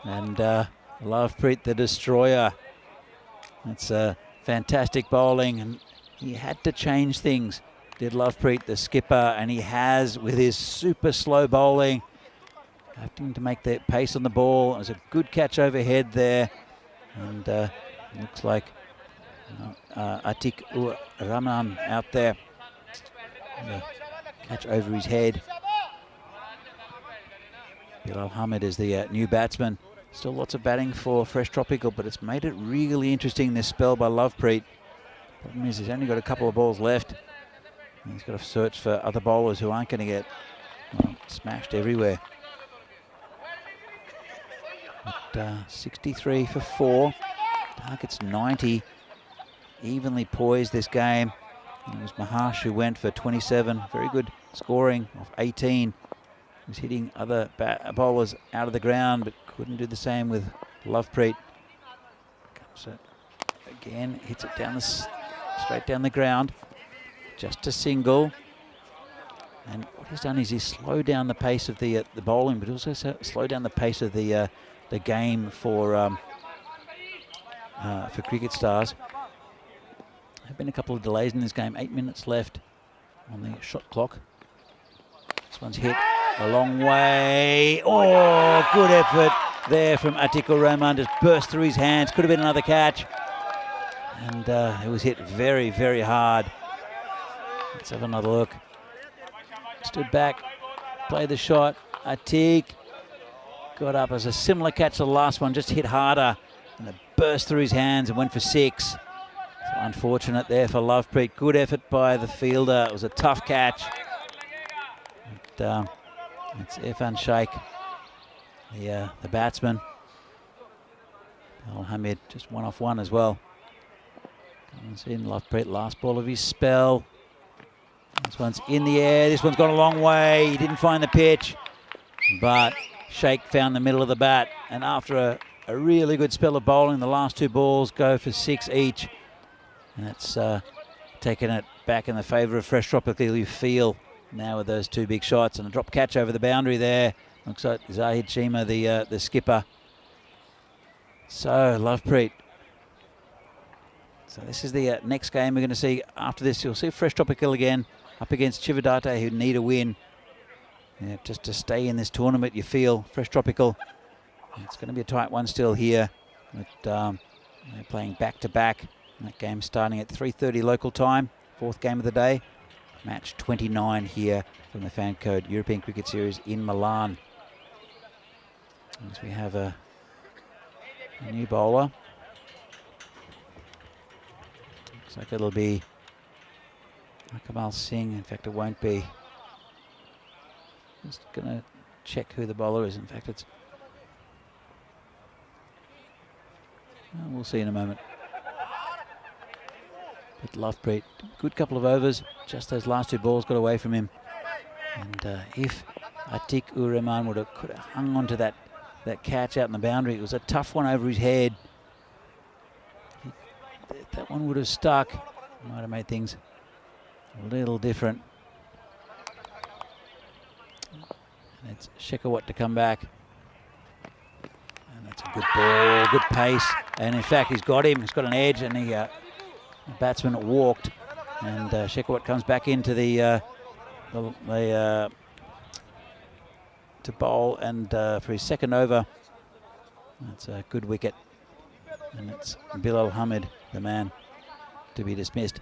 And Lovepreet the destroyer. That's fantastic bowling. And he had to change things, did Lovepreet, the skipper, and he has with his super slow bowling. Having to make the pace on the ball. It was a good catch overhead there. And looks like Atik Rahman out there. Catch over his head. Bilal Hamid is the new batsman. Still lots of batting for Fresh Tropical, but it's made it really interesting, this spell by Lovepreet. Problem is he's only got a couple of balls left. And he's got to search for other bowlers who aren't going to get smashed everywhere. But 63 for 4. Target's 90. Evenly poised this game. And it was Mahesh who went for 27. Very good scoring of 18. He was hitting other bowlers out of the ground, but couldn't do the same with Lovepreet. Comes it again, hits it down straight down the ground. Just a single. And what he's done is he's slowed down the pace of the bowling, but also slowed down the pace of the game for Cricket Stars. There have been a couple of delays in this game. 8 minutes left on the shot clock. This one's hit a long way. Oh, good effort there from Atikur Rahman. Just burst through his hands. Could have been another catch. And it was hit very, very hard. Let's have another look. Stood back, played the shot. Atik got up as a similar catch to the last one, just hit harder. And it burst through his hands and went for 6. So unfortunate there for Lovepreet. Good effort by the fielder. It was a tough catch. But, it's Irfan Sheikh, the batsman. Al Hamid just 1 off 1 as well. It's in Lovepreet, last ball of his spell. This one's in the air. This one's gone a long way. He didn't find the pitch, but Sheikh found the middle of the bat. And after a really good spell of bowling, the last 2 balls go for 6 each. And that's taken it back in the favour of Fresh Tropical. You feel now with those 2 big shots and a drop catch over the boundary there. Looks like Zahid Shima, the skipper. So Lovepreet. So this is the next game we're going to see. After this, you'll see Fresh Tropical again up against Chividate, who need a win. Yeah, just to stay in this tournament, you feel. Fresh Tropical. It's going to be a tight one still here. But they're playing back-to-back. That game starting at 3:30 local time. 4th game of the day. Match 29 here from the Fan Code European Cricket Series in Milan. As we have a new bowler. Looks like it'll be Kamal Singh. In fact, it won't be. Just going to check who the bowler is. In fact, it's... Well, we'll see in a moment. But Lovepreet, good couple of overs. Just those last 2 balls got away from him. And if Atiq-ur-Rahman could have hung on to that catch out in the boundary, it was a tough one over his head. That one would have stuck. Might have made things a little different. And it's Shekhawat to come back. And that's a good ball, good pace. And in fact, he's got him. He's got an edge, and the batsman walked. And Shekhawat comes back into to bowl, and for his 2nd over. That's a good wicket. And it's Bilal Hamid, the man to be dismissed.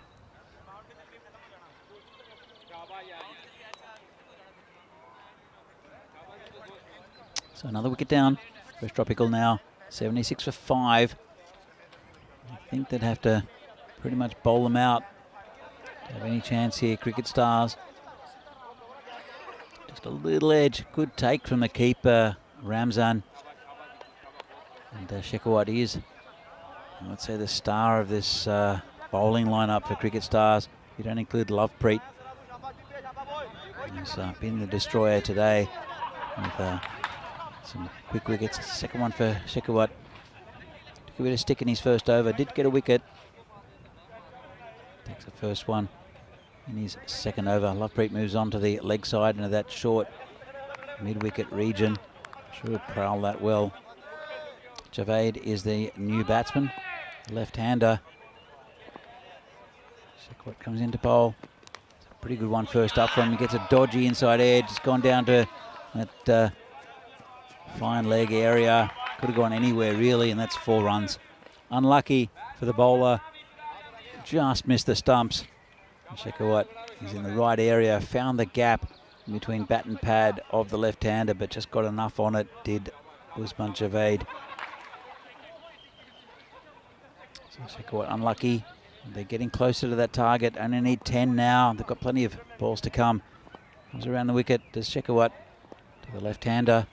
So another wicket down. Fresh Tropical now 76 for 5. I think they'd have to pretty much bowl them out to have any chance here. Cricket Stars. Just a little edge. Good take from the keeper, Ramzan. And Shekhawat is, I would say, the star of this bowling lineup for Cricket Stars. You don't include Lovepreet. He's been the destroyer today with some quick wickets. 2nd one for Shekhawat. Took a bit of stick in his 1st over. Did get a wicket. Takes the 1st one in his 2nd over. Lovepreet moves on to the leg side into that short mid-wicket region. Sure prowl that well. Chividate is the new batsman, left-hander. Shekhawat comes into bowl. It's a pretty good one first up from him. He gets a dodgy inside edge. It's gone down to that fine leg area. Could have gone anywhere really, and that's 4 runs. Unlucky for the bowler. Just missed the stumps. Shekhawat is in the right area. Found the gap in between bat and pad of the left-hander, but just got enough on it. Did Usman Javed. So Shekhawat unlucky. They're getting closer to that target. Only need 10 now. They've got plenty of balls to come. Comes around the wicket. Does Shekhawat to the left-hander.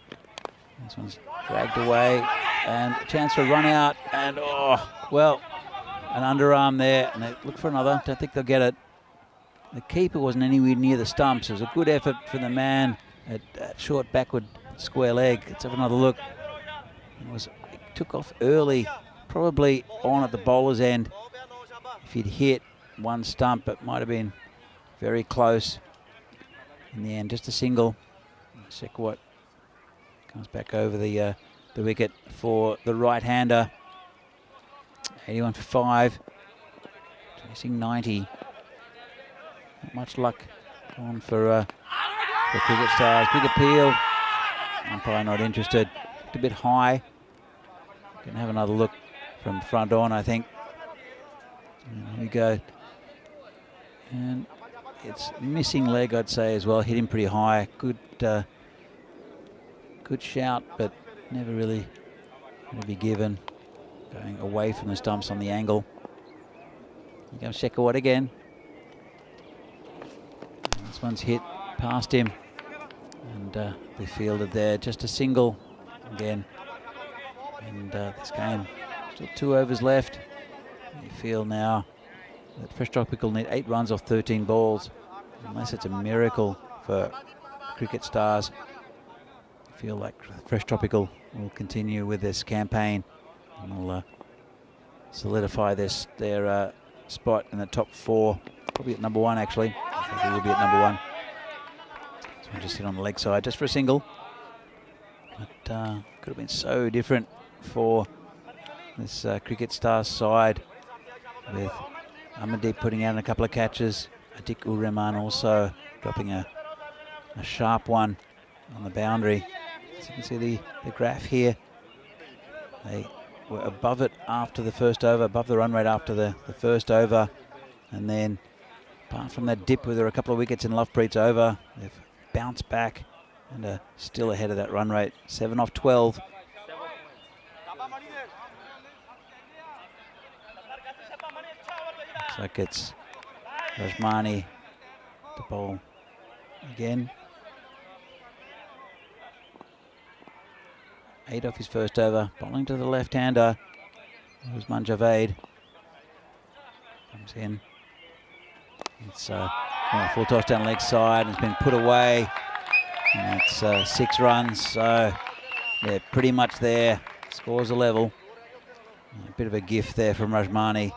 This one's dragged away. And a chance for a run out. And, oh, well, an underarm there. And they look for another. Don't think they'll get it. The keeper wasn't anywhere near the stumps. It was a good effort for the man at short backward square leg. Let's have another look. It took off early. Probably on at the bowler's end. If he'd hit one stump, it might have been very close. In the end, just a single. Shekhawat comes back over the wicket for the right-hander. 81 for 5. Chasing 90. Not much luck on for Cricket Stars. Big appeal. Umpire not interested. Looked a bit high. Can have another look from front on, I think. And here we go. And it's missing leg, I'd say, as well. Hit him pretty high. Good shout, but never really going to be given. Going away from the stumps on the angle. Here comes Shekhawat again. And this one's hit past him. And they fielded there. Just a single again. And this game, still 2 overs left. You feel now that Fresh Tropical need 8 runs off 13 balls. Unless it's a miracle for Cricket Stars. I feel like Fresh Tropical will continue with this campaign and will solidify their spot in the top 4. Probably at number 1 actually. I think it will be at number 1. So we'll just hit on the leg side just for a single. But could have been so different for this Cricket Stars side, with Amandeep putting out a couple of catches. Atik Ur-Rahman also dropping a sharp one on the boundary. As you can see the graph here, they were above it after the first over, above the run rate after the first over, and then apart from that dip where there were a couple of wickets in Lovepreet's over, they've bounced back and are still ahead of that run rate, 7 off 12. Looks like it's Rajmani to bowl again. 8 off his first over, bowling to the left-hander. Usman Javed comes in. It's full toss down leg side, and it's been put away. And that's 6 runs, so they're pretty much there. Scores a level. A bit of a gift there from Rajmani.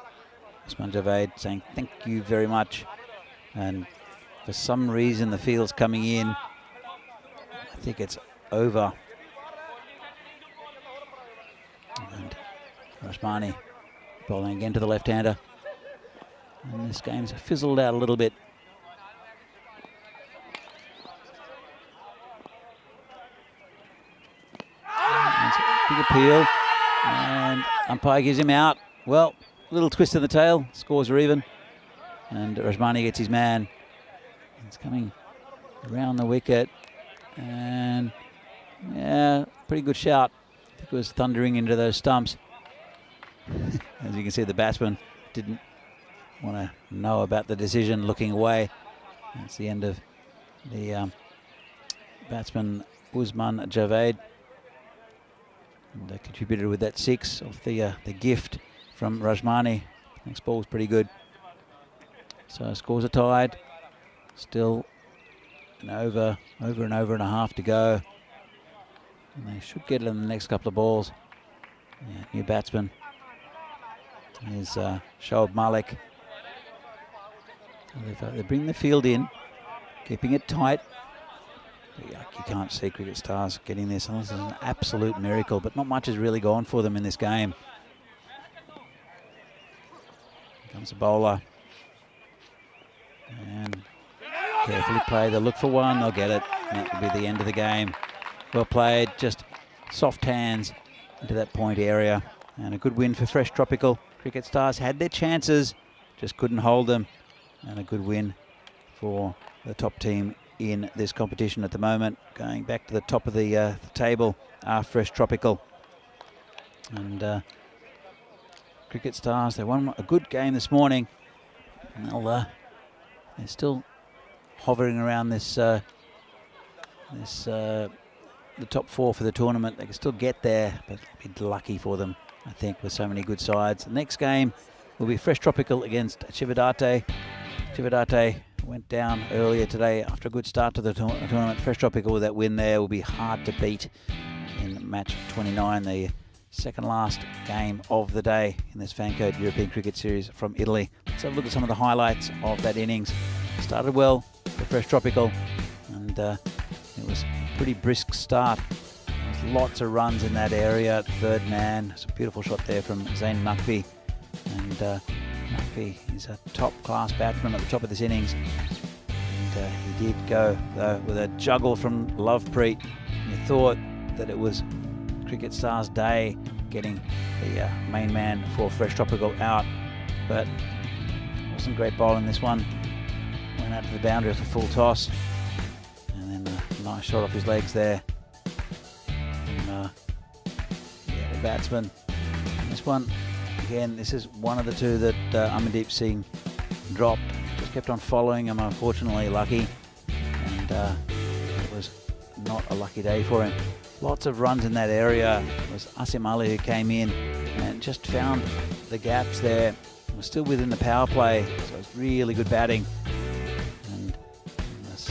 Usman Javed saying thank you very much. And for some reason the field's coming in. I think it's over. And Rajmani bowling again to the left-hander. And this game's fizzled out a little bit. Big appeal, and umpire gives him out. Well, a little twist in the tail, scores are even, and Rajmani gets his man. It's coming around the wicket, and yeah, pretty good shout. I think it was thundering into those stumps. As you can see, the batsman didn't want to know about the decision, looking away. That's the end of the batsman Usman Javed. And contributed with that 6 off the gift from Rajmani. Next ball was pretty good. So scores are tied. Still an over and a half to go. And they should get it in the next couple of balls. Yeah, new batsman is Shoaib Malik. They bring the field in, keeping it tight. You can't see Cricket Stars getting this unless it's an absolute miracle, but not much has really gone for them in this game. Here comes the bowler. And carefully played. They'll look for one, they'll get it. And that will be the end of the game. Well played, just soft hands into that point area. And a good win for Fresh Tropical. Cricket Stars had their chances, just couldn't hold them. And a good win for the top team in this competition at the moment, going back to the top of the table are Fresh Tropical. And Cricket Stars, they won a good game this morning. And they're still hovering around this the top 4 for the tournament. They can still get there, but it'll be lucky for them, I think, with so many good sides. The next game will be Fresh Tropical against Chividate. Chividate went down earlier today after a good start to the tournament. Fresh Tropical with that win there will be hard to beat in match 29, the second last game of the day in this Fancode European Cricket Series from Italy. Let's have a look at some of the highlights of that innings. Started well for Fresh Tropical, and it was a pretty brisk start. There was lots of runs in that area. Third man, it's a beautiful shot there from Zain Naqvi, and Naqvi is a top-class batsman at the top of this innings. And he did go, though, with a juggle from Lovepreet. You thought that it was Cricket Stars' day getting the main man for Fresh Tropical out, but it wasn't great bowling this one. Went out to the boundary for full toss, and then a nice shot off his legs there. And, the batsman, this one, again, this is one of the 2 that Amandeep Singh dropped. Just kept on following him, unfortunately lucky. And it was not a lucky day for him. Lots of runs in that area. It was Asim Ali who came in and just found the gaps there. We're still within the power play, so it's really good batting. And just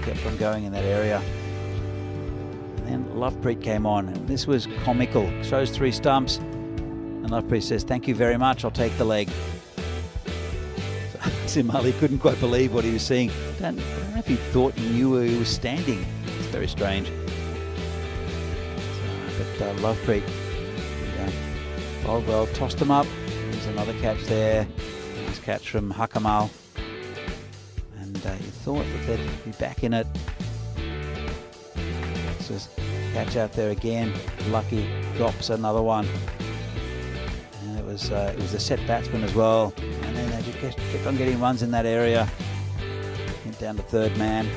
kept on going in that area. And then Lovepreet came on, and this was comical. Shows 3 stumps, and Lovepreet says, "Thank you very much, I'll take the leg." So Simali couldn't quite believe what he was seeing. I don't know if he thought he knew where he was standing. It's very strange. But Lovepreet bowled well, tossed him up. There's another catch there. Nice catch from Hakamal. And you thought that they'd be back in it. Just catch out there again. Lucky drops another one. And it was the set batsman as well. And then they just kept on getting runs in that area. Went down to 3rd man.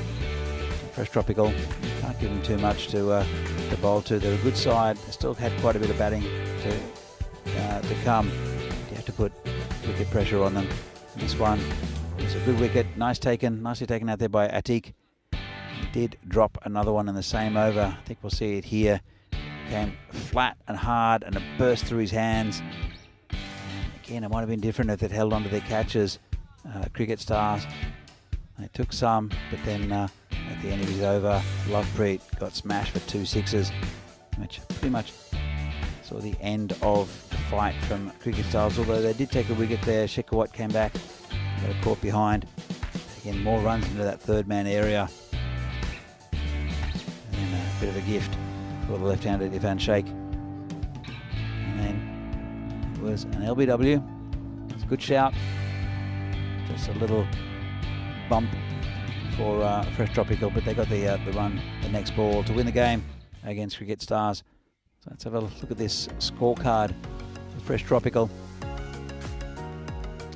Fresh Tropical. You can't give them too much to bowl to. They're a good side. They still had quite a bit of batting to come. You have to put wicket pressure on them. And this one was a good wicket. Nicely taken out there by Atik. He did drop another one in the same over. I think we'll see it here. Came flat and hard, and it burst through his hands. And again, it might have been different if they'd held onto their catches. Cricket Stars. They took some, but then at the end of his over, Lovepreet got smashed for 2 sixes, which pretty much saw the end of the fight from Cricket Stars, although they did take a wicket there. Shekhawat came back, got caught behind. Again, more runs into that 3rd man area. And then a bit of a gift for the left-handed Irfan Sheikh. And then it was an LBW. It's a good shout. Just a little bump for Fresh Tropical, but they got the run the next ball to win the game against Cricket Stars. So let's have a look at this scorecard for Fresh Tropical.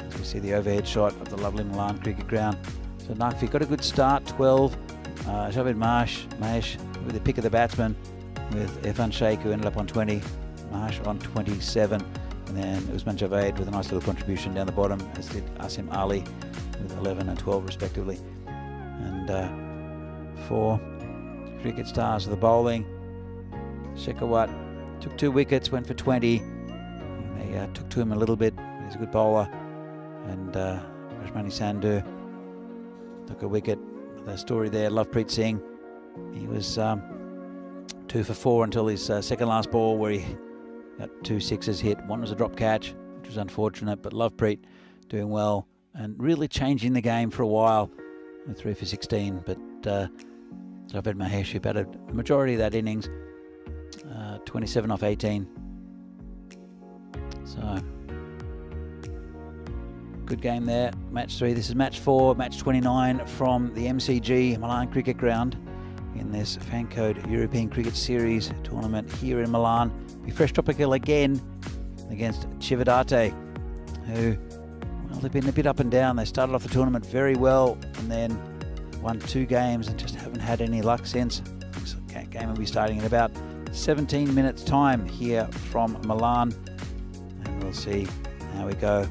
As we see the overhead shot of the lovely Milan cricket ground. So Naqvi got a good start, 12. Javid Mahesh with the pick of the batsman, with Irfan Sheikh, who ended up on 20, Mahesh on 27, and then Usman Javed with a nice little contribution down the bottom, as did Asim Ali with 11 and 12 respectively. And for Cricket Stars of the bowling, Shekhawat took 2 wickets, went for 20. They took to him a little bit. He's a good bowler. And Rashmani Sandhu took a wicket. The story there, Lovepreet Singh, he was 2 for 4 until his second last ball, where he got 2 sixes hit. One was a drop catch, which was unfortunate, but Lovepreet doing well and really changing the game for a while. 3 for 16, but Javed Mahesh, who batted the majority of that innings, 27 off 18. So, good game there. Match 3. This is match 4, match 29 from the MCG Milan Cricket Ground in this Fan Code European Cricket Series tournament here in Milan. Be Fresh Tropical again against Chividate, who, well, they've been a bit up and down. They started off the tournament very well and then won 2 games and just haven't had any luck since. This game will be starting in about 17 minutes time here from Milan, and we'll see how we go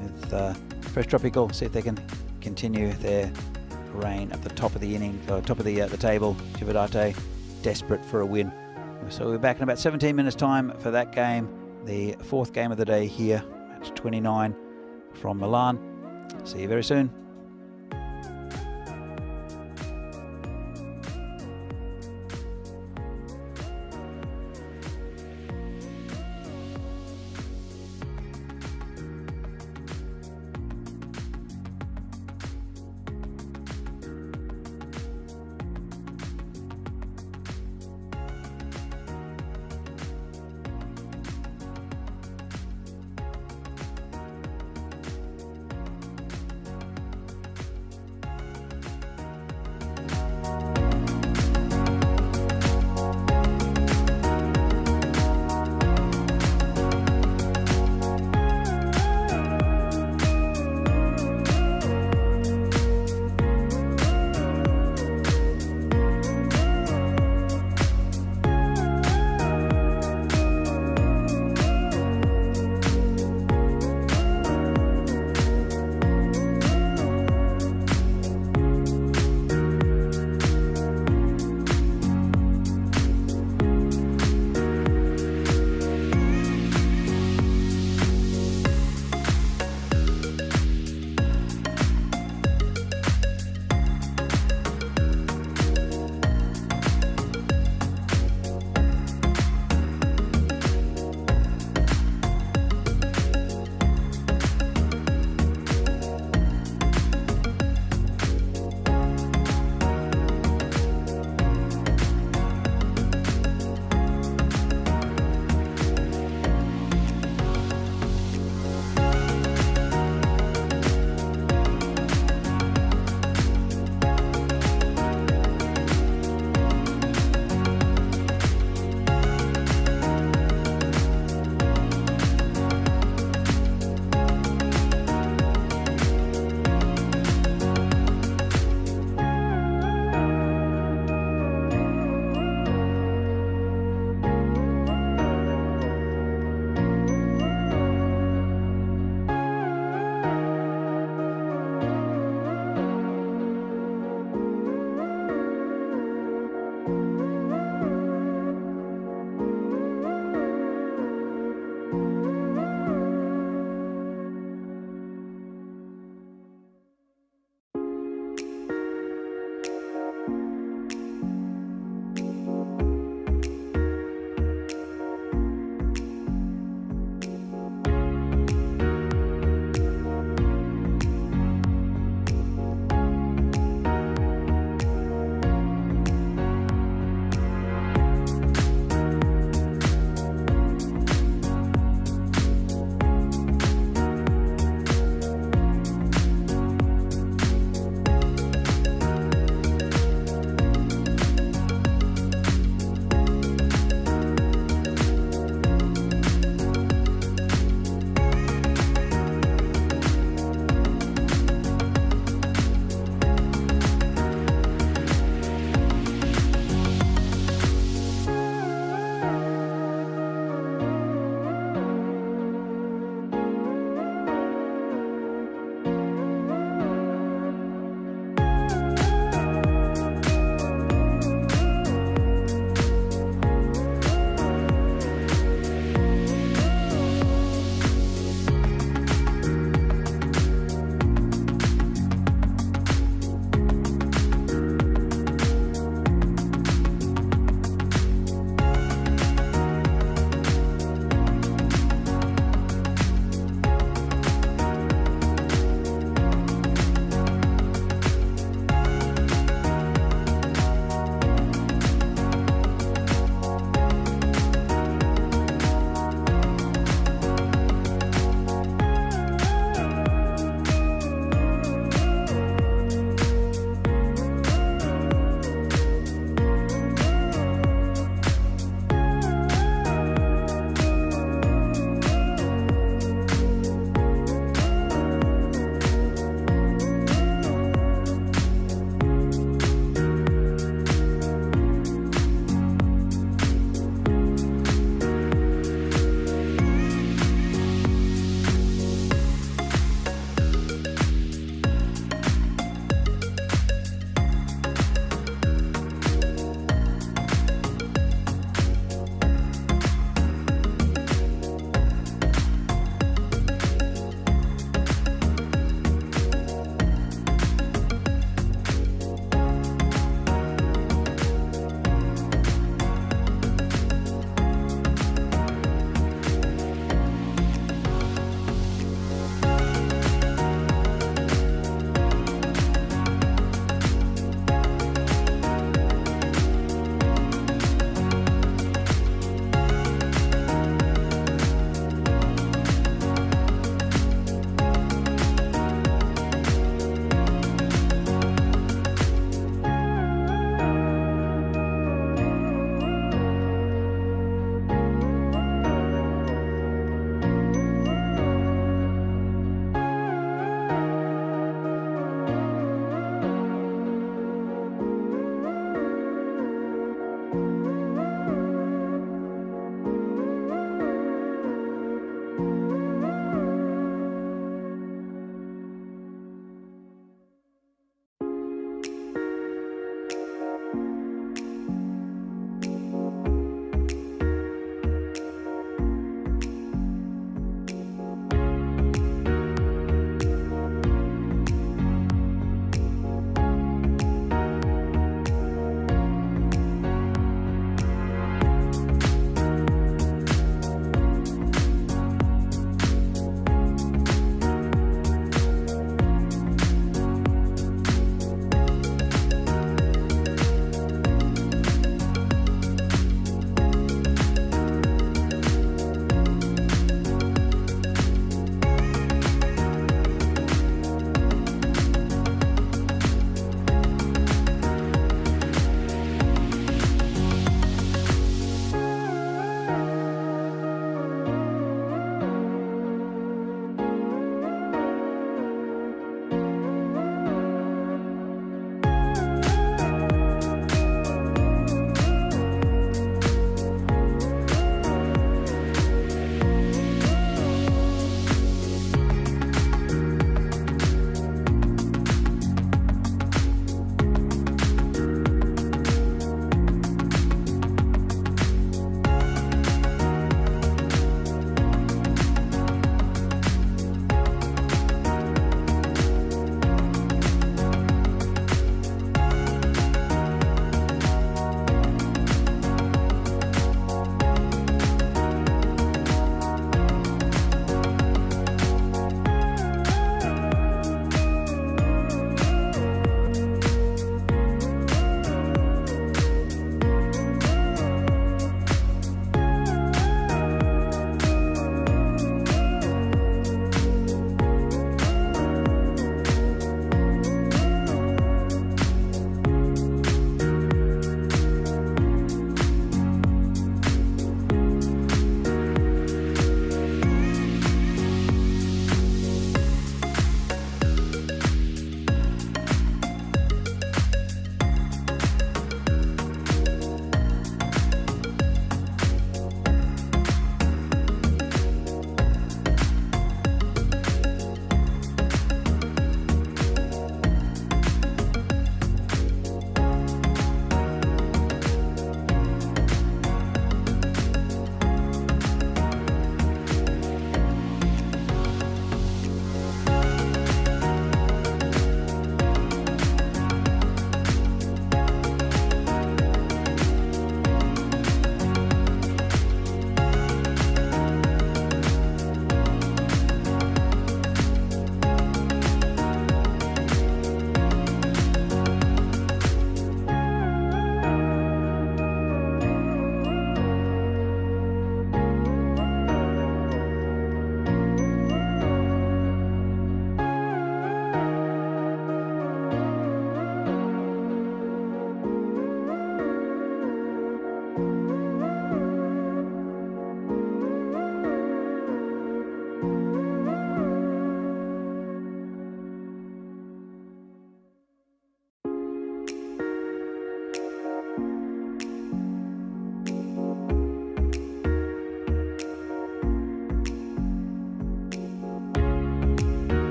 with Fresh Tropical, see if they can continue their reign at the top of the inning, top of the table. Chividate desperate for a win. So we're back in about 17 minutes time for that game, the 4th game of the day here, match 29 from Milan. See you very soon.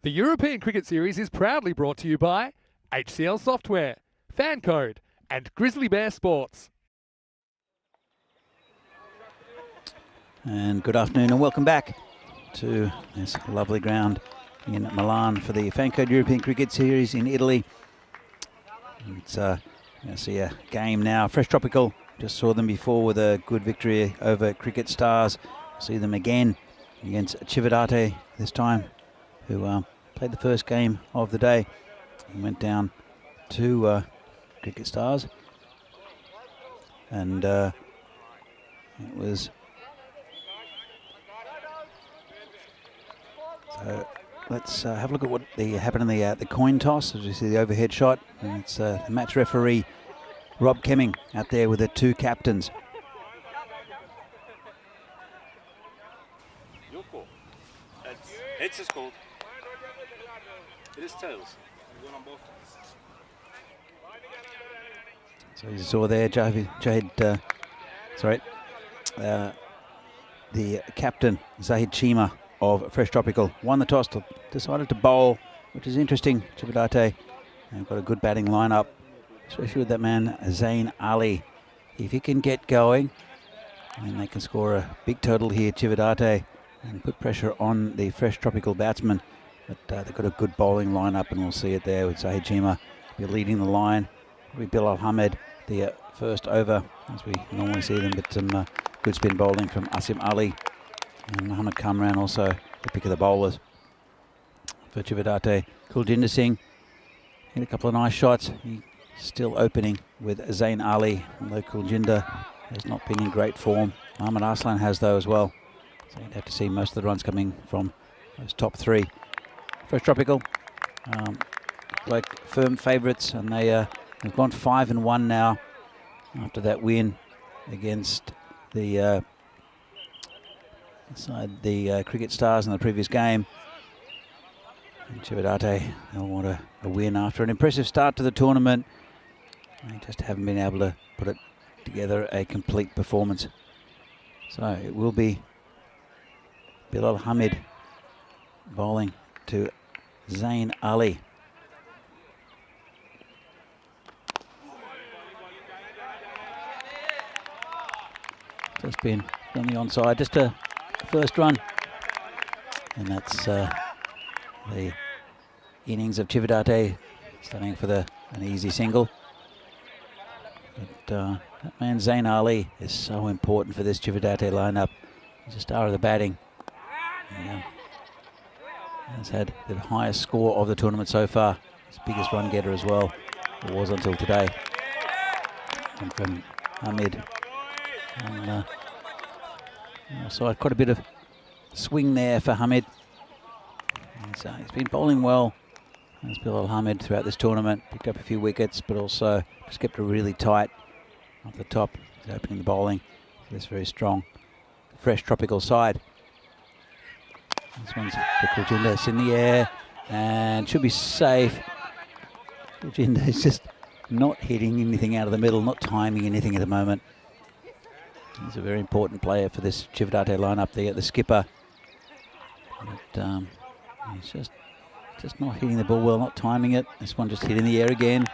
The European Cricket Series is proudly brought to you by HCL Software, Fan Code, and Grizzly Bear Sports. And good afternoon and welcome back to this lovely ground in Milan for the Fancode European Cricket Series in Italy. It's going to see a game now. Fresh Tropical, just saw them before with a good victory over Cricket Stars. See them again against Chividate this time, who played the first game of the day and went down to Cricket Stars. And it was... So let's have a look at what happened in the coin toss. As you see the overhead shot, and it's the match referee Rob Kemming out there with the two captains. Your call. Heads is called. It is tails. So you saw there, the captain Zahid Chima of Fresh Tropical won the toss, decided to bowl, which is interesting. Chividate have got a good batting lineup, especially with that man Zain Ali. If he can get going, then they can score a big total here, Chividate, and put pressure on the Fresh Tropical batsmen. But they've got a good bowling lineup, and we'll see it there with Zahid Chima leading the line. With Bilal Ahmed, the first over, as we normally see them, but some good spin bowling from Asim Ali. And Mohammad Kamran also the pick of the bowlers for Chividate. Kuljinder Singh hit a couple of nice shots. He's still opening with Zain Ali, although Kuljinder has not been in great form. Mohammad Arslan has though as well. So you'd have to see most of the runs coming from those top three. Fresh Tropical, like firm favourites, and they have gone 5-1 now after that win against the Cricket Stars in the previous game. And Chividate, they'll want a win after an impressive start to the tournament. They just haven't been able to put it together a complete performance. So it will be Bilal Hamid bowling to Zain Ali. Just been on the onside, just a first run, and that's the innings of Chividate starting for an easy single. But that man Zain Ali is so important for this Chividate lineup. He's a star of the batting. He has had the highest score of the tournament so far. His biggest run getter as well. It was until today. And from Hamid. And so quite a bit of swing there for Hamid. He's been bowling well, as Bilal Hamid, throughout this tournament. Picked up a few wickets, but also just kept it really tight off the top. He's opening the bowling for this very strong Fresh Tropical side. This one's to Kuljinder. It's in the air and should be safe. Kuljinder is just not hitting anything out of the middle, not timing anything at the moment. He's a very important player for this Chividate lineup there, the skipper. But he's just not hitting the ball well, not timing it. This one just hit in the air again.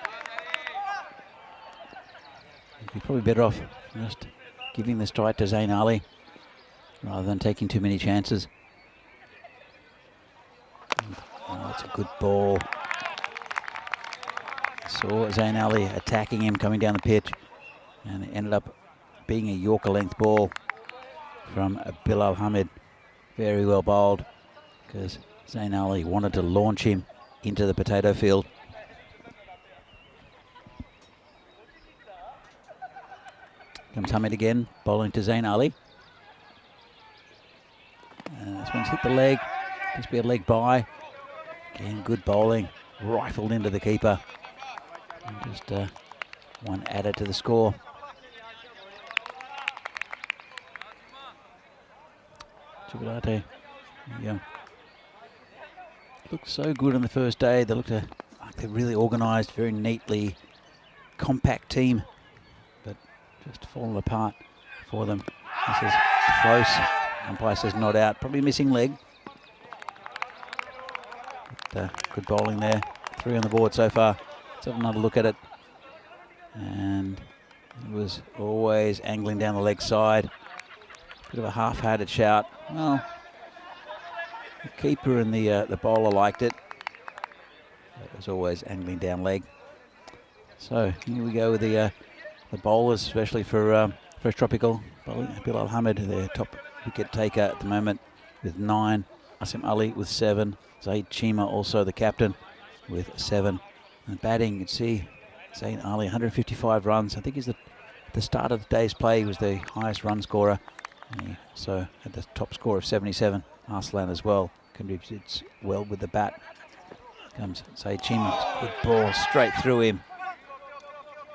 He'd be probably better off just giving the strike to Zain Ali rather than taking too many chances. Oh, it's a good ball. Saw Zain Ali attacking him coming down the pitch, and it ended up being a Yorker length ball from Bilal Hamid. Very well bowled, because Zain Ali wanted to launch him into the potato field. Comes Hamid again, bowling to Zain Ali. And this one's hit the leg. Must be a leg by. Again, good bowling. Rifled into the keeper. And just one added to the score. Chividate, looked so good on the first day. They looked like they're really organised, very neatly compact team, but just fallen apart for them. This is close. Umpire says not out, probably missing leg. good bowling there. 3 on the board so far. Let's have another look at it. And it was always angling down the leg side. Bit of a half-hearted shout. Well, the keeper and the bowler liked it. It was always angling down leg. So here we go with the bowlers, especially for Fresh Tropical. Bilal Hamid, their top wicket taker at the moment with 9. Asim Ali with 7. Zaid Chima also the captain with 7. And batting, you can see Zain Ali, 155 runs. I think he's the start of the day's play, he was the highest run scorer. And he also had the top score of 77. Arslan as well contributes well with the bat. Comes Zaid Chima, good ball straight through him.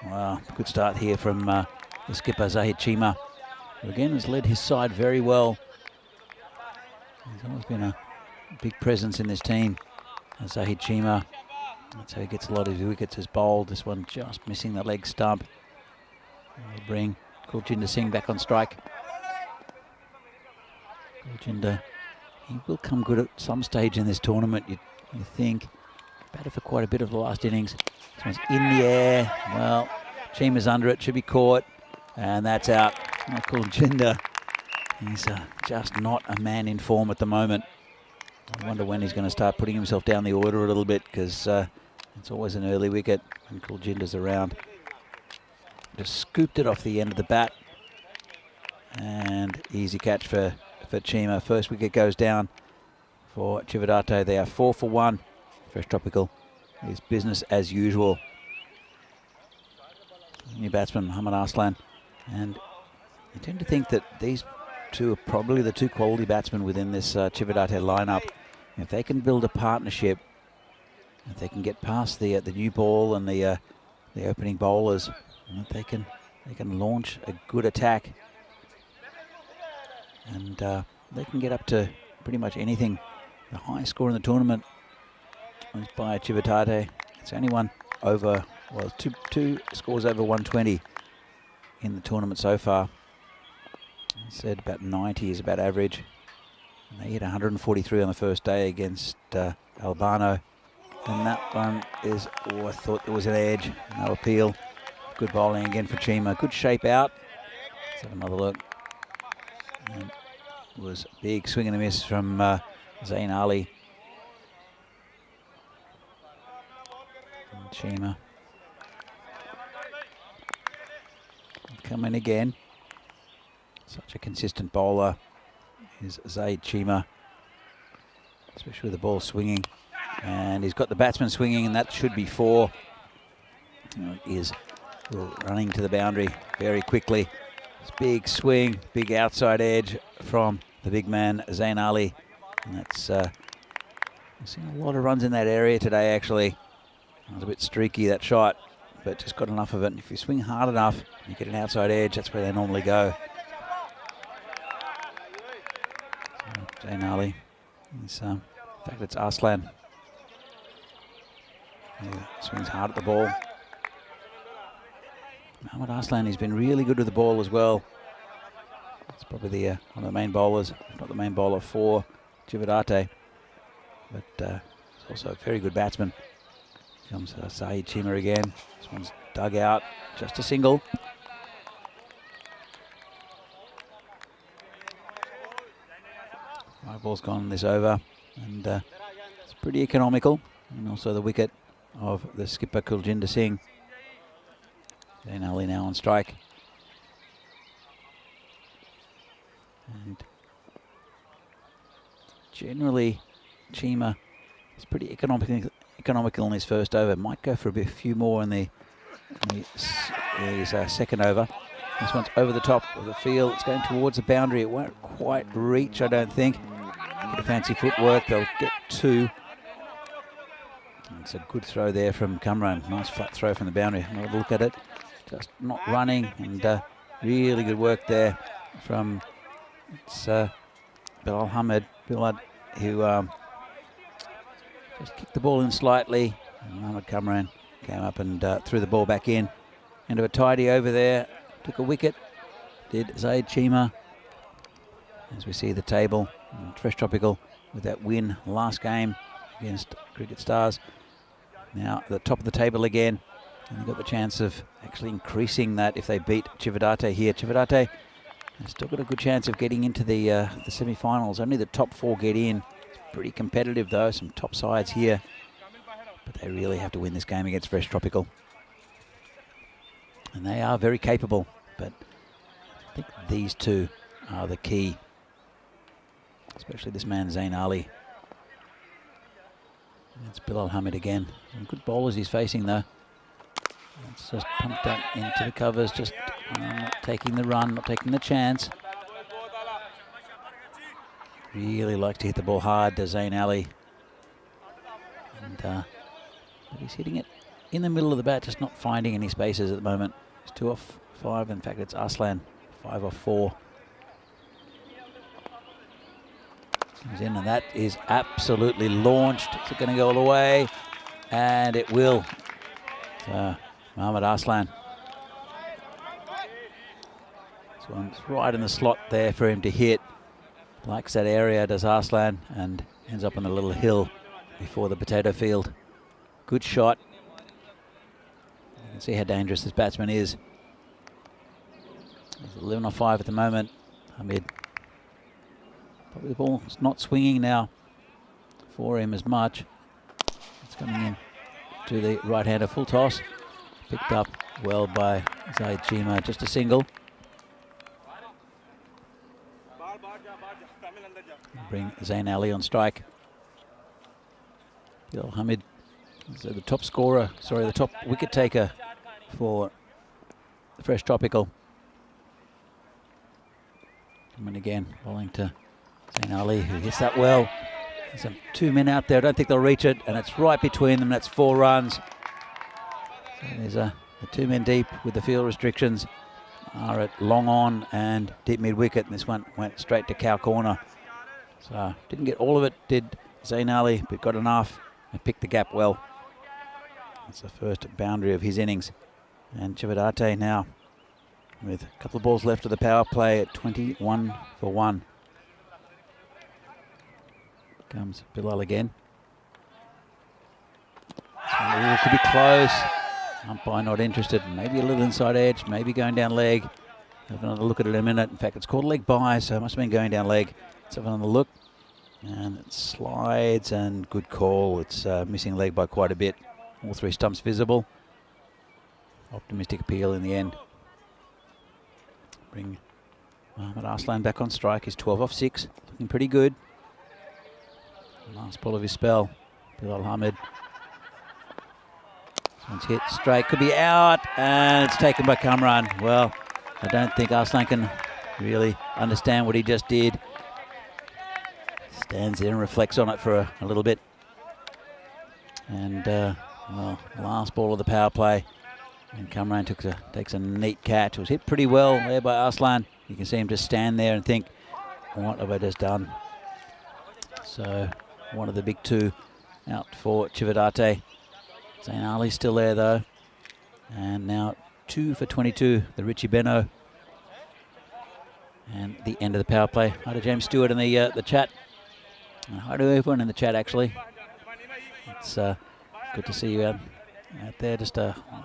Wow, good start here from the skipper Zahid Chima, who again has led his side very well. He's always been a big presence in this team. Zahid Chima, that's how he gets a lot of his wickets, as bowled. This one just missing the leg stump. We'll bring Kuljinder Singh back on strike. Kuljinder, he will come good at some stage in this tournament, you think. Batted for quite a bit of the last innings. This one's in the air. Well, Chima's under it, should be caught. And that's out. Kuljinder, he's just not a man in form at the moment. I wonder when he's going to start putting himself down the order a little bit, because it's always an early wicket when Kuljinder's around. Just scooped it off the end of the bat. And easy catch for Chima. First wicket goes down for Chividate. They are 4 for 1. Fresh Tropical is business as usual. New batsman, Muhammad Arslan. And you tend to think that these two are probably the 2 quality batsmen within this Chividate lineup. If they can build a partnership, if they can get past the new ball and the opening bowlers, they can launch a good attack, and they can get up to pretty much anything. The highest score in the tournament was by Chividate. It's only one over, well, two scores over 120 in the tournament so far. I said about 90 is about average. And they hit 143 on the first day against Albano. And that one is, I thought it was an edge. No appeal. Good bowling again for Chima. Good shape out. Let's have another look. And it was a big swing and a miss from Zain Ali. And Chima. Come in again. Such a consistent bowler is Zaid Chima, especially with the ball swinging. And he's got the batsman swinging, and that should be 4. It is running to the boundary very quickly. It's big swing, big outside edge from the big man, Zain Ali. And that's, we've seen a lot of runs in that area today, actually. It was a bit streaky, that shot, but just got enough of it. If you swing hard enough, you get an outside edge, that's where they normally go. Zain Ali. In fact, it's Arslan. He swings hard at the ball. Muhammad Arslan, he's been really good with the ball as well. It's probably one of the main bowlers, if not the main bowler for Chividate. But he's also a very good batsman. Here comes Zaid Chima again. This one's dug out, just a single. Five balls gone this over, and it's pretty economical. And also the wicket of the skipper Kuljinder Singh. Zain Ali now on strike. And generally, Chima is pretty economical in his first over. Might go for a few more in his second over. This one's over the top of the field. It's going towards the boundary. It won't quite reach, I don't think. Bit of fancy footwork. They'll get 2. It's a good throw there from Kamran. Nice flat throw from the boundary. Have a look at it. Just not running, and really good work there from Bilal Hamid, who just kicked the ball in slightly. And Mohammad Kamran came up and threw the ball back in. Into a tidy over there. Took a wicket. Did Zaid Chima. As we see the table, Fresh Tropical with that win last game against Cricket Stars. Now at the top of the table again. And they've got the chance of actually increasing that if they beat Chividate here. Chividate has still got a good chance of getting into the semi-finals. Only the top 4 get in. It's pretty competitive though, some top sides here. But they really have to win this game against Fresh Tropical. And they are very capable, but I think these two are the key. Especially this man, Zain Ali. And it's Bilal Hamid again. Some good bowlers he's facing though. Let's just pump that into the covers, just not taking the run, not taking the chance. Really likes to hit the ball hard, does Zain Ali. And but he's hitting it in the middle of the bat, just not finding any spaces at the moment. He's 2 off 5, in fact it's Arslan, 5 off 4. Comes in and that is absolutely launched. Is it going to go all the way? And it will. So, Mohammad Arslan. This one's right in the slot there for him to hit. Likes that area, does Arslan, and ends up on a little hill before the potato field. Good shot. You can see how dangerous this batsman is. He's 11 off 5 at the moment. Hamid. Probably the ball's not swinging now for him as much. It's coming in to the right-hander, full toss. Picked up well by Zaid Chima, just a single. Bring Zain Ali on strike. Bilal Hamid is the top scorer, sorry, the top wicket taker for the Fresh Tropical. Coming again, bowling to Zain Ali, who hits that well. There's some 2 men out there, I don't think they'll reach it, and it's right between them, that's 4 runs. So there's the 2 men deep with the field restrictions are at long on and deep mid wicket, and this one went straight to cow corner. So didn't get all of it, did Zain Ali, but got enough and picked the gap well. That's the first boundary of his innings. And Chividate now with a couple of balls left of the power play at 21 for 1. Comes Bilal again. Ooh, could be close. Umpire not interested. Maybe a little inside edge, maybe going down leg. Have another look at it in a minute. In fact, it's called leg by, so it must have been going down leg. Let's have another look. And it slides, and good call. It's missing leg by quite a bit. All 3 stumps visible. Optimistic appeal in the end. Bring Mohammad Arslan back on strike. He's 12 off 6. Looking pretty good. Last ball of his spell. Bilal Hamid. This one's hit straight. Could be out. And it's taken by Kamran. Well, I don't think Arslan can really understand what he just did. Stands there and reflects on it for a little bit. And, well, last ball of the power play. And Kamran takes a neat catch. It was hit pretty well there by Arslan. You can see him just stand there and think, what have I just done? So, one of the big 2 out for Chividate. Zain Ali's still there though. And now 2 for 22, the Richie Benno. And the end of the power play. Hi to James Stewart in the chat. And hi to everyone in the chat actually. It's good to see you out there. Just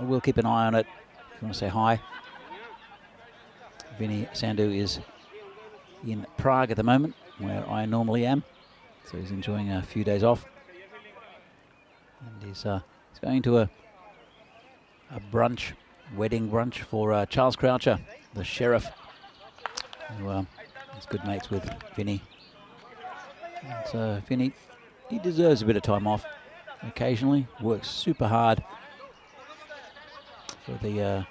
we'll keep an eye on it if you want to say hi. Vinny Sandhu is in Prague at the moment, where I normally am. So he's enjoying a few days off. And he's going to a brunch, wedding brunch for Charles Croucher, the sheriff, who is good mates with Vinny. And so Vinny, he deserves a bit of time off occasionally. Works super hard for the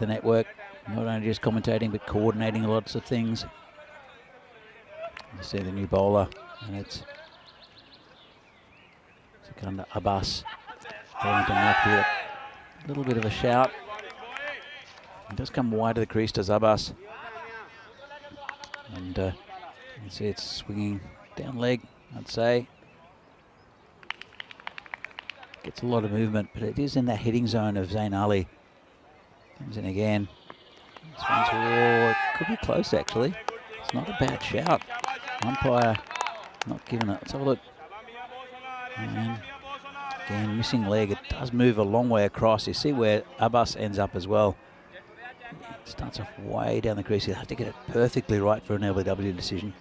network. Not only just commentating, but coordinating lots of things. You see the new bowler, and it's Sikandar Abbas. A little bit of a shout. He does come wide of the crease, does Abbas. And you can see it's swinging down leg, I'd say. Gets a lot of movement, but it is in that hitting zone of Zain Ali. Comes in again. This one's, it could be close actually. It's not a bad shout. Umpire not giving it. Let's have a look. And again, missing leg. It does move a long way across. You see where Abbas ends up as well. It starts off way down the crease. You'll have to get it perfectly right for an LBW decision.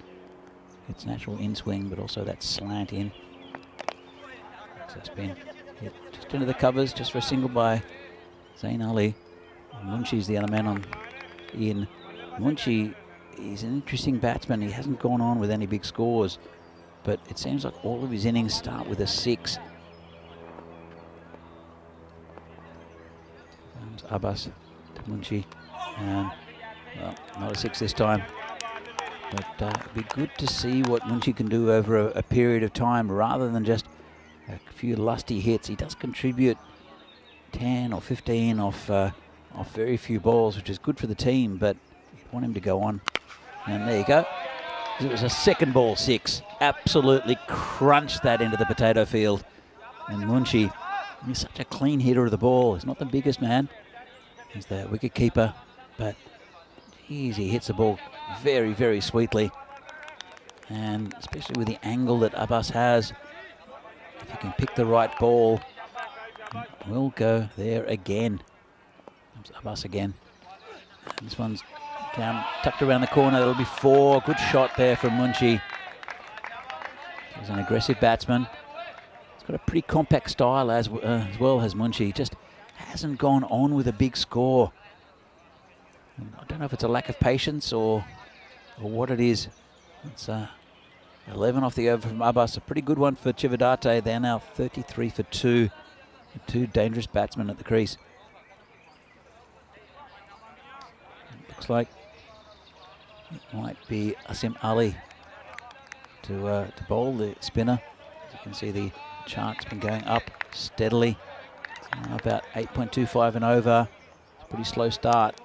It's natural in swing, but also that slant in. So spin hit just into the covers, just for a single by Zain Ali. Munchi's the other man on in. Munchi is an interesting batsman. He hasn't gone on with any big scores, but it seems like all of his innings start with a 6. Comes Abbas to Munchi, and well, not a 6 this time. But it'd be good to see what Munchi can do over a period of time rather than just a few lusty hits. He does contribute 10 or 15 off very few balls, which is good for the team, but you want him to go on. And there you go. It was a second ball 6. Absolutely crunched that into the potato field. And Munchi, he's such a clean hitter of the ball. He's not the biggest man. He's the wicket keeper, but geez, he hits the ball very, very sweetly. And especially with the angle that Abbas has, if you can pick the right ball, we'll go there again. Comes Abbas again. And this one's down, tucked around the corner. That'll be 4. Good shot there from Munchi. He's an aggressive batsman. He's got a pretty compact style as well as Munchi. Just hasn't gone on with a big score. And I don't know if it's a lack of patience or what it is. It's 11 off the over from Abbas. A pretty good one for Chividate. They're now 33 for 2. 2 dangerous batsmen at the crease. Looks like it might be Asim Ali to bowl the spinner. As you can see, the chart's been going up steadily. It's now about 8.25 and over. It's a pretty slow start.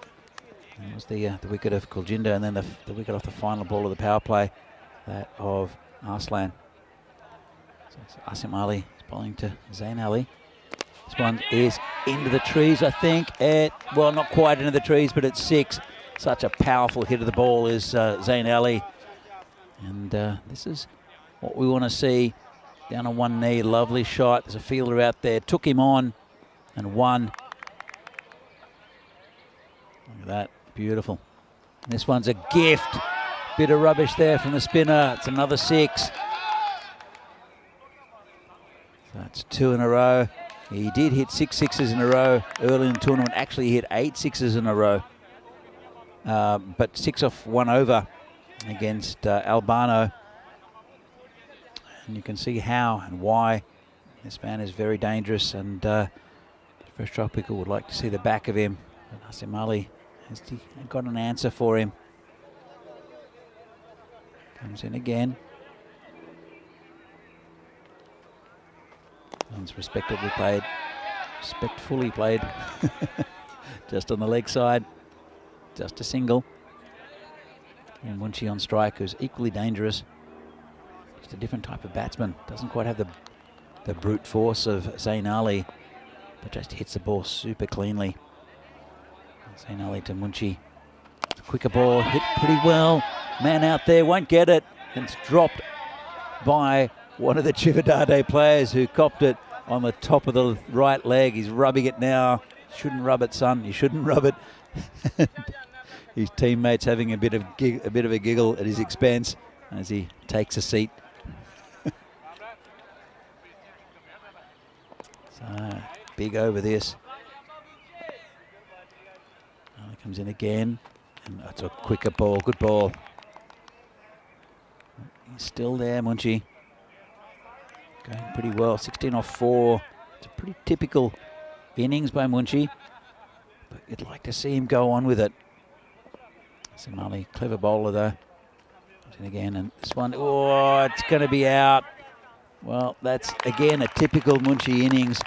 That was the wicket of Kuljinder, and then the wicket off the final ball of the power play, that of Arslan. So Asim Ali is bowling to Zain Ali. This one is into the trees, I think. Well, not quite into the trees, but it's 6. Such a powerful hit of the ball is Zain Ali. And this is what we want to see. Down on one knee, lovely shot. There's a fielder out there, took him on and won. Look at that, beautiful. And this one's a gift. Bit of rubbish there from the spinner. It's another 6. So that's 2 in a row. He did hit 6 sixes in a row early in the tournament. Actually, he hit 8 sixes in a row. But 6 off 1 over against Albano. And you can see how and why this man is very dangerous. And Fresh Tropical would like to see the back of him. But Asim Ali has got an answer for him. Comes in again. One's respectably played. Respectfully played. Just on the leg side. Just a single. And Munchi on strike, who's equally dangerous. Just a different type of batsman. Doesn't quite have the brute force of Zain Ali, but just hits the ball super cleanly. Zain Ali to Munchi. Quicker ball, hit pretty well. Man out there won't get it. And it's dropped by one of the Chividate players who copped it on the top of the right leg. He's rubbing it now. Shouldn't rub it, son. You shouldn't rub it. His teammates having a bit of a giggle at his expense as he takes a seat. So big over this. Oh, he comes in again, and that's a quicker ball. Good ball. He's still there, Munchi. Going pretty well. 16 off 4. It's a pretty typical innings by Munchi, but you'd like to see him go on with it. Asim Ali, clever bowler though. And again, and this one, oh, it's going to be out. Well, that's again a typical Munchi innings.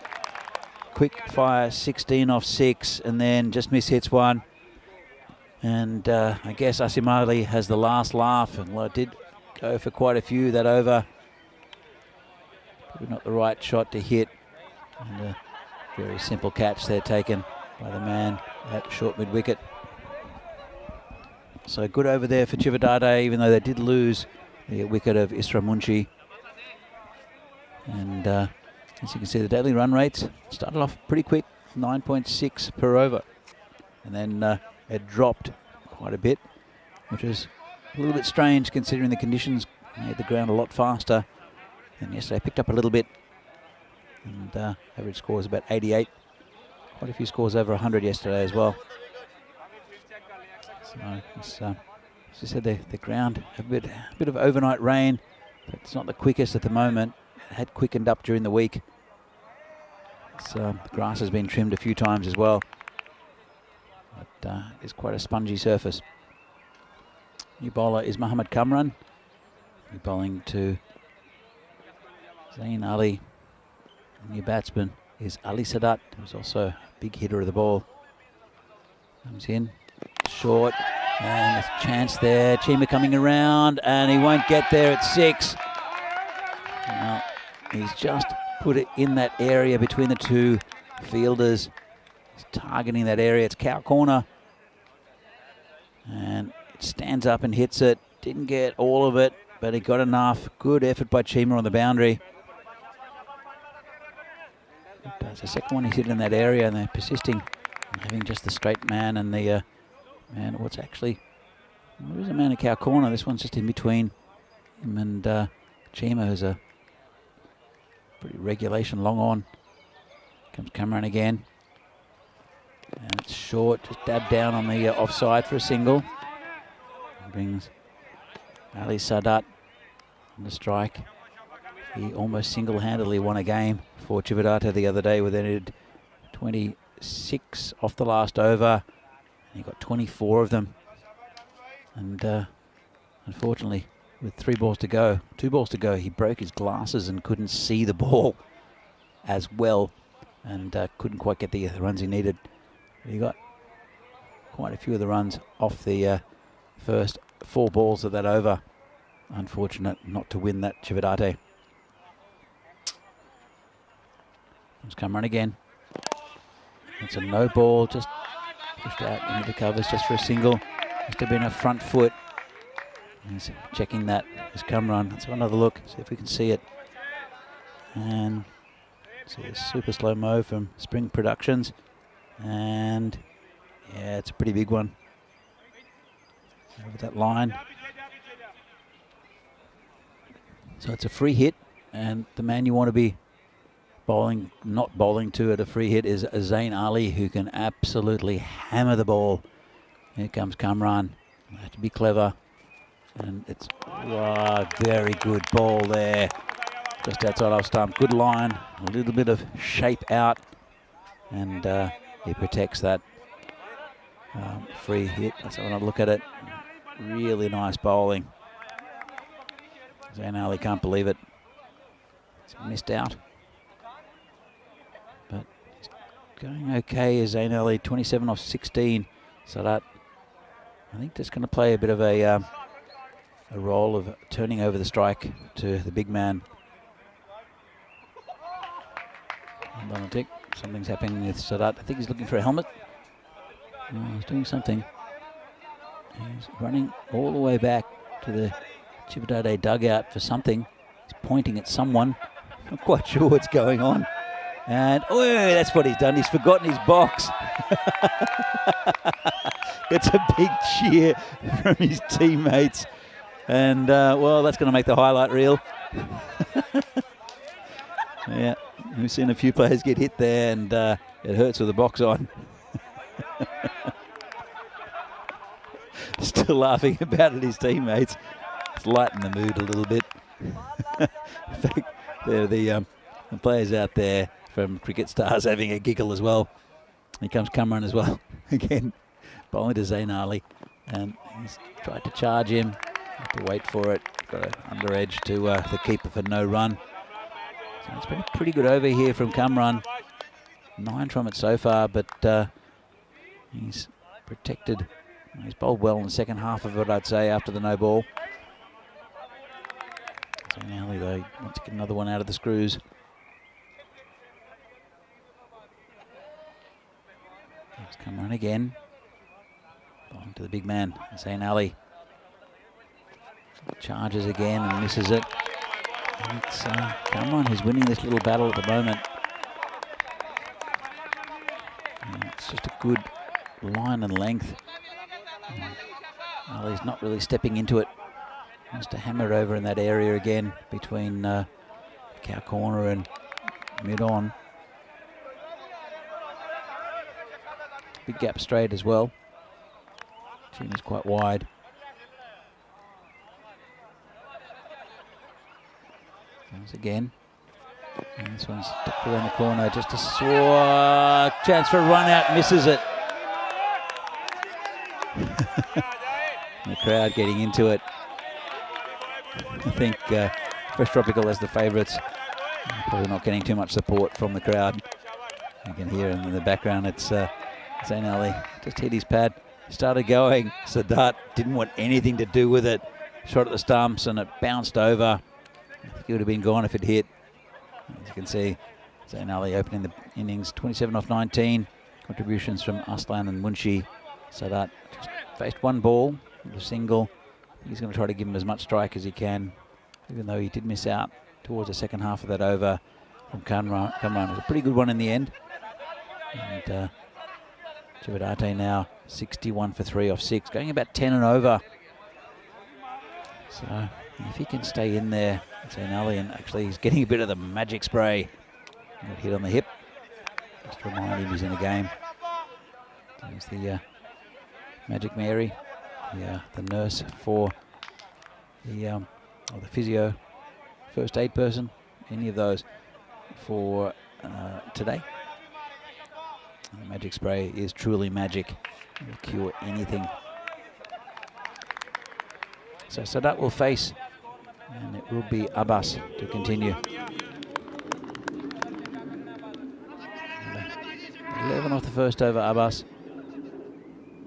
Quick fire, 16 off 6, and then just hits 1. And I guess Asim Ali has the last laugh, and well, it did go for quite a few that over. Probably not the right shot to hit. And a very simple catch there taken by the man at short mid-wicket. So good over there for Chividate, even though they did lose the wicket of Isra Munchi. And as you can see, the daily run rates started off pretty quick, 9.6 per over. And then it dropped quite a bit, which is a little bit strange considering the conditions made the ground a lot faster. And yesterday picked up a little bit. And average score was about 88. Quite a few scores over 100 yesterday as well. So it's, as I said, the ground, a bit of overnight rain. It's not the quickest at the moment. It had quickened up during the week. The grass has been trimmed a few times as well. But it's quite a spongy surface. New bowler is Muhammad Kamran. New bowling to Zain Ali. New batsman is Ali Sadat, who's also a big hitter of the ball. Comes in, short, and there's a chance there. Chima coming around, and he won't get there at 6. Now, he's just put it in that area between the two fielders. He's targeting that area. It's cow corner. And it stands up and hits it. Didn't get all of it, but he got enough. Good effort by Chima on the boundary. It's the second one he's hit in that area, and they're persisting, having just the straight man and the man. What's actually, there is a man in cow corner. This one's just in between him and Chima, who's a pretty regulation long on. Comes Cameron again, and it's short, just dabbed down on the offside for a single. Brings Ali Sadat on the strike. He almost single-handedly won a game for Chividate the other day, where they needed 26 off the last over. And he got 24 of them. And unfortunately, with 2 balls to go, he broke his glasses and couldn't see the ball as well, and couldn't quite get the runs he needed. He got quite a few of the runs off the first 4 balls of that over. Unfortunate not to win that Chividate. Comes Cameron again. It's a no ball, just pushed out into the covers just for a single. Must have been a front foot. He's checking that. There's Cameron. Let's have another look, see if we can see it. And see a super slow mo from Spring Productions. And yeah, it's a pretty big one. Over that line. So it's a free hit, and the man you want to be not bowling to at a free hit is Zain Ali, who can absolutely hammer the ball. Here comes Kamran. Have to be clever. And it's very good ball there. Just outside off stump. Good line. A little bit of shape out. And he protects that free hit. Let's have another look at it. Really nice bowling. Zain Ali can't believe it. It's missed out. But he's going okay as Zain Ali, 27 off 16. So that, I think, that's going to play a bit of a role of turning over the strike to the big man. Hold on a tick. Something's happening with Sadat. I think he's looking for a helmet. He's doing something. He's running all the way back to the Chividate dugout for something. He's pointing at someone. Not quite sure what's going on. And, oh, that's what he's done. He's forgotten his box. It's a big cheer from his teammates. And, well, that's going to make the highlight reel. Yeah, we've seen a few players get hit there, and it hurts with the box on. Still laughing about it, his teammates. It's lightened the mood a little bit. In fact, the players out there from Cricket Stars having a giggle as well. Here comes Kamran as well. Again, bowling to Zain Ali. And he's tried to charge him. Have to wait for it. Got an under edge to the keeper for no run. So it's been a pretty good over here from Kamran. 9 from it so far, but he's protected. He's bowled well in the second half of it, I'd say, after the no ball. So now they want to get another one out of the screws. Let's come on again. Bowling to the big man, Zain Ali. Charges again and misses it. And it's Cameron who's winning this little battle at the moment. And it's just a good line and length. Ali's not really stepping into it. Wants to hammer it over in that area again between cow corner and mid-on. Big gap straight as well. Chin is quite wide. Comes again. And this one's tucked around the corner. Just a chance for a run out. Misses it. The crowd getting into it. I think Fresh Tropical as the favourites. Probably not getting too much support from the crowd. You can hear in the background it's Zain Ali just hit his pad, started going. Sadat didn't want anything to do with it. Shot at the stumps and it bounced over. I think it would have been gone if it hit. As you can see, Zain Ali opening the innings, 27 off 19. Contributions from Aslan and Munshi. Sadat just faced one ball with a single. He's going to try to give him as much strike as he can, even though he did miss out towards the second half of that over from Kamran. It was a pretty good one in the end. And Chividate now 61 for 3 off 6, going about 10 and over. So if he can stay in there, Zain Ali, and actually he's getting a bit of the magic spray. Got hit on the hip. Just to remind him he's in a game. There's the Magic Mary, the nurse for the or the physio, first aid person, any of those for today. And the magic spray is truly magic. It will cure anything. So Sadat will face, and it will be Abbas to continue. 11 off the first over, Abbas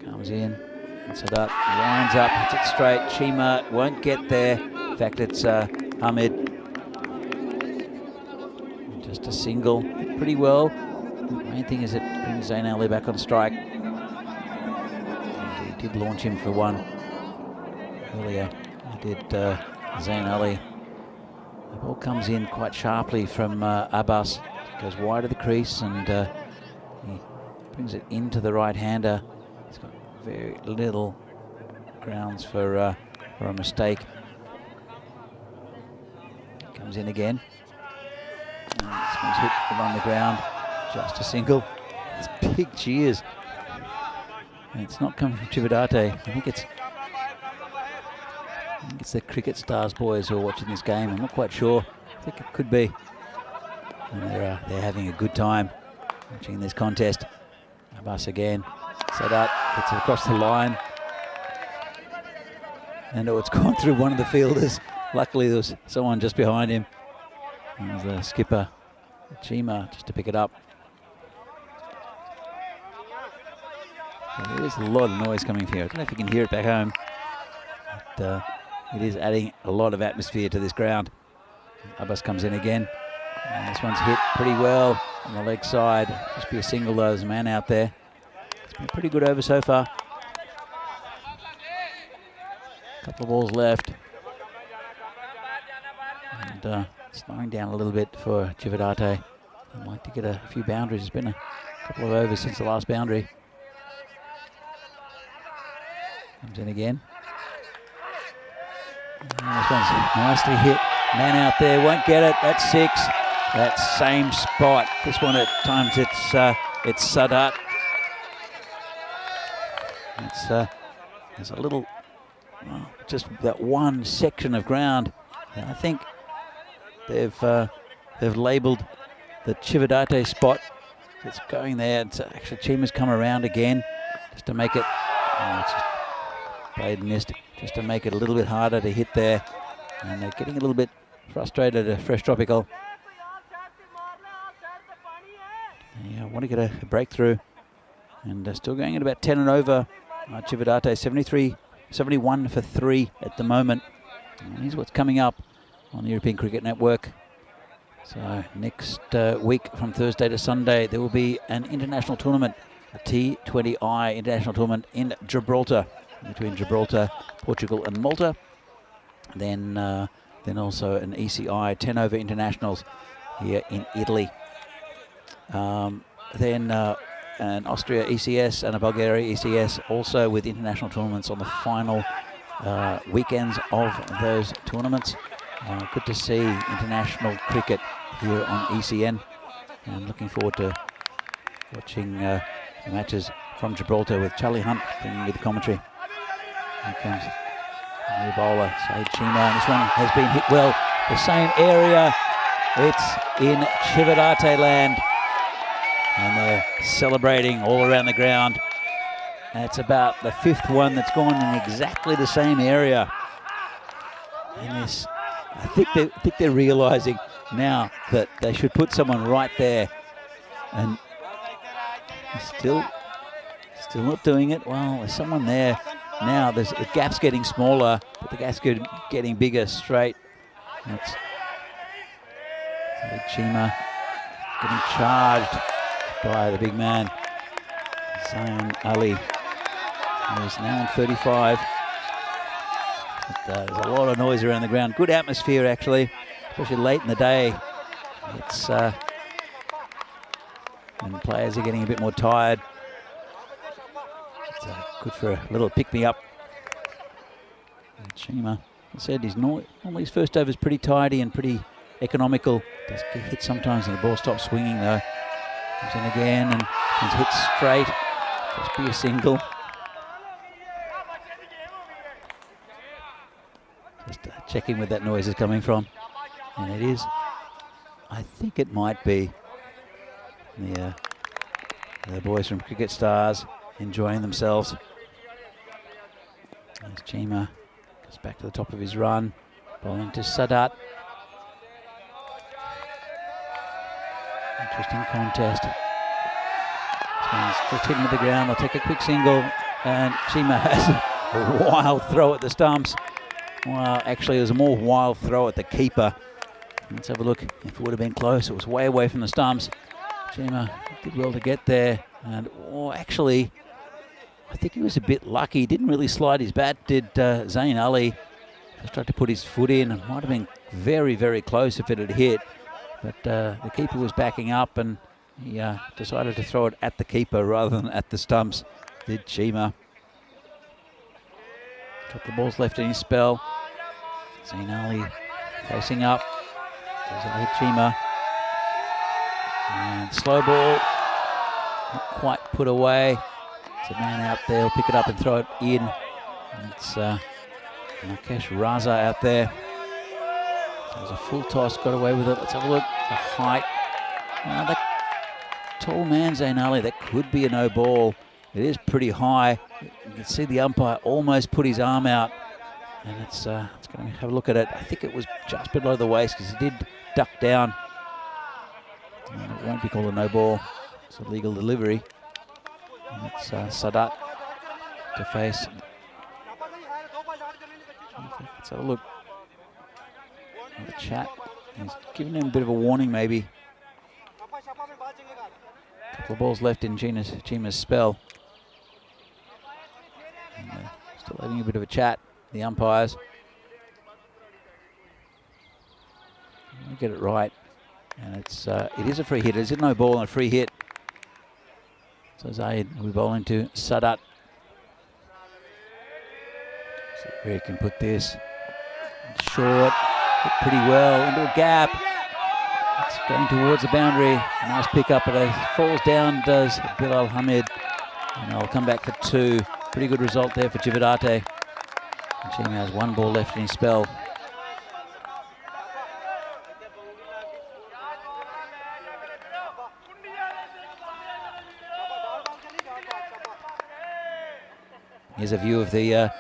comes in, and Sadat winds up, hits it straight. Chima won't get there. In fact, it's Hamid. Just a single, pretty well. The main thing is it brings Zain Ali back on strike. And he did launch him for one earlier. He did Zain Ali. The ball comes in quite sharply from Abbas. Goes wide of the crease and he brings it into the right-hander. He's got very little grounds for a mistake. Comes in again. And this one's hit along the ground. Just a single. It's big cheers. And it's not coming from Chividate. I think it's the Cricket Stars boys who are watching this game. I'm not quite sure. I think it could be. And they're having a good time watching this contest. Abbas again. Sadat hits it across the line. And it's gone through one of the fielders. Luckily there was someone just behind him. It was the skipper, Chima, just to pick it up. So there is a lot of noise coming here. I don't know if you can hear it back home. But it is adding a lot of atmosphere to this ground. Abbas comes in again. And this one's hit pretty well on the leg side. Just be a single though, there's a man out there. It's been a pretty good over so far. Couple of balls left. And slowing down a little bit for Chividate. I'd like to get a few boundaries. It's been a couple of overs since the last boundary. Comes in again. And this one's nicely hit. Man out there, won't get it. That's 6. That same spot. This one at times it's Sadat. There's a little, just that one section of ground. I think they've labelled the Chividate spot. It's going there. It's actually Chima's come around again just to make it. It's just played and missed. Just to make it a little bit harder to hit there. And they're getting a little bit frustrated at Fresh Tropical. Yeah, I want to get a breakthrough. And still going at about 10 and over. Chividate 71 for 3 at the moment. And here's what's coming up on the European Cricket Network. So next week from Thursday to Sunday there will be an international tournament, a T20I international tournament in Gibraltar, between Gibraltar, Portugal and Malta. Then then also an ECI 10 over internationals here in Italy. Then an Austria ECS and a Bulgaria ECS, also with international tournaments on the final weekends of those tournaments. Good to see international cricket here on ECN, and looking forward to watching the matches from Gibraltar with Charlie Hunt bringing you the commentary. Here comes the new bowler, Saeed Chima, and this one has been hit well. The same area, it's in Chividate land, and they're celebrating all around the ground. And it's about the fifth one that's gone in exactly the same area. And this, I think they're realising now that they should put someone right there, and still not doing it. Well, there's someone there now. The gap's getting smaller, but the gap's getting bigger straight. That's Chima getting charged by the big man, Zayn Ali, who's now on 35. But, there's a lot of noise around the ground. Good atmosphere, actually, especially late in the day. It's when players are getting a bit more tired. It's good for a little pick-me-up. Chima, I said, normally his first over is pretty tidy and pretty economical. Does get hit sometimes and the ball stops swinging though. Comes in again and he's hit straight. Just be a single. Just checking where that noise is coming from. And it is, I think it might be the boys from Cricket Stars enjoying themselves. As Chima goes back to the top of his run, bowling to Sadat. Interesting contest. This one's just hitting at the ground. They'll take a quick single, and Chima has a wild throw at the stumps. Well, actually, it was a more wild throw at the keeper. Let's have a look. If it would have been close, it was way away from the stumps. Chima did well to get there, and actually, I think he was a bit lucky. He didn't really slide his bat, did Zayn Ali. Just tried to put his foot in. It might have been very, very close if it had hit. But the keeper was backing up, and he decided to throw it at the keeper rather than at the stumps, did Chima. Couple of balls left in his spell. Zayn Ali facing up. There's Chima. And slow ball. Not quite put away. There's a man out there. He'll pick it up and throw it in. And it's Rakesh Raza out there. So there's a full toss, got away with it. Let's have a look. The height. That tall man, Zayn Ali, that could be a no ball. It is pretty high. You can see the umpire almost put his arm out. And it's going to have a look at it. I think it was just below the waist because he did duck down. And it won't be called a no ball. It's a legal delivery. And it's Sadat to face. Let's have a look. Have a chat. He's giving him a bit of a warning, maybe. A couple of balls left in Chima's spell. And, still having a bit of a chat, the umpires. Let me get it right. And it is a free hit. It's a no ball and a free hit. So Zaid will be bowling to Sadat. See where he can put this. Short, hit pretty well into a gap. It's going towards the boundary. Nice pick up, but it falls down, does Bilal Hamid. And I'll come back for two. Pretty good result there for Chividate. Chima has one ball left in his spell. Here's a view of the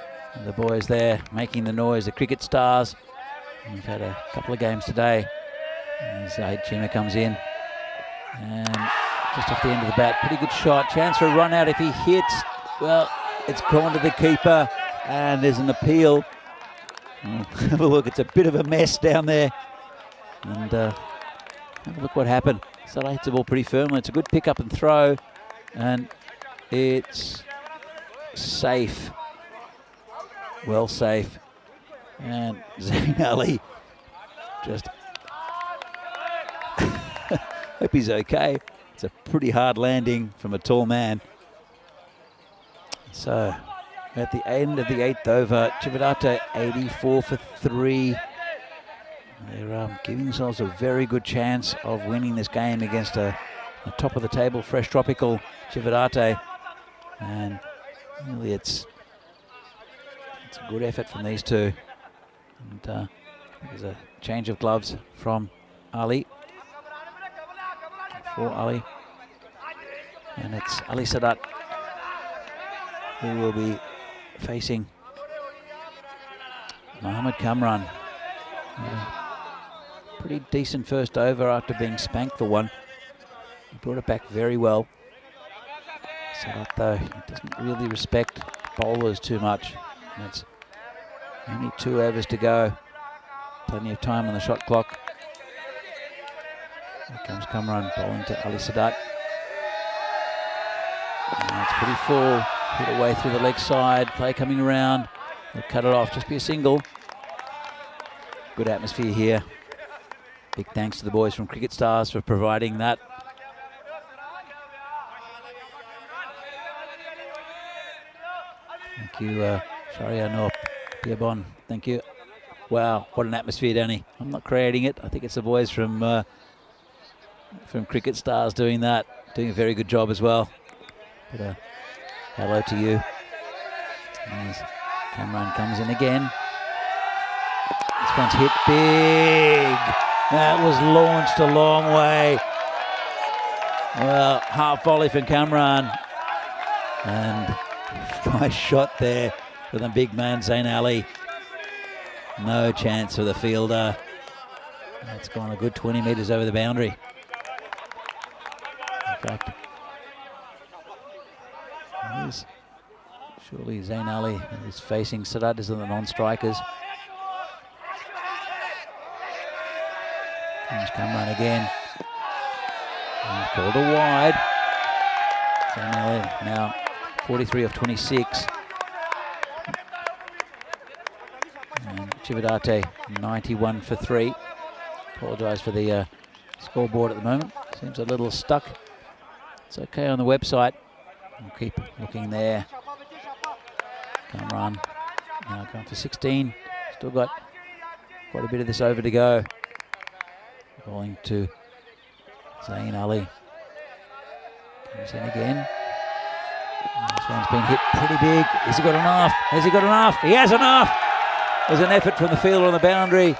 boys there making the noise, the Cricket Stars. And we've had a couple of games today. As Chima comes in. And just off the end of the bat, pretty good shot. Chance for a run out if he hits. Well, it's gone to the keeper. And there's an appeal. Have a look, it's a bit of a mess down there. And have a look what happened. Salah hits the ball pretty firmly. It's a good pick up and throw. And it's safe. Well safe. And Zayn Ali just hope he's okay. It's a pretty hard landing from a tall man. So at the end of the 8th over, Chividate 84 for 3. They're giving themselves a very good chance of winning this game against a top of the table, fresh tropical Chividate. And really it's a good effort from these two. And there's a change of gloves from Ali. For Ali. And it's Ali Sadat who will be facing Mohammad Kamran. Pretty decent first over after being spanked for one. He brought it back very well. Sadat, though, he doesn't really respect bowlers too much. And it's only 2 overs to go. Plenty of time on the shot clock. Here comes Kamran bowling to Ali Sadat. And it's pretty full. Hit away through the leg side. Play coming around. They'll cut it off. Just be a single. Good atmosphere here. Big thanks to the boys from Cricket Stars for providing that. Thank you, Sharia Noor Piabon. Thank you. Wow, what an atmosphere, Danny. I'm not creating it. I think it's the boys from Cricket Stars doing that. Doing a very good job as well. But hello to you. As Kamran comes in again. This one's hit big. That was launched a long way. Well, half volley from Kamran. And nice shot there for the big man, Zain Ali. No chance for the fielder. It's gone a good 20 metres over the boundary. In fact, surely Zain Ali is facing Sadat as the non-strikers. Comes Kamran again. And called a wide. Zain Ali now 43 of 26. And Chividate 91 for 3. Apologise for the scoreboard at the moment. Seems a little stuck. It's okay on the website. We'll keep looking there. Kamran now going for 16. Still got quite a bit of this over to go. Bowling to Zain Ali. Comes in again. This one's been hit pretty big. Has he got enough? Has he got enough? He has enough! There's an effort from the fielder on the boundary.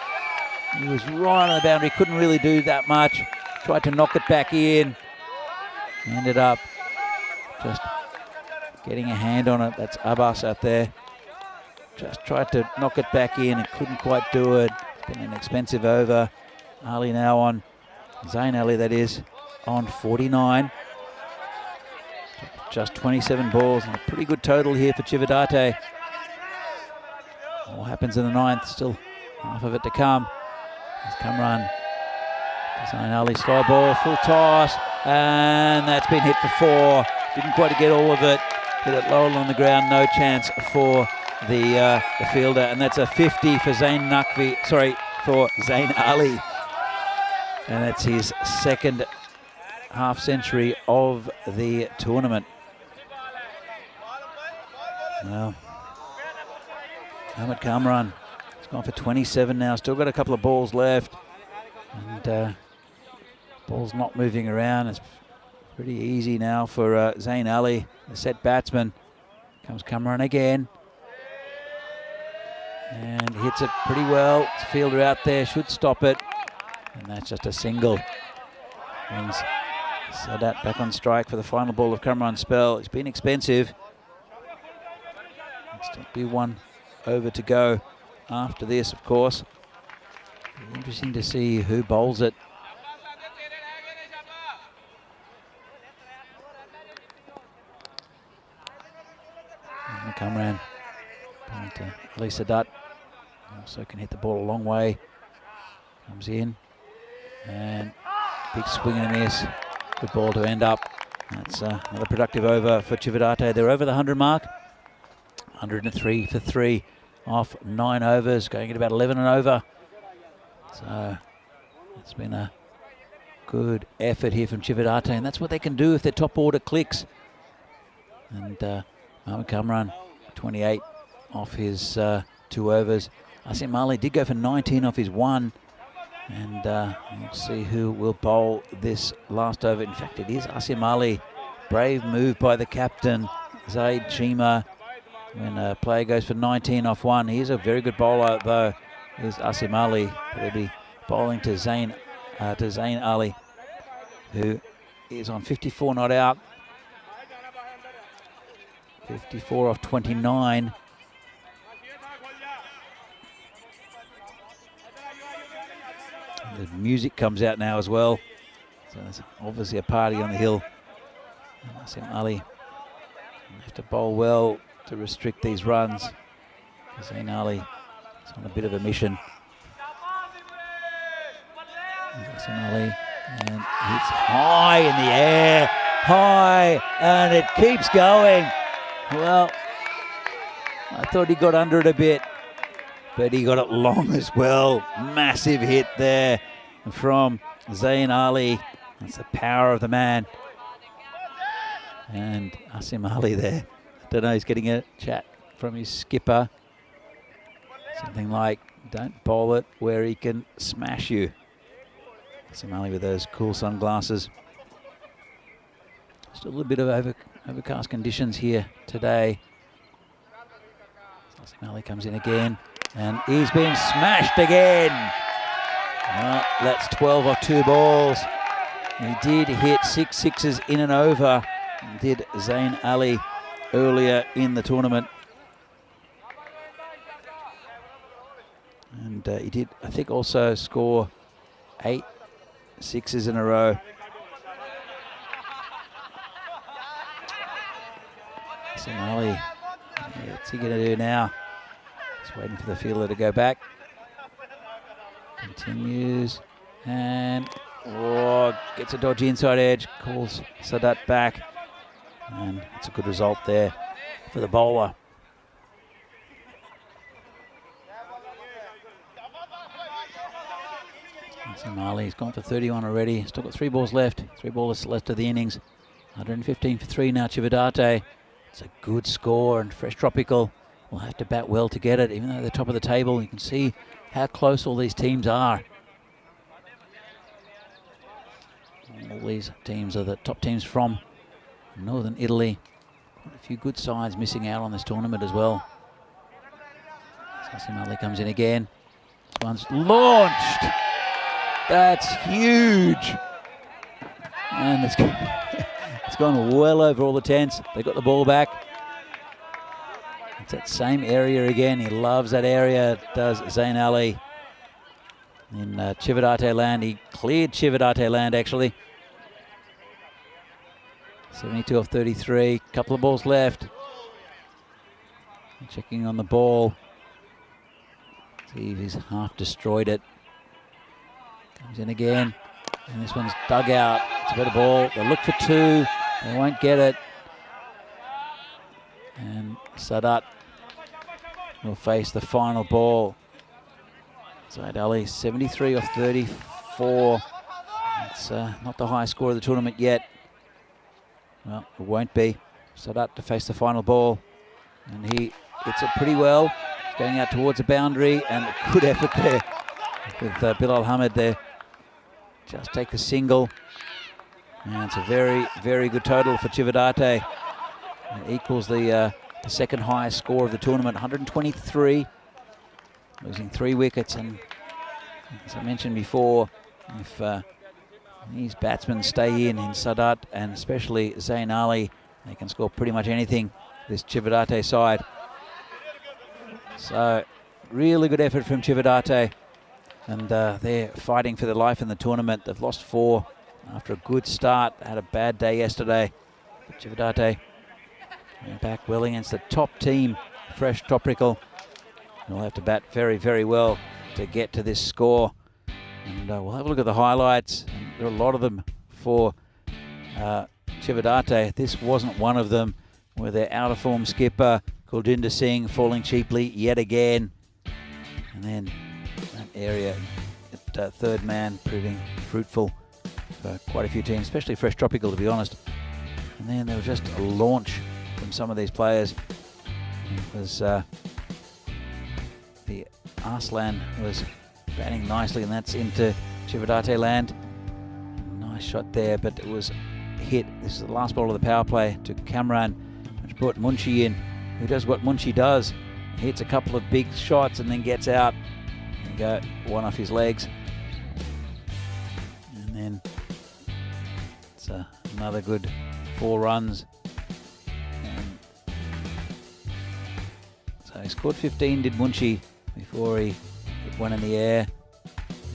He was right on the boundary, couldn't really do that much. Tried to knock it back in. Ended up just getting a hand on it. That's Abbas out there. Just tried to knock it back in and couldn't quite do it. It's been an expensive over. Ali now on, Zain Ali that is, on 49. Just 27 balls and a pretty good total here for Chividate. What happens in the 9th? Still half of it to come. There's Kamran. Zain Ali, slow ball, full toss, and that's been hit for 4. Didn't quite get all of it. Hit it low on the ground, no chance for the fielder, and that's a 50 for for Zain Ali. And that's his 2nd half century of the tournament. Well, Mohammad Kamran has gone for 27 now. Still got a couple of balls left. And ball's not moving around. It's pretty easy now for Zain Ali, the set batsman. Comes Kamran again. And hits it pretty well. Fielder out there, should stop it. And that's just a single. Brings Sadat back on strike for the final ball of Kamran's spell. It's been expensive. Still be 1 over to go after this, of course. Be interesting to see who bowls it. And Kamran going to Ali Sadat. Also can hit the ball a long way. Comes in. And big swing and a miss. Good ball to end up. That's another productive over for Chividate. They're over the 100 mark. 103 for 3 off 9 overs. Going at about 11 and over. So it's been a good effort here from Chividate, and that's what they can do if their top order clicks. And Mohamed Kamran, 28 off his 2 overs. Asim Ali did go for 19 off his 1. And we'll see who will bowl this last over. In fact, it is Asim Ali. Brave move by the captain, Zaid Chima. When a player goes for 19 off 1, he's a very good bowler, though. Here's Asim Ali. But he'll be bowling to Zain Ali, who is on 54 not out. 54 off 29. The music comes out now as well. So there's obviously a party on the hill. Asim Ali have to bowl well to restrict these runs. Zain Ali is on a bit of a mission. Asim Ali, and it's high in the air, high, and it keeps going. Well, I thought he got under it a bit, but he got it long as well. Massive hit there from Zain Ali. That's the power of the man. And Asim Ali there. I don't know, he's getting a chat from his skipper. Something like, don't bowl it where he can smash you. Asim Ali with those cool sunglasses. Still a little bit of overcast conditions here today. Asim Ali comes in again, and he's been smashed again. Well, that's 12 off 2 balls. He did hit 6 sixes in and over, did Zain Ali earlier in the tournament. And he did, I think, also score 8 sixes in a row. Asim Ali, what's he going to do now? Just waiting for the fielder to go back. Continues, and gets a dodgy inside edge, calls Sadat back, and it's a good result there for the bowler. Asim Ali's gone for 31 already, still got 3 balls left, 3 balls left of the innings. 115 for 3 now, Chividate. It's a good score, and Fresh Tropical will have to bat well to get it, even though they're top of the table. You can see how close all these teams are. All these teams are the top teams from northern Italy. Quite a few good sides missing out on this tournament as well. Asim Ali comes in again. This one's launched. That's huge. And it's gone well over all the tents. They got the ball back. It's that same area again. He loves that area, does Zain Ali. In Chividate land, he cleared Chividate land actually. 72 off 33, couple of balls left. Checking on the ball. See if he's half destroyed it. Comes in again, and this one's dug out. It's a better ball. They'll look for 2. They won't get it. And Sadat will face the final ball. Zaid Ali, 73 off 34. It's not the highest score of the tournament yet. Well, it won't be. Sadat to face the final ball. And he hits it pretty well. He's going out towards the boundary, and a good effort there with Bilal Hamid there. Just take a single. And it's a very, very good total for Chividate. It equals the second highest score of the tournament, 123. Losing 3 wickets, and as I mentioned before, if these batsmen stay in Sadat and especially Zain Ali, they can score pretty much anything, this Chividate side. So really good effort from Chividate, and they're fighting for their life in the tournament. They've lost 4 after a good start. Had a bad day yesterday, but Chividate went back well against the top team, Fresh Tropical. They'll have to bat very, very well to get to this score. And we'll have a look at the highlights. And there are a lot of them for Chividate. This wasn't one of them, where their out-of-form skipper, Kuljinder Singh, falling cheaply yet again. And then that area third man proving fruitful for quite a few teams, especially Fresh Tropical, to be honest. And then there was just a launch from some of these players. It was the Arslan was batting nicely, and that's into Chividate land. Nice shot there, but it was hit. This is the last ball of the power play to Cameron, which brought Munshi in, who does what Munshi does. He hits a couple of big shots and then gets out. There you go, one off his legs. And then it's another good 4 runs. And so he scored 15, did Munshi, before he hit one in the air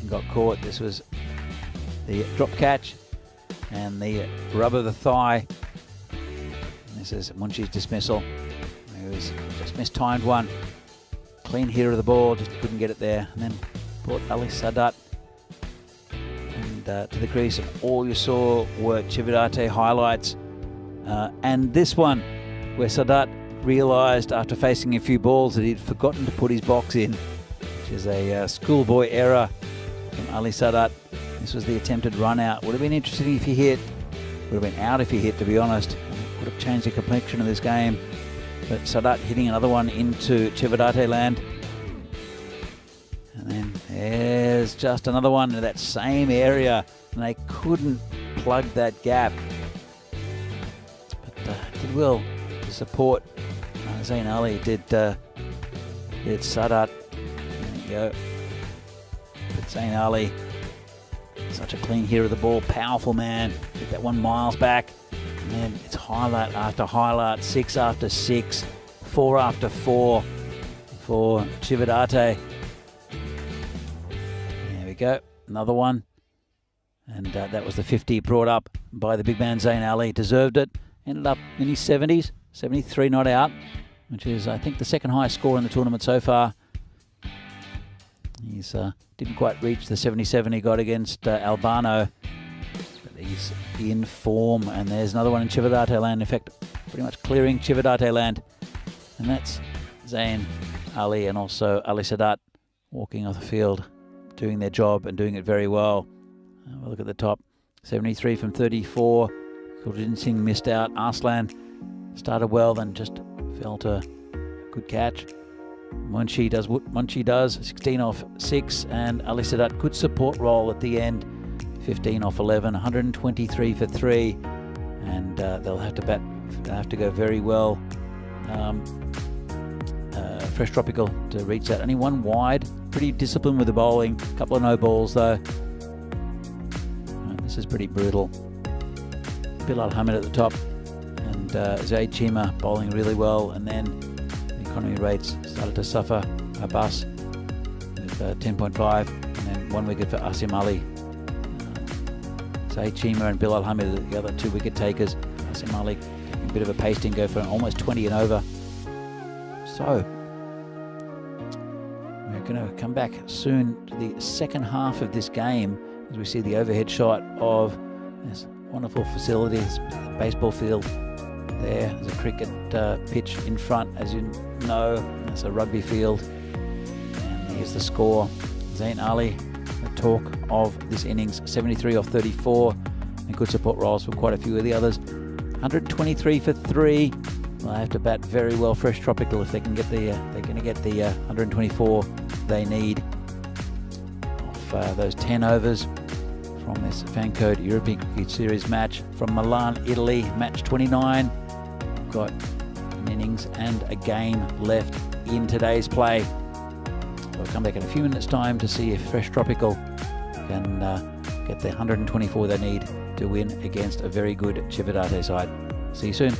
and got caught. This was the drop catch and the rub of the thigh. And this is Munshi's dismissal. He was just mistimed one. Clean hitter of the ball, just couldn't get it there. And then brought Ali Sadat and to the crease, and all you saw were Chividate highlights. And this one, where Sadat realised after facing a few balls that he'd forgotten to put his box in, which is a schoolboy error from Ali Sadat. This was the attempted run out. Would have been interesting if he hit. Would have been out if he hit, to be honest. Would have changed the complexion of this game. But Sadat hitting another one into Chividate land. And then there's just another one in that same area, and they couldn't plug that gap. But did well to support Zain Ali. Did Sadat. There you go. But Zain Ali, such a clean hitter of the ball, powerful man. Hit that one miles back. And then it's highlight after highlight, 6 after 6, 4 after 4 for Chividate. There we go, another one. And that was the 50 brought up by the big man Zain Ali. Deserved it. Ended up in his 70s, 73 not out, which is, I think, the second highest score in the tournament so far. He's didn't quite reach the 77 he got against Albano. He's in form, and there's another one in Chividate land. In fact, pretty much clearing Chividate land. And that's Zain Ali and also Ali Sadat walking off the field, doing their job and doing it very well. We'll look at the top. 73 from 34. Kuljin Singh missed out. Arslan started well, then just fell to a good catch. Munshi does what Munshi does. 16 off 6, and Ali Sadat, good support role at the end. 15 off 11, 123 for 3, and they'll have to bat. They'll have to go very well. Fresh Tropical to reach that. Only one wide. Pretty disciplined with the bowling. Couple of no balls though. This is pretty brutal. Bilal Hamid at the top, and Zaid Chima bowling really well. And then the economy rates started to suffer. Abbas with 10.5, and then 1 wicket for Asim Ali. Zaid Chima and Bilal Hamid are the other 2 wicket takers. Asim Ali taking a bit of a pasting, go for almost 20 and over. So we're going to come back soon to the second half of this game as we see the overhead shot of this wonderful facility, this baseball field there. There's a cricket pitch in front, as you know. There's a rugby field. And here's the score. Zain Ali, the talk of this innings, 73 off 34, and good support roles for quite a few of the others. 123 for 3. Well, they have to bat very well. Fresh Tropical, if they can get the, they're going to get the 124 they need off those 10 overs from this Fan Code European Cricket Series match from Milan, Italy. Match 29. We've got an innings and a game left in today's play. We'll come back in a few minutes' time to see if Fresh Tropical can get the 124 they need to win against a very good Chividate side. See you soon.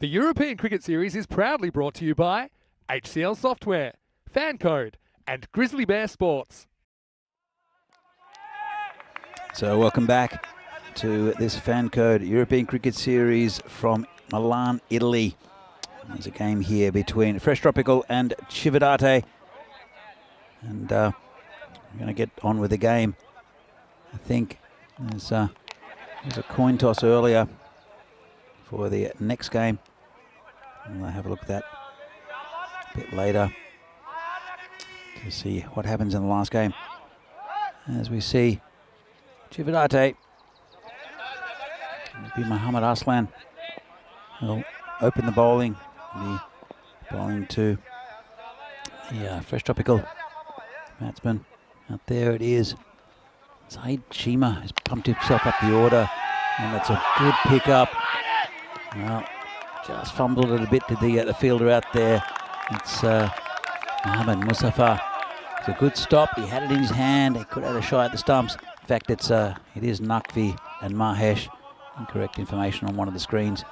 The European Cricket Series is proudly brought to you by HCL Software, Fan Code, and Grizzly Bear Sports. So welcome back to this Fan Code European Cricket Series from Milan, Italy. There's a game here between Fresh Tropical and Chividate. And we're going to get on with the game. I think there's a coin toss earlier for the next game. We'll have a look at that a bit later to see what happens in the last game. As we see, Chividate, it'll be Mohammad Arslan, will open the bowling. Be bowling to the Fresh Tropical batsman. Out there it is. Zaid Chima has pumped himself up the order, and that's a good pick-up. Well, just fumbled it a bit to the fielder out there. It's Mohammed Mustafa. It's a good stop. He had it in his hand. He could have had a shot at the stumps. In fact, it is Naqvi and Mahesh. Incorrect information on one of the screens.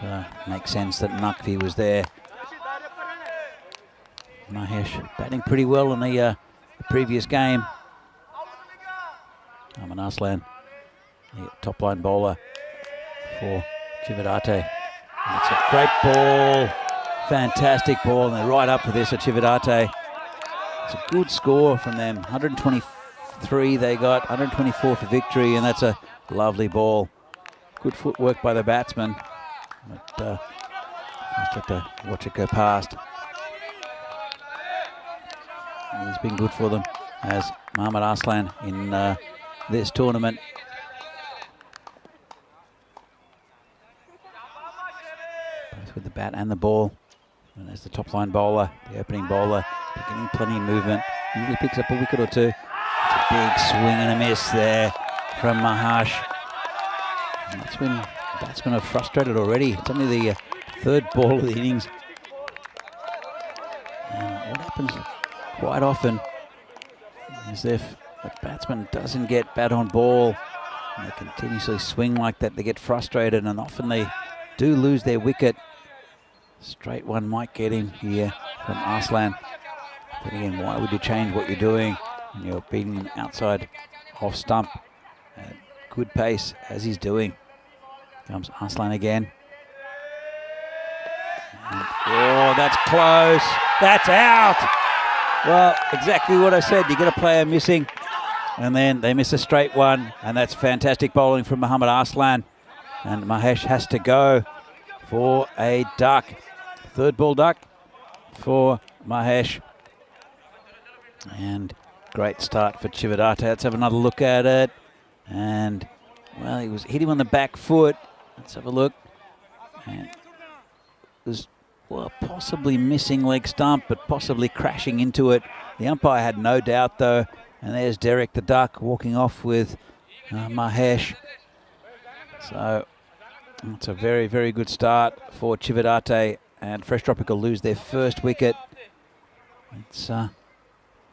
So makes sense that Naqvi was there. Mahesh batting pretty well in the previous game. Mohammad Arslan, the top line bowler for Chividate. It's a great ball, fantastic ball, and they're right up for this at Chividate. It's a good score from them. 123 they got, 124 for victory, and that's a lovely ball. Good footwork by the batsman, but just have to watch it go past. And it's been good for them as Mohammad Arslan in this tournament. Both with the bat and the ball. And there's the top line bowler, the opening bowler, getting plenty of movement. Usually picks up a wicket or two. It's a big swing and a miss there from Mahesh. And that's when the batsmen are frustrated already. It's only the third ball of the innings. And what happens quite often is if a batsman doesn't get bat on ball and they continuously swing like that, they get frustrated, and often they do lose their wicket. Straight one might get him here from Arslan. But again, why would you change what you're doing when you're beating him outside off stump at good pace as he's doing? Comes Arslan again. And, oh, that's close. That's out. Well, exactly what I said. You get a player missing, and then they miss a straight one, and that's fantastic bowling from Mohammad Arslan. And Mahesh has to go for a duck. Third ball duck for Mahesh. And great start for Chividate. Let's have another look at it. And, well, he was hit him on the back foot. Let's have a look. And it was, well, possibly missing leg stump, but possibly crashing into it. The umpire had no doubt, though. And there's Derek the Duck walking off with Mahesh. So it's a very, very good start for Chividate, and Fresh Tropical lose their first wicket. It's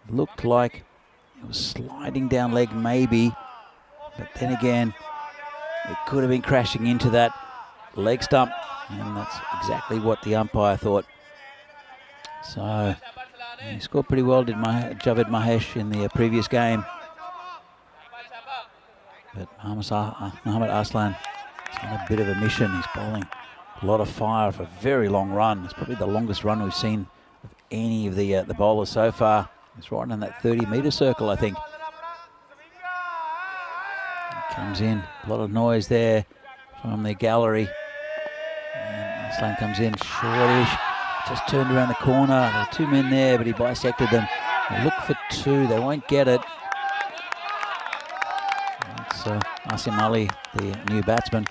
looked like it was sliding down leg maybe, but then again, it could have been crashing into that leg stump, and that's exactly what the umpire thought. So he scored pretty well, did Javid Mahesh in the previous game. But Mohammad Arslan has on a bit of a mission. He's bowling a lot of fire for a very long run. It's probably the longest run we've seen of any of the bowlers so far. He's right on that 30-metre circle, I think. He comes in, a lot of noise there from the gallery. And Arslan comes in, shortish, just turned around the corner. There were two men there, but he bisected them. They look for two, they won't get it. It's Asim Ali, the new batsman.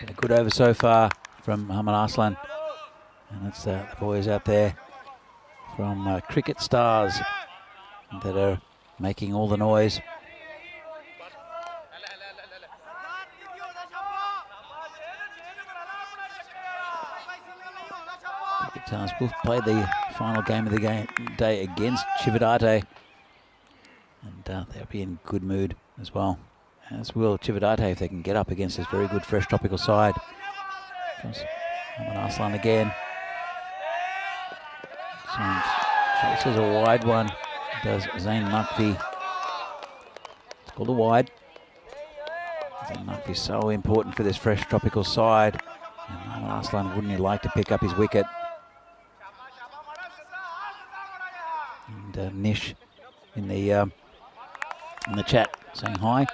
A good over so far from Mohammad Arslan. And it's the boys out there from Cricket Stars that are making all the noise. Cricket Stars will play the final game of the day against Chividate. And they'll be in good mood as well. As will Chividate if they can get up against this very good Fresh Tropical side. Comes Arslan again. Chases a wide one. Does Zain Naqvi. It's called a wide. Zain Naqvi is so important for this fresh tropical side. And Arslan, wouldn't he like to pick up his wicket? And Nish in the chat saying hi.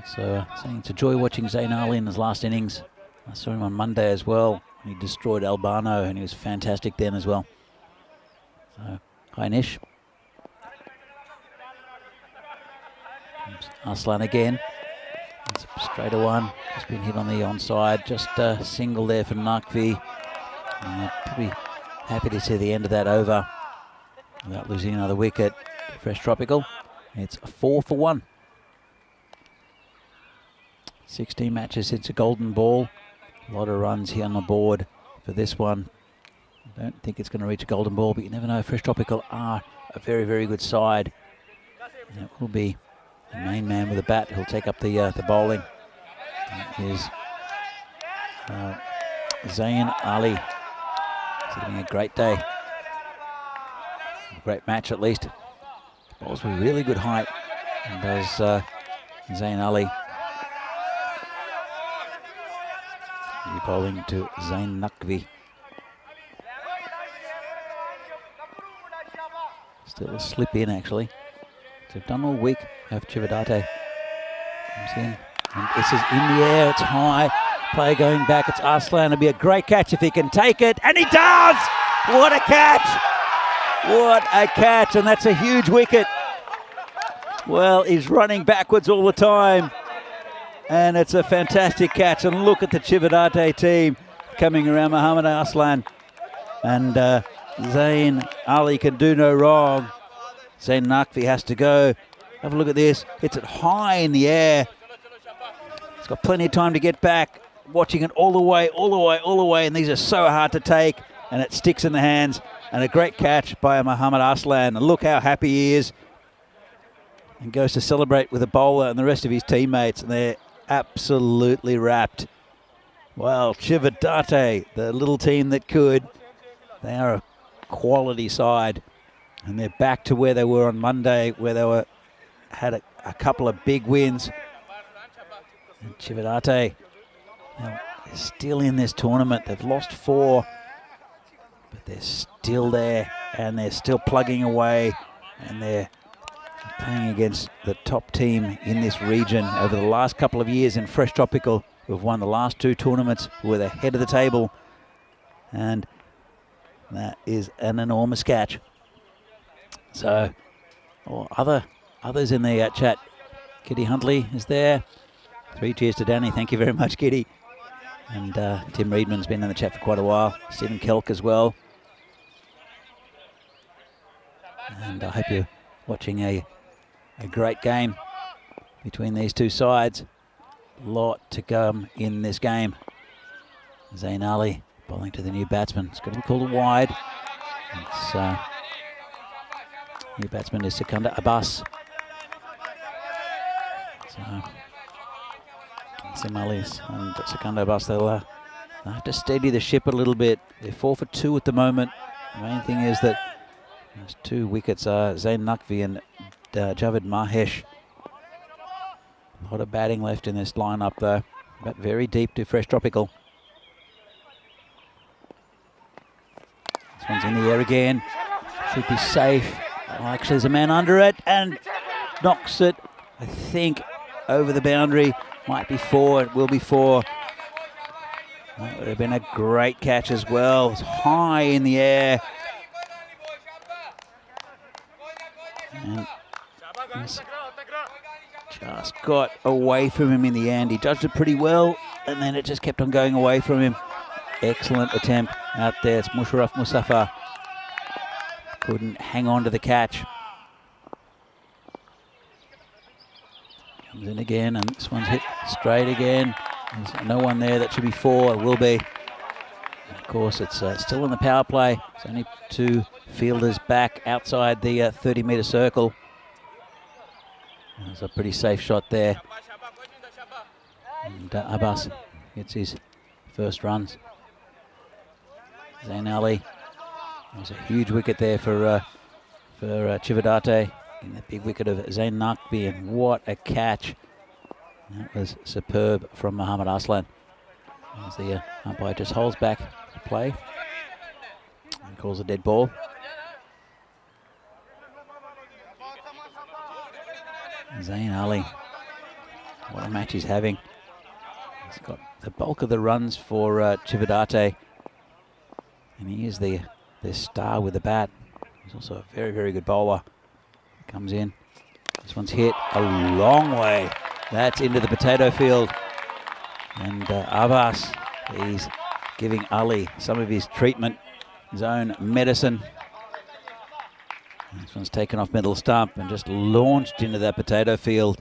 So saying it's a joy watching Zain Ali in his last innings. I saw him on Monday as well. He destroyed Albano and he was fantastic then as well. So hi Nish. Comes Arslan again. It's straight a one. Just been hit on the onside. Just a single there for Naqvi. Probably happy to see the end of that over without losing another wicket. Fresh tropical. It's 4 for 1. 16 matches since a golden ball. A lot of runs here on the board for this one. I don't think it's going to reach a golden ball, but you never know. Fresh tropical are a very, very good side. And it will be the main man with a bat who'll take up the bowling. That is Zain Ali. He's having a great day. A great match at least. Bowls with really good height. And does Zain Ali. He's bowling to Zain Naqvi. Still a slip in actually. So they've done all week. Have Chividate. Comes in. And this is in the air. It's high. Play going back. It's Arslan. It'll be a great catch if he can take it. And he does! What a catch! What a catch. And that's a huge wicket. Well, he's running backwards all the time. And it's a fantastic catch. And look at the Chividate team coming around Mohammad Arslan. And Zain Ali can do no wrong. Zain Naqvi has to go. Have a look at this. Hits it high in the air. He's got plenty of time to get back. Watching it all the way, all the way, all the way. And these are so hard to take. And it sticks in the hands. And a great catch by Mohammad Arslan. And look how happy he is. And goes to celebrate with the bowler and the rest of his teammates. And they're absolutely wrapped. Well, Chividate, the little team that could. They are a quality side. And they're back to where they were on Monday, where they had a couple of big wins. And Chividate, they're still in this tournament. They've lost 4, but they're still there, and they're still plugging away, and they're playing against the top team in this region. Over the last couple of years in Fresh Tropical, we've won the last 2 tournaments. We're the head of the table, and that is an enormous catch. So, others in the chat. Kitty Huntley is there. 3 cheers to Danny. Thank you very much, Kitty. And Tim Reedman's been in the chat for quite a while. Stephen Kelk as well. And I hope you're watching a great game between these two sides. A lot to come in this game. Zain Ali bowling to the new batsman. It's going to be called a wide. It's new batsman is Sikandar Abbas. So Zain Ali and Sikandar Abbas, they'll have to steady the ship a little bit. They're 4 for 2 at the moment. The main thing is that there's 2 wickets are Zain Naqvi and Javid Mahesh. A lot of batting left in this lineup though, but very deep to Fresh Tropical. This one's in the air again. Should be safe. Oh, actually, there's a man under it and knocks it, I think, over the boundary. Might be 4. It will be 4. That would have been a great catch as well. It's high in the air. And just got away from him in the end. He judged it pretty well, and then it just kept on going away from him. Excellent attempt out there. It's Musharraf Mustafa. Couldn't hang on to the catch. Comes in again, and this one's hit straight again. There's no one there. That should be 4. It will be. And of course, it's still in the power play. It's only 2 fielders back outside the 30-metre circle. There's a pretty safe shot there. And Abbas gets his first runs. Zain Ali. There's a huge wicket there for Chividate. And that big wicket of Zain Naqvi, and what a catch. That was superb from Muhammad Aslan. As the umpire just holds back the play and calls a dead ball. Zain Ali, what a match he's having. He's got the bulk of the runs for Chividate, and he is the star with the bat. He's also a very, very good bowler. Comes in. This one's hit a long way. That's into the potato field. And Abbas, he's giving Ali some of his treatment, his own medicine. This one's taken off middle stump and just launched into that potato field.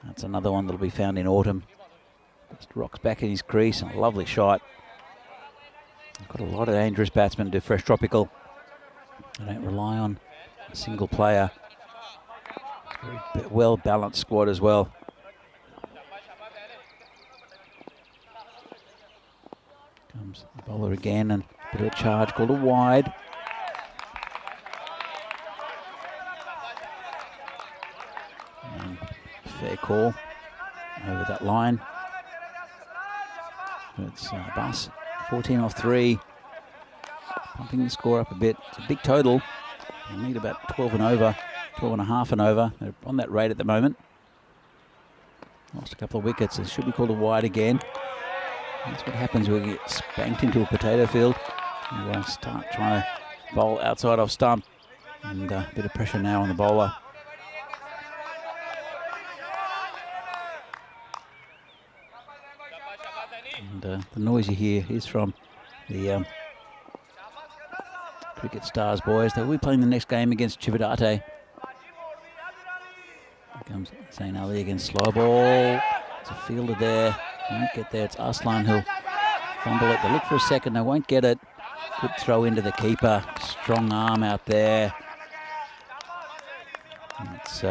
That's another one that'll be found in autumn. Just rocks back in his crease, and a lovely shot. Got a lot of dangerous batsmen to Fresh Tropical. They don't rely on a single player. Very well balanced squad as well. Comes the bowler again, and a bit of a charge called a wide. And fair call over that line. It's Bus, 14 off 3. Pumping the score up a bit. It's a big total. They'll need about 12 and over. 12 and a half and over. They're on that rate at the moment. Lost a couple of wickets. It should be called a wide again. That's what happens when you get spanked into a potato field. You start trying to bowl outside off stump. And a bit of pressure now on the bowler. And the noise you hear is from the Cricket Stars boys. They'll be playing the next game against Chividate. Here comes Zain Ali against slow ball. There's a fielder there. Won't get there. It's Aslan who'll fumble it. They look for a second. They won't get it. Good throw into the keeper. Strong arm out there. And it's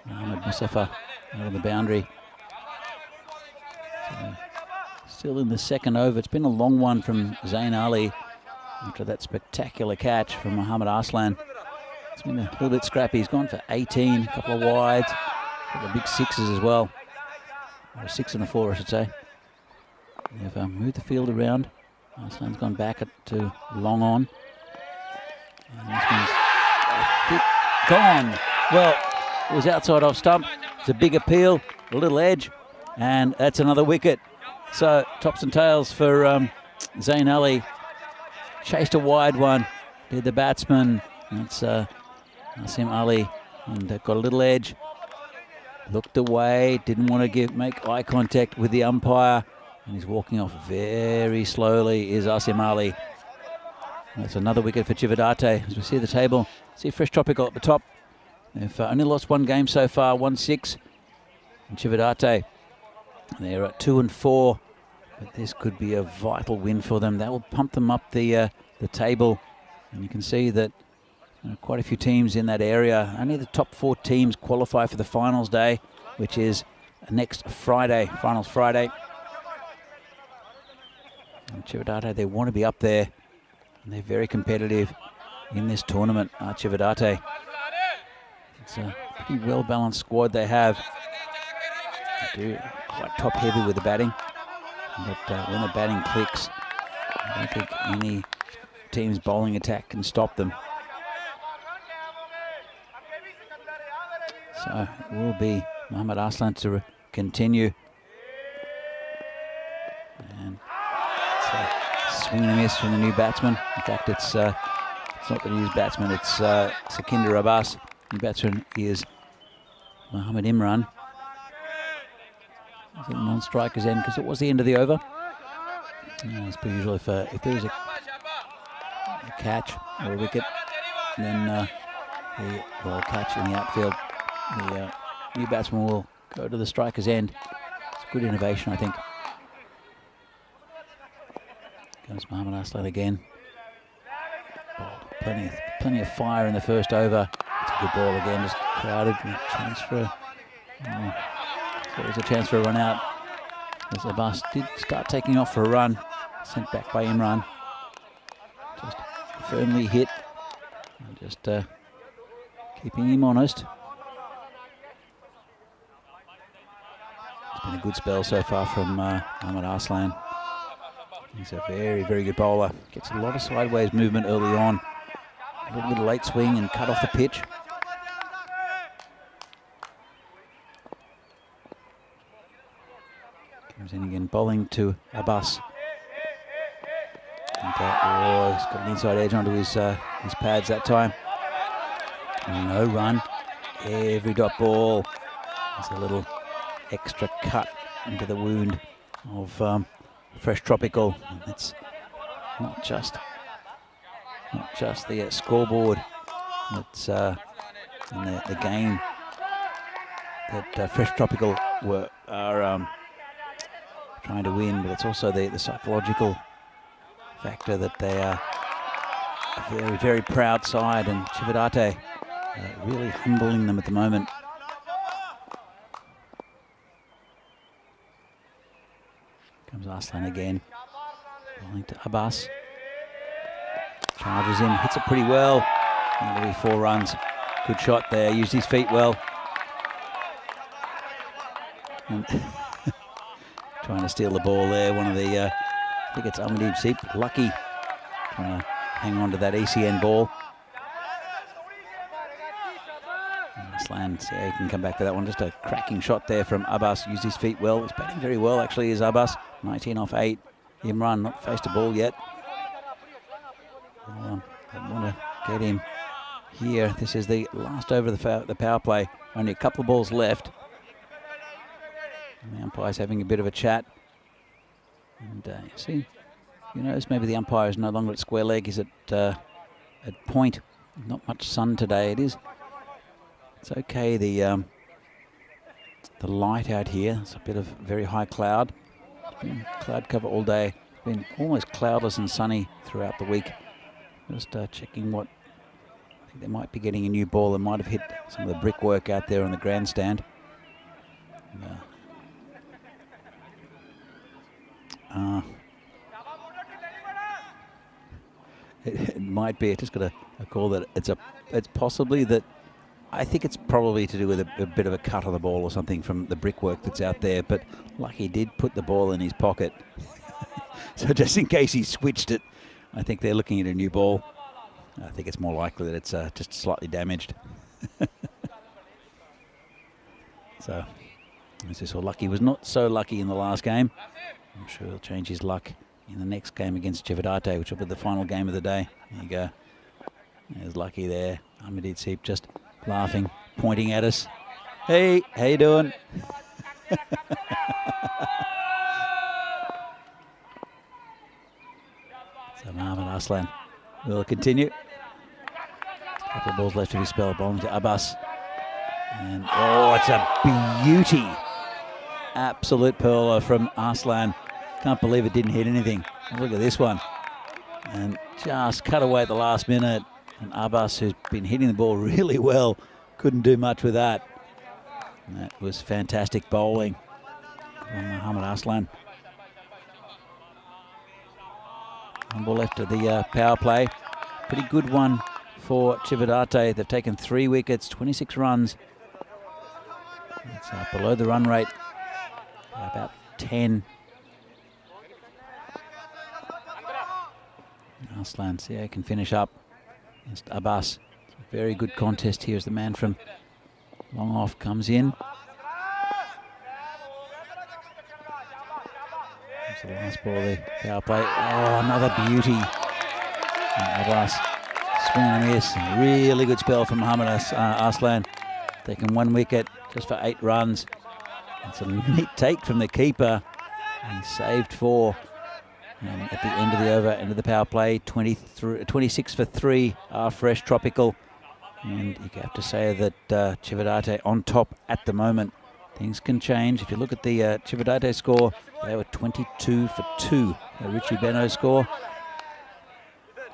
Mohamed Mustafa out of the boundary. So, still in the second over. It's been a long one from Zain Ali after that spectacular catch from Muhammad Aslan. It's been a little bit scrappy. He's gone for 18, a couple of wides, a couple of big sixes as well. Or a 6 and a 4, I should say. They've moved the field around. Aslan's gone back to long on. And this one's gone. Well, it was outside off stump. It's a big appeal, a little edge, and that's another wicket. So tops and tails for Zain Ali. Chased a wide one. Did the batsman. That's Asim Ali, and got a little edge. Looked away. Didn't want to make eye contact with the umpire, and he's walking off very slowly. Is Asim Ali. That's another wicket for Chividate. As we see the table, see Fresh Tropical at the top. They've only lost one game so far, 1-6. And Chividate, they're at 2 and 4. But this could be a vital win for them. That will pump them up the table. And you can see that quite a few teams in that area. Only the top 4 teams qualify for the finals day, which is next Friday, finals Friday. And Chividate, they want to be up there. And they're very competitive in this tournament, Chividate. It's a pretty well-balanced squad they have. They do quite top-heavy with the batting. But when the batting clicks, I don't think any team's bowling attack can stop them. So it will be Muhammad Aslan to continue. And it's a swing and a miss from the new batsman. In fact, it's not the new batsman, it's Sakinder Abbas. New batsman is Mohammed Imran. Is it non-strikers end because it was the end of the over? It's pretty usual if there is a catch or a wicket, then the catch in the outfield, the new batsman will go to the striker's end. It's a good innovation, I think. Goes Mohammad Aslan again. Plenty of fire in the first over. It's a good ball again, just crowded. Chance for there's a chance for a run out. As Abbas did start taking off for a run, sent back by Imran. Just firmly hit, and just keeping him honest. It's been a good spell so far from Mohammad Arslan. He's a very, very good bowler. Gets a lot of sideways movement early on. A little bit of late swing and cut off the pitch. Comes in again, bowling to Abbas. And, he's got an inside edge onto his pads that time. And no run. Every dot ball. There's a little extra cut into the wound of fresh tropical. And it's not just the scoreboard. It's and the game that fresh tropical are trying to win, but it's also the psychological factor that they are a very, very proud side, and Chividate really humbling them at the moment. Comes Arslan again, bowling to Abbas. Charges him, hits it pretty well. That'll be 4 runs. Good shot there, used his feet well. And trying to steal the ball there. One of the, I think it's Amadib Sip, lucky, trying to hang on to that ECN ball. Arslan, see how he can come back to that one. Just a cracking shot there from Abbas. Used his feet well. He's batting very well, actually, is Abbas. 19 off 8. Imran not faced a ball yet. I want to get him here. This is the last over of the power play. Only a couple of balls left. And the umpire's having a bit of a chat. And you see, you notice maybe the umpire is no longer at square leg. He's at point. Not much sun today. It's okay. The light out here. It's a bit of very high cloud. It's been cloud cover all day. It's been almost cloudless and sunny throughout the week. Just checking what. I think they might be getting a new ball. They might have hit some of the brickwork out there on the grandstand. It might be. I just got a call that it's possibly that. I think it's probably to do with a bit of a cut on the ball or something from the brickwork that's out there. But Lucky did put the ball in his pocket, so just in case he switched it, I think they're looking at a new ball. I think it's more likely that it's just slightly damaged. So, as you saw, Lucky was not so lucky in the last game. I'm sure he'll change his luck in the next game against Chividate, which will be the final game of the day. There you go. There's Lucky there. Amadid Seep just laughing, pointing at us. Hey, how you doing? So Mohammad Arslan will continue. Couple of balls left of his spell, bowling to Abbas. And oh, it's a beauty. Absolute pearler from Arslan. Can't believe it didn't hit anything. Look at this one. And just cut away at the last minute. And Abbas, who's been hitting the ball really well, couldn't do much with that. And that was fantastic bowling from Mohammad Arslan. One ball left of the power play. Pretty good one for Chividate. They've taken 3 wickets, 26 runs. It's below the run rate by about 10. Arslan, see how he can finish up against Abbas. It's a very good contest here as the man from long off comes in. That's the last ball of the power play. Oh, another beauty. And Abbas swing and miss. Really good spell from Mohammad Arslan. Taking 1 wicket just for 8 runs. It's a neat take from the keeper. He saved 4. And at the end of the over, end of the power play, 26 for 3 are fresh tropical. And you have to say that Chividate on top at the moment. Things can change. If you look at the Chividate score, they were 22 for 2. The Richie Beno's score.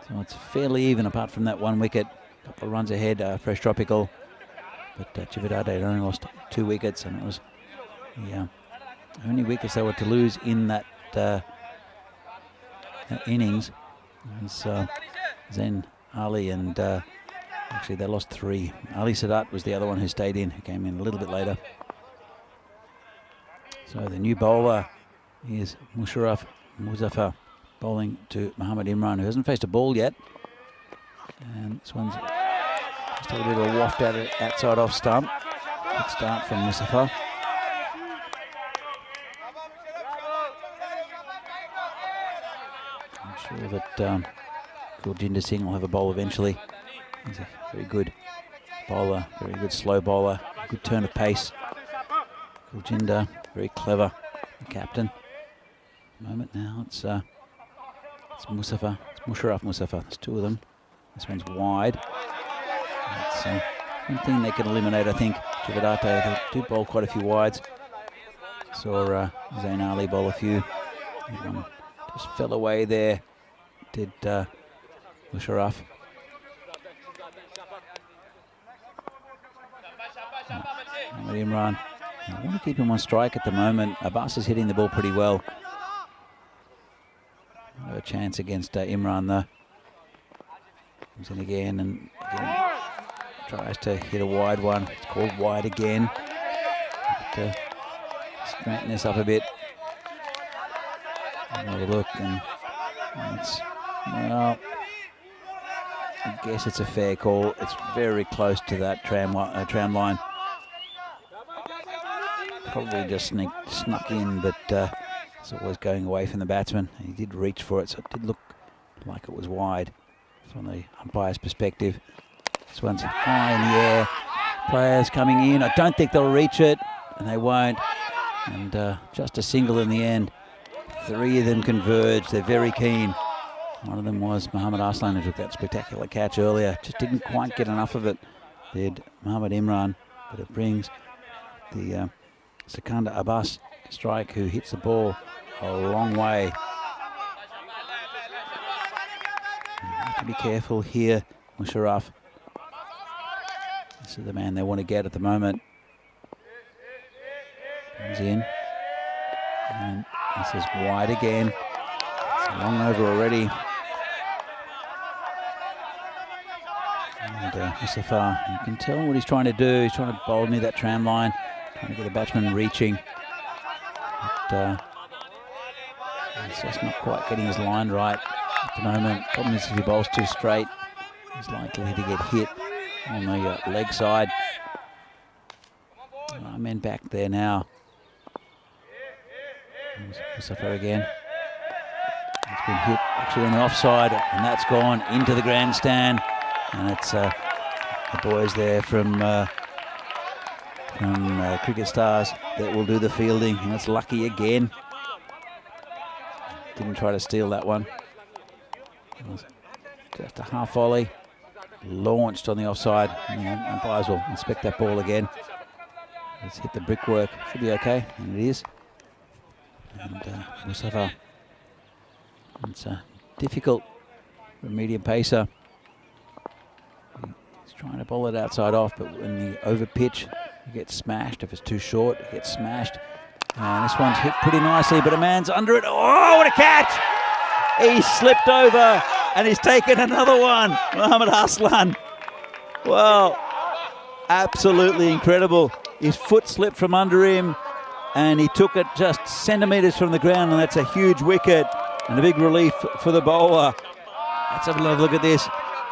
So it's fairly even apart from that 1 wicket. A couple of runs ahead, fresh tropical. But Chividate had only lost 2 wickets, and it was Only wickets they were to lose in that, innings was Zen Ali, and actually they lost 3. Ali Sadat was the other one who stayed in, who came in a little bit later. So the new bowler is Musharraf Muzaffar, bowling to Muhammad Imran, who hasn't faced a ball yet. And this one's just a little bit of a waft out of outside off stump. Good start from Muzaffar. I'm sure that Gurjinder Singh will have a bowl eventually. He's a very good bowler, very good slow bowler, good turn of pace. Gurjinder, very clever, the captain. At the moment now, it's Muzaffar, it's Musharraf Muzaffar. There's 2 of them. This one's wide. That's one thing they can eliminate, I think. Chividate, they do bowl quite a few wides. Saw Zain Ali bowl a few. That one just fell away there. Did Musharraf. Muhammad Imran. I want to keep him on strike at the moment. Abbas is hitting the ball pretty well. No chance against Imran though. Comes in again and again tries to hit a wide one. It's called wide again. Straighten this up a bit. Another look, and it's, well, I guess it's a fair call. It's very close to that tram line. Probably just snuck in, but it's always going away from the batsman. He did reach for it, so it did look like it was wide from the umpire's perspective. This one's high in the air. Players coming in. I don't think they'll reach it, and they won't. And just a single in the end. 3 of them converged. They're very keen. One of them was Muhammad Arslan, who took that spectacular catch earlier. Just didn't quite get enough of it. Did Muhammad Imran, but it brings the Sikandar Abbas strike, who hits the ball a long way. You have to be careful here, Musharraf. This is the man they want to get at the moment. Comes in. And this is wide again. It's long over already. And Muzaffar, you can tell what he's trying to do. He's trying to bowl near that tram line, trying to get the batsman reaching. But he's just not quite getting his line right at the moment. Problem is, if he bowls too straight, he's likely to get hit on the leg side. Men back there now. Muzaffar again. It's been hit actually on the offside, and that's gone into the grandstand. And it's the boys there from Cricket Stars that will do the fielding, and it's Lucky again. Didn't try to steal that one. It was just a half volley, launched on the offside. Umpires will inspect that ball again. Let's hit the brickwork. Should be okay, and it is. And Muzaffar, it's difficult for a medium pacer. He's trying to bowl it outside off, but when the over pitch, he gets smashed. If it's too short, it gets smashed. And this one's hit pretty nicely, but a man's under it. Oh, what a catch! He slipped over, and he's taken another one. Muhammad Arslan. Well, absolutely incredible. His foot slipped from under him, and he took it just centimetres from the ground, and that's a huge wicket and a big relief for the bowler. Let's have a look at this.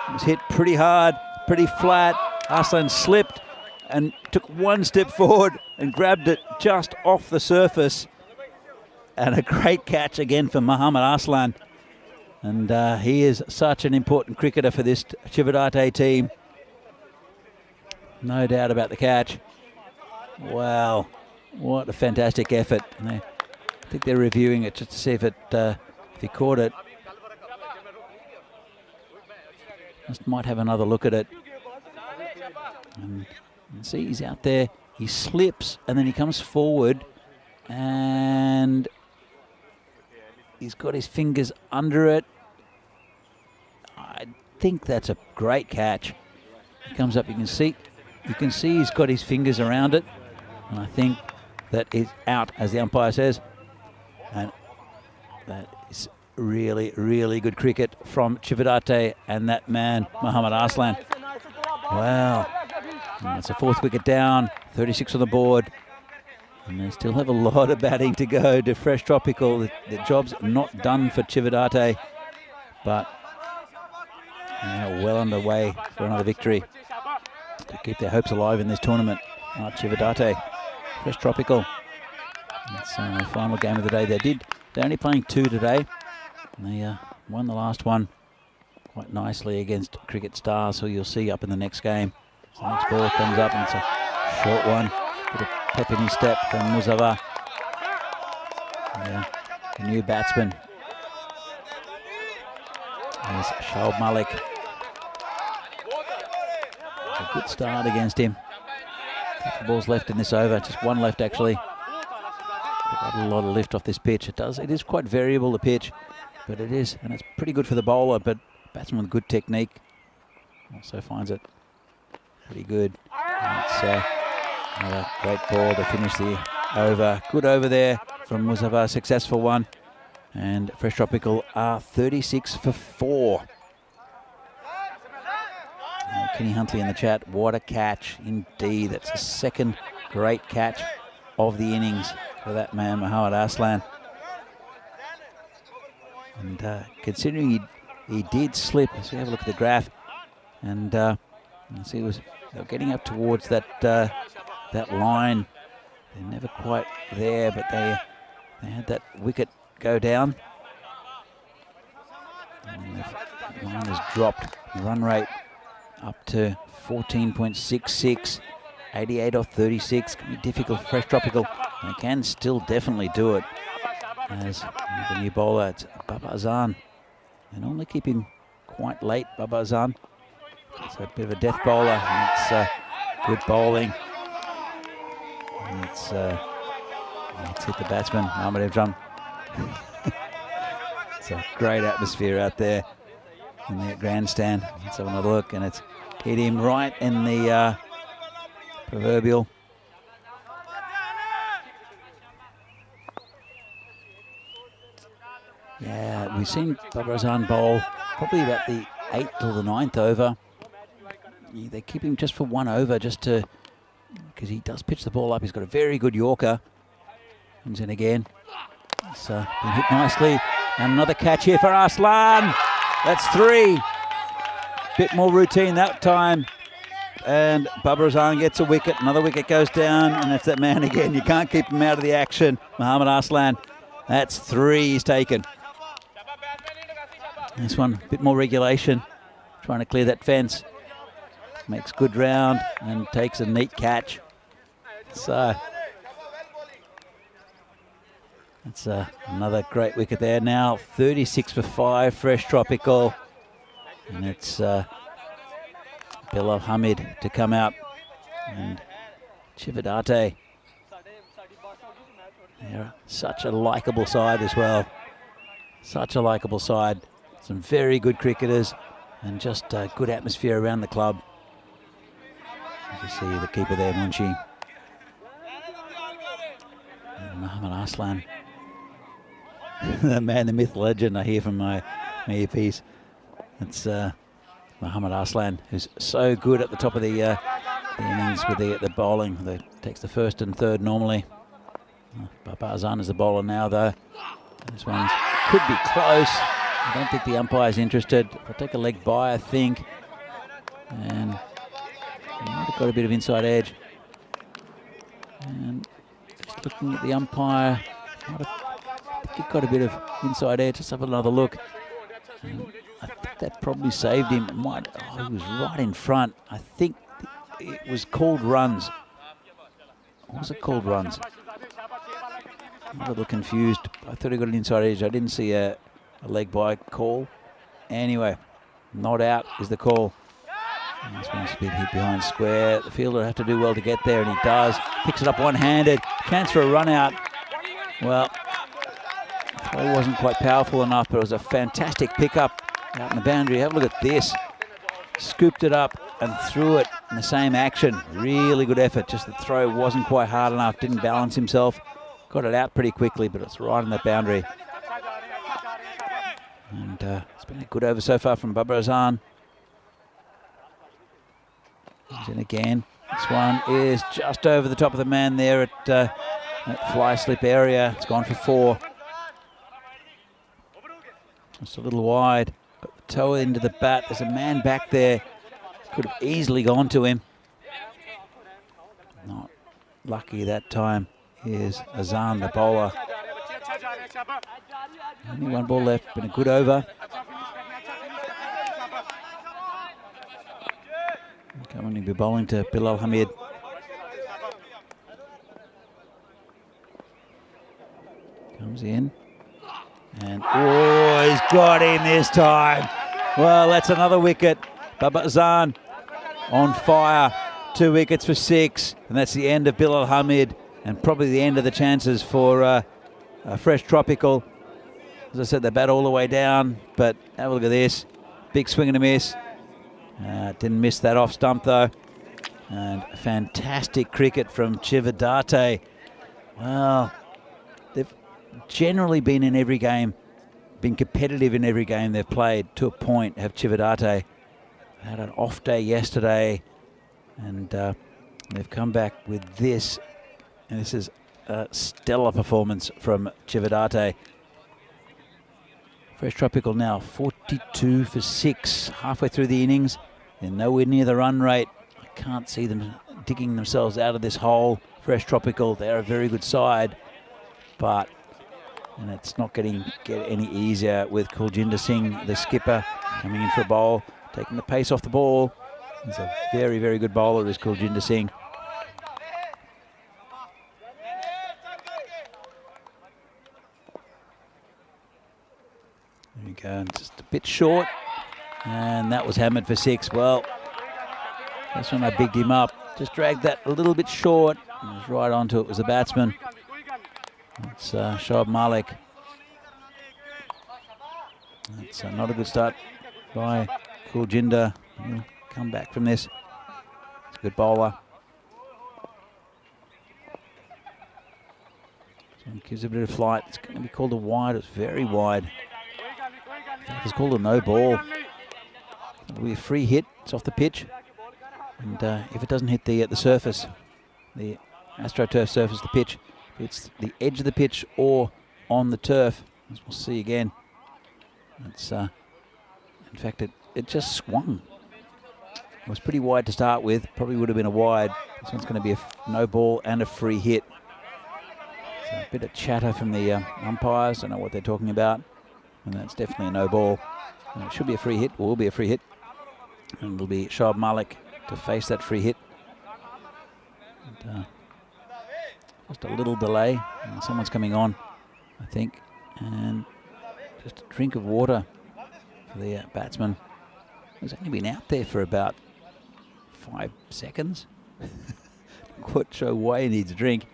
It was hit pretty hard, pretty flat. Arslan slipped and took one step forward and grabbed it just off the surface. And a great catch again for Muhammad Arslan. And he is such an important cricketer for this Chividate team. No doubt about the catch. Wow, what a fantastic effort. I think they're reviewing it just to see if he caught it. Just might have another look at it. And see, he's out there. He slips and then he comes forward and he's got his fingers under it. I think that's a great catch. He comes up, you can see he's got his fingers around it. And I think that is out, as the umpire says. And that is really, really good cricket from Chividate and that man, Muhammad Arslan. Wow. And it's a 4th wicket down, 36 on the board. And they still have a lot of batting to go to Fresh Tropical. The job's not done for Chividate, but well underway for another victory to keep their hopes alive in this tournament. Chividate, Fresh Tropical. It's the final game of the day. They're only playing 2 today. And they won the last one quite nicely against Cricket Stars, who you'll see up in the next game. So the next ball comes up and it's a short one. Bit of pep in his step from Muzaffar. The new batsman. There's Shoaib Malik. A good start against him. Couple balls left in this over, just one left actually. Got a lot of lift off this pitch. It is quite variable, the pitch, but it is, and it's pretty good for the bowler, but batsman with good technique also finds it pretty good. And it's another great ball to finish the over. Good over there from Muzaffar, successful one. And Fresh Tropical are 36 for 4. Kenny Huntley in the chat, what a catch indeed. That's the second great catch of the innings for that man, Muhammad Arslan. And considering he did slip, as we have a look at the graph, and you see they were getting up towards that line. They're never quite there, but they had that wicket go down. And the line has dropped. The run rate up to 14.66, 88 off 36. Can be difficult for Fresh Tropical. They can still definitely do it. As the new bowler, it's Baba Azan. They normally keep him quite late, Baba Azan. It's a bit of a death bowler, and it's good bowling. And it's hit the batsman, Mohammad Evdram. It's a great atmosphere out there in the grandstand. Let's have another look, and it's hit him right in the proverbial. Yeah, we've seen Baba Azan bowl probably about the 8th or the 9th over. They keep him just for 1 over, just to, because he does pitch the ball up. He's got a very good Yorker. Comes in again. It's been hit nicely. And another catch here for Arslan. That's 3. Bit more routine that time. And Baba Azan gets a wicket. Another wicket goes down. And that's that man again. You can't keep him out of the action. Muhammad Arslan. That's 3 he's taken. This one, a bit more regulation. Trying to clear that fence. Makes good round and takes a neat catch. So that's another great wicket there. Now 36 for 5, Fresh Tropical. And it's Bilal Hamid to come out. And Chividate. They're such a likeable side as well. Such a likeable side. Some very good cricketers and just a good atmosphere around the club. As you see the keeper there, Munshi. And Muhammad Arslan. The man, the myth, legend, I hear from my earpiece. It's Muhammad Arslan, who's so good at the top of the innings with the bowling. That takes the 1st and 3rd normally. Baba Azan is the bowler now, though. This one could be close. I don't think the umpire's interested. I'll take a leg by, I think. And he might have got a bit of inside edge. And just looking at the umpire, I think he got a bit of inside edge. Let's have another look. And I think that probably saved him. He was right in front. I think it was called runs. Or was it called runs? I'm a little confused. I thought he got an inside edge. I didn't see a leg by call. Anyway, not out is the call. And this one's a bit hit behind square. The fielder will have to do well to get there, and he does. Picks it up one-handed. Chance for a run out. Well, it wasn't quite powerful enough, but it was a fantastic pickup out in the boundary. Have a look at this. scooped it up and threw it in the same action. Really good effort. Just the throw wasn't quite hard enough. Didn't balance himself. Got it out pretty quickly, but it's right on that boundary. And it's been a good over so far from Baba Azan. He's in again. This one is just over the top of the man there at that fly slip area. It's gone for 4. Just a little wide. Got the toe into the bat. There's a man back there. Could have easily gone to him. Not lucky that time. Here's Azan, the bowler. Only 1 ball left. Been a good over. Coming to be bowling to Bilal Hamid. Comes in. And, oh, he's got him this time. Well, that's another wicket. Baba Azan on fire. 2 wickets for 6. And that's the end of Bilal Hamid. And probably the end of the chances for a fresh tropical. As I said, they bat all the way down. But have a look at this. Big swing and a miss. Didn't miss that off stump though. And fantastic cricket from Chividate. Well, they've generally been in every game, been competitive in every game they've played to a point, have Chividate. Had an off day yesterday, and they've come back with this. And this is a stellar performance from Chividate. Fresh tropical now, 42 for 6, halfway through the innings. They're nowhere near the run rate. I can't see them digging themselves out of this hole. Fresh tropical, they're a very good side, but and it's not get any easier with Kuljinder Singh, the skipper, coming in for a bowl, taking the pace off the ball. He's a very, very good bowler, is Kuljinder Singh. There we go, just a bit short, and that was hammered for 6. Well, that's when I bigged him up. Just dragged that a little bit short. It was right onto it was the batsman. It's Shoaib Malik. That's not a good start by Kuljinder. He'll come back from this. It's a good bowler. So it gives a bit of flight. It's going to be called a wide. It's very wide. In fact, it's called a no ball. It'll be a free hit. It's off the pitch. And if it doesn't hit the surface, the AstroTurf surface, the pitch, it's the edge of the pitch or on the turf, as we'll see again. It's in fact, it just swung. It was pretty wide to start with. Probably would have been a wide. This one's going to be a no ball and a free hit. So a bit of chatter from the umpires. Don't know what they're talking about. And that's definitely a no ball. And it should be a free hit, or will be a free hit. And it'll be Shoaib Malik to face that free hit. And, just a little delay. Someone's coming on, I think. And just a drink of water for the batsman. He's only been out there for about 5 seconds. Quite sure why he needs a drink.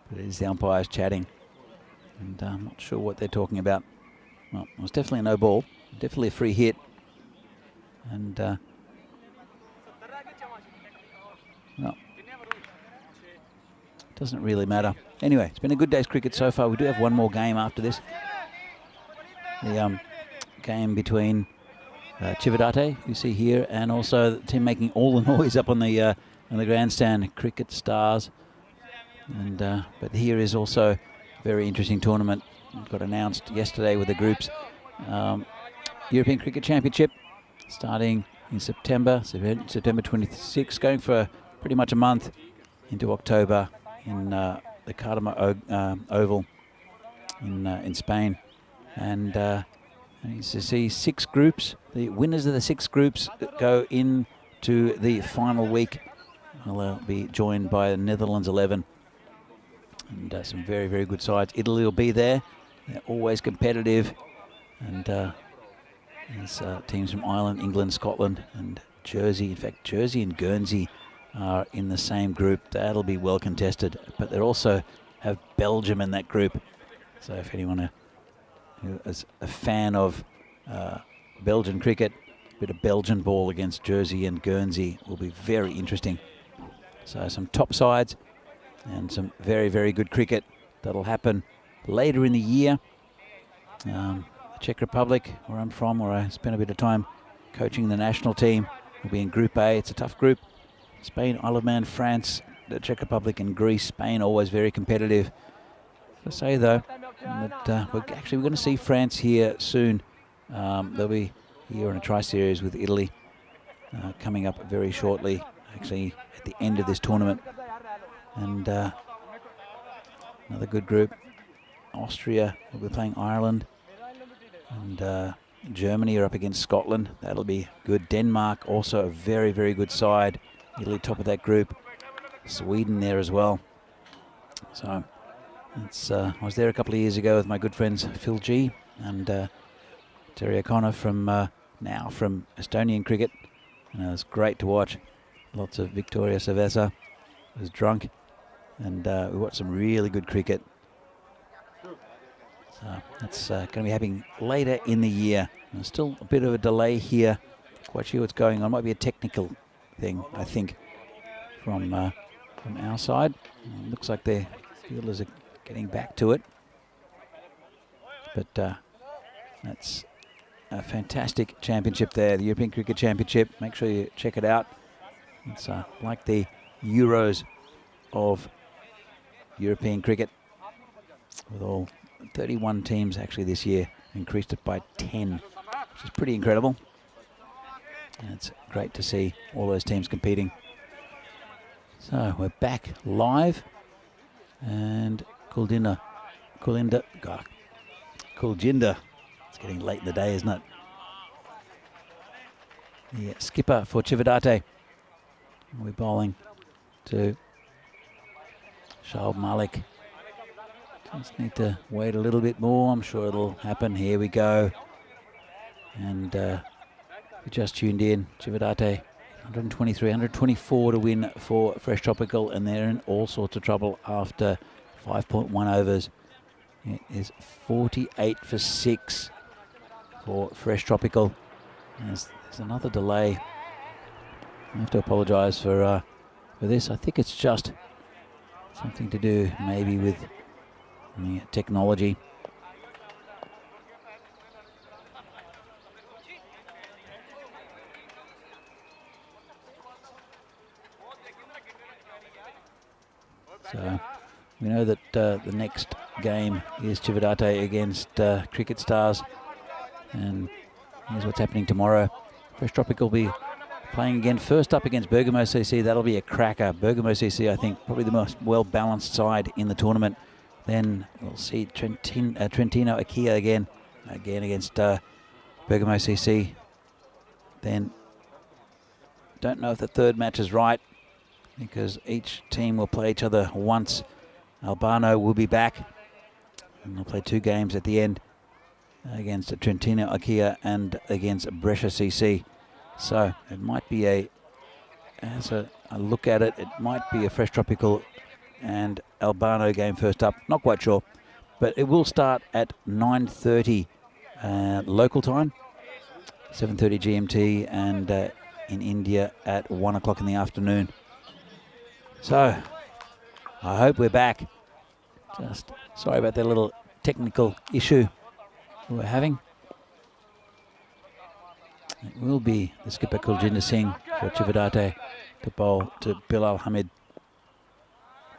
But it is the umpires chatting. And I'm not sure what they're talking about. Well, it was definitely a no ball. Definitely a free hit. And well, doesn't really matter. Anyway, it's been a good day's cricket so far. We do have one more game after this. The game between Chividate, you see here, and also the team making all the noise up on the grandstand, Cricket Stars. And but here is also a very interesting tournament. It got announced yesterday with the groups. European Cricket Championship starting in September 26, going for pretty much a month into October in the Cartama Oval in Spain. And you see 6 groups. The winners of the 6 groups go into the final week. They'll be joined by the Netherlands 11. And some very, very good sides. Italy will be there. They're always competitive. And there's teams from Ireland, England, Scotland, and Jersey. In fact, Jersey and Guernsey are in the same group. That'll be well contested. But they also have Belgium in that group. So if anyone who is a fan of Belgian cricket. A bit of Belgian ball against Jersey and Guernsey will be very interesting. So some top sides and some very, very good cricket that'll happen later in the year. The Czech Republic, where I'm from, where I spent a bit of time coaching the national team, will be in Group A. It's a tough group. Spain, Isle of Man, France, the Czech Republic and Greece. Spain always very competitive. I say though that we're going to see France here soon. They'll be here in a tri-series with Italy coming up very shortly, actually at the end of this tournament. And another good group. Austria will be playing Ireland, and Germany are up against Scotland. That'll be good. Denmark also a very, very good side. Italy top of that group. Sweden there as well. So it's, I was there a couple of years ago with my good friends Phil G and Terry O'Connor from now from Estonian cricket, and it was great to watch. Lots of Victoria Savessa was drunk, and we watched some really good cricket. So that's going to be happening later in the year. There's still a bit of a delay here. Quite sure what's going on. Might be a technical thing, I think, from our side. Looks like the fielders are getting back to it. But that's a fantastic championship there, the European Cricket Championship. Make sure you check it out. It's like the Euros of European cricket, with all 31 teams actually this year, increased it by 10, which is pretty incredible. And it's great to see all those teams competing. So we're back live, and Kuljinder. It's getting late in the day, isn't it? The skipper for Chividate. We're bowling to Shoaib Malik. Just need to wait a little bit more. I'm sure it'll happen. Here we go. And we just tuned in. Chividate, 123, 124 to win for Fresh Tropical, and they're in all sorts of trouble after 5.1 overs. It is 48 for 6 for Fresh Tropical. There's another delay. I have to apologise for this. I think it's just something to do maybe with the technology. So we know that the next game is Chividate against Cricket Stars, and here's what's happening tomorrow. Fresh Tropical will be playing again, first up against Bergamo CC. That'll be a cracker. Bergamo CC, I think, probably the most well-balanced side in the tournament. Then we'll see Trentino Akia again against Bergamo CC. Then don't know if the third match is right, because each team will play each other once. Albano will be back, and they'll play 2 games at the end against Trentino Akia and against Brescia CC. So it might be as a look at it, it might be a Fresh Tropical and Albano game first up. Not quite sure, but it will start at 9:30 local time, 7:30 GMT, and in India at 1 o'clock in the afternoon. So I hope we're back. Just sorry about that little technical issue we're having. It will be the skipper Kuljinder Singh for Chividate to bowl to Bilal Hamid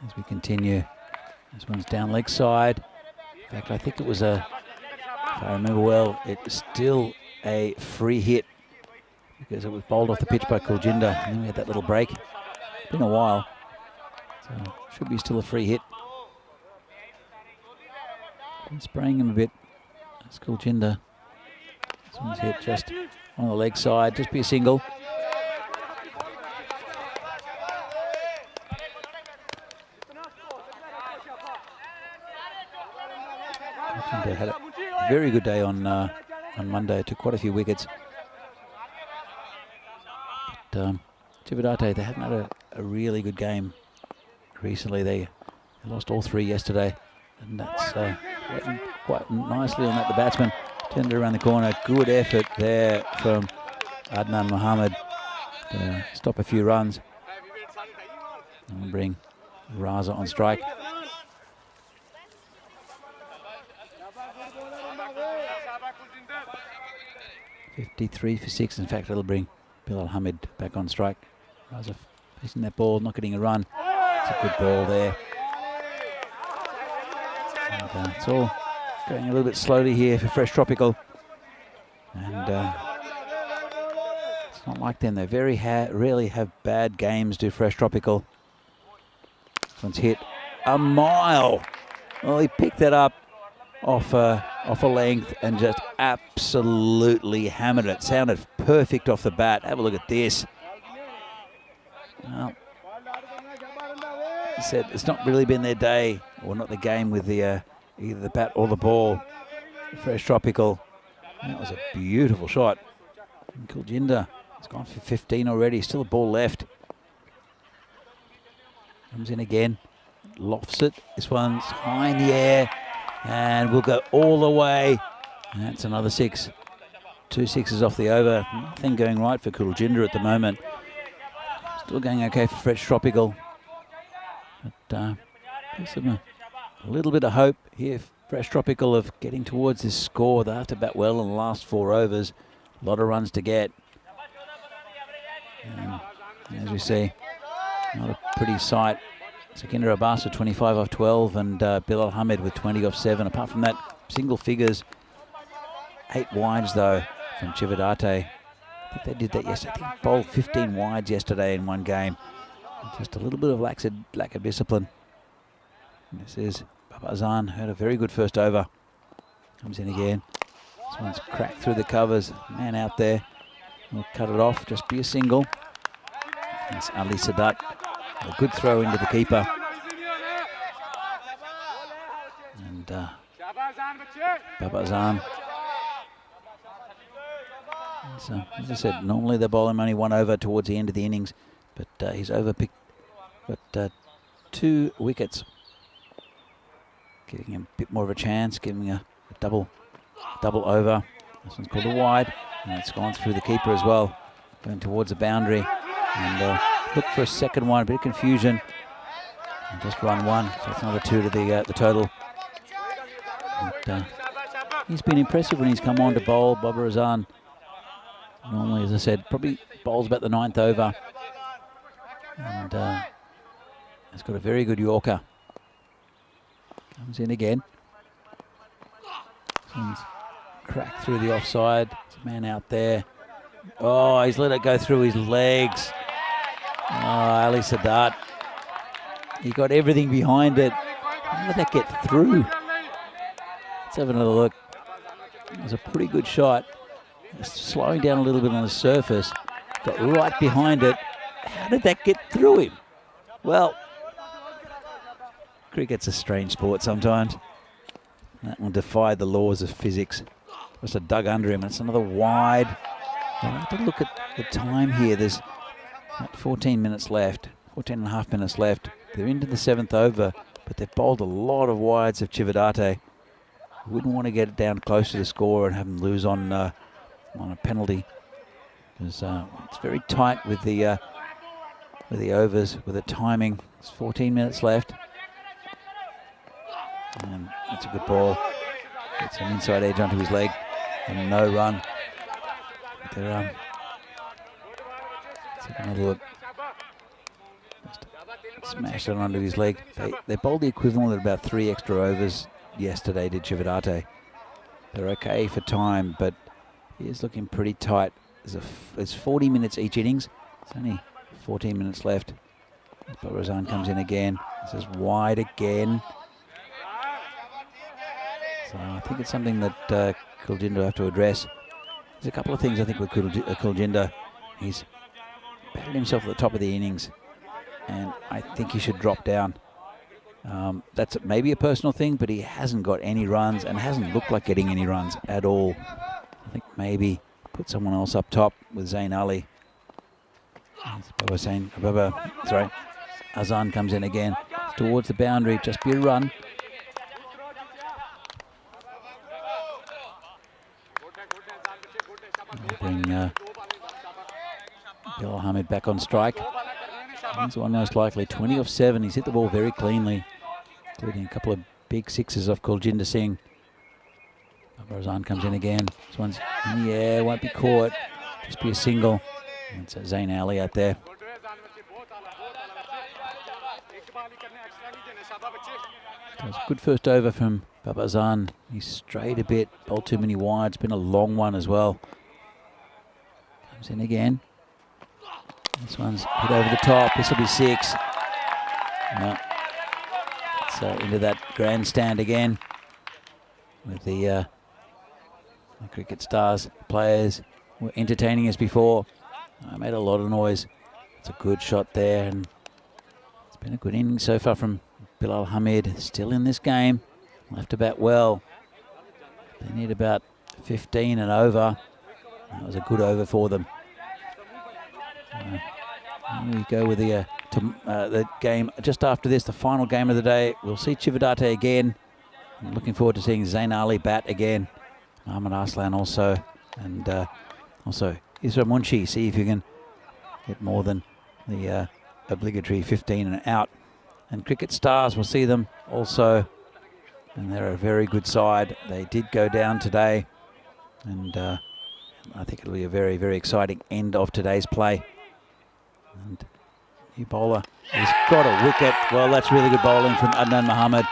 as we continue. This one's down leg side. In fact, I think it was if I remember well, it was still a free hit because it was bowled off the pitch by Kuljinder, and then we had that little break. It's been a while, so should be still a free hit. Been spraying him a bit. That's Kuljinder. This one's hit just on the leg side, just be a single. Kuljinder had a very good day on Monday, took quite a few wickets. But Chividate, they haven't had a really good game recently. They lost all 3 yesterday, and that's waiting quite nicely on that, the batsman. Turned it around the corner. Good effort there from Adnan Mohammed to stop a few runs and bring Raza on strike. 53 for 6. In fact, it'll bring Bilal Hamid back on strike. Raza facing that ball, not getting a run. It's a good ball there. And it's all going a little bit slowly here for Fresh Tropical. And it's not like them. They very rarely have bad games, do Fresh Tropical. This one's hit a mile. Well, he picked that up off a length and just absolutely hammered it. Sounded perfect off the bat. Have a look at this. Well, he said it's not really been their day, or not the game with the either the bat or the ball. Fresh Tropical. That was a beautiful shot. And Kuljinder has gone for 15 already. Still a ball left. Comes in again. Lofts it. This one's high in the air. And we'll go all the way. That's another 6. 2 sixes off the over. Nothing going right for Kuljinder at the moment. Still going okay for Fresh Tropical. But gives them a little bit of hope here. Fresh Tropical of getting towards this score. They have to bat well in the last 4 overs. A lot of runs to get. And as we see, not a pretty sight. Sekinder Abbas with 25 off 12 and Bilal Hamid with 20 off 7. Apart from that, single figures. 8 wides though from Chividate. I think they did that yesterday. I think bowled 15 wides yesterday in one game. Just a little bit of lack of discipline. And this is Babazan, had a very good first over. Comes in again. This one's cracked through the covers. Man out there. We'll cut it off, just be a single. It's Ali Sadat. A good throw into the keeper. And Babazan. So, as I said, normally they bowl him only 1 over towards the end of the innings, but he's overpicked. But 2 wickets. Giving him a bit more of a chance, giving him a double over. This one's called a wide, and it's gone through the keeper as well, going towards the boundary. And look for a second one, a bit of confusion. And just run 1, so that's another 2 to the total. But, he's been impressive when he's come on to bowl, Babar Azan. Normally, as I said, probably bowls about the 9th over. And has got a very good Yorker. Comes in again. Someone's cracked through the offside. There's a man out there. Oh, he's let it go through his legs. Oh, Ali Sadat. He got everything behind it. How did that get through? Let's have another look. It was a pretty good shot. Slowing down a little bit on the surface. Got right behind it. How did that get through him? Well, cricket's a strange sport sometimes. That one defied the laws of physics. Must have dug under him. It's another wide. I'll have to look at the time here. There's 14 minutes left, 14 and a half minutes left. They're into the 7th over, but they've bowled a lot of wides of Chividate. Wouldn't want to get it down close to the score and have them lose on a penalty. Because it's very tight with the overs, with the timing. There's 14 minutes left. And that's a good ball. Gets an inside edge onto his leg and no run. They're let's have another look. Just smashed it onto his leg. They bowled the equivalent of about 3 extra overs yesterday, did Chividate. They're okay for time, but he is looking pretty tight. There's 40 minutes each innings. It's only 14 minutes left. Barazan comes in again. This is wide again. So I think it's something that Kuljinder will have to address. There's a couple of things I think with Kuljinder. He's batted himself at the top of the innings, and I think he should drop down. That's maybe a personal thing, but he hasn't got any runs and hasn't looked like getting any runs at all. I think maybe put someone else up top with Zain Ali. Azan comes in again. It's towards the boundary, just be a run. Mohammed back on strike. He's the one most likely. 20 off 7. He's hit the ball very cleanly, including a couple of big sixes off Kuljinder Singh. Babarazan comes in again. This one's in the air, won't be caught. Just be a single. It's Zain Ali out there. It was a good first over from Babarazan. He strayed a bit, bowled too many wides. Been a long one as well. Comes in again. This one's hit over the top. This will be 6. No. It's into that grandstand again with the Cricket Stars players were entertaining us before. I made a lot of noise. It's a good shot there, and it's been a good inning so far from Bilal Hamid. Still in this game, left to bat well. They need about 15 and over. That was a good over for them. We go with the game just after this, the final game of the day. We'll see Chividate again. I'm looking forward to seeing Zain Ali bat again. Ahmed Arslan also, and also Isra Munshi. See if you can get more than the obligatory 15 and out. And Cricket Stars, we'll see them also, and they're a very good side. They did go down today, and I think it'll be a very, very exciting end of today's play. And new bowler has got a wicket. Well, that's really good bowling from Adnan Mohammed.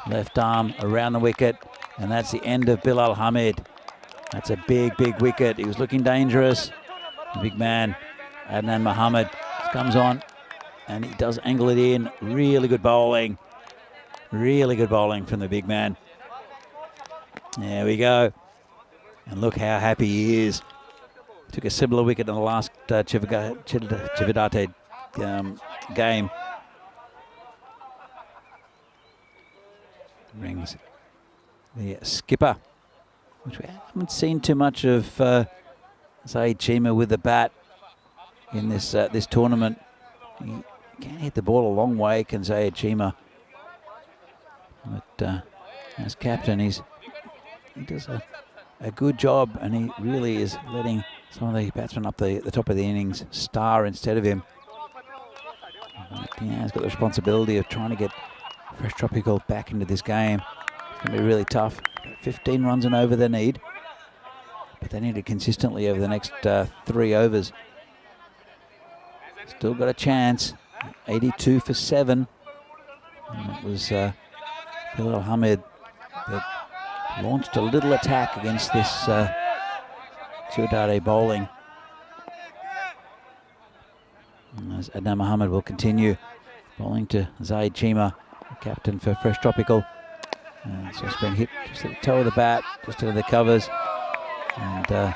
Left arm around the wicket, and that's the end of Bilal Hamid. That's a big, big wicket. He was looking dangerous. The big man, Adnan Mohammed, comes on, and he does angle it in. Really good bowling. Really good bowling from the big man. There we go. And look how happy he is. Took a similar wicket in the last Chividate game. Rings the skipper, which we haven't seen too much of Zaid Chima with the bat in this this tournament. He can hit the ball a long way, can Zaid Chima. But as captain, he does a good job, and he really is letting some of the batsmen up the top of the innings star instead of him. He's got the responsibility of trying to get Fresh Tropical back into this game. It's going to be really tough. 15 runs and over they need, but they need it consistently over the next 3 overs. Still got a chance. 82 for 7. And it was Bilal Hamid that launched a little attack against this Chividate bowling. And as Adnan Mohammed will continue bowling to Zaid Chima, the captain for Fresh Tropical. So it's been hit just at the toe of the bat, just into the covers, and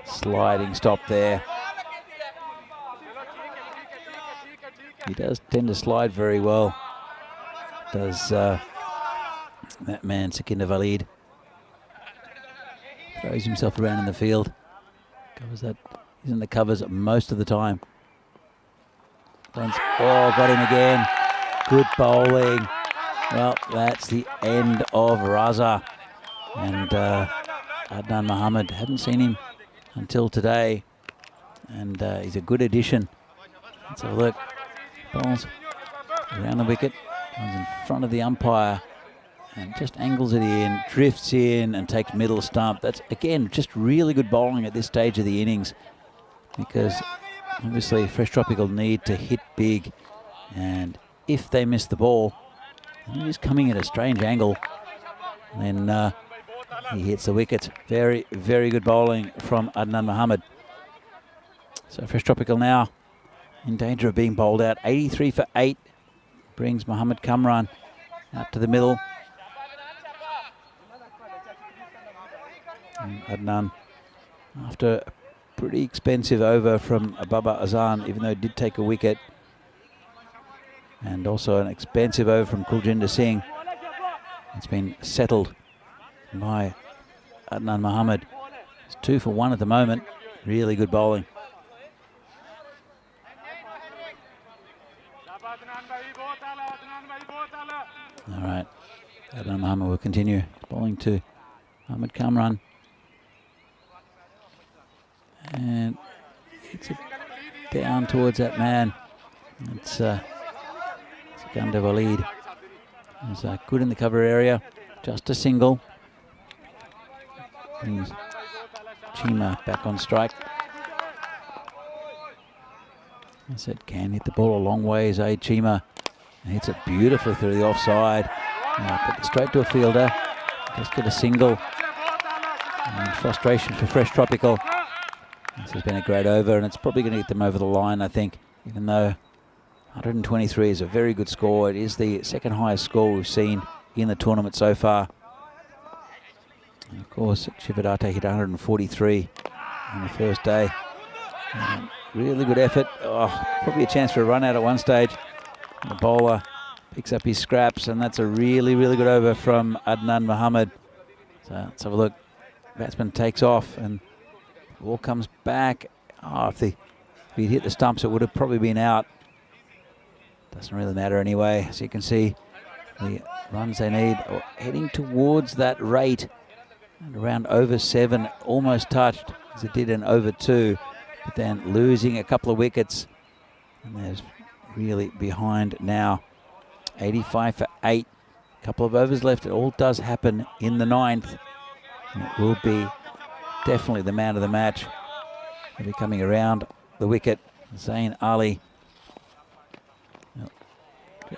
sliding stop there. He does tend to slide very well, does that man Sekinder Valid. Throws himself around in the field, covers that. He's in the covers most of the time. Oh, got him again. Good bowling. Well, that's the end of Raza. And Adnan Mohammed, hadn't seen him until today, and he's a good addition. Let's have a look. Bowls around the wicket, comes in front of the umpire, and just angles it in, drifts in, and takes middle stump. That's, again, just really good bowling at this stage of the innings, because obviously Fresh Tropical need to hit big, and if they miss the ball, he's coming at a strange angle, and then he hits the wickets. Very, very good bowling from Adnan Mohammed. So Fresh Tropical now in danger of being bowled out. 83 for 8 brings Mohammed Kamran out to the middle. And Adnan, after a pretty expensive over from Babarazan, even though he did take a wicket, and also an expensive over from Kuljinder Singh, it's been settled by Adnan Mohammed. It's 2 for 1 at the moment. Really good bowling. All right, Adnan Mohammed will continue bowling to Mohammed Kamran. And it's a down towards that man. It's Sikandar Walid. He's good in the cover area. Just a single. Brings Chima back on strike. I said, can hit the ball a long way. Zaid Chima hits it beautifully through the offside. But straight to a fielder. Just get a single. And frustration for Fresh Tropical. This has been a great over, and it's probably going to get them over the line, I think. Even though 123 is a very good score. It is the second highest score we've seen in the tournament so far. And of course, Chividate hit 143 on the first day. Really good effort. Probably a chance for a run out at one stage. The bowler picks up his scraps, and that's a really, really good over from Adnan Mohammed. So let's have a look. Batsman takes off, and the ball comes back. If he'd hit the stumps, it would have probably been out. Doesn't really matter anyway. As you can see, the runs they need are heading towards that rate. And around over 7, almost touched, as it did in over 2. But then losing a couple of wickets. And there's really behind now. 85 for 8. Couple of overs left. It all does happen in the 9th. And it will be definitely the man of the match. He'll be coming around the wicket. Zain Ali.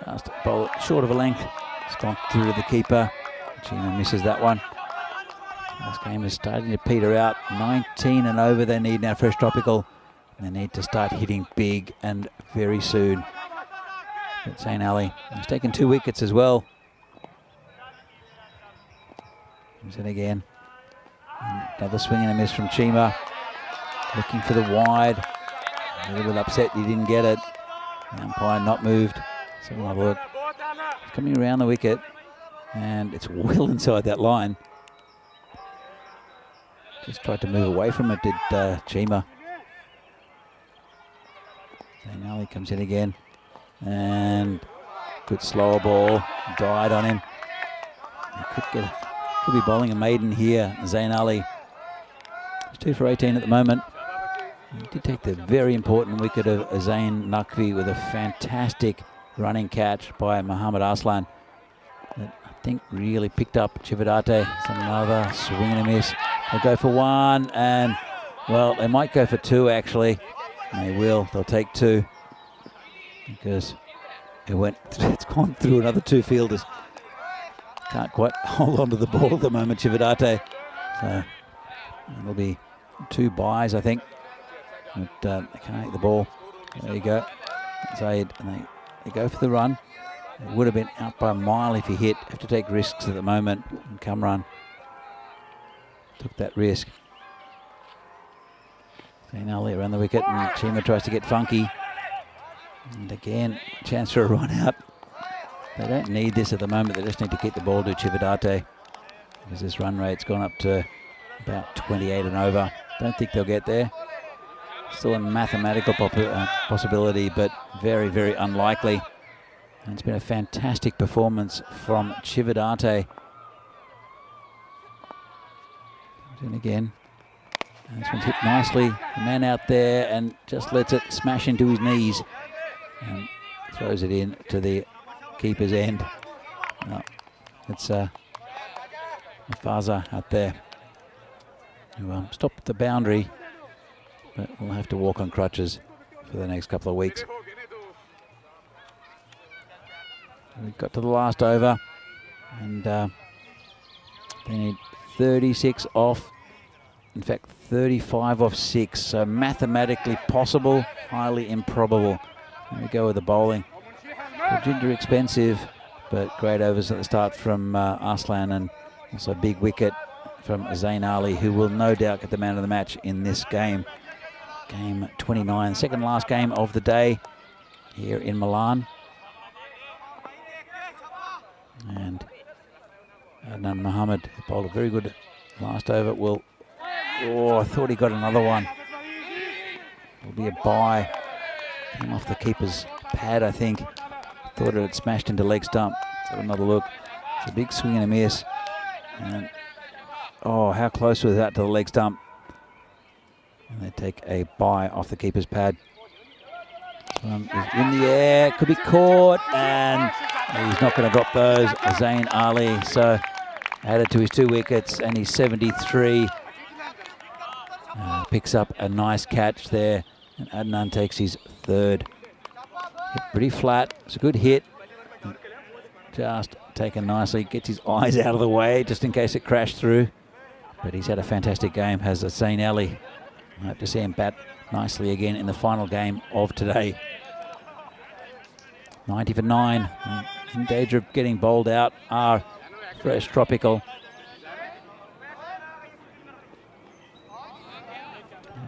Just bowl short of a length. It's gone through to the keeper. Chima misses that one. This game is starting to peter out. 19 and over they need now, Fresh Tropical. They need to start hitting big and very soon. But Zain Ali has taken 2 wickets as well. Comes in again. And another swing and a miss from Chima. Looking for the wide. A little bit upset he didn't get it. The umpire not moved. So we'll have a look. It's coming around the wicket. And it's well inside that line. Just tried to move away from it, did Chima. Zain Ali comes in again. And good slower ball. Died on him. He could be bowling a maiden here, Zain Ali. He's 2 for 18 at the moment. He did take the very important wicket of Zain Naqvi with a fantastic running catch by Muhammad Arslan. That I think really picked up Chividate. It's another swing and a miss. They'll go for 1, and well, they might go for 2 actually. And they will. They'll take 2 because it's gone through another 2 fielders. Can't quite hold on to the ball at the moment, Chividate. So it'll be 2 byes, I think. But they can't hit the ball. There you go. Zaid, and they go for the run. It would have been out by a mile if he hit. Have to take risks at the moment. And Kamran took that risk. Zain Ali around the wicket, and Chima tries to get funky. And again, chance for a run out. They don't need this at the moment. They just need to keep the ball to Chividate, because this run rate's gone up to about 28 and over. Don't think they'll get there. Still a mathematical possibility, but very, very unlikely. And it's been a fantastic performance from Chividate. Comes in again. And this one's hit nicely. The man out there and just lets it smash into his knees. And throws it in to the keeper's end. No, it's Faza out there who stopped the boundary, but we'll have to walk on crutches for the next couple of weeks. We've got to the last over, and they need 36 off. In fact, 35 off 6. So mathematically possible, highly improbable. There we go with the bowling. Ginger expensive, but great overs at the start from Arslan, and also a big wicket from Zain Ali, who will no doubt get the man of the match in this game. Game 29, second last game of the day here in Milan. And Adnan Mohammed bowled a very good last over. I thought he got another one. It'll be a bye. Came off the keeper's pad, I think. Thought it had smashed into leg stump. Let's have another look. It's a big swing and a miss. And how close was that to the leg stump? And they take a bye off the keeper's pad. One is in the air, could be caught, and he's not going to drop those. Zain Ali, so added to his 2 wickets, and he's 73. Picks up a nice catch there, and Adnan takes his 3rd. Hit pretty flat. It's a good hit. Just taken nicely. Gets his eyes out of the way just in case it crashed through. But he's had a fantastic game, has Zain Ali. I hope to see him bat nicely again in the final game of today. 90 for 9. In danger of getting bowled out are Fresh Tropical.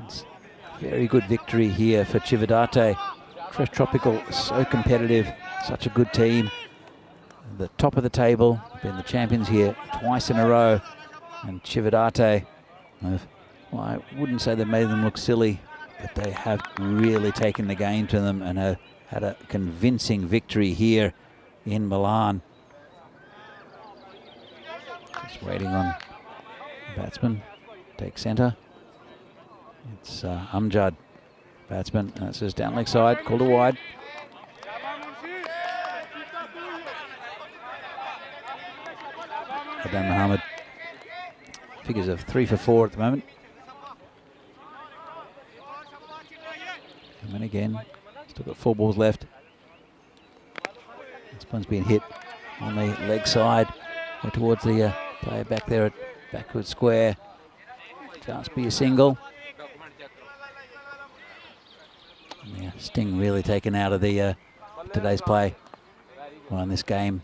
It's a very good victory here for Chividate. Fresh Tropical, so competitive, such a good team. The top of the table, been the champions here twice in a row. And Chividate, well, I wouldn't say they've made them look silly, but they have really taken the game to them and have had a convincing victory here in Milan. Just waiting on the batsman. Take centre. It's Amjad, batsman, and it says down leg side, called a wide. Adnan Mohammed. Figures of 3 for 4 at the moment. And then again, still got 4 balls left. This one's been hit on the leg side. Go towards the player back there at backward square. Just be a single. And yeah, sting really taken out of the today's play. Well, in this game,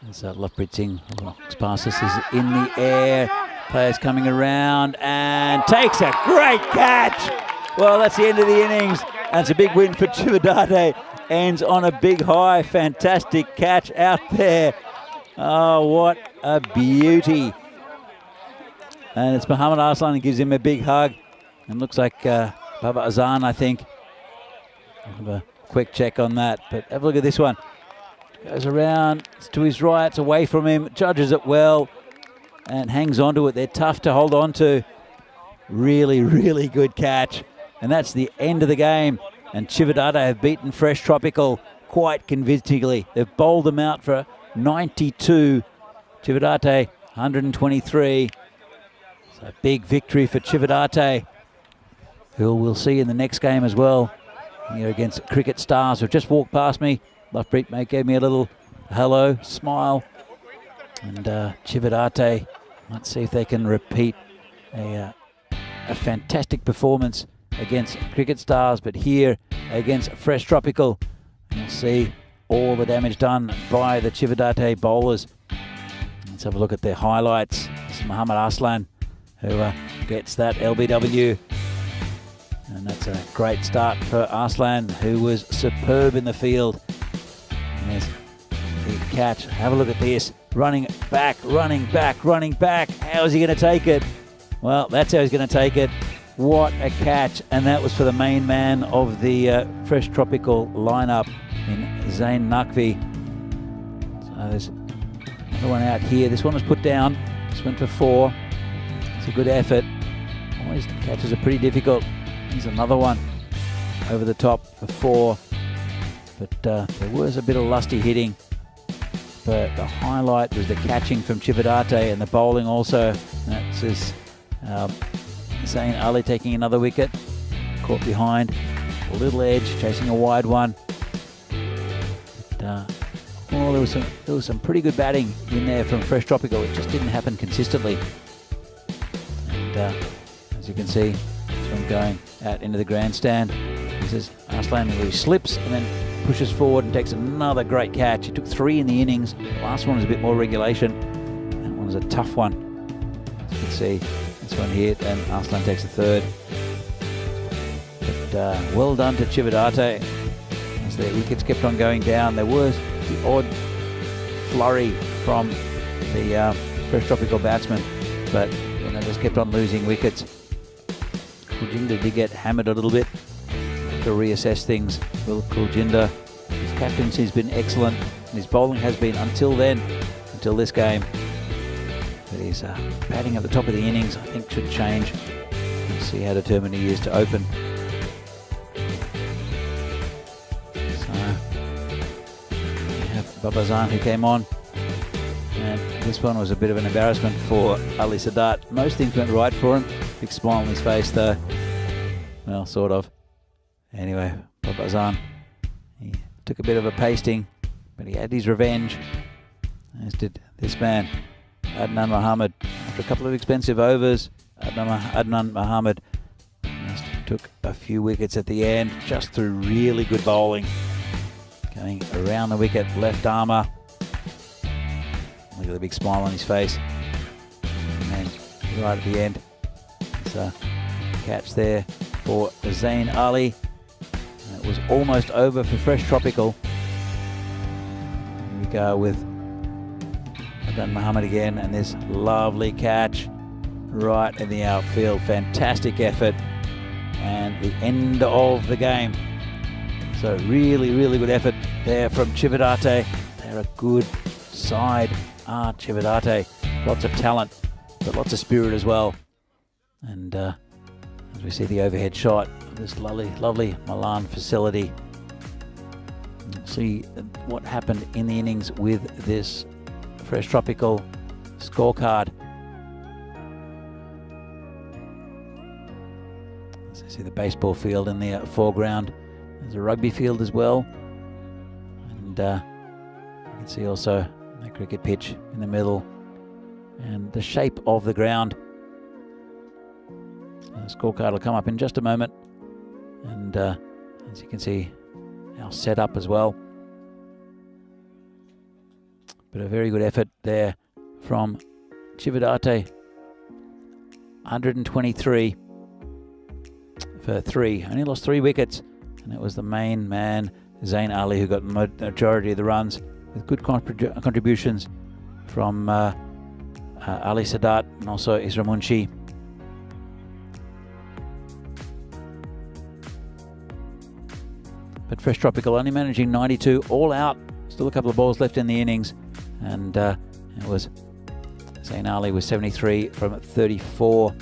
as Lovepreet Singh walks past us, is in the air. Players coming around and takes a great catch. Well, that's the end of the innings. And it's a big win for Chividate. Ends on a big high. Fantastic catch out there. Oh, what a beauty. And it's Muhammad Arslan who gives him a big hug. And looks like Baba Azan, I think. I'll have a quick check on that. But have a look at this one. Goes around, it's to his right, it's away from him, judges it well, and hangs on to it. They're tough to hold on to. Really, really good catch. And that's the end of the game. And Chividate have beaten Fresh Tropical quite convincingly. They've bowled them out for 92. Chividate 123. So big victory for Chividate, who we'll see in the next game as well. Here against Cricket Stars, who've just walked past me. Lovepreet mate gave me a little hello, smile. And Chividate, let's see if they can repeat a fantastic performance against Cricket Stars, but here against Fresh Tropical. You'll see all the damage done by the Chividate bowlers. Let's have a look at their highlights. This is Muhammad Arslan, who gets that LBW. And that's a great start for Arslan, who was superb in the field. And there's the catch. Have a look at this. Running back, running back, running back. How is he going to take it? Well, that's how he's going to take it. What a catch. And that was for the main man of the Fresh Tropical lineup in Zain Naqvi. So there's another one out here. This one was put down. This went for 4. It's a good effort. Always catches are pretty difficult. Here's another one over the top for 4. But there was a bit of lusty hitting. But the highlight was the catching from Chividate and the bowling also. That's his Zain Ali taking another wicket. Caught behind. A little edge, chasing a wide one. But, there was some pretty good batting in there from Fresh Tropical. It just didn't happen consistently. And as you can see, this one going out into the grandstand. This is Arslan, who slips and then pushes forward and takes another great catch. He took 3 in the innings. The last one was a bit more regulation. That one was a tough one. As you can see, this one hit and Arslan takes the 3rd. But well done to Chividate as their wickets kept on going down. There was the odd flurry from the Fresh Tropical batsmen, but they just kept on losing wickets. Kuljinder did get hammered a little bit to reassess things. Will Kuljinder, his captaincy has been excellent, and his bowling has been until then, until this game. But his batting at the top of the innings, I think, should change. We'll see how determined he is to open. Babazan, who came on. And this one was a bit of an embarrassment for Ali Sadat. Most things went right for him. Big smile on his face though. Well, sort of. Anyway, Babazan, he took a bit of a pasting, but he had his revenge, as did this man, Adnan Mohammed. After a couple of expensive overs, Adnan Mohammed just took a few wickets at the end, just through really good bowling. Going around the wicket, left armour. Look at the big smile on his face. And then right at the end, there's a catch there for Zain Ali. And it was almost over for Fresh Tropical. Here we go with Adnan Mohammed again, and this lovely catch right in the outfield. Fantastic effort, and the end of the game. So really, really good effort there from Chividate. They're a good side, Chividate. Lots of talent, but lots of spirit as well. And as we see the overhead shot of this lovely Milan facility, we'll see what happened in the innings with this Fresh Tropical scorecard. So you see the baseball field in the foreground. There's a rugby field as well, and you can see also the cricket pitch in the middle and the shape of the ground. The scorecard will come up in just a moment, and as you can see, our setup as well. But a very good effort there from Chividate. 123 for 3. Only lost 3 wickets. And it was the main man, Zain Ali, who got the majority of the runs, with good contributions from Ali Sadat and also Isra Munshi. But Fresh Tropical only managing 92, all out. Still a couple of balls left in the innings. And it was Zain Ali with 73 from 34.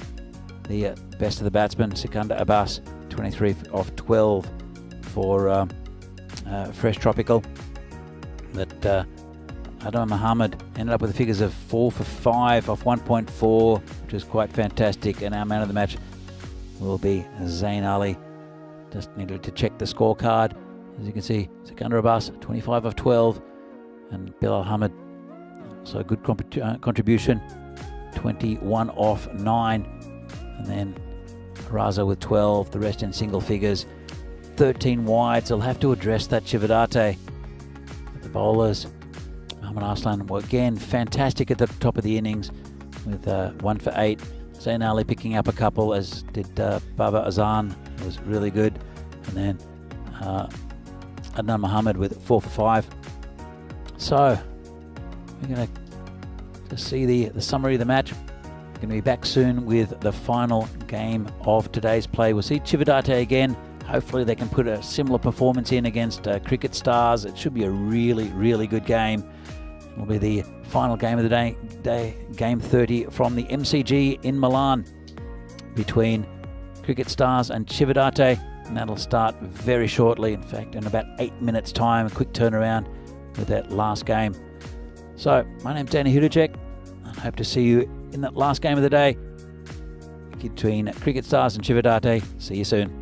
The best of the batsmen, Sikandar Abbas, 23 off 12 for Fresh Tropical. But Adnan Mohammed ended up with the figures of 4 for 5 off 1.4, which is quite fantastic. And our man of the match will be Zain Ali. Just needed to check the scorecard. As you can see, Sikandar Abbas, 25 off 12. And Bilal Hamid, so a good contribution, 21 off 9. And then Raza with 12, the rest in single figures. 13 wides. They'll have to address that Chividate. The bowlers, Mohammad Arslan, were again fantastic at the top of the innings with 1 for 8. Zain Ali picking up a couple, as did Baba Azan. It was really good. And then Adnan Mohammed with 4 for 5. So we're going to just see the summary of the match. We're going to be back soon with the final game of today's play. We'll see Chividate again. Hopefully they can put a similar performance in against Cricket Stars. It should be a really, really good game. It will be the final game of the day, game 30 from the MCG in Milan between Cricket Stars and Chividate. And that'll start very shortly. In fact, in about 8 minutes time, a quick turnaround with that last game. So my name's Danny Hudacek. I hope to see you in that last game of the day between Cricket Stars and Chividate. See you soon.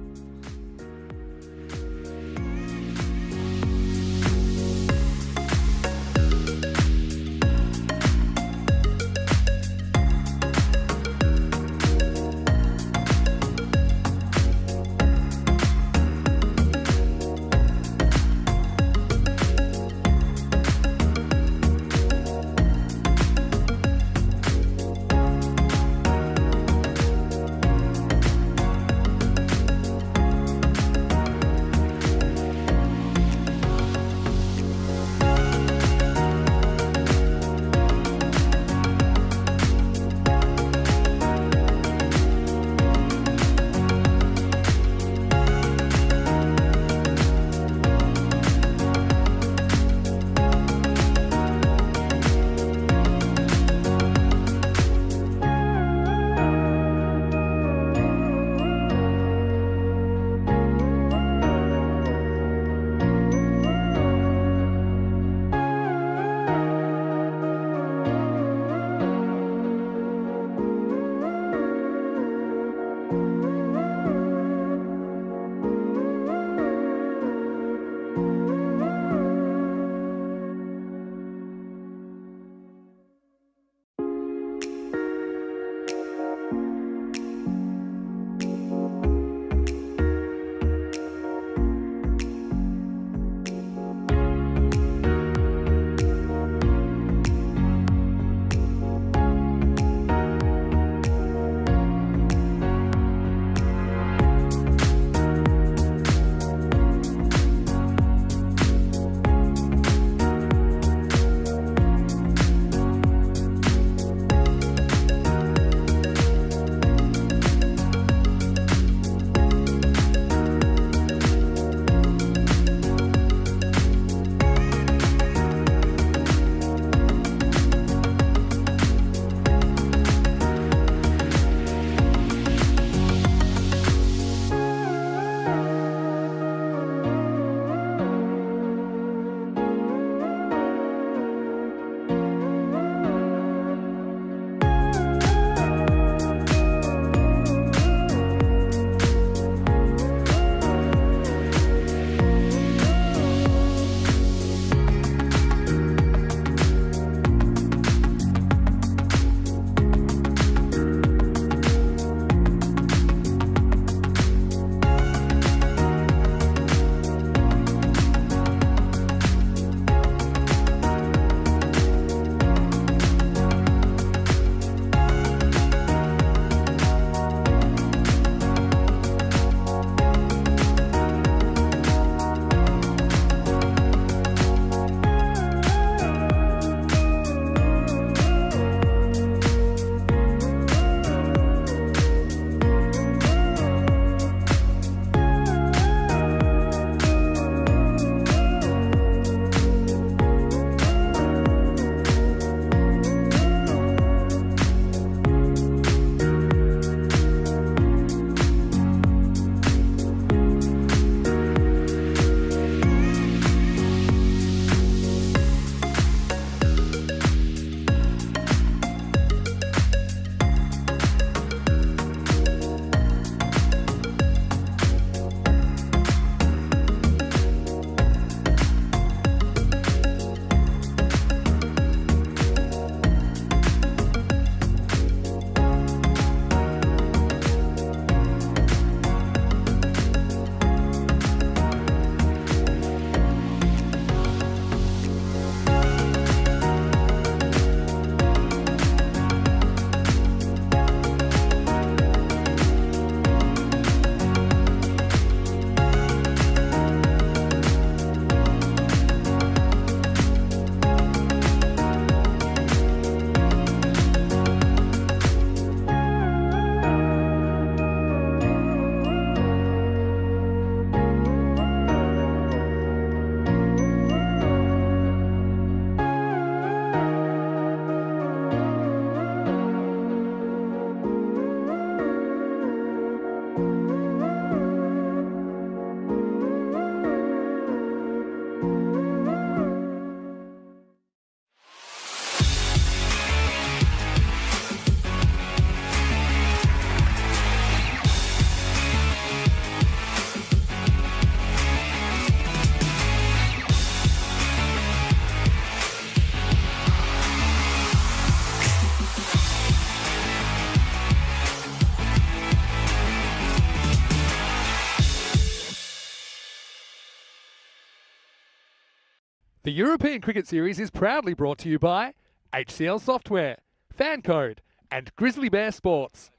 The European Cricket Series is proudly brought to you by HCL Software, Fan Code, and Grizzly Bear Sports.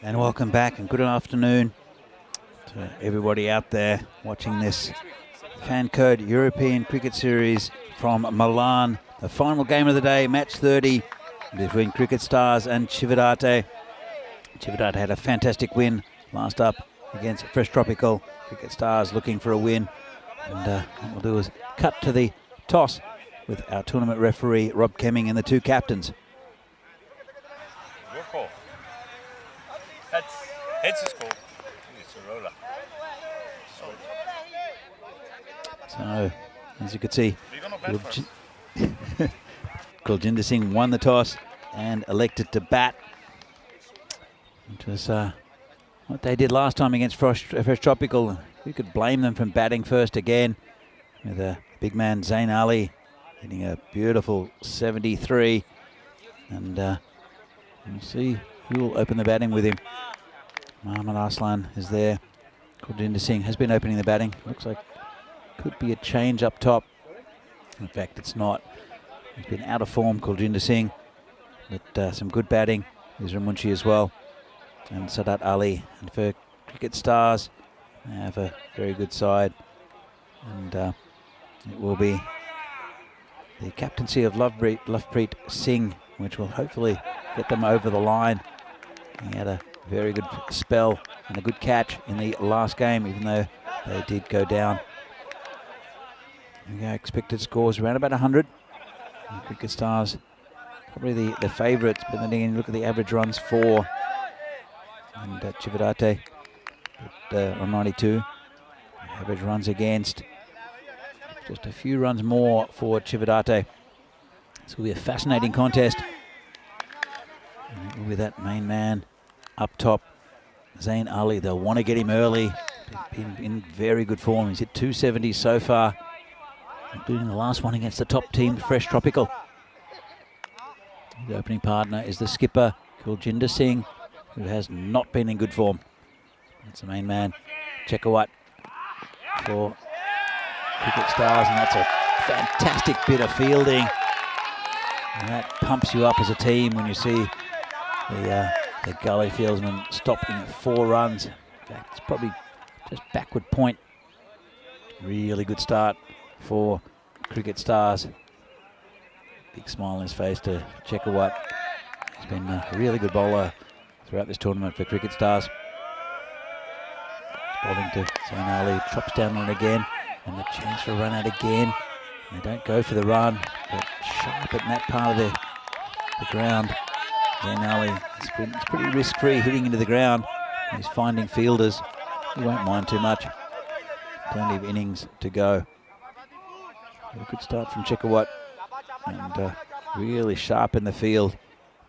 And welcome back and good afternoon to everybody out there watching this Fan Code European Cricket Series from Milan. The final game of the day, match 30 between Cricket Stars and Chividate. Chividate had a fantastic win last up against Fresh Tropical. Cricket Stars looking for a win. And what we'll do is cut to the toss with our tournament referee, Rob Kemming, and the two captains. Your call. Heads is called. It's a roller. So, as you can see, Kuljinder Singh won the toss and elected to bat. It was what they did last time against Fresh Tropical. Who could blame them from batting first again, with a big man Zain Ali hitting a beautiful 73. And we'll see who will open the batting with him. Mohammad Arslan is there. Kuljinder Singh has been opening the batting. Looks like could be a change up top. In fact, it's not. He's been out of form, Kuljinder Singh, but some good batting. There's Ramunshi as well, and Sadat Ali. And for Cricket Stars, they have a very good side, and it will be the captaincy of Lovepreet Singh, which will hopefully get them over the line. He had a very good spell and a good catch in the last game, even though they did go down. Expected scores around about 100. And Cricket Stars probably the favourites, but then again, look at the average runs for. And Chividate on 92. Average runs against. Just a few runs more for Chividate. This will be a fascinating contest. And it will be that main man up top, Zain Ali. They'll want to get him early. He's been in very good form. He's hit 270 so far, including the last one against the top team, Fresh Tropical. The opening partner is the skipper, Kuljinder Singh, who has not been in good form. That's the main man, Chekawat, for Cricket Stars, and that's a fantastic bit of fielding. And that pumps you up as a team when you see the gully fieldsman stopping at 4 runs. In fact, it's probably just backward point. Really good start for Cricket Stars. Big smile on his face to Chekawat. He's been a really good bowler throughout this tournament for Cricket Stars. Bowling to Zain Ali, chops down on it again, and the chance for a run out again. They don't go for the run, but sharp at that part of the ground. Zain Ali, it's pretty risk-free hitting into the ground. He's finding fielders. He won't mind too much. Plenty of innings to go. A good start from Chekawat, and really sharp in the field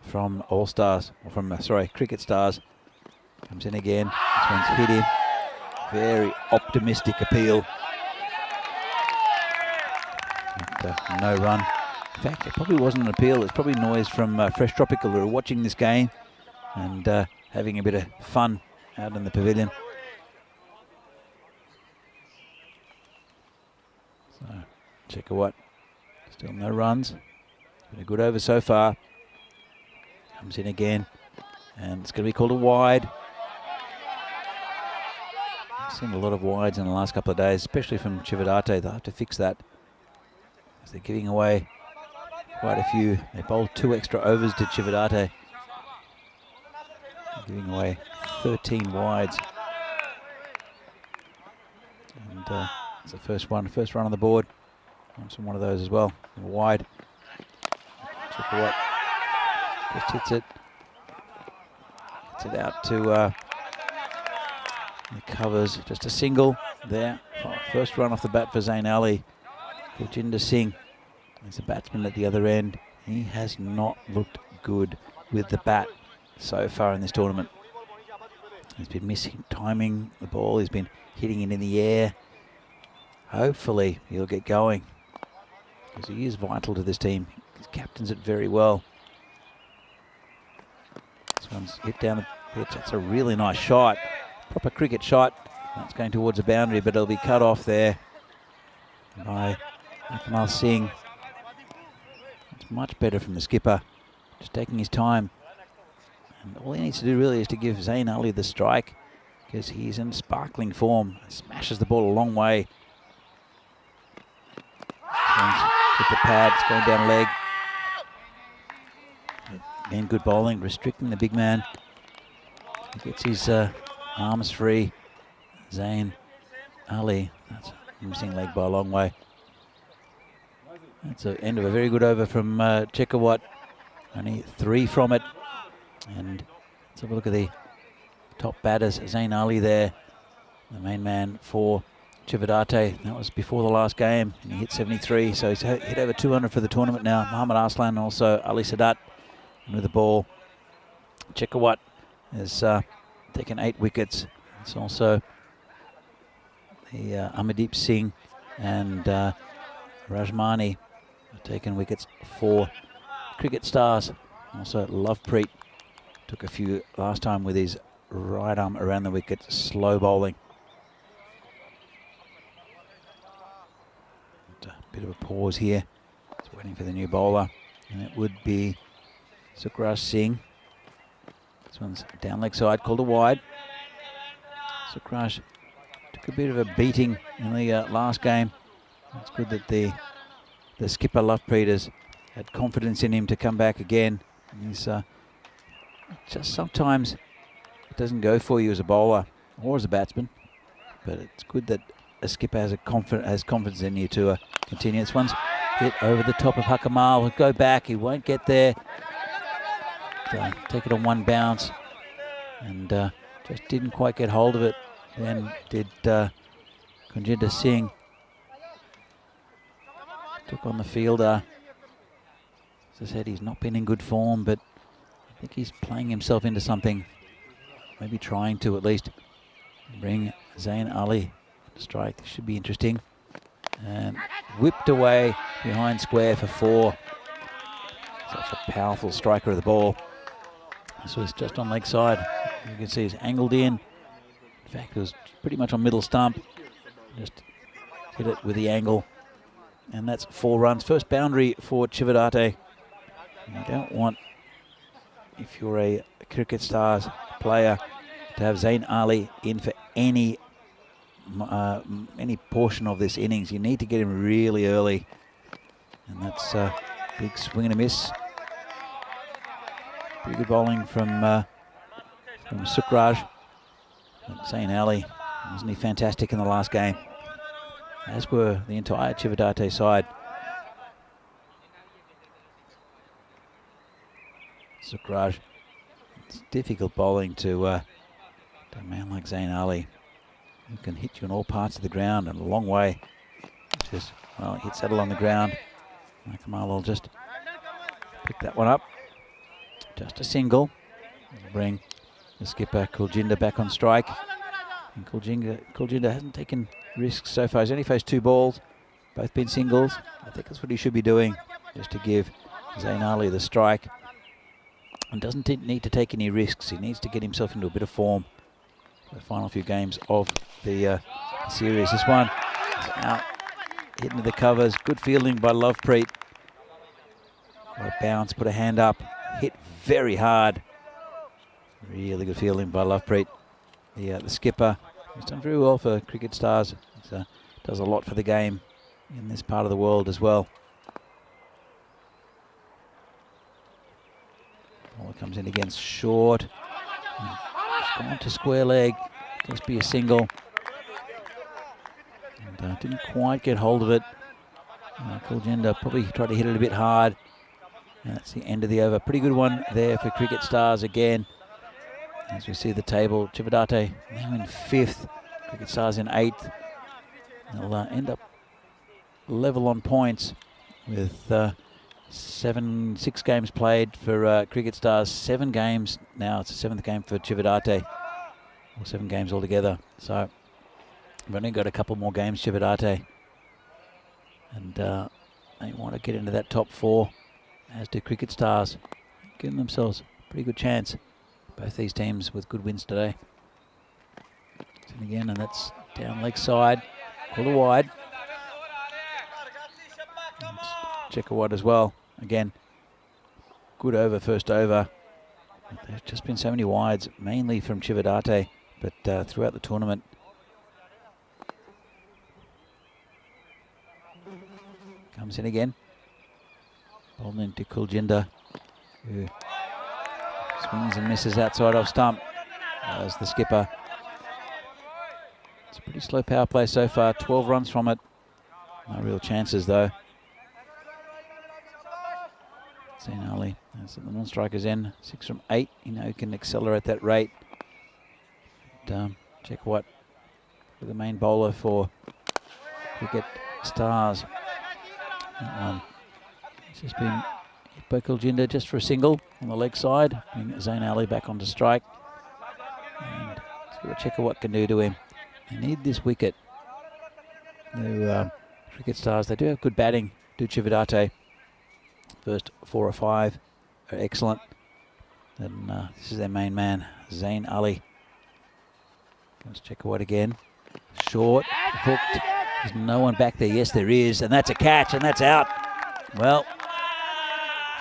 from Cricket Stars. Comes in again. This one's hit him. Very optimistic appeal. But, no run. In fact, it probably wasn't an appeal. It's probably noise from Fresh Tropical, who are watching this game and having a bit of fun out in the pavilion. So, Chekawat, still no runs. Been a good over so far. Comes in again, and it's going to be called a wide. I've seen a lot of wides in the last couple of days, especially from Chividate. They'll have to fix that, as they're giving away quite a few. They bowled 2 extra overs to Chividate, giving away 13 wides. And it's the first run on the board. Comes from one of those as well, a wide. Chekawat just hits it out to the covers. Just a single there. First run off the bat for Zain Ali. Kuljinder Singh is the batsman at the other end. He has not looked good with the bat so far in this tournament. He's been missing timing the ball. He's been hitting it in the air. Hopefully he'll get going, because he is vital to this team. He captains it very well. This one's hit down the pitch. That's a really nice shot. Proper cricket shot. That's going towards the boundary, but it'll be cut off there. by Akamal Singh. It's much better from the skipper, just taking his time. And all he needs to do really is to give Zain Ali the strike, because he's in sparkling form. Smashes the ball a long way. Hit the pad, it's going down leg. Again, good bowling, restricting the big man. He gets his arms free. Zain Ali, that's a missing leg by a long way. That's the end of a very good over from Chekawat. Only 3 from it. And let's have a look at the top batters. Zain Ali there, the main man for Chividate. That was before the last game, and he hit 73, so he's hit over 200 for the tournament now. Muhammad Arslan, also Ali Sadat with the ball. Chekawat has taken 8 wickets. It's also the Amardeep Singh and Rajmani have taken wickets for Cricket Stars. Also Lovepreet took a few last time with his right arm around the wicket, slow bowling. And a bit of a pause here. It's waiting for the new bowler, and it would be Sukraj Singh. This one's down leg side, called a wide. Sukraj took a bit of a beating in the last game. It's good that the skipper Lovepreet has had confidence in him to come back again. He's just sometimes it doesn't go for you as a bowler or as a batsman, but it's good that a skipper has confidence in you to continue. This one's hit over the top of Hakamal. Will go back. He won't get there. Take it on one bounce, and just didn't quite get hold of it. Then did Kunjinder Singh. Took on the fielder. As I said, he's not been in good form, but I think he's playing himself into something. Maybe trying to at least bring Zain Ali to strike. This should be interesting. And whipped away behind square for 4. Such a powerful striker of the ball. This was just on leg side. You can see he's angled in. In fact, it was pretty much on middle stump. Just hit it with the angle. And that's 4 runs. First boundary for Chividate. You don't want, if you're a Cricket Stars player, to have Zain Ali in for any portion of this innings. You need to get him really early. And that's a big swing and a miss. Pretty good bowling from Sukraj. But Zain Ali, wasn't he fantastic in the last game? As were the entire Chividate side. Sukraj, it's difficult bowling to a man like Zain Ali, who can hit you in all parts of the ground and a long way. Just, well, hits that along the ground. Kamal will just pick that one up. Just a single. Bring the skipper Kuljinder back on strike. And Kuljinder hasn't taken risks so far. He's only faced 2 balls, both been singles. I think that's what he should be doing, just to give Zain Ali the strike. And doesn't need to take any risks. He needs to get himself into a bit of form for the final few games of the series. This one is out, hitting the covers. Good fielding by Lovepreet. Got a bounce, put a hand up, hit very hard. Really good fielding by Lovepreet. The skipper, he's done very well for Cricket Stars. He does a lot for the game in this part of the world as well. Ball comes in against short. It's gone to square leg. Just be a single. And didn't quite get hold of it. Kuljinder probably tried to hit it a bit hard. And that's the end of the over. Pretty good one there for Cricket Stars again. As we see the table, Chividate now in 5th. Cricket Stars in 8th. They'll end up level on points with 6 games played for Cricket Stars, 7 games now. It's the 7th game for Chividate, or 7 games altogether. So we've only got a couple more games, Chividate, and they want to get into that top 4, as do Cricket Stars, giving themselves a pretty good chance. Both these teams with good wins today. And again, and that's down leg side, called a wide. Chekawat as well. Again, good over, first over. There's just been so many wides, mainly from Chividate, but throughout the tournament. Comes in again. Bowled into Kuljinder, who swings and misses outside off stump. As the skipper. It's a pretty slow power play so far. 12 runs from it. No real chances though. Zain Ali has the non-strikers in. 6 from 8. You know, he can accelerate that rate. Check what for the main bowler for Cricket Stars. It's just been hit by Kuljinder just for a single on the leg side. Bring Zain Ali back onto strike. And see what Chekawat can do to him. They need this wicket. The Cricket Stars, they do have good batting. Do Chividate. First 4 or 5 are excellent. Then this is their main man, Zain Ali. Comes Chekawat again. Short, hooked. There's no one back there. Yes, there is. And that's a catch, and that's out. Well,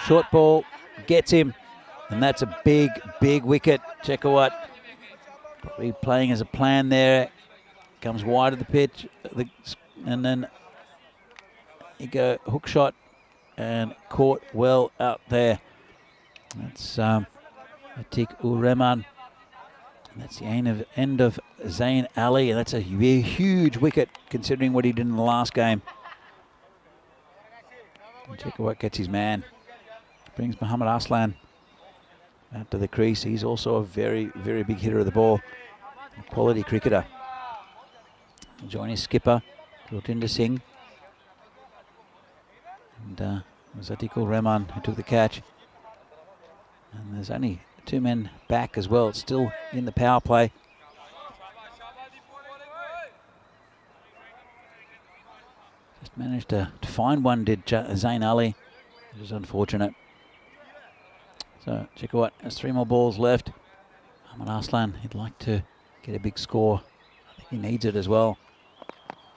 short ball gets him. And that's a big, big wicket. Chekawat probably playing as a plan there. Comes wide of the pitch. And then you go hook shot and caught well out there. That's Atik-ur-Rahman. That's the end of Zain Ali, and that's a huge wicket considering what he did in the last game. Chekawat gets his man. Brings Muhammad Aslan out to the crease. He's also a very, very big hitter of the ball. A quality cricketer. Join his skipper, Gurjinder Singh. And it was Atik-ur-Rahman who took the catch. And there's only 2 men back as well. It's still in the power play. Just managed to find one, did Zain Ali. It was unfortunate. So Chekawat has 3 more balls left. Muhammad Aslan, he'd like to get a big score. I think he needs it as well.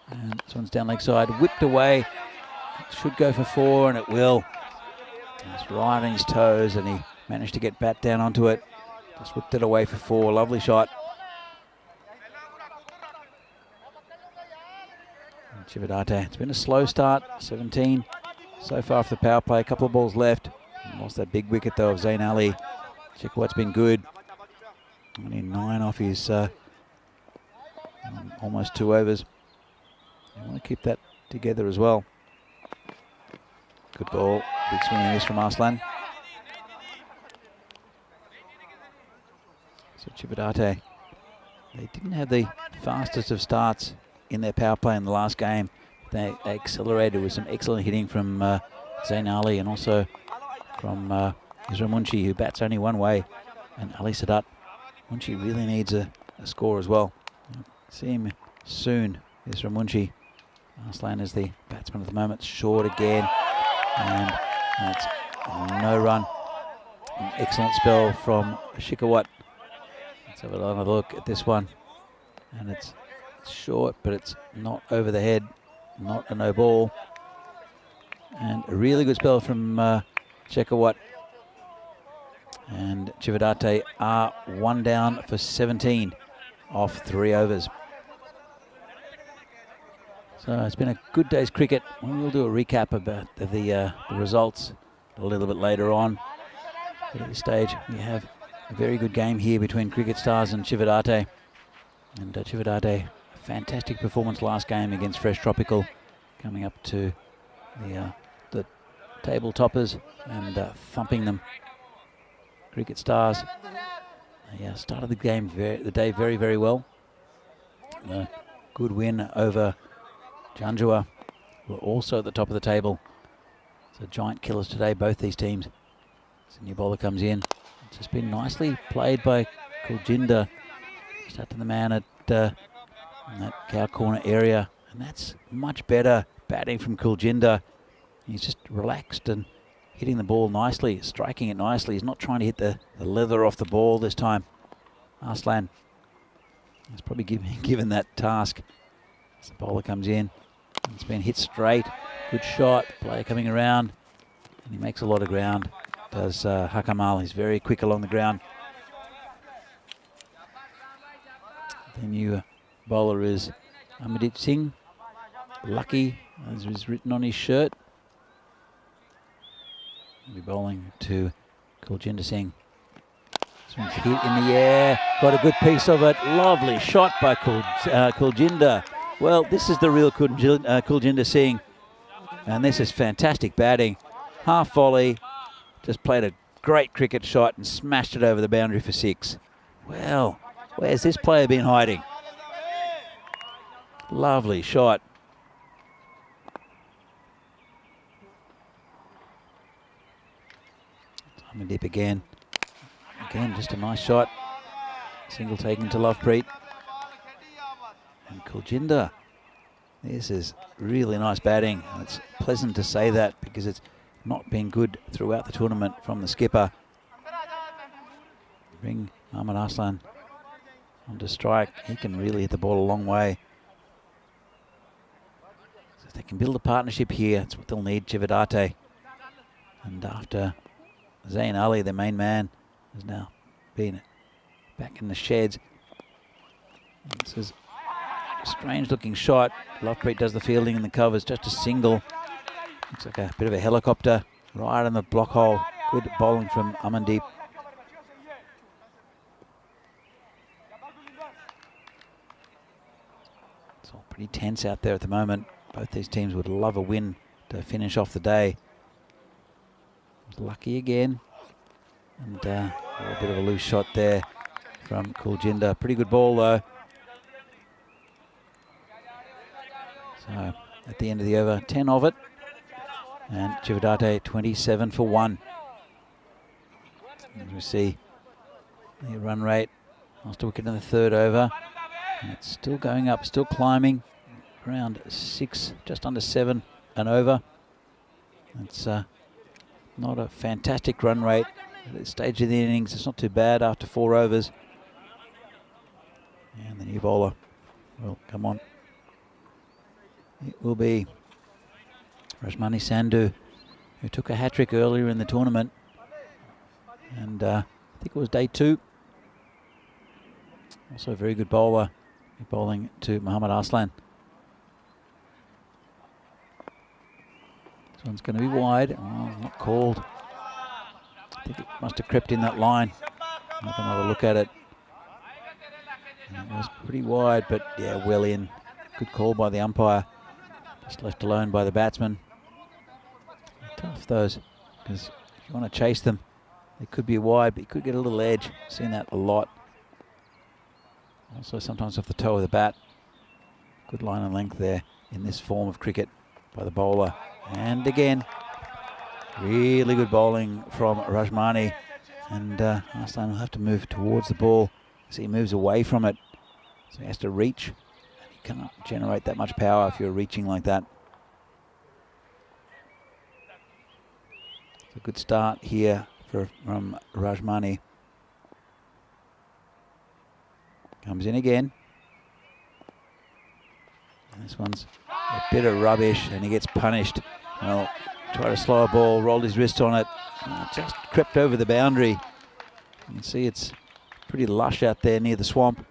And this one's down leg side, whipped away. It should go for 4, and it will. It's right on his toes, and he managed to get bat down onto it. Just whipped it away for 4. Lovely shot. And Chividate, it's been a slow start. 17 so far for the power play. A couple of balls left. Lost that big wicket though of Zain Ali. Chekawat's been good. Only 9 off his almost 2 overs. You want to keep that together as well. Good ball. Big swing and miss from Aslan. So Chividate, they didn't have the fastest of starts in their power play in the last game. They accelerated with some excellent hitting from Zain Ali and also from Isra Munshi, who bats only one way, and Ali Sadat. Munshi really needs a score as well. See him soon, Isra Munshi. Aslan is the batsman at the moment. Short again, and that's no run. An excellent spell from Chekawat. Let's have another look at this one. And it's short, but it's not over the head. Not a no ball. And a really good spell from Chekawat. And Chividate are 1 down for 17 off 3 overs. So it's been a good day's cricket. We'll do a recap about the results a little bit later on. But at this stage, we have a very good game here between Cricket Stars and Chividate. And Chividate, a fantastic performance last game against Fresh Tropical, coming up to the table toppers and thumping them. Cricket Stars, they started the game the day very, very well. A good win over Janjua, who are also at the top of the table. So giant killers today, both these teams. So new bowler comes in. It's just been nicely played by Kuljinder. Just out to the man at in that cow corner area. And that's much better batting from Kuljinder. He's just relaxed and hitting the ball nicely, striking it nicely. He's not trying to hit the leather off the ball this time. Aslan is probably given that task. As the bowler comes in, it's been hit straight. Good shot. Player coming around. And he makes a lot of ground. Does Hakamal. He's very quick along the ground. The new bowler is Amardeep Singh. Lucky, as is written on his shirt. He'll be bowling to Kuljinder Singh. This one's hit in the air. Got a good piece of it. Lovely shot by Kuljinder. Well, this is the real Kuljinder Singh. And this is fantastic batting. Half volley. Just played a great cricket shot and smashed it over the boundary for 6. Well, where's this player been hiding? Lovely shot. Amardeep again. Again, just a nice shot. Single taken to Lovepreet. And Kuljinder. This is really nice batting. It's pleasant to say that because it's not been good throughout the tournament from the skipper. Bring Mohammad Arslan onto strike. He can really hit the ball a long way. So if they can build a partnership here, that's what they'll need, Chividate. And after Zayn Ali, the main man, has now been back in the sheds. And this is a strange looking shot. Lovepreet does the fielding in the covers, just a single. Looks like a bit of a helicopter right on the block hole. Good bowling from Amandeep. It's all pretty tense out there at the moment. Both these teams would love a win to finish off the day. Lucky again. And a bit of a loose shot there from Kuljinder. Pretty good ball though. So at the end of the over, 10 of it. And Chividate 27 for 1. As we see the run rate, last wicket in the 3rd over. And it's still going up, still climbing. Around 6, just under 7 and over. It's not a fantastic run rate at this stage of the innings. It's not too bad after 4 overs. And the new bowler, well, come on. It will be Rajmani Sandhu, who took a hat-trick earlier in the tournament. And I think it was day 2. Also a very good bowler, bowling to Mohammad Arslan. This one's going to be wide. Oh, not called. I think it must have crept in that line. I'll have another look at it. And it was pretty wide, but yeah, well in. Good call by the umpire. Just left alone by the batsman. Tough those, because if you want to chase them, they could be wide, but you could get a little edge. Seen that a lot. Also sometimes off the toe of the bat. Good line and length there in this form of cricket by the bowler. And again, really good bowling from Rajmani. And Arslan will have to move towards the ball as he moves away from it. So he has to reach. And he can't generate that much power if you're reaching like that. It's a good start here from Rajmani. Comes in again. And this one's a bit of rubbish and he gets punished. Well, tried to slow a ball, rolled his wrist on it. Just crept over the boundary. You can see it's pretty lush out there near the swamp.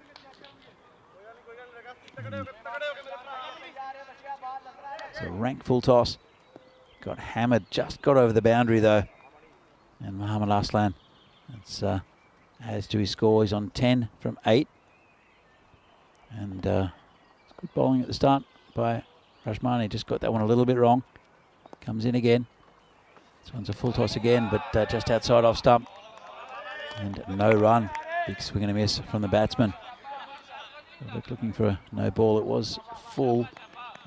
It's a rank full toss. Got hammered, just got over the boundary though. And Mohammad Arslan, adds to his score. He's on 10 from 8. And it's good bowling at the start by Rajmani. Just got that one a little bit wrong. Comes in again. This one's a full toss again, but just outside off stump. And no run. Big swing and a miss from the batsman. Looking for a no ball. It was full.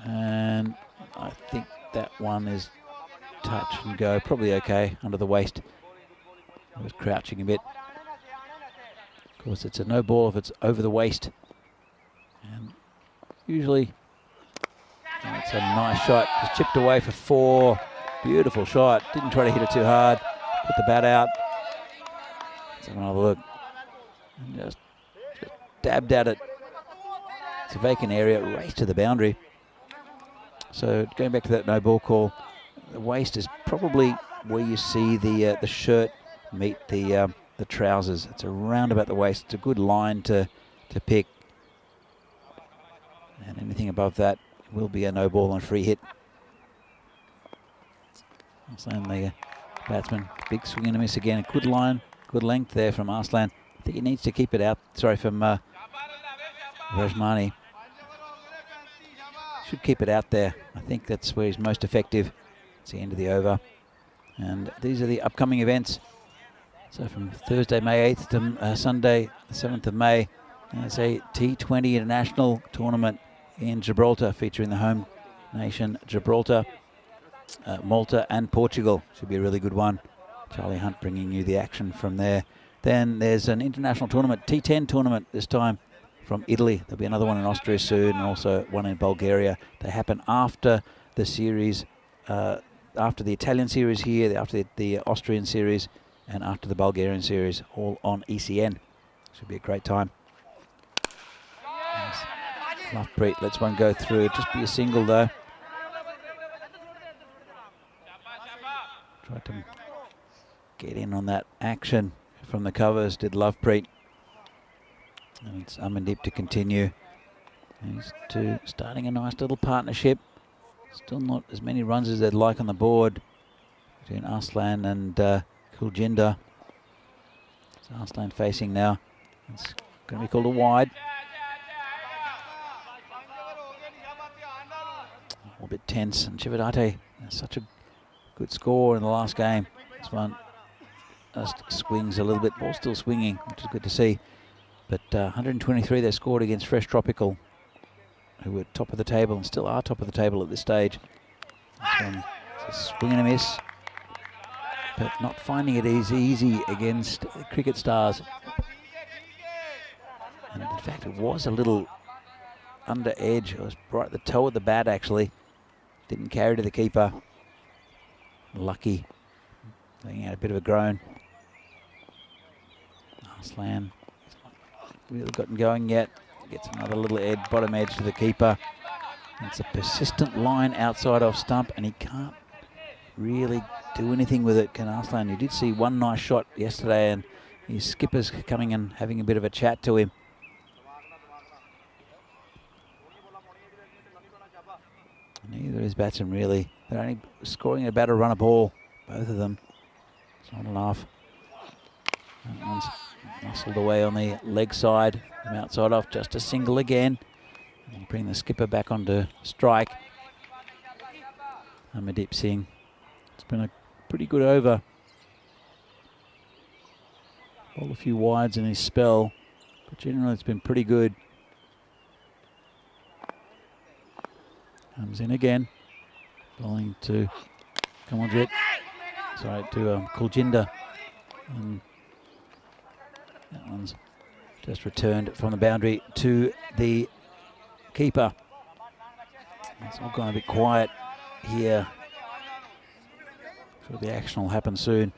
And I think that one is touch and go. Probably okay under the waist. I was crouching a bit. Of course, it's a no ball if it's over the waist. And usually, that's a nice shot. Just chipped away for 4. Beautiful shot. Didn't try to hit it too hard. Put the bat out. Let's have another look. And just dabbed at it. It's a vacant area. Race to the boundary. So going back to that no ball call, the waist is probably where you see the shirt meet the trousers. It's around about the waist. It's a good line to pick. And anything above that will be a no ball and free hit. Arslan, the batsman, big swing and a miss again. A good line, good length there from Arslan. I think he needs to keep it out. Sorry, from Rajmani. Should keep it out there. I think that's where he's most effective. It's the end of the over. And these are the upcoming events. So from Thursday, May 8th to Sunday, the 7th of May, there's a T20 International Tournament in Gibraltar featuring the home nation Gibraltar, Malta and Portugal. Should be a really good one. Charlie Hunt bringing you the action from there. Then there's an international tournament, T10 tournament this time from Italy. There'll be another one in Austria soon, and also one in Bulgaria. They happen after the series, after the Italian series here, after the Austrian series, and after the Bulgarian series, all on ECN. Should be a great time. Lovepreet lets one go through. Just be a single though. Tried to get in on that action from the covers, did Lovepreet. And it's Amandeep to continue. These two starting a nice little partnership. Still not as many runs as they'd like on the board between Arslan and Kuljinder. So Arslan facing now. It's going to be called a wide. A little bit tense, and Chividate, such a good score in the last game. This one just swings a little bit, ball still swinging, which is good to see. But 123 they scored against Fresh Tropical, who were top of the table and still are top of the table at this stage. This one is a swing and a miss, but not finding it easy against Cricket Stars. And in fact, it was a little under edge. It was right at the toe of the bat, actually. Didn't carry to the keeper. Lucky. Letting out a bit of a groan. Arslan really gotten going yet. Gets another little edge, bottom edge to the keeper. It's a persistent line outside off stump, and he can't really do anything with it, can Arslan? You did see one nice shot yesterday, and his skipper's coming and having a bit of a chat to him. Neither of his batsmen really. They're only scoring about a run a ball, both of them. It's not enough. That one's muscled away on the leg side from outside off, just a single again. And bring the skipper back onto strike. Amandeep Singh. It's been a pretty good over. Bowled a few wides in his spell, but generally it's been pretty good. Comes in again. Bowling to Kamaljeet. Sorry, to Kuljinder. And that one's just returned from the boundary to the keeper. It's all gone a bit quiet here. So the action will happen soon.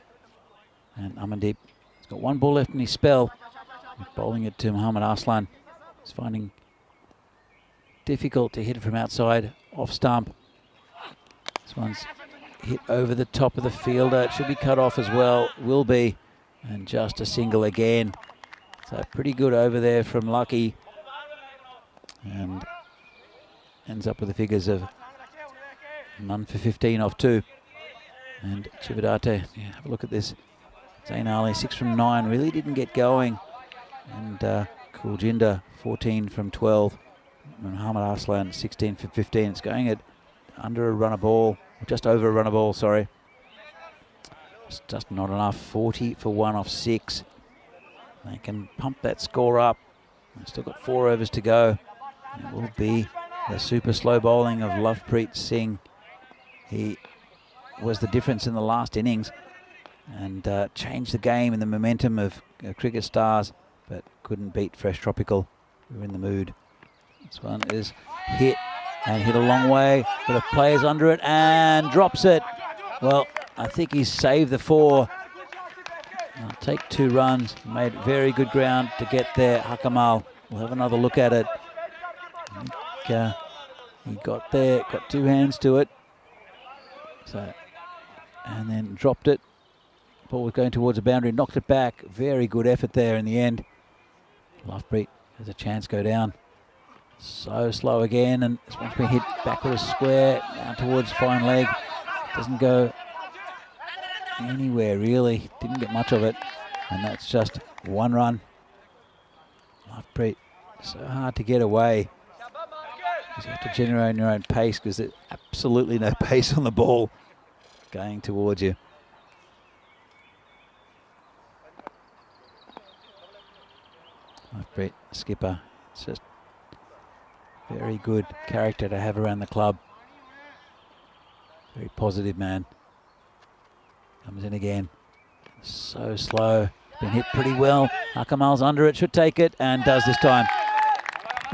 And Amandeep has got one ball left in his spell. Bowling it to Muhammad Arslan. He's finding difficult to hit it from outside off stump. This one's hit over the top of the fielder. It should be cut off as well. Will be. And just a single again. So pretty good over there from Lucky. And ends up with the figures of none for 15 off 2. And Chividate, yeah, have a look at this. Zain Ali, 6 from 9, really didn't get going. And Kuljinder, 14 from 12. Muhammad Arslan, 16 for 15. It's going at under a run a ball, or just over a run a ball, sorry. It's just not enough. 40 for 1 off 6. They can pump that score up. They've still got 4 overs to go. And it will be the super slow bowling of Lovepreet Singh. He was the difference in the last innings and changed the game and the momentum of Cricket Stars, but couldn't beat Fresh Tropical. We were in the mood. This one is hit and hit a long way, but a player's under it and drops it. Well, I think he's saved the 4. I'll take 2 runs. Made very good ground to get there. Hakamal will have another look at it. I think He got there, got two hands to it. So, and then dropped it. Ball was going towards the boundary, knocked it back. Very good effort there in the end. Lovepreet has a chance to go down. So slow again, and this one's been hit backwards square, down towards fine leg. Doesn't go anywhere really, didn't get much of it. And that's just one run. Lovepreet, so hard to get away. You have to generate your own pace because there's absolutely no pace on the ball going towards you. Lovepreet, skipper, it's just very good character to have around the club. Very positive man. Comes in again. So slow. Been hit pretty well. Hakamal's under it, should take it, and does this time.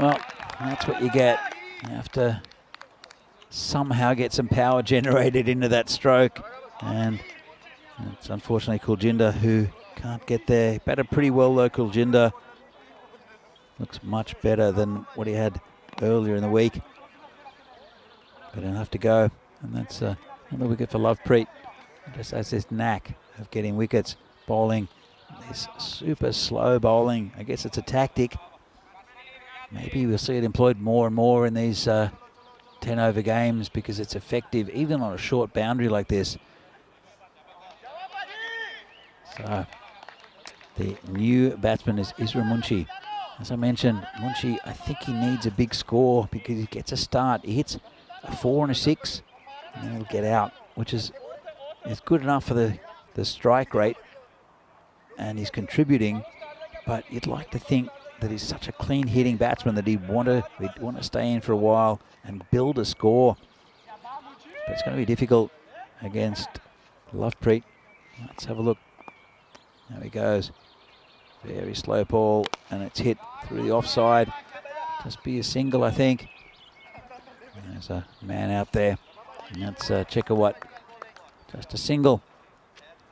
Well, that's what you get. You have to somehow get some power generated into that stroke. And it's unfortunately Kuljinder who can't get there. Batted pretty well though, Kuljinder. Looks much better than what he had earlier in the week. But he'll have to go. And that's another wicket for Lovepreet. Just has this knack of getting wickets, bowling. This super slow bowling. I guess it's a tactic. Maybe we'll see it employed more and more in these 10-over games because it's effective even on a short boundary like this. So the new batsman is Isra Munshi. As I mentioned, Munshi, I think he needs a big score because he gets a start. He hits a 4 and a 6 and then he'll get out, which is good enough for the strike rate, and he's contributing, but you'd like to think that he's such a clean hitting batsman that he'd want to stay in for a while and build a score. But it's going to be difficult against Lovepreet. Let's have a look. There he goes. Very slow ball, and it's hit through the offside. Just be a single, I think. And there's a man out there, and that's Chekawat. Just a single.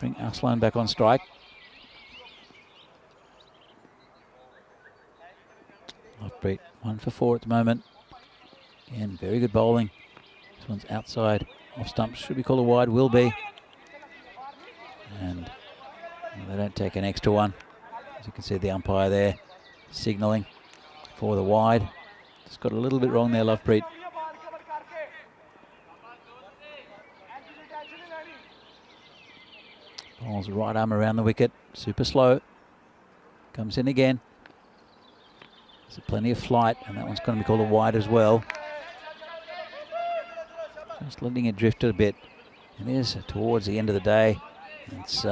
Bring Arslan back on strike. Lovepreet 1 for 4 at the moment. Again, very good bowling. This one's outside, off stump. Should be called a wide, will be. And they don't take an extra one. As you can see, the umpire there signalling for the wide. Just got a little bit wrong there, Lovepreet. Bowls right arm around the wicket. Super slow. Comes in again. There's plenty of flight, and that one's going to be called a wide as well. Just letting it drift a bit. It is towards the end of the day. It's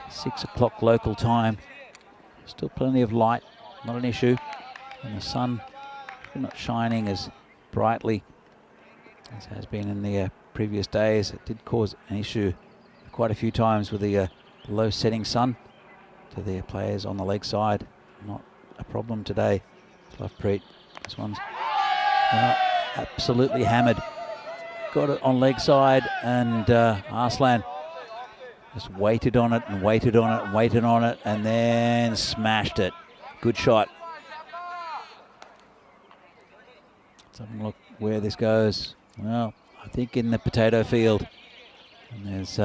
6 o'clock local time. Still plenty of light, not an issue. And the sun is not shining as brightly as has been in the previous days. It did cause an issue quite a few times with the low setting sun to the players on the leg side. Not a problem today. Lovepreet, this one's absolutely hammered. Got it on leg side, and Arslan just waited on it and waited on it and waited on it, and then smashed it. Good shot. Let's have a look where this goes. Well, I think in the potato field. And there's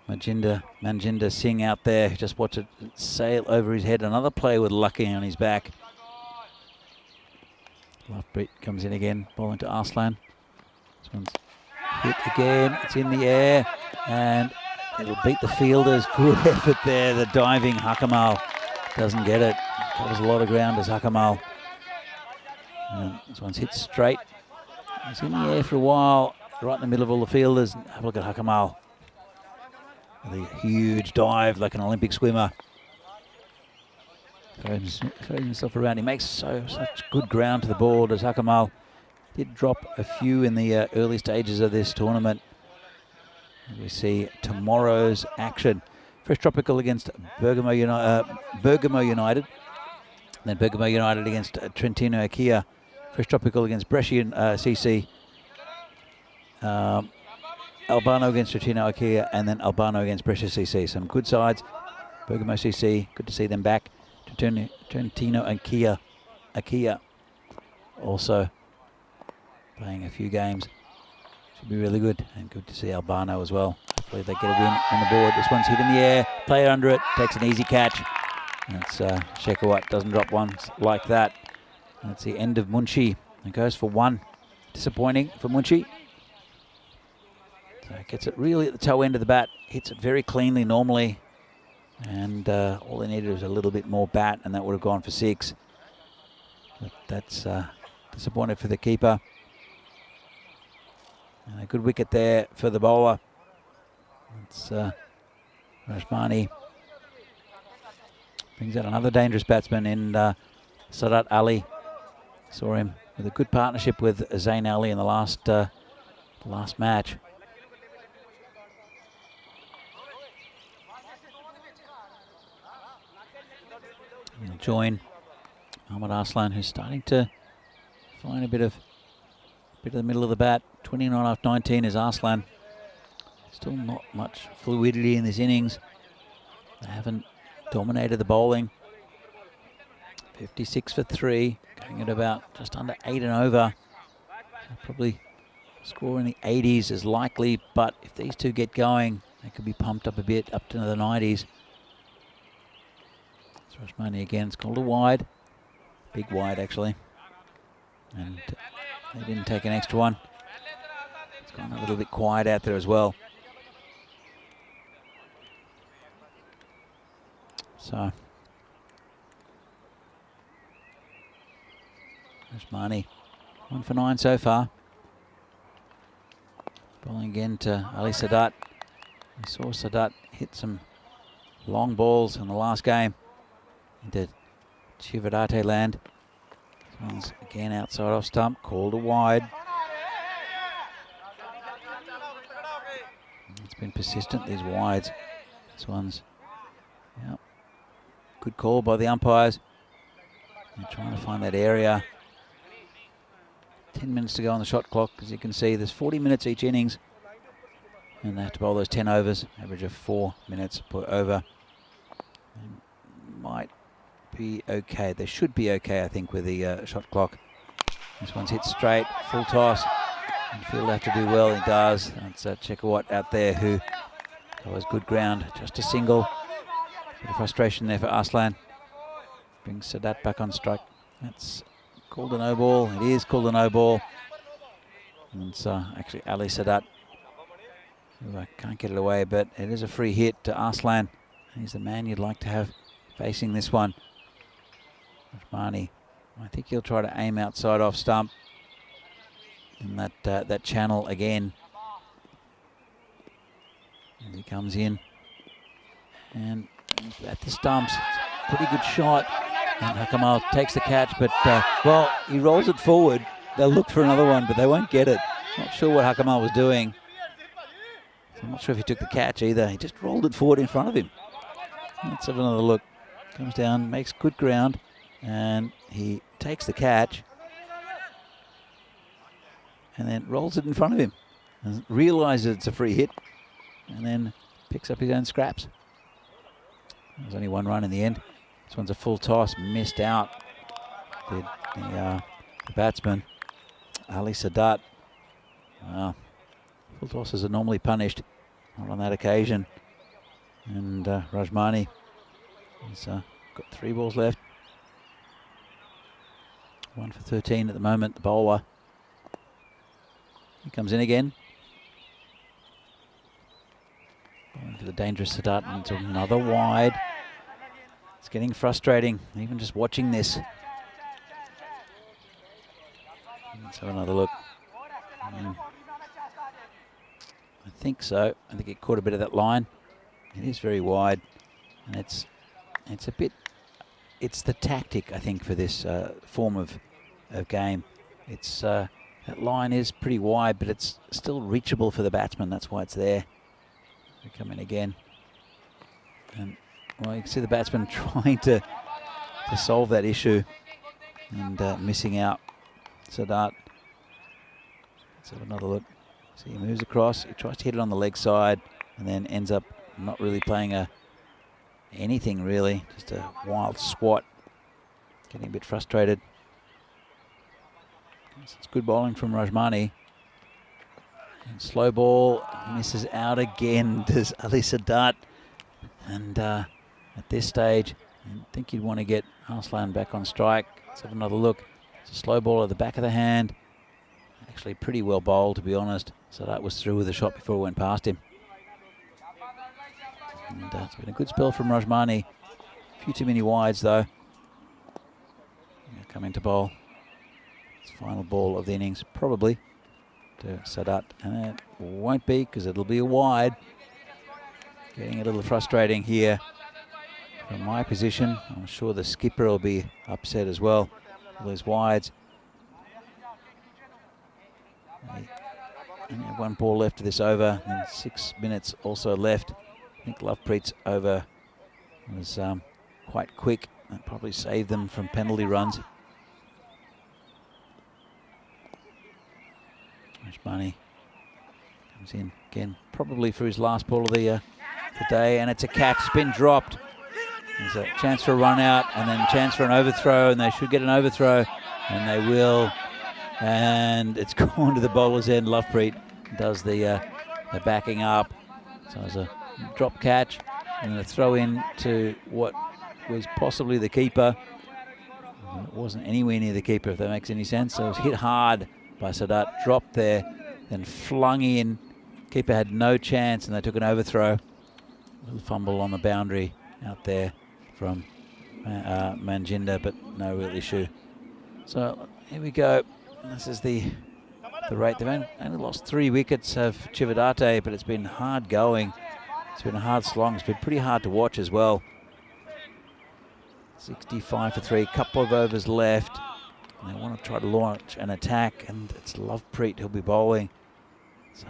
Manjinder Singh out there. Just watch it sail over his head. Another player with Lucky on his back. Lovepreet comes in again, bowling to Arslan. This one's hit again. It's in the air, and it'll beat the fielders. Good effort there. The diving Hakamal doesn't get it. Covers a lot of ground as Hakamal. And this one's hit straight. It's in the air for a while, right in the middle of all the fielders. Have a look at Hakamal. The huge dive like an Olympic swimmer. Throws himself around. He makes such good ground to the ball, does Hakamal. Did drop a few in the early stages of this tournament. As we see tomorrow's action. Fresh Tropical against Bergamo United. Then Bergamo United against Trentino Ikea. Fresh Tropical against Brescian CC. Albano against Trentino Ikea, and then Albano against Brescia CC. Some good sides. Bergamo CC, good to see them back. Trentino and Ikea also playing a few games. Should be really good, and good to see Albano as well. Hopefully they get a win on the board. This one's hit in the air, player under it, takes an easy catch. That's Shekawat doesn't drop ones like that. That's the end of Munshi. It goes for one. Disappointing for Munshi. So gets it really at the toe end of the bat, hits it very cleanly normally, and all they needed was a little bit more bat, and that would have gone for 6. But that's disappointed for the keeper. And a good wicket there for the bowler. It's Rashmani. Brings out another dangerous batsman in Sadat Ali. Saw him with a good partnership with Zain Ali in the last match. He'll join Ahmed Arslan, who's starting to find a bit of the middle of the bat. 29 off 19 is Arslan. Still not much fluidity in this innings. They haven't dominated the bowling. 56 for 3, going at about just under 8 and over. So probably score in the 80s is likely, but if these two get going, they could be pumped up a bit, up to the 90s. Rashmani again, it's called a wide. Big wide, actually. And they didn't take an extra one. It's gone a little bit quiet out there as well. So, Rashmani, 1 for 9 so far. Bowling again to Ali Sadat. We saw Sadat hit some long balls in the last game into Chividate land. This one's again outside off stump, called a wide. It's been persistent, these wides. This one's, yep, good call by the umpires. They're trying to find that area. 10 minutes to go on the shot clock. As you can see, there's 40 minutes each innings, and they have to bowl those 10 overs, average of 4 minutes per over. And might be okay. They should be okay, I think, with the shot clock. This one's hit straight, full toss. And Field have to do well. He does. That's Chekawat out there who covers good ground. Just a single. Bit of frustration there for Arslan. Brings Sadat back on strike. That's called a no ball. It is called a no ball. And it's actually Ali Sadat who can't get it away, but it is a free hit to Arslan. He's the man you'd like to have facing this one. Rashmani, I think he'll try to aim outside off stump in that channel again. And he comes in and at the stumps, pretty good shot. And Hakamal takes the catch, but well, he rolls it forward. They'll look for another one, but they won't get it. Not sure what Hakamal was doing. So I'm not sure if he took the catch either. He just rolled it forward in front of him. Let's have another look. Comes down, makes good ground, and he takes the catch and then rolls it in front of him. Doesn't realise it's a free hit, and then picks up his own scraps. There's only 1 run in the end. This one's a full toss, missed out. The batsman, Ali Sadat. Wow. Full tosses are normally punished, not on that occasion. And Rashmani has got 3 balls left. 1 for 13 at the moment, the bowler. He comes in again. Bowling to the dangerous Sadat into another wide. It's getting frustrating, even just watching this. Let's have another look. I think so. I think it caught a bit of that line. It is very wide, and it's a bit. It's the tactic, I think, for this form of game. It's that line is pretty wide, but it's still reachable for the batsman. That's why it's there. We come in again, and well, you can see the batsman trying to solve that issue and missing out. Sadat. Let's have another look. See, he moves across. He tries to hit it on the leg side, and then ends up not really playing anything really, just a wild swat. Getting a bit frustrated. It's good bowling from Rajmani. And slow ball misses out again. Does Ali Sadat. And at this stage, I think you'd want to get Arslan back on strike. Let's have another look. It's a slow ball at the back of the hand. Actually pretty well bowled, to be honest. So that was through with a shot before it went past him. And it's been a good spell from Rajmani. A few too many wides, though. Coming to bowl. His final ball of the innings, probably, to Sadat. And it won't be, because it'll be a wide. Getting a little frustrating here. From my position, I'm sure the skipper will be upset as well. All those wides. Only have one ball left of this over, and 6 minutes also left. I think Lovepreet's over was quite quick. That probably saved them from penalty runs. Rajmani comes in again, probably for his last ball of the day, and it's a catch. It's been dropped. There's a chance for a run out, and then a chance for an overthrow, and they should get an overthrow, and they will. And it's gone to the bowler's end. Lovepreet does the backing up. So it's a drop catch and a throw in to what was possibly the keeper. It wasn't anywhere near the keeper, if that makes any sense. So it was hit hard by Sadat, dropped there, then flung in. Keeper had no chance, and they took an overthrow. A little fumble on the boundary out there from Manjinder, but no real issue. So here we go. This is the rate. They've only lost 3 wickets of Chividate, but it's been hard going. It's been a hard slog. It's been pretty hard to watch as well. 65 for 3, couple of overs left. And they want to try to launch an attack, and it's Lovepreet who'll be bowling. So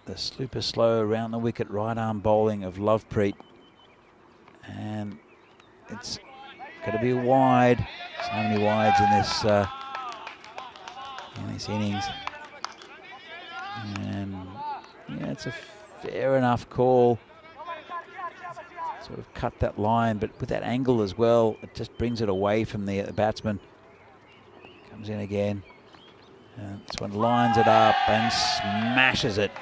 the super slow around the wicket right arm bowling of Lovepreet. And it's going to be wide. So many wides in this innings. And yeah, it's a fair enough call. Sort of cut that line, but with that angle as well, it just brings it away from the batsman. Comes in again. And this one lines it up and smashes it.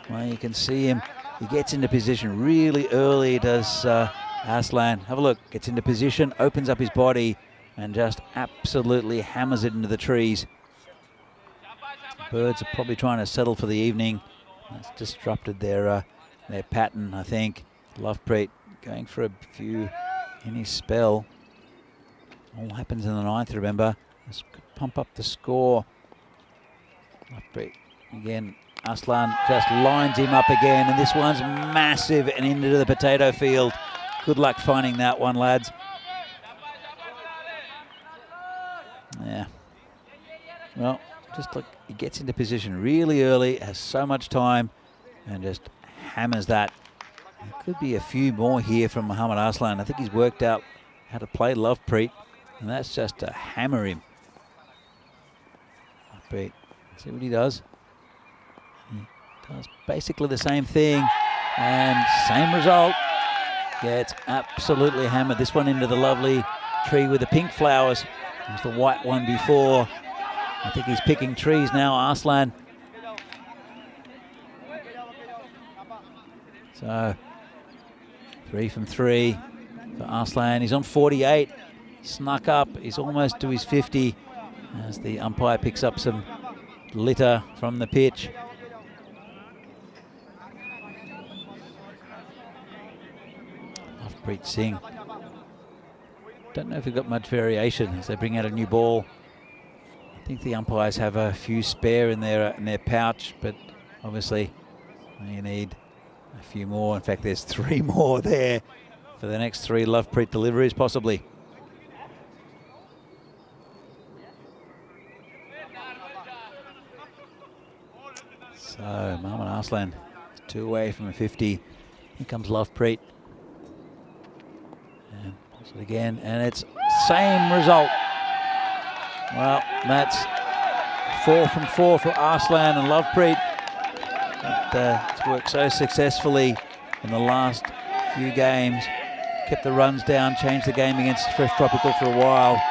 Well, you can see him. He gets into position really early, does Arslan. Have a look. Gets into position, opens up his body, and just absolutely hammers it into the trees. Birds are probably trying to settle for the evening. That's disrupted their pattern, I think. Lovepreet going for a few in his spell. All happens in the 9th, remember. Let's pump up the score. Lovepreet again. Arslan just lines him up again, and this one's massive and into the potato field. Good luck finding that one, lads. Yeah. Well, just look, he gets into position really early, has so much time, and just hammers that. There could be a few more here from Mohammad Arslan. I think he's worked out how to play Lovepreet, and that's just to hammer him. Lovepreet, see what he does. He does basically the same thing, and same result. Yeah, it's absolutely hammered. This one into the lovely tree with the pink flowers. It was the white one before. I think he's picking trees now, Arslan. So 3 from 3 for Arslan. He's on 48. Snuck up. He's almost to his 50 as the umpire picks up some litter from the pitch. Lovepreet Singh. Don't know if we've got much variation as they bring out a new ball. I think the umpires have a few spare in their pouch, but obviously you need a few more. In fact, there's 3 more there for the next 3 Lovepreet deliveries, possibly. So Mohammad Arslan is 2 away from a 50. Here comes Lovepreet. And pulls it again, and it's same result. Well, that's 4 from 4 for Arslan and Lovepreet. It's worked so successfully in the last few games. Kept the runs down, changed the game against Fresh Tropical for a while.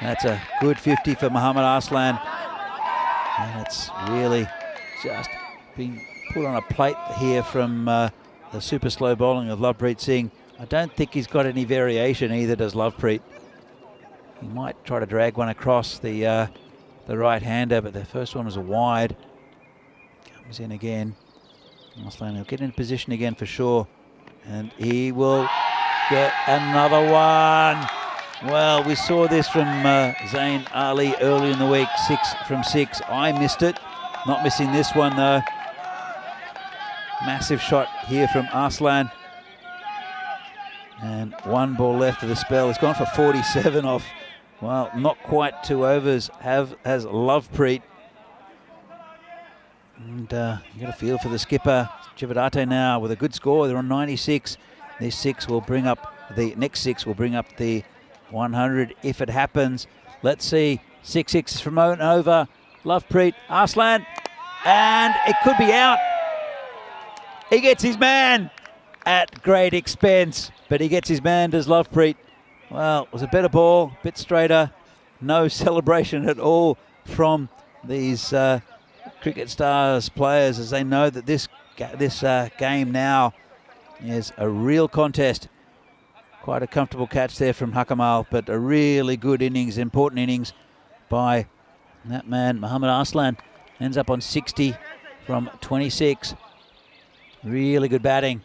That's a good 50 for Muhammad Arslan. And it's really just been put on a plate here from the super slow bowling of Lovepreet Singh. I don't think he's got any variation either, does Lovepreet. He might try to drag one across the right-hander, but the first one was a wide. Comes in again. Arslan will get in position again for sure. And he will get another one. Well, we saw this from Zain Ali early in the week, 6 from 6. I missed it. Not missing this one though. Massive shot here from Arslan. And 1 ball left of the spell. It's gone for 47 off, well, not quite 2 overs, has Lovepreet. And you got a feel for the skipper, Chividate now with a good score. They're on 96. This 6 will bring up the next 6 will bring up the 100 if it happens. Let's see. 6 sixes from over. Lovepreet, Arslan, and it could be out. He gets his man at great expense, but he gets his man, does Lovepreet. Well, it was a better ball, a bit straighter. No celebration at all from these Cricket Stars players, as they know that this game now is a real contest. Quite a comfortable catch there from Hakamal, but a really good innings, important innings by that man, Muhammad Arslan. Ends up on 60 from 26. Really good batting.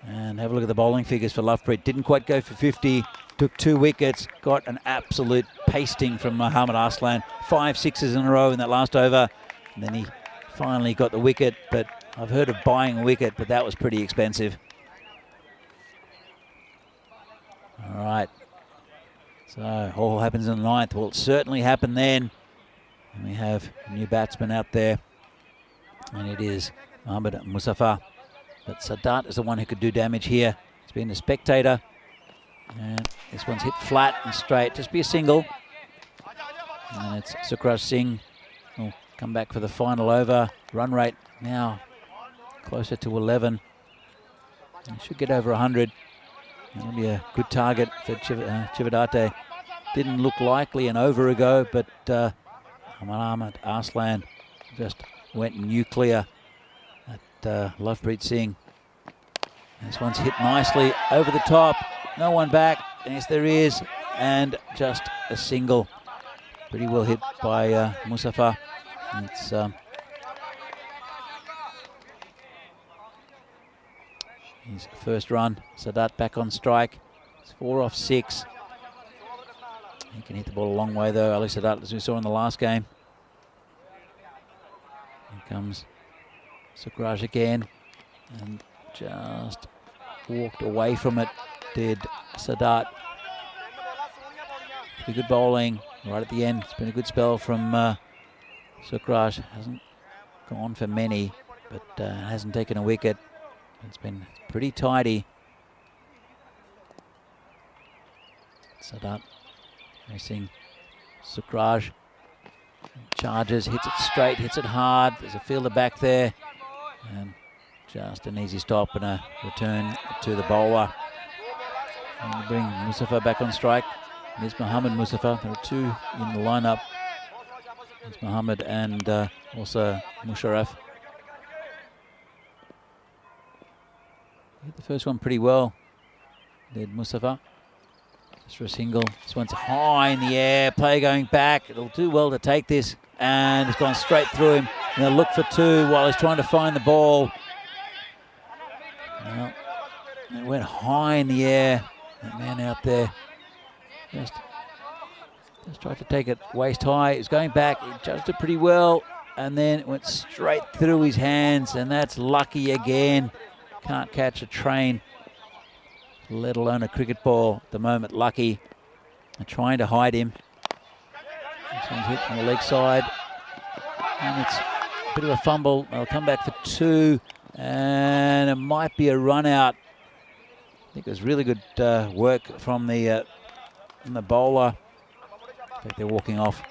And have a look at the bowling figures for Lovepreet. Didn't quite go for 50. Took 2 wickets. Got an absolute pasting from Muhammad Arslan. 5 sixes in a row in that last over. And then he finally got the wicket. But I've heard of buying a wicket, but that was pretty expensive. All right. So all happens in the 9th. Well, it certainly happened then. And we have a new batsman out there. And it is Mohammad Musafa. But Sadat is the one who could do damage here. He's been a spectator. And this one's hit flat and straight. Just be a single. And it's Sukraj Singh will come back for the final over. Run rate now closer to 11. He should get over 100. That'll be a good target for Chividate. Didn't look likely an over ago, but Muhammad Arslan just went nuclear at Lovepreet Singh. This one's hit nicely over the top. No one back. Yes, there is. And just a single. Pretty well hit by Musafa. It's his first run. Sadat back on strike. It's 4 off 6. He can hit the ball a long way though, Ali Sadat, as we saw in the last game. Here comes Sukraj again, and just walked away from it, did Sadat. Pretty good bowling right at the end. It's been a good spell from Sukraj. Hasn't gone for many, but hasn't taken a wicket. It's been pretty tidy. Sadat facing Sukraj. Charges, hits it straight, hits it hard. There's a fielder back there. And just an easy stop and a return to the bowler. And we bring Musafa back on strike. There's Muhammad Musafa. There are 2 in the lineup. There's Muhammad and also Musharraf. Hit the first one pretty well. Did Musafa. Just for a single. This one's high in the air. Player going back. It'll do well to take this. And it's gone straight through him. And they'll look for 2 while he's trying to find the ball. Well, it went high in the air. That man out there just tried to take it waist high. He was going back. He judged it pretty well. And then it went straight through his hands. And that's lucky again. Can't catch a train, let alone a cricket ball at the moment. Lucky. They're trying to hide him. This one's hit on the leg side. And it's a bit of a fumble. They'll come back for 2. And it might be a run out. I think it was really good work from the bowler. I think they're walking off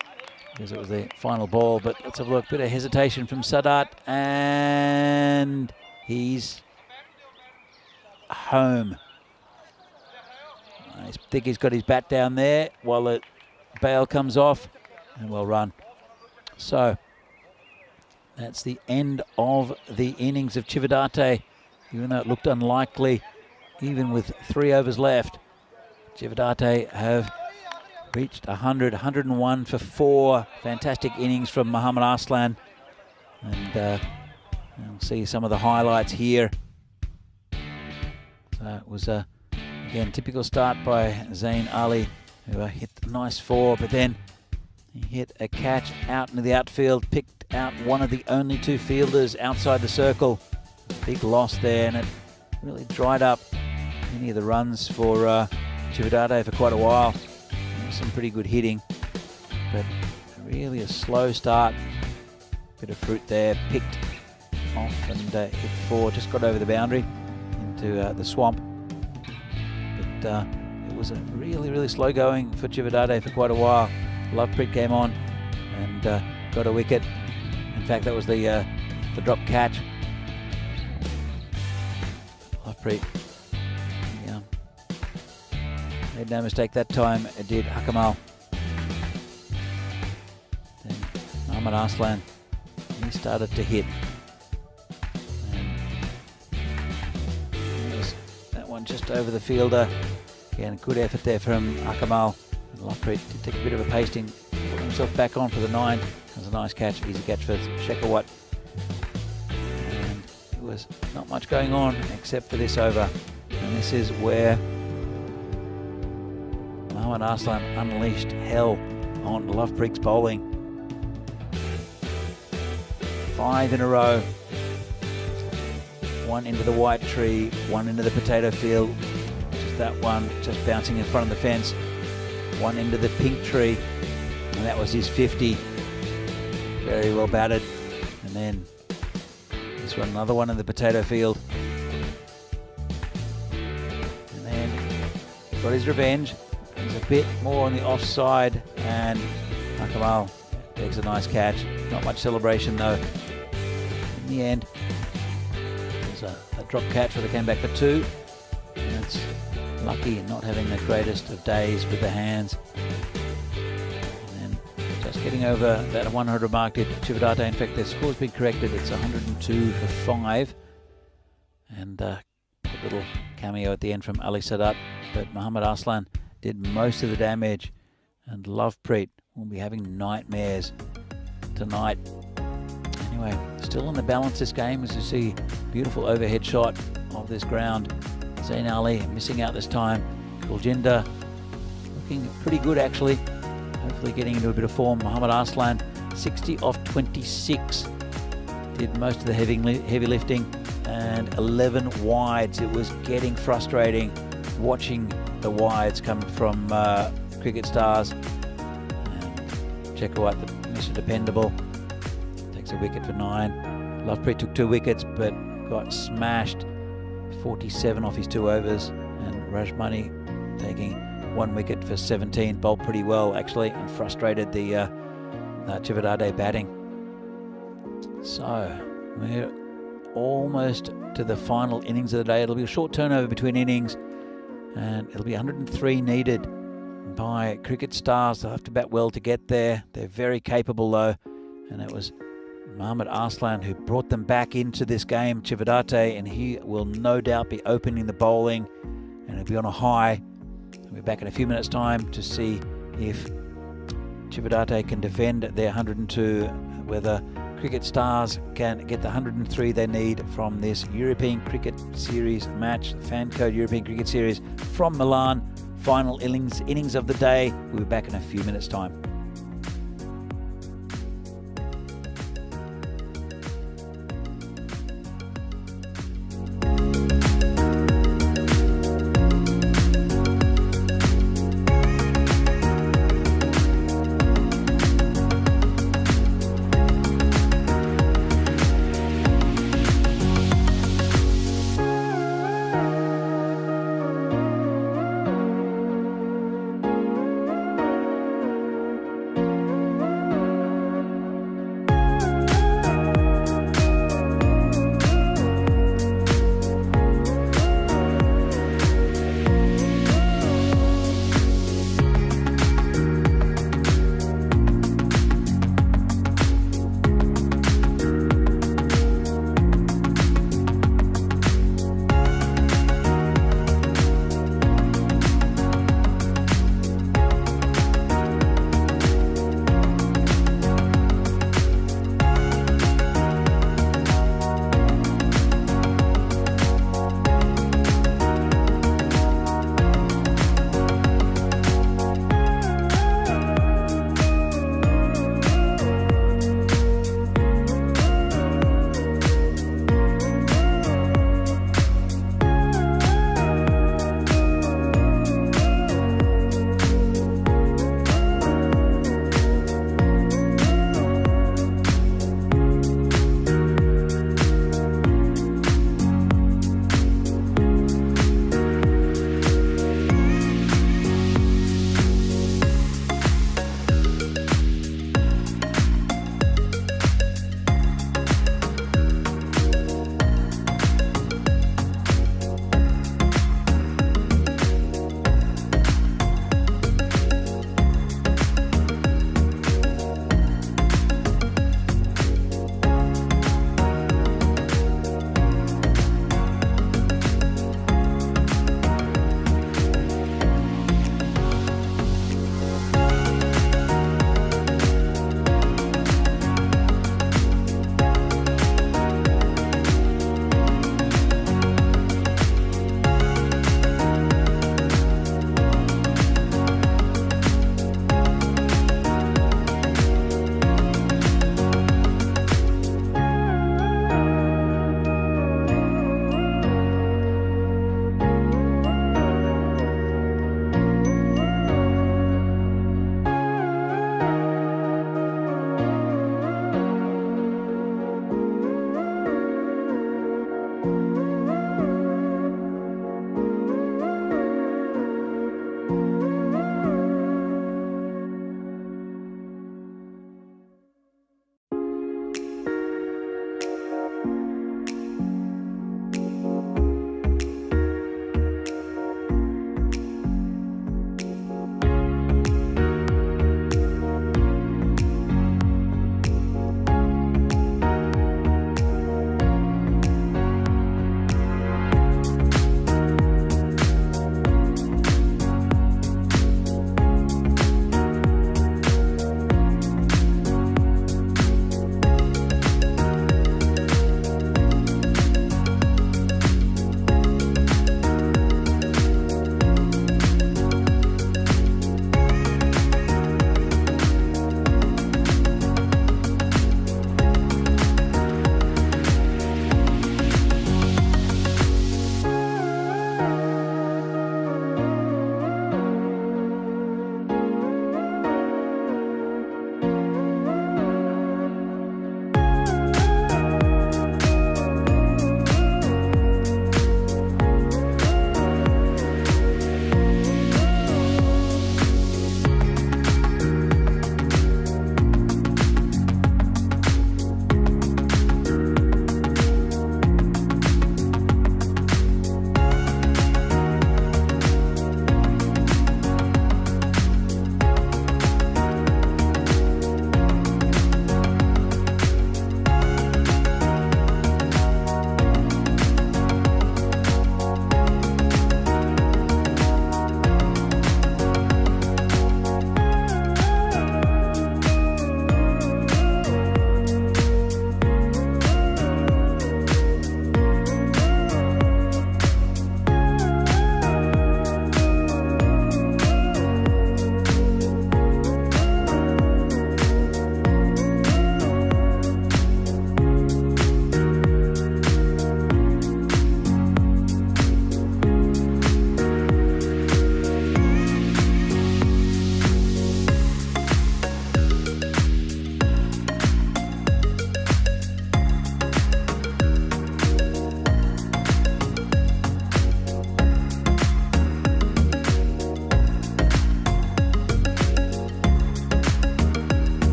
because it was the final ball. But let's have a look. Bit of hesitation from Sadat. And he's home. I think he's got his bat down there while the bail comes off, and well run. So that's the end of the innings of Chividate. Even though it looked unlikely, even with 3 overs left, Chividate have reached 100, 101 for 4. Fantastic innings from Muhammad Arslan. And you'll see some of the highlights here. So it was, again, typical start by Zain Ali, who hit a nice 4, but then he hit a catch out into the outfield, picked out one of the only 2 fielders outside the circle. Big loss there, and it really dried up any of the runs for Chividate for quite a while. Some pretty good hitting, but really a slow start. Bit of fruit there, picked off and hit 4, just got over the boundary into the swamp. But it was a really slow going for Chividate for quite a while. Lovepreet came on and got a wicket. In fact, that was the drop catch. Lovepreet made no mistake that time, it did Hakamal. Then Muhammad Arslan, he started to hit. And that one just over the fielder. Again, good effort there from Hakamal. Lovepreet did take a bit of a pasting, put himself back on for the 9. That was a nice catch, easy catch for Shekhawat. And there was not much going on except for this over. And this is where Muhammad Arslan unleashed hell on Lovepreet's bowling. 5 in a row. 1 into the white tree, 1 into the potato field. Just that one, just bouncing in front of the fence. 1 into the pink tree, and that was his 50. Very well batted. And then this one, another one in the potato field. And then got his revenge. He's a bit more on the offside, and Hakamal takes a nice catch. Not much celebration though. In the end, there's a drop catch where they came back for 2. And it's lucky not having the greatest of days with the hands. And then just getting over that 100 mark did Chividate. In fact, their score's been corrected. It's 102 for 5. And a little cameo at the end from Ali Sadat. But Muhammad Arslan did most of the damage, and Lovepreet will be having nightmares tonight. Anyway, still on the balance this game, as you see, beautiful overhead shot of this ground. Zain Ali missing out this time. Kuljinder looking pretty good actually, hopefully getting into a bit of form. Muhammad Arslan 60 off 26, did most of the heavy lifting, and 11 wides. It was getting frustrating watching the wides come from Cricket Stars. And Shekhawat, Mr. Dependable, takes a wicket for 9. Lovepreet took 2 wickets but got smashed. 47 off his 2 overs, and Rajmani taking 1 wicket for 17. Bowled pretty well actually, and frustrated the Chividate batting. So we're almost to the final innings of the day. It'll be a short turnover between innings, and it'll be 103 needed by Cricket Stars. They'll have to bat well to get there. They're very capable though, and it was Muhammad Arslan who brought them back into this game, Chividate, and he will no doubt be opening the bowling, and he'll be on a high. We'll be back in a few minutes' time to see if Chividate can defend their 102, whether Cricket Stars can get the 103 they need from this European Cricket Series match, the Fan Code European Cricket Series from Milan. Final innings of the day. We'll be back in a few minutes' time.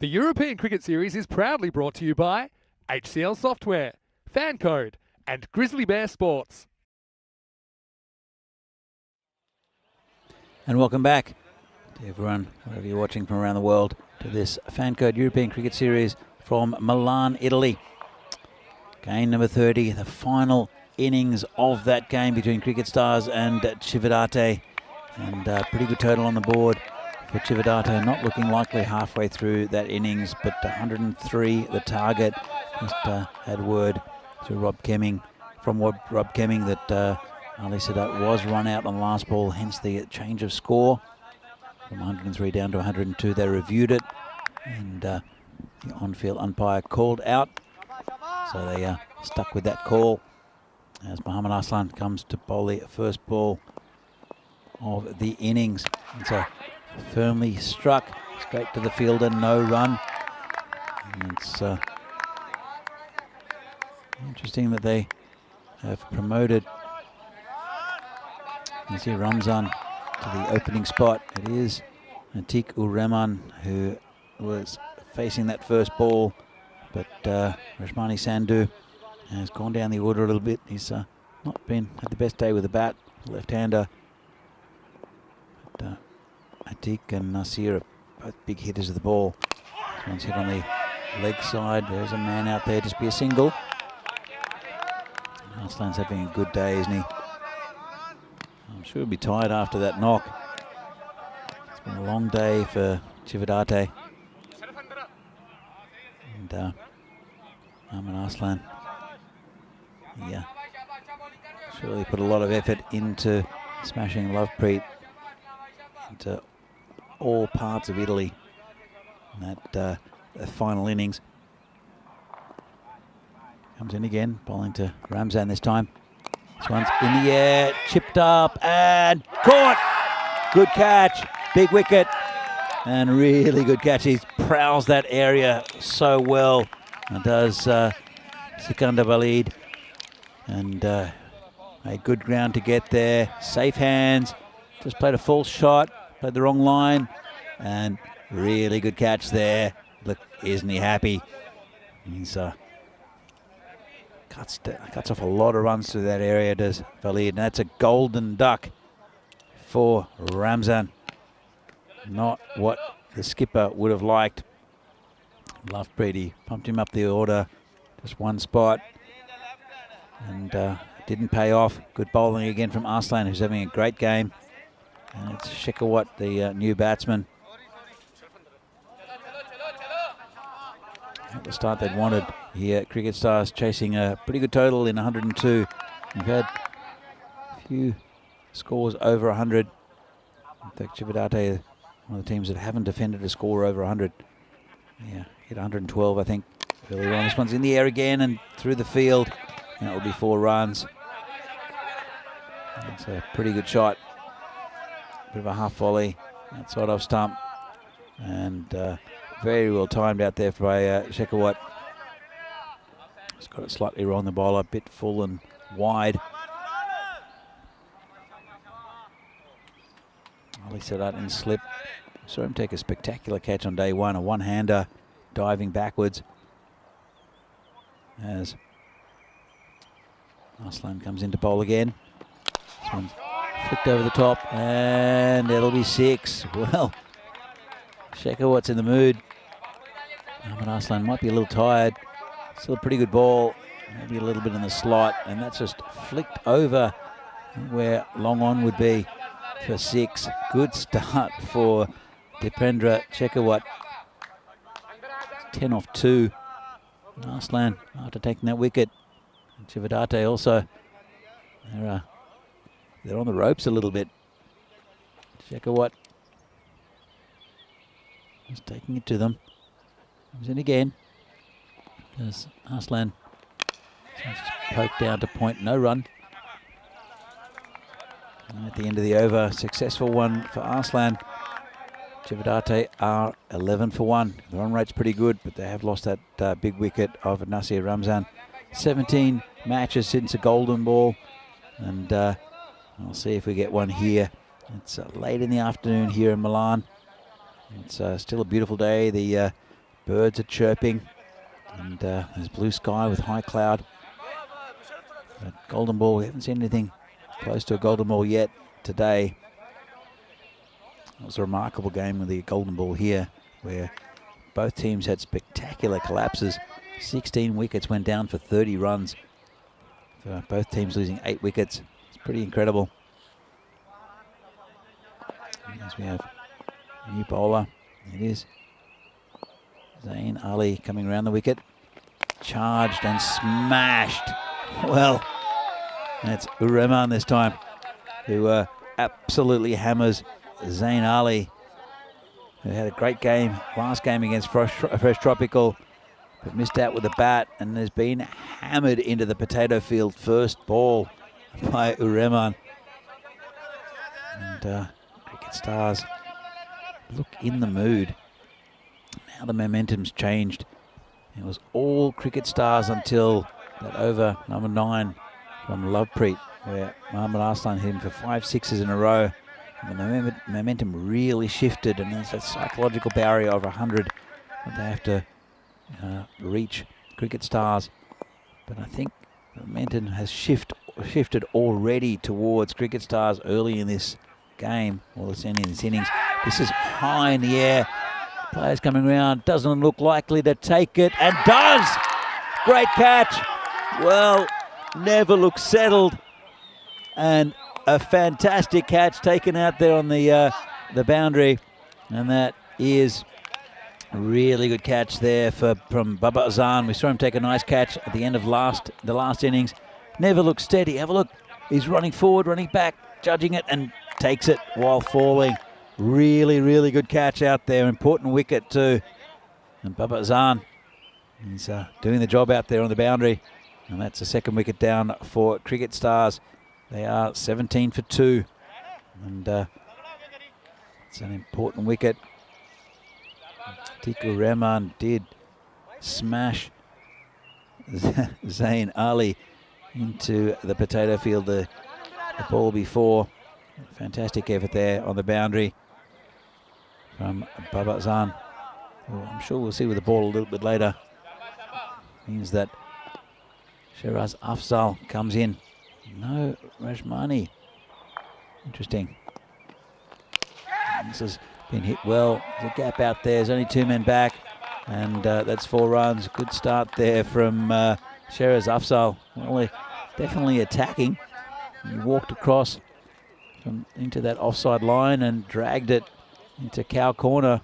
The European Cricket Series is proudly brought to you by HCL Software, Fan Code, and Grizzly Bear Sports. And welcome back to everyone, wherever you're watching from around the world, to this Fan Code European Cricket Series from Milan, Italy. Game number 30, the final innings of that game between Cricket Stars and Chividate. And pretty good total on the board for Chividate, not looking likely halfway through that innings, but 103 the target. Just had word to Rob Kemming, from Rob Kemming, that Ali Sadat was run out on the last ball, hence the change of score from 103 down to 102. They reviewed it, and the on-field umpire called out, so they stuck with that call as Mohammad Aslan comes to bowl the first ball of the innings. And so firmly struck straight to the fielder, no run. And it's interesting that they have promoted Nasir Ramzan to the opening spot. It is Atik Ur-Rahman who was facing that first ball, but Rashmani Sandhu has gone down the order a little bit. He's not had the best day with the bat, left-hander. But Atik and Nasir are both big hitters of the ball. This one's hit on the leg side. There's a man out there, just be a single. Aslan's having a good day, isn't he? I'm sure he'll be tired after that knock. It's been a long day for Chividate. And Mohammad Aslan, yeah, surely put a lot of effort into smashing Lovepreet into all parts of Italy in that the final innings. Comes in again, bowling to Ramzan this time. This one's in the air, chipped up and caught. Good catch, big wicket, and really good catch. He prowls that area so well, and does Sikandar Walid. And a good ground to get there. Safe hands, just played a false shot, played the wrong line, and really good catch there. Look, isn't he happy? He's cuts off a lot of runs to that area, does Walid, and that's a golden duck for Ramzan. Not what the skipper would have liked. Lovepreet, he pumped him up the order, just one spot, and didn't pay off. Good bowling again from Aslan, who's having a great game. And it's Shekhawat, the new batsman. At the start they'd wanted here, Cricket Stars chasing a pretty good total in 102. We've had a few scores over 100. In fact, Chividate, one of the teams that haven't defended a score over 100. Yeah, hit 112, I think, earlier on. This one's in the air again and through the field. And that will be 4 runs. It's a pretty good shot. Bit of a half volley outside off stump. And very well timed out there by Shekhawat. He's got it slightly wrong, the bowler, a bit full and wide. Ali Sadat in slip. Saw him take a spectacular catch on day one, a one-hander diving backwards. As Aslan comes into bowl again. This one's flicked over the top, and it'll be 6. Well, Shekhawat's in the mood. Mohammad Aslan might be a little tired. Still a pretty good ball, maybe a little bit in the slot, and that's just flicked over where long on would be for 6. Good start for Dipendra Shekhawat. 10 off 2. Aslan after taking that wicket. And Chividate also. They're on the ropes a little bit. Shekhawat just taking it to them. Comes in again. There's Aslan. Just poked down to point, no run. And at the end of the over, successful one for Aslan. Chividate are 11 for 1. The run rate's pretty good, but they have lost that big wicket of Nasir Ramzan. 17 matches since a golden ball, and I'll see if we get one here. It's late in the afternoon here in Milan. It's still a beautiful day. The birds are chirping, and there's blue sky with high cloud. But golden ball, we haven't seen anything close to a golden ball yet today. It was a remarkable game with the golden ball here, where both teams had spectacular collapses. 16 wickets went down for 30 runs. For both teams losing 8 wickets. It's pretty incredible. As we have a new bowler. It is Zain Ali coming around the wicket. Charged and smashed. Well, that's Urrahman this time, who absolutely hammers Zain Ali, who had a great game last game against Fresh Tropical, but missed out with the bat and has been hammered into the potato field first ball by Urrahman. And Cricket Stars look in the mood. Now the momentum's changed. It was all Cricket Stars until that over number 9 from Lovepreet, where Mohammad Arslan hit him for 5 sixes in a row. And the momentum really shifted, and there's that psychological barrier of 100 that they have to reach Cricket Stars. But I think the momentum has shifted already towards Cricket Stars early in this game, or this innings. This is high in the air. Players coming around, doesn't look likely to take it, and does! Great catch. Well, never looks settled, and a fantastic catch taken out there on the boundary, and that is a really good catch there from Baba Azan. We saw him take a nice catch at the end of the last innings. Never looks steady. Have a look. He's running forward, running back, judging it, and takes it while falling. Really, really good catch out there. Important wicket too. And Baba Azan, he's doing the job out there on the boundary. And that's the second wicket down for Cricket Stars. They are 17 for 2. And it's an important wicket. Tiku Rahman did smash Zain Ali into the potato field the ball before. Fantastic effort there on the boundary from Baba Azan. Well, I'm sure we'll see with the ball a little bit later. Means that Shiraz Afzal comes in. No Rajmani. Interesting. This has been hit well. There's a gap out there. There's only 2 men back. And that's 4 runs. Good start there from Shiraz Afzal. Well, definitely attacking. He walked across into that offside line and dragged it into cow corner.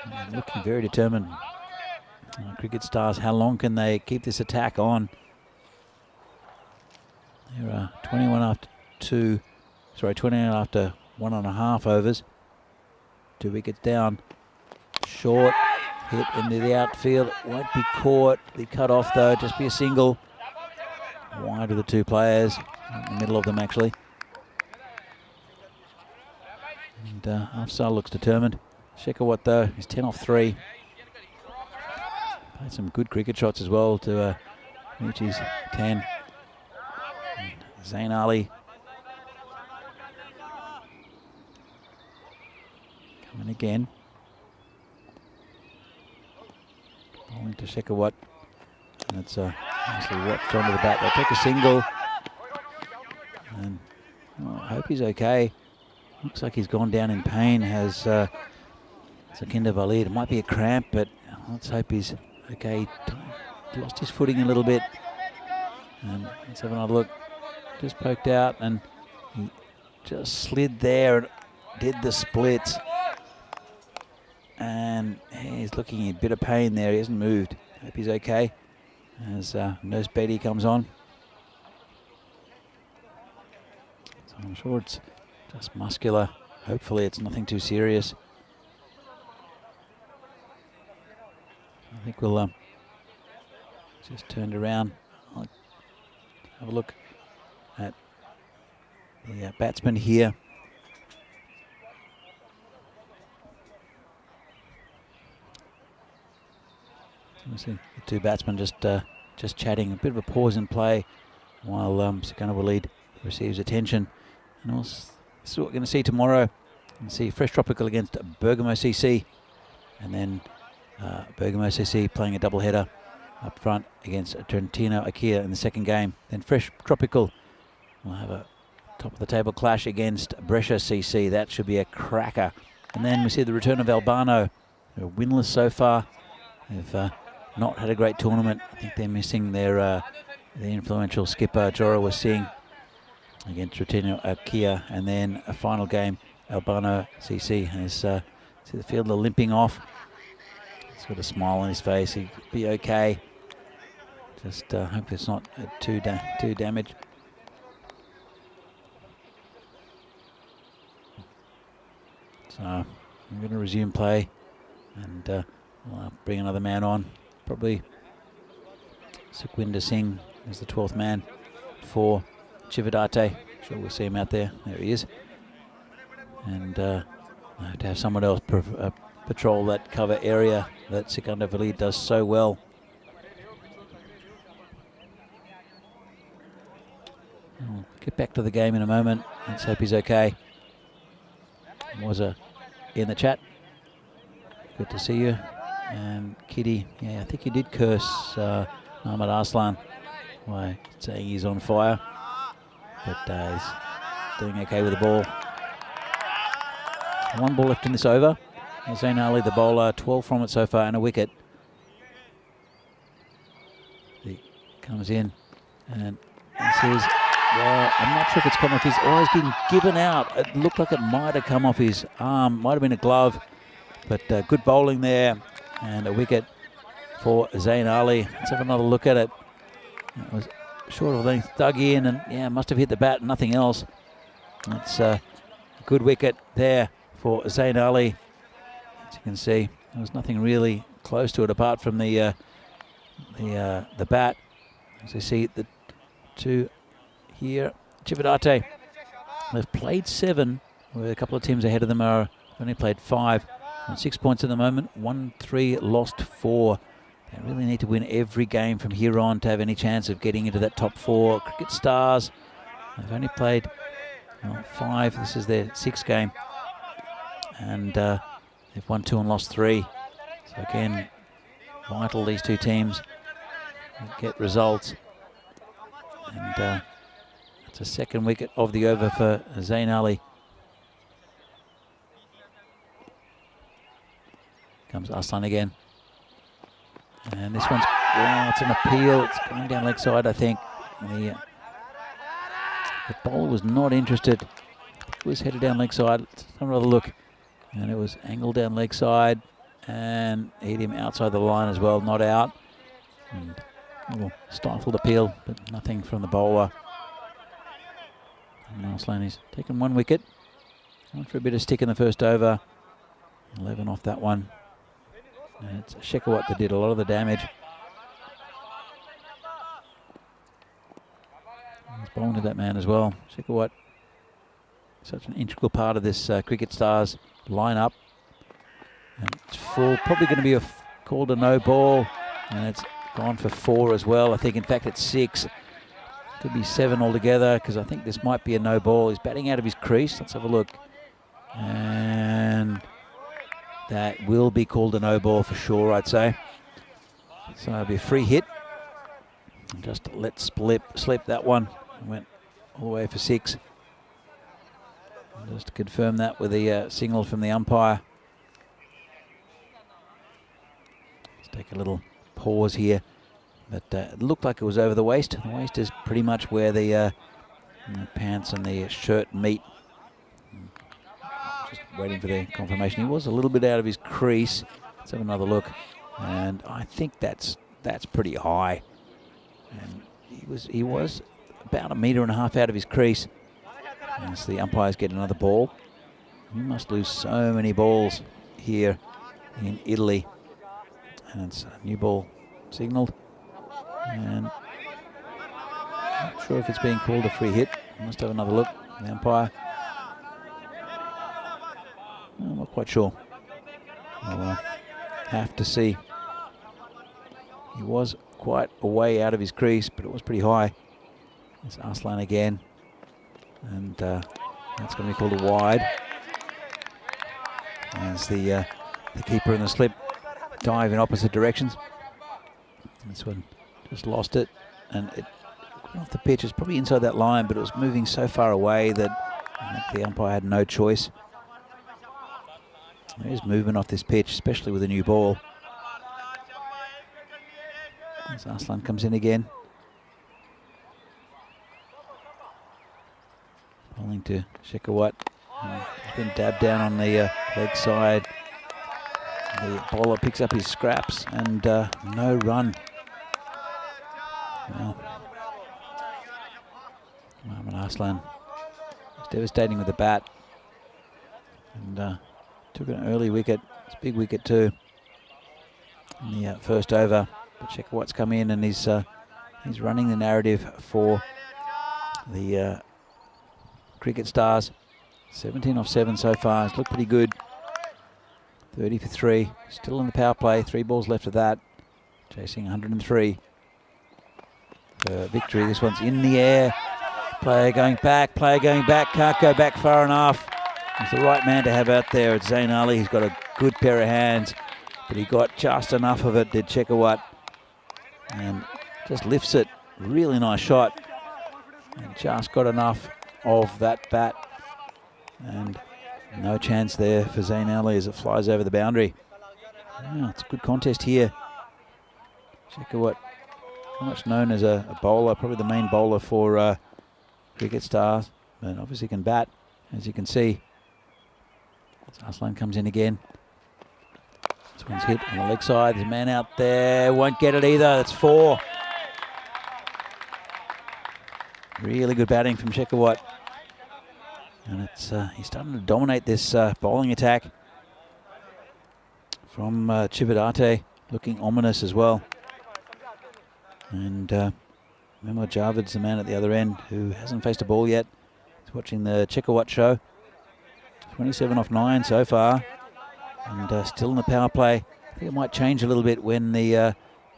And looking very determined. Cricket Stars, how long can they keep this attack on? There are 21 after 1.5 overs. 2 wickets down. Short hit into the outfield. Won't be caught. Be cut off though. Just be a single. Wide of the 2 players. In the middle of them actually. And Afzal looks determined. Shekhawat though is 10 off 3. Played some good cricket shots as well to reach his 10. And Zain Ali coming again. Bowling to Shekhawat. And it's nicely whacked onto the bat. They take a single. And I hope he's okay. Looks like he's gone down in pain, has Sakinder Valid. It might be a cramp, but let's hope he's okay. He lost his footing a little bit. And let's have another look. Just poked out and he just slid there and did the splits. And he's looking in a bit of pain there. He hasn't moved. Hope he's okay. As Nurse Betty comes on. So I'm sure it's just muscular. Hopefully it's nothing too serious. I think we'll just turned around. I'll have a look at the batsman here. You see the 2 batsmen just chatting. A bit of a pause in play while Sakinder Valid receives attention. And this is what we're going to see tomorrow You see Fresh Tropical against Bergamo CC, and then Bergamo CC playing a doubleheader up front against Trentino Ikea in the second game. Then Fresh Tropical will have a top of the table clash against Brescia CC. That should be a cracker. And then we see the return of Albano. They're winless so far. They've not had a great tournament. I think they're missing their influential skipper Jora was seeing against Trentino Ikea. And then a final game, Albano CC has see the fielder limping off. He's got a smile on his face. He'll be okay. Just hope it's not too damaged. So I'm going to resume play, and we'll bring another man on. Probably Sukhwinder Singh is the 12th man for Chividate. Sure we'll see him out there. There he is. And I have to have someone else patrol that cover area that Sikander Valid does so well. I'll get back to the game in a moment. Let's hope he's okay. Was in the chat. Good to see you. And Kitty, yeah, I think he did curse Ahmed Arslan by saying he's on fire, but he's doing okay with the ball. One ball left in this over. Zain Ali, the bowler, 12 from it so far and a wicket. He comes in and says, well, I'm not sure if it's come off his, he's getting given out. It looked like it might have come off his arm, might have been a glove, but good bowling there and a wicket for Zain Ali. Let's have another look at it. It was short of length, dug in, and yeah, must have hit the bat, nothing else. It's a good wicket there for Zain Ali. As you can see, there was nothing really close to it apart from the bat. As you see, the two here, Chividate, they've played 7, where a couple of teams ahead of them have only played 5. On 6 points at the moment, 1-3, lost 4. They really need to win every game from here on to have any chance of getting into that top 4. Cricket Stars, they've only played 5. This is their 6th game. And they've won 2 and lost 3. So again, vital these two teams get results. And it's a second wicket of the over for Zain Ali. Comes Arslan again. And this one's, it's an appeal. It's going down leg side, I think. The bowler was not interested. It was headed down leg side. Let's have another look. And it was angled down leg side and hit him outside the line as well, not out. And a little stifled appeal, but nothing from the bowler. And Arslan is taken 1 wicket. Went for a bit of stick in the first over. 11 off that one. And it's Shekhawat that did a lot of the damage. He's bowling to that man as well. Shekhawat, such an integral part of this Cricket Stars lineup. And it's full, probably going to be called a no ball. And it's gone for 4 as well. I think, in fact, it's 6. Could be 7 altogether, because I think this might be a no ball. He's batting out of his crease. Let's have a look. And that will be called a no ball for sure, I'd say. So it'll be a free hit. Just let slip that one. Went all the way for 6. Just to confirm that with the signal from the umpire. Let's take a little pause here. But it looked like it was over the waist. The waist is pretty much where the pants and the shirt meet. Just waiting for the confirmation. He was a little bit out of his crease. Let's have another look. And I think that's pretty high. And he was about 1.5 meters out of his crease. As the umpires get another ball. You must lose so many balls here in Italy. And it's a new ball signalled. And not sure if it's being called a free hit. Must have another look. The umpire. I'm not quite sure. I'll have to see. He was quite a way out of his crease, but it was pretty high. It's Arslan again. And that's going to be called a wide. as the keeper and the slip dive in opposite directions. This one just lost it, and it went off the pitch. It's probably inside that line, but it was moving so far away that I think the umpire had no choice. There is movement off this pitch, especially with a new ball. As Arslan comes in again. Bowling to Shekhawat. He's been dabbed down on the leg side. The bowler picks up his scraps and no run. Well, Mohammad Arslan was devastating with the bat and took an early wicket. It's a big wicket too in the first over. But Shekhawat's come in and he's running the narrative for the Cricket Stars. 17 off 7 so far. It's looked pretty good. 30 for 3. Still in the power play. 3 balls left of that. Chasing 103 for victory. This one's in the air. Player going back. Player going back. Can't go back far enough. He's the right man to have out there. It's Zain Ali. He's got a good pair of hands, but he got just enough of it, did Shekhawat. And just lifts it. Really nice shot. And just got enough of that bat. And no chance there for Zain Ali as it flies over the boundary. Wow, it's a good contest here. Shekhawat, very much known as a bowler, probably the main bowler for Cricket Stars, but obviously can bat, as you can see. As Arslan comes in again. This one's hit on the leg side. There's a man out there. Won't get it either. That's 4. Really good batting from Shekhawat. And it's he's starting to dominate this bowling attack from Chividate, looking ominous as well. And Memo Javid's the man at the other end who hasn't faced a ball yet. He's watching the Shekhawat show. 27 off 9 so far, and still in the power play. I think it might change a little bit when the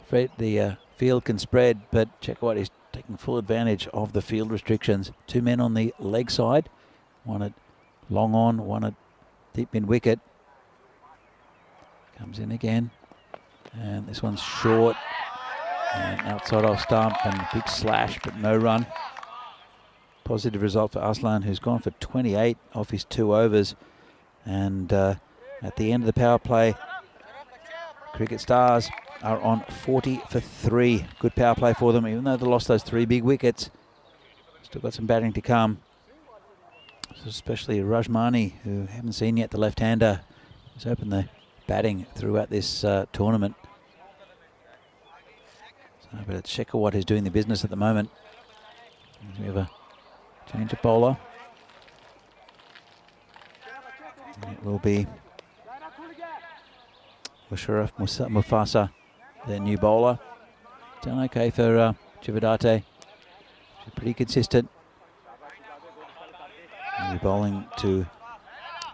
field can spread, but Shekhawat is taking full advantage of the field restrictions. 2 men on the leg side. One at long on, one at deep mid wicket. Comes in again. And this one's short. And outside off stump and a big slash, but no run. Positive result for Arslan, who's gone for 28 off his 2 overs. And at the end of the power play, Cricket Stars are on 40 for 3. Good power play for them, even though they lost those 3 big wickets. Still got some batting to come. Especially Rajmani, who haven't seen yet, the left-hander, who's opened the batting throughout this tournament. So, but it's Shekhawat who's doing the business at the moment. We have a change of bowler. And it will be Musharraf Mufasa, their new bowler. Done okay for Chividate. She's pretty consistent. We're bowling to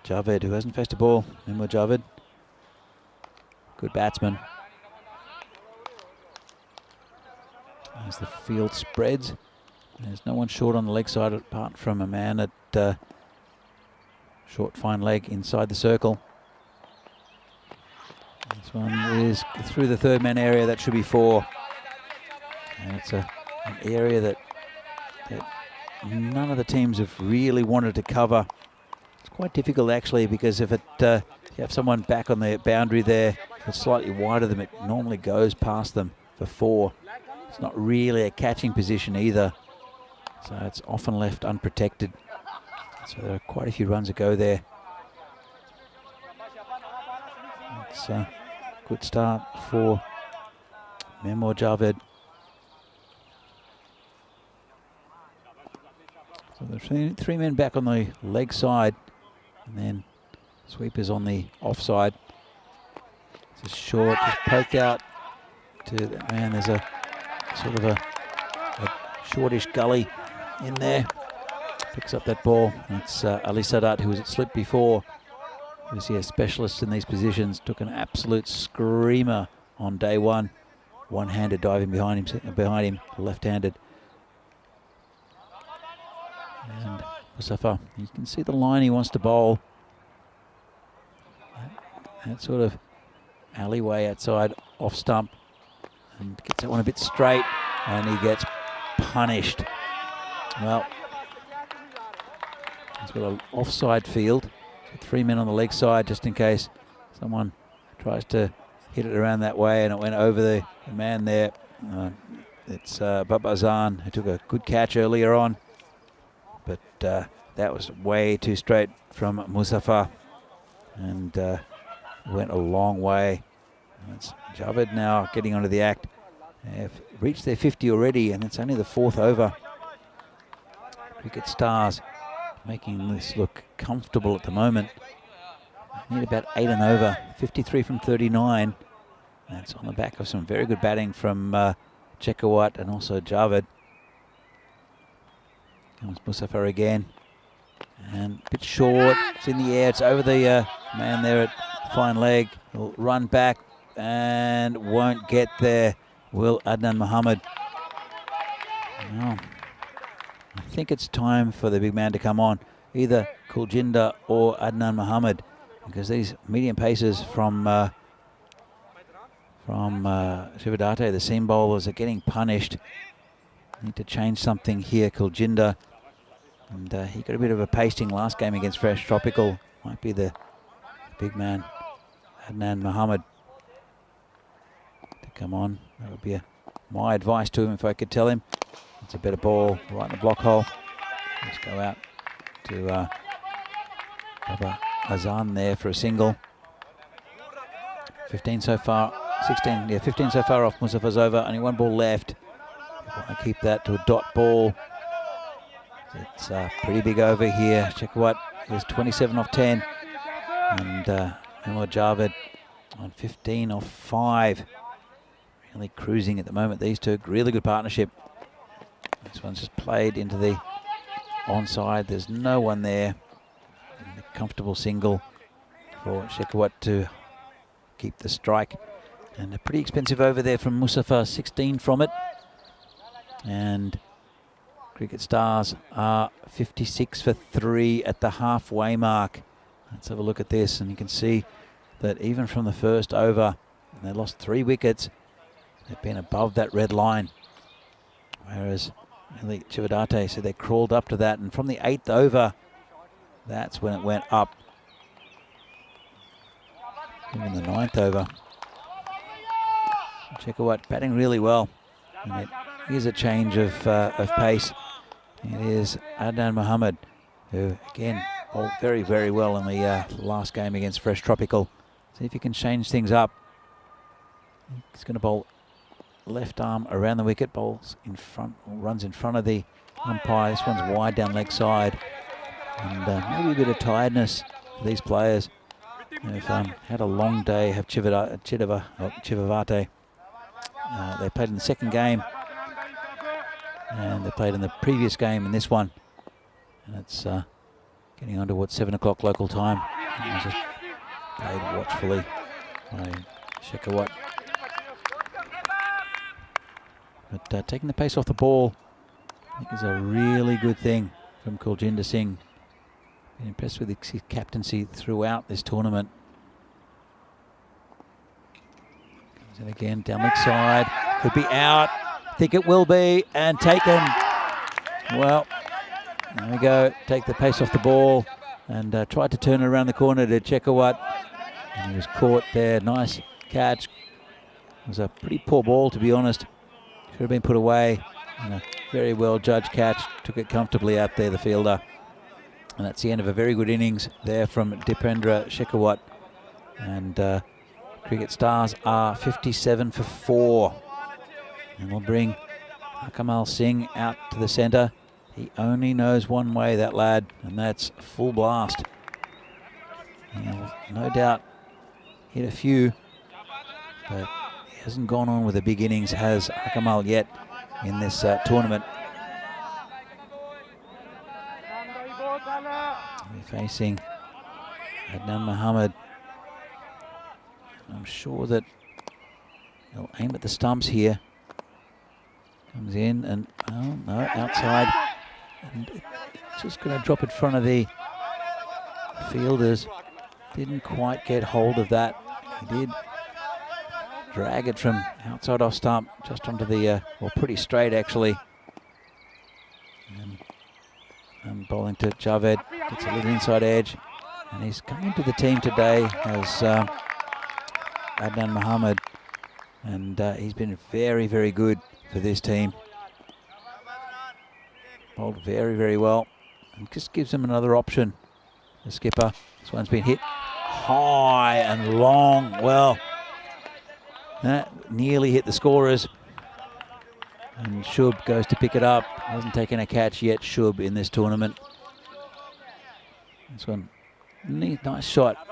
Javed, who hasn't faced a ball. Memo Javed, good batsman. As the field spreads, there's no one short on the leg side apart from a man at short fine leg inside the circle. This one is through the 3rd man area. That should be 4. And it's an area that none of the teams have really wanted to cover. It's quite difficult actually, because if you have someone back on the boundary there, it's slightly wider than it normally goes past them for 4. It's not really a catching position either, so it's often left unprotected. So there are quite a few runs to go there. It's a good start for Memo Javed. So there's 3 men back on the leg side, and then sweepers on the offside. This is short, just poked out to that man. There's a sort of a shortish gully in there. Picks up that ball. It's Ali Sadat, who was at slip before. Who's here, specialist in these positions. Took an absolute screamer on day 1. One-handed diving behind him, left-handed. And Mustafa, you can see the line he wants to bowl. that sort of alleyway outside off stump and gets that one a bit straight, and he gets punished. Well, he's got an offside field, so 3 men on the leg side just in case someone tries to hit it around that way, and it went over the man there. It's Babazan, who took a good catch earlier on, but that was way too straight from Muzaffar, and went a long way. It's Javed now getting onto the act. They've reached their 50 already, and it's only the 4th over. Cricket Stars making this look comfortable at the moment. They need about 8 and over, 53 from 39. That's on the back of some very good batting from Chekawat and also Javed. Comes Muzaffar again, and a bit short. It's in the air. It's over the man there at fine leg. He'll run back and won't get there. Will Adnan Mohammed. Well, I think it's time for the big man to come on, either Kuljinder or Adnan Mohammed, because these medium paces from Chividate, the seam bowlers, are getting punished. Need to change something here, Kuljinder. And he got a bit of a pasting last game against Fresh Tropical. Might be the big man, Adnan Mohammed, to come on. That would be my advice to him if I could tell him. It's a better ball right in the block hole. Let's go out to Baba Azan there for a single. 15 so far. 16, yeah, 15 so far off. Muzaffar's over. Only 1 ball left. Want to keep that to a dot ball. It's pretty big over here. Chekawat is 27 off 10. And Anwar Javed on 15 off 5. Really cruising at the moment, these two. Really good partnership. This one's just played into the onside. There's no one there. And a comfortable single for Chekawat to keep the strike. And a pretty expensive over there from Muzaffar, 16 from it. And Cricket Stars are 56 for 3 at the halfway mark. Let's have a look at this, and you can see that even from the first over, they lost 3 wickets. They've been above that red line. Whereas really Chividate, so they crawled up to that, and from the 8th over, that's when it went up. Even the 9th over. Chekawat batting really well. And here's a change of pace. It is Adnan Mohammed, who again bowled very, very well in the last game against Fresh Tropical. See if he can change things up. He's going to bowl left arm around the wicket, bowls in front, runs in front of the umpire. This one's wide down leg side. And maybe a bit of tiredness for these players. They've had a long day, have Chivavate. They played in the second game, and they played in the previous game in this one. And it's getting on towards 7 o'clock local time. And it's just played watchfully by Chekawat. But taking the pace off the ball, I think is a really good thing from Kuljinder Singh. Been impressed with his captaincy throughout this tournament. Comes in again, down leg side, could be out. I think it will be, and taken. Well, there we go. Take the pace off the ball, and tried to turn it around the corner to Chekawat, and he was caught there. Nice catch. It was a pretty poor ball, to be honest. Should have been put away. And a very well judged catch. Took it comfortably out there, the fielder. And that's the end of a very good innings there from Dipendra Chekawat. And Cricket Stars are 57 for 4. And we'll bring Akamal Singh out to the centre. He only knows one way, that lad, and that's full blast. He'll no doubt hit a few, but he hasn't gone on with a big innings, has Akamal, yet in this tournament. We're facing Adnan Mohammed. I'm sure that he'll aim at the stumps here. Comes in and, oh no, outside. And it's just going to drop in front of the fielders. Didn't quite get hold of that. He did drag it from outside off stump just onto the, well, pretty straight actually. And bowling to Chividate, gets a little inside edge. And he's come into the team today as Adnan Mohammed. And he's been very, very good for this team. Bowled very, very well. And just gives him another option. The skipper, this one's been hit high and long. Well, that nearly hit the scorers. And Shub goes to pick it up. Hasn't taken a catch yet, Shub, in this tournament. This one, nice shot.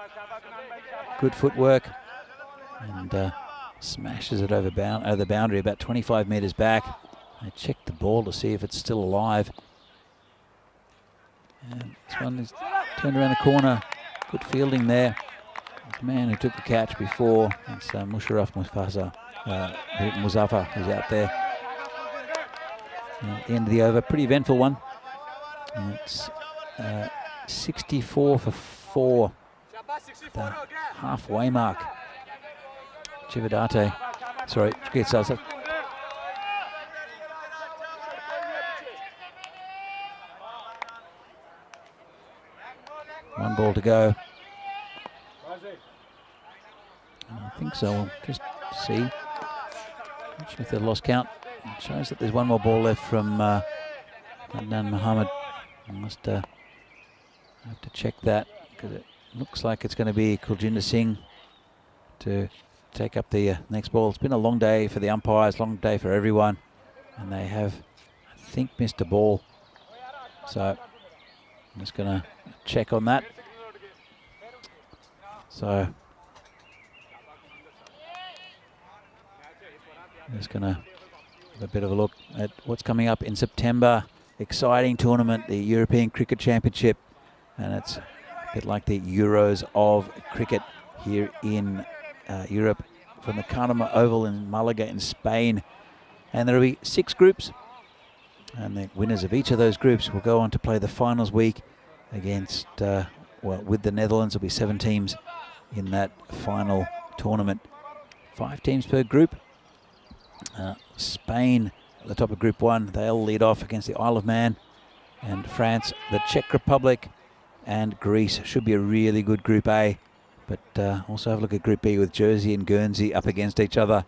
Good footwork. And smashes it over the boundary about 25 metres back. I checked the ball to see if it's still alive. And this one is turned around the corner. Good fielding there. The man who took the catch before, it's Musharraf Muzaffar, who's out there. At the end of the over, pretty eventful one. And it's 64 for 4, the halfway mark. Chividate, sorry, gets us. One ball to go. I think so. We'll just see. Not sure if they lost count. It shows that there's one more ball left from Adnan Mohammed. I must have to check that because it looks like it's going to be Kuljinder Singh to take up the next ball. It's been a long day for the umpires, long day for everyone, and they have, I think, missed a ball. So I'm just going to check on that. So I'm just going to have a bit of a look at what's coming up in September. Exciting tournament, the European Cricket Championship, and it's a bit like the Euros of cricket here in Europe, from the Carnama Oval in Malaga in Spain. And there will be 6 groups, and the winners of each of those groups will go on to play the finals week against, well, with the Netherlands. There'll be 7 teams in that final tournament. 5 teams per group. Spain at the top of Group 1, they'll lead off against the Isle of Man, and France, the Czech Republic, and Greece. Should be a really good Group A. But also have a look at Group B with Jersey and Guernsey up against each other.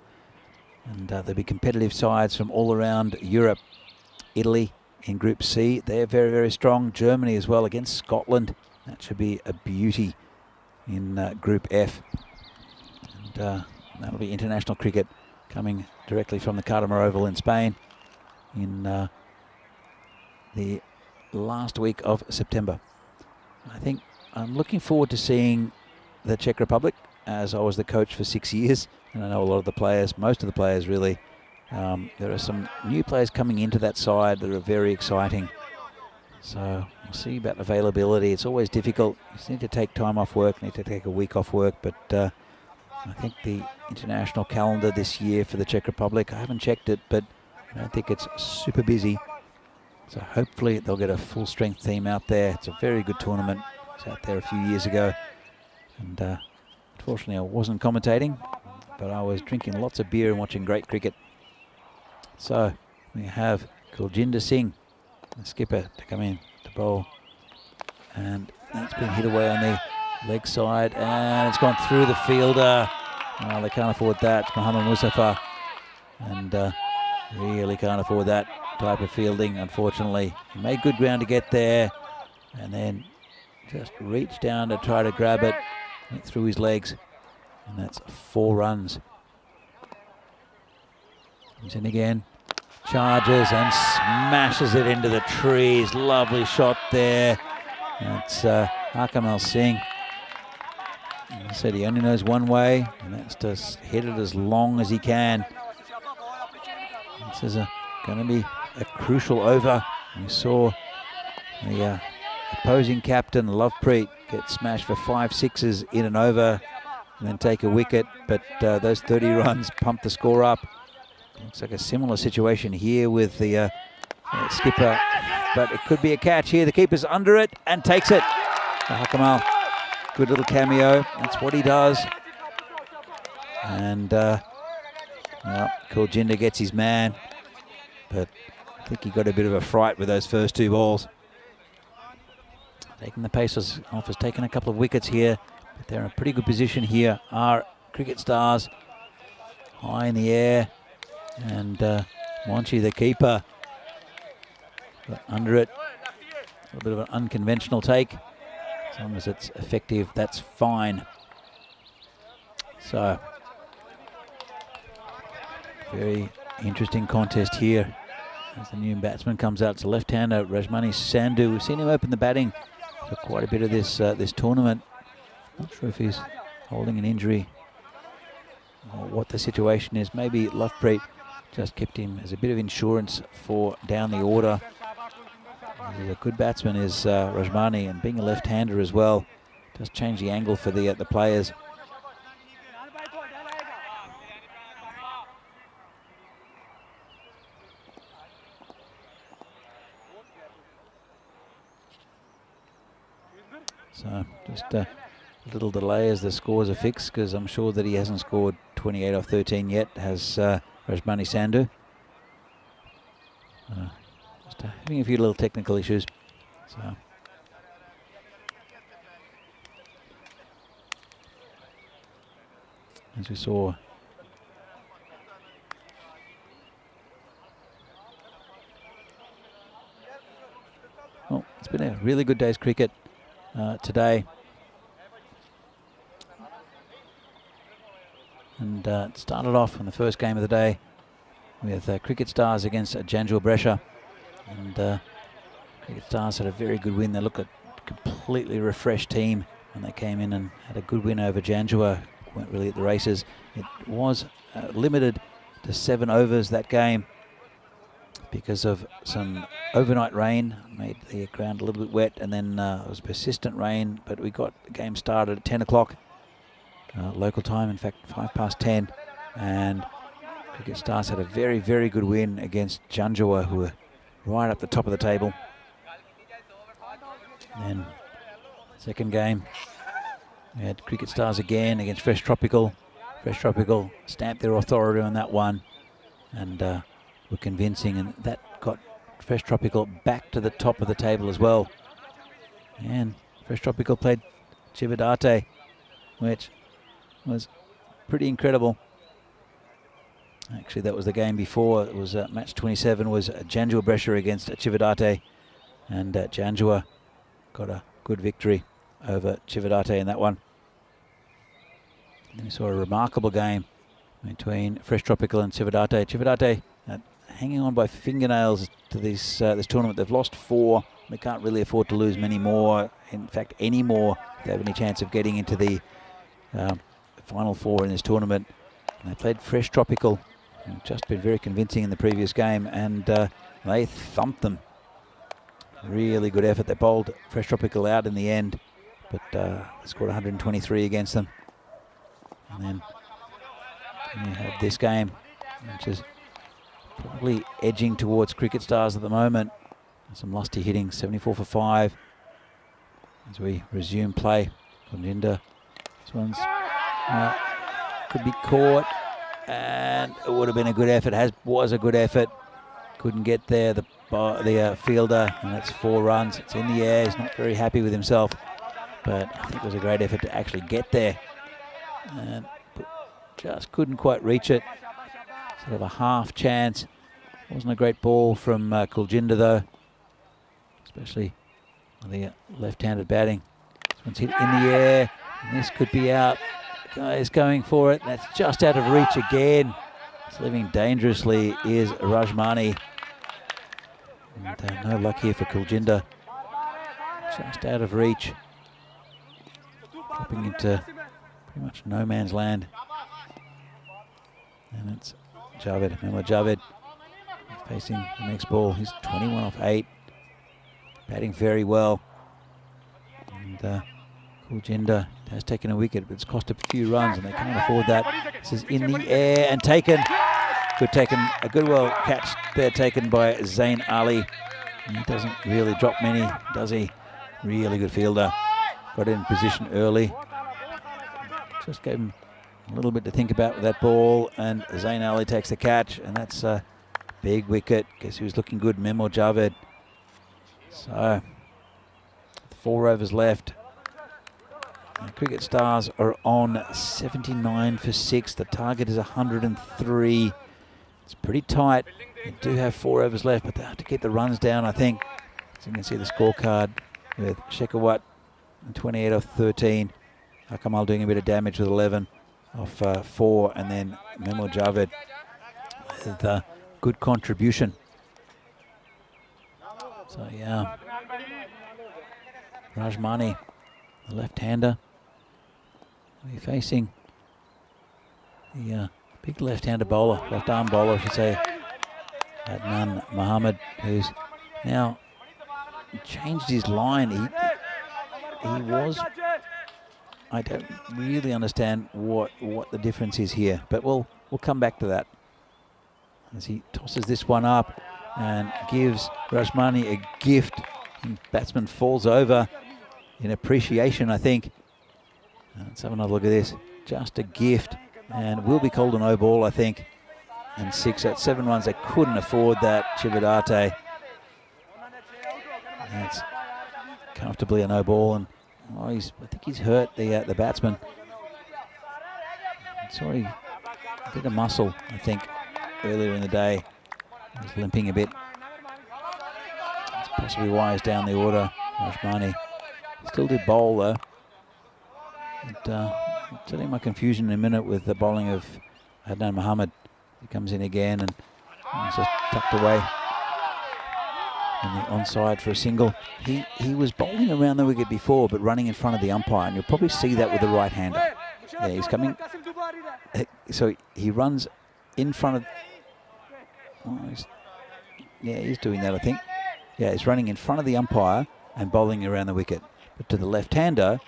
And there'll be competitive sides from all around Europe. Italy in Group C, they're very, very strong. Germany as well against Scotland. That should be a beauty in Group F. And that'll be international cricket coming directly from the Carnama Oval in Spain in the last week of September. I think I'm looking forward to seeing the Czech Republic, as I was the coach for 6 years, and I know a lot of the players, most of the players really. There are some new players coming into that side that are very exciting. So we'll see about availability. It's always difficult. You just need to take time off work, need to take a week off work, but I think the international calendar this year for the Czech Republic, I haven't checked it, but I don't think it's super busy. So hopefully they'll get a full strength team out there. It's a very good tournament. I was out there a few years ago. And unfortunately I wasn't commentating, but I was drinking lots of beer and watching great cricket. So we have Kuljinder Singh, the skipper, to come in to bowl. And that's been hit away on the leg side, and it's gone through the fielder. Oh, they can't afford that. It's Mohammed Muzaffar. And really can't afford that type of fielding, unfortunately. He made good ground to get there, and then just reached down to try to grab it. Went through his legs, and that's 4 runs. Comes in again, charges and smashes it into the trees. Lovely shot there. That's Akamal Singh. As I said, he only knows one way, and that's to hit it as long as he can. This is going to be a crucial over. We saw the opposing captain, Lovepreet, get smashed for 5 sixes in an over and then take a wicket, but those 30 runs pump the score up. Looks like a similar situation here with the skipper, but it could be a catch here. The keeper's under it and takes it. Hakamal Good little cameo. That's what he does. And Kuljinder gets his man. But I think he got a bit of a fright with those first 2 balls. Taking the pace off, has taken a couple of wickets here. But they're in a pretty good position here. Are Cricket Stars high in the air. And Monchi, the keeper, got under it. A little bit of an unconventional take. As long as it's effective, that's fine. So, very interesting contest here. As the new batsman comes out, it's a left-hander, Rajmani Sandhu. We've seen him open the batting for quite a bit of this tournament. Not sure if he's holding an injury or what the situation is. Maybe Lovepreet just kept him as a bit of insurance for down the order. He's a good batsman, is Rajmani, and being a left-hander as well does change the angle for the players. So just a little delay as the scores are fixed, because I'm sure that he hasn't scored 28 off 13 yet, has Rajmani Sandhu. Just having a few little technical issues. So as we saw, well, it's been a really good day's cricket today. And it started off in the first game of the day with Cricket Stars against Janjua Brescia. And Cricket Stars had a very good win. They look a completely refreshed team when they came in and had a good win over Janjua. Weren't really at the races. It was limited to 7 overs that game because of some overnight rain. Made the ground a little bit wet, and then it was persistent rain, but we got the game started at 10 o'clock local time, in fact 10:05, and Cricket Stars had a very, very good win against Janjua, who were right up the top of the table. And then second game, we had Cricket Stars again against Fresh Tropical. Fresh Tropical stamped their authority on that one and were convincing, and that got Fresh Tropical back to the top of the table as well. And Fresh Tropical played Chividate, which was pretty incredible. Actually, that was the game before. It was match 27 was Janjua Brescia against Chividate, and Janjua got a good victory over Chividate in that one. Then we saw a remarkable game between Fresh Tropical and Chividate. Chividate hanging on by fingernails to this tournament. They've lost 4. They can't really afford to lose many more. In fact, any more if they have any chance of getting into the Final 4 in this tournament. And they played Fresh Tropical. Just been very convincing in the previous game, and they thumped them. Really good effort. They bowled Fresh Tropical out in the end, but they scored 123 against them. And then you have this game, which is probably edging towards Cricket Stars at the moment. Some lusty hitting, 74 for 5. As we resume play, Kuljinder. This one's could be caught, and it would have been a good effort. Was a good effort. Couldn't get there. The fielder, and it's 4 runs. It's in the air. He's not very happy with himself, but I think it was a great effort to actually get there, and just couldn't quite reach it. Sort of a half chance. Wasn't a great ball from Kuljinder though, especially the left-handed batting. This one's hit in the air, and this could be out. Guy is going for it. That's just out of reach again. It's living dangerously is Rajmani. And no luck here for Kuljinder. Just out of reach. Dropping into pretty much no man's land. And it's Javed, Mehmet Javed, facing the next ball. He's 21 off 8. Batting very well. And Kuljinder has taken a wicket, but it's cost a few runs, and they can't afford that. This is in the air and taken. A good well catch there taken by Zain Ali. And he doesn't really drop many, does he? Really good fielder. got in position early. Just gave him a little bit to think about with that ball, and Zain Ali takes the catch, and that's a big wicket because he was looking good, Memo Javed. So 4 overs left. The Cricket Stars are on 79 for 6. The target is 103. It's pretty tight. They do have 4 overs left, but they have to keep the runs down, I think. As you can see the scorecard with Shekhawat 28 off 13. Akamal doing a bit of damage with 11 off 4, and then Memo Javed with a good contribution. So yeah, Rajmani, the left-hander, will be facing the big left-hander bowler, left-arm bowler, I should say, Adnan Mohammed, who's now changed his line. He was, I don't really understand what the difference is here, but we'll come back to that. As he tosses this one up and gives Rajmani a gift. And batsman falls over in appreciation, I think. Let's have another look at this. Just a gift, and will be called a no ball, I think. And 6 at 7 runs. They couldn't afford that. Chividate. That's comfortably a no ball, and I think he's hurt the batsman. Sorry, a bit of muscle, I think, earlier in the day. He was limping a bit. That's possibly why he's down the order. Rajmani still did bowl though. But, I'll tell you my confusion in a minute with the bowling of Adnan Mohammed. He comes in again and he's just tucked away on the onside for a single. He was bowling around the wicket before, but running in front of the umpire, and you'll probably see that with the right hander. Yeah, he's coming. So he runs in front of. Oh, he's doing that, I think. Yeah, he's running in front of the umpire and bowling around the wicket. But to the left-hander,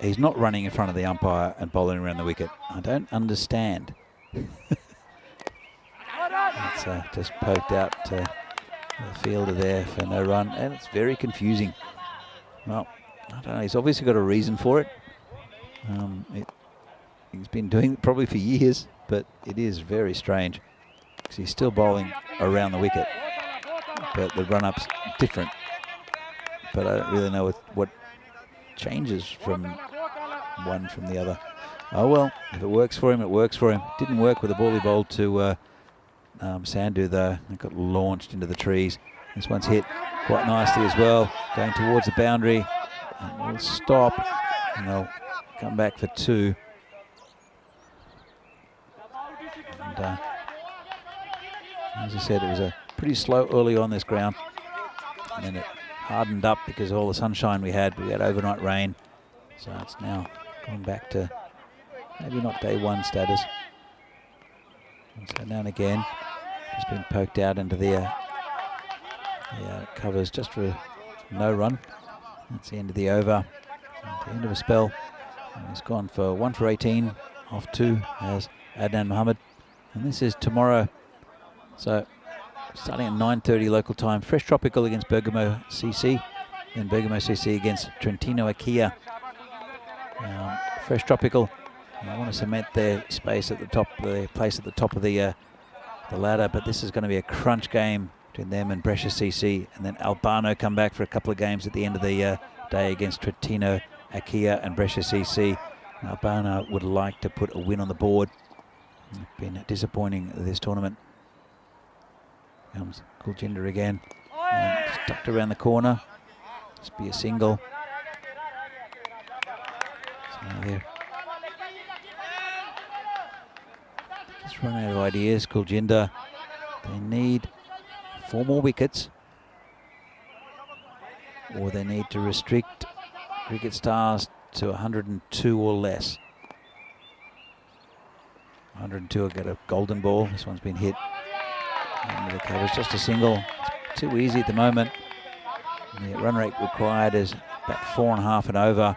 he's not running in front of the umpire and bowling around the wicket. I don't understand. It's just poked out to the fielder there for no run, and it's very confusing. Well, I don't know. He's obviously got a reason for it. He's been doing it probably for years, but it is very strange because he's still bowling around the wicket, but the run-up's different. But I don't really know what changes from one from the other. Oh well, if it works for him, it works for him. Didn't work with the ball he bowled to Sandhu though. It got launched into the trees. This one's hit quite nicely as well, going towards the boundary, and will stop, and they'll come back for 2. And as I said, it was a pretty slow early on this ground, and then it hardened up because of all the sunshine we had. We had overnight rain, so it's now gone back to maybe not day 1 status. And so now and again, just been poked out into the covers just for no run. That's the end of the over, at the end of a spell. And he's gone for 1 for 18 off 2 as Adnan Mohammed. And this is tomorrow, so starting at 9:30 local time. Fresh Tropical against Bergamo CC, then Bergamo CC against Trentino Akia. Fresh Tropical, I want to cement their space at the top, their place at the top of the ladder, but this is going to be a crunch game between them and Brescia CC, and then Albano come back for a couple of games at the end of the day against Trentino Akia and Brescia CC. Albano would like to put a win on the board. Been disappointing this tournament. Comes Kuljinder again, and just tucked around the corner. Just be a single. So there. Just run out of ideas, Kuljinder. They need 4 more wickets, or they need to restrict Cricket Stars to 102 or less. 102 will get a golden ball. This one's been hit into the covers, just a single. It's too easy at the moment. The run rate required is about 4.5 and over.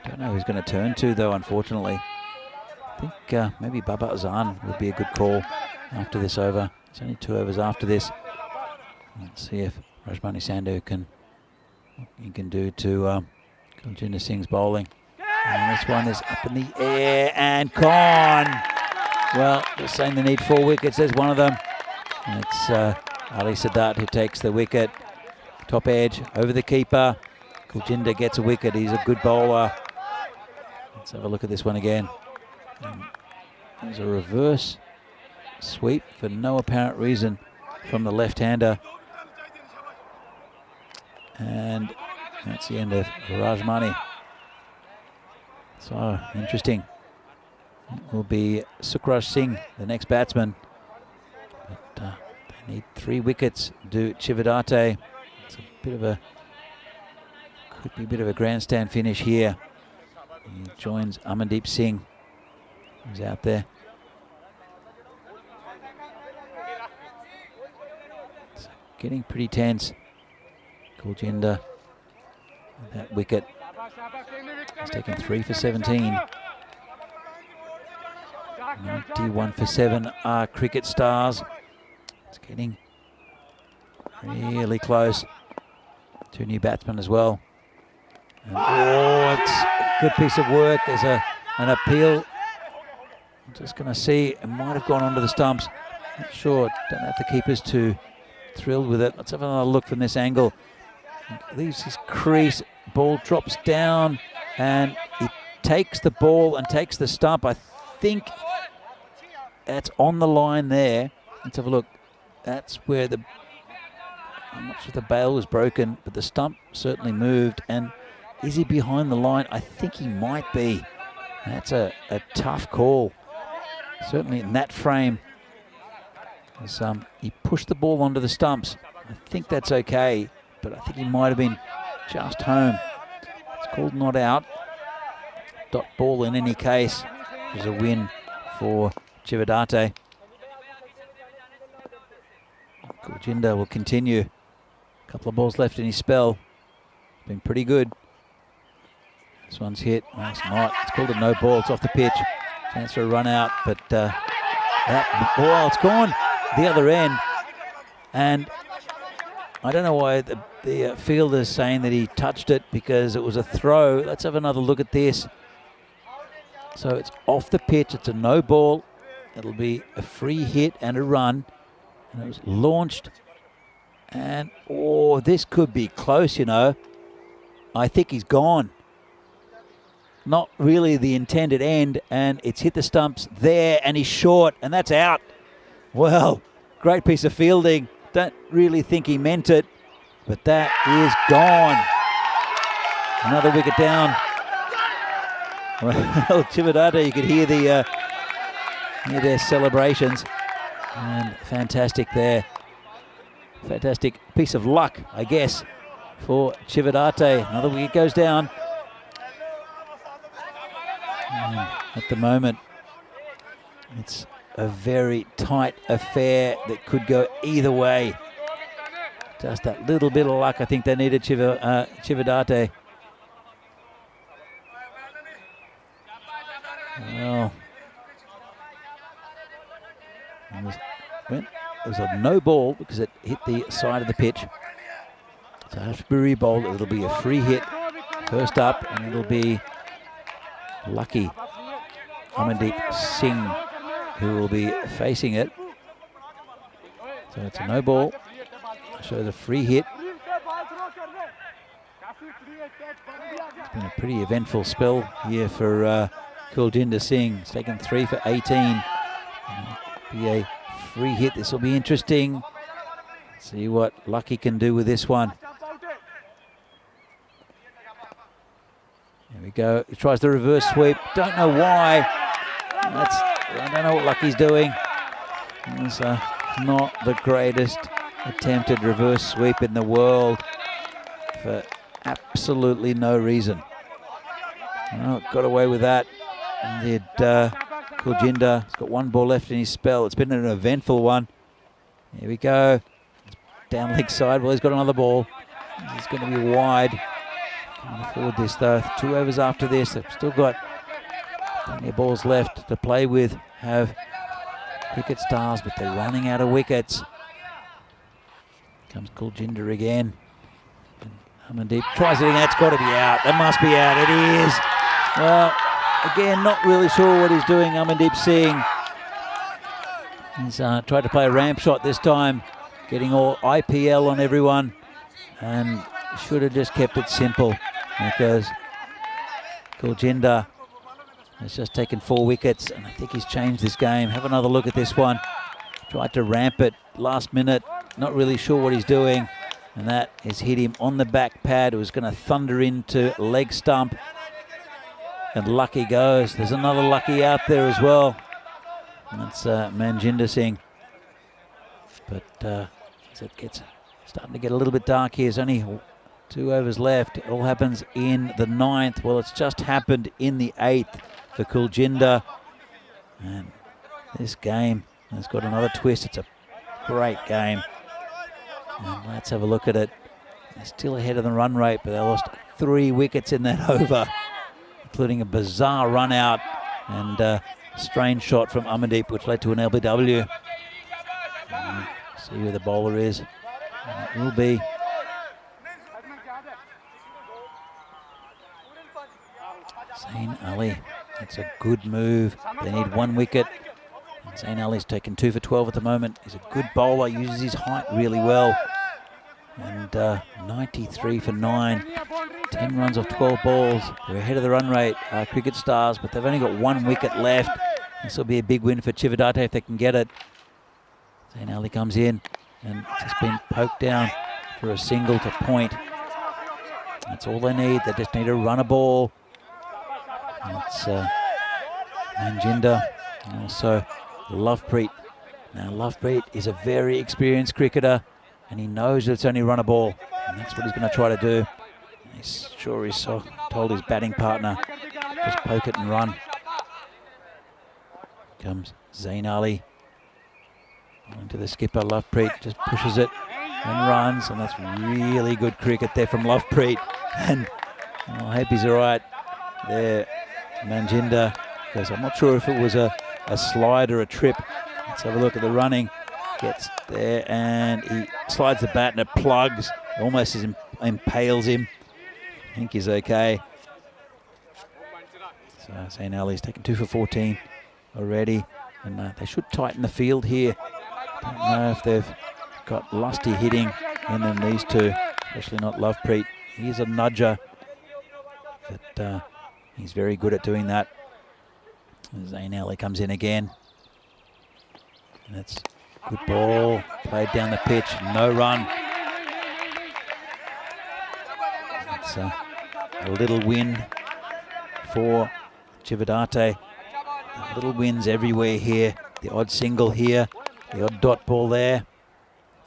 Don't know who's going to turn to though, unfortunately. I think maybe Baba Azan would be a good call after this over. It's only 2 overs after this. Let's see if Rajmani Sandhu can you can do to Kuljinder Singh's bowling. And this one is up in the air and gone. Well, they're saying they need 4 wickets. There's one of them. And it's Ali Sadat who takes the wicket. Top edge over the keeper. Kuljinder gets a wicket. He's a good bowler. Let's have a look at this one again. And there's a reverse sweep for no apparent reason from the left-hander. And that's the end of Rajmani. So, interesting. It will be Sukraj Singh, the next batsman. But they need 3 wickets. Do Chividate. It's a bit of a, could be a bit of a grandstand finish here. He joins Amandeep Singh, who's out there. It's getting pretty tense. Kuljinder, that wicket. He's taken 3 for 17. 91 for 7 are cricket stars. It's getting really close. 2 new batsmen as well. And, oh, it's a good piece of work. There's an appeal. I'm just going to see. It might have gone onto the stumps. Not sure. Don't know if the keeper's too thrilled with it. Let's have another look from this angle. He leaves his crease. Ball drops down. And he takes the ball and takes the stump. I think that's on the line there. Let's have a look. That's where the, I'm not sure the bail was broken, but the stump certainly moved. And is he behind the line? I think he might be. That's a tough call. Certainly in that frame. As, he pushed the ball onto the stumps. I think that's okay, but I think he might have been just home. It's called not out. Dot ball in any case. There's a win for Chividate. Kuljinder will continue. A couple of balls left in his spell. Been pretty good. This one's hit. No, it's not. It's called a no ball. It's off the pitch. Chance for a run out, but that ball, it's gone the other end. And I don't know why the fielder's saying that he touched it because it was a throw. Let's have another look at this. So it's off the pitch. It's a no ball. It'll be a free hit and a run. And it was launched. And, oh, this could be close, you know. I think he's gone. Not really the intended end. And it's hit the stumps there. And he's short. And that's out. Well, great piece of fielding. Don't really think he meant it. But that is gone. Another wicket down. Well, Chividate, you could hear their celebrations. And fantastic there. Fantastic piece of luck, I guess, for Chividate. Another wicket goes down. And at the moment, it's a very tight affair that could go either way. Just that little bit of luck I think they needed, Chividate. Well, it was a no ball because it hit the side of the pitch. So it has to be re-bowled. It'll be a free hit first up, and it'll be lucky Amandeep Singh who will be facing it. So it's a no ball. I'll show the free hit. It's been a pretty eventful spell here for Kuljinder Singh. He's taken 3 for 18. Be a free hit. This will be interesting. See what Lucky can do with this one. There we go. He tries the reverse sweep. Don't know why. I don't know what Lucky's doing. It's not the greatest attempted reverse sweep in the world for absolutely no reason. Well, got away with that. And did Kuljinder. He's got 1 ball left in his spell. It's been an eventful one. Here we go. Down leg side. Well, he's got another ball. He's going to be wide. Can't afford this though. 2 overs after this. They've still got plenty of balls left to play with. Have cricket stars, but they're running out of wickets. Comes Kuljinder again. And Amandeep tries it again. That's got to be out. That must be out. It is. Well, again, not really sure what he's doing, Amandeep Singh. He's tried to play a ramp shot this time, getting all IPL on everyone, and should have just kept it simple because Kuljinder has just taken 4 wickets, and I think he's changed this game. Have another look at this one. Tried to ramp it last minute, not really sure what he's doing, and that has hit him on the back pad. It was going to thunder into leg stump, and lucky goes. There's another lucky out there as well. And that's Manjinder Singh. But as it gets starting to get a little bit dark here, there's only 2 overs left. It all happens in the 9th. Well, it's just happened in the 8th for Kuljinder. And this game has got another twist. It's a great game. And let's have a look at it. They're still ahead of the run rate, but they lost 3 wickets in that over, including a bizarre run out and a strange shot from Amandeep, which led to an LBW. See who the bowler is. And it will be Zain Ali. That's a good move. They need 1 wicket. And Zain Ali's taken 2 for 12 at the moment. He's a good bowler, uses his height really well. And 93 for 9. 10 runs off 12 balls. They're ahead of the run rate, Cricket Stars, but they've only got 1 wicket left. This will be a big win for Chividate if they can get it. Zain Ali comes in and just been poked down for a single to point. That's all they need. They just need to run a ball. It's Manjinder and also Lovepreet. Now Lovepreet is a very experienced cricketer and he knows that it's only run a ball, and that's what he's going to try to do. He's sure he's told his batting partner, just poke it and run. Comes Zain Ali. Into the skipper, Lovepreet just pushes it and runs, and that's really good cricket there from Lovepreet. And I hope he's all right there, Manjinder, because I'm not sure if it was a slide or a trip. Let's have a look at the running. Gets there and he slides the bat and it plugs, almost impales him. I think he's okay. So Zain Ali's taken 2 for 14 already, and they should tighten the field here. Don't know if they've got lusty hitting in them, these two, especially not Lovepreet. He's a nudger, but he's very good at doing that. Zain Ali comes in again, and that's good ball, played down the pitch, no run. It's a little win for Chividate. Little wins everywhere here. The odd single here, the odd dot ball there.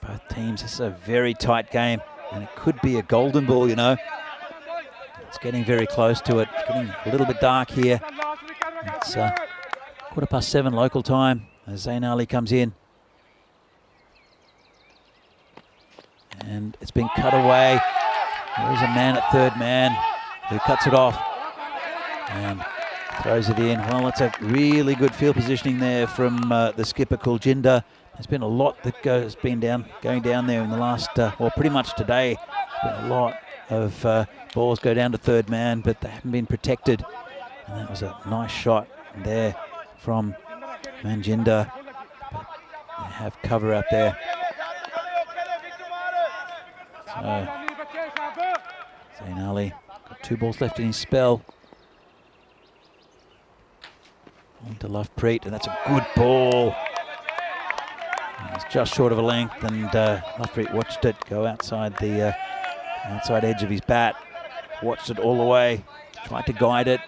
Both teams, this is a very tight game, and it could be a golden ball, you know. It's getting very close to it. It's getting a little bit dark here. It's 7:15 local time as Zain Ali comes in. And it's been cut away. There's a man at third man who cuts it off and throws it in. Well, that's a really good field positioning there from the skipper Kuljinder. There's been a lot that going down there in the last, well, pretty much today. There's been a lot of balls go down to third man, but they haven't been protected. And that was a nice shot there from Manjinder. But they have cover out there. So Zain Ali got 2 balls left in his spell. On to Lovepreet, and that's a good ball. It's just short of a length, and Lovepreet watched it go outside the outside edge of his bat. Watched it all the way, tried to guide it.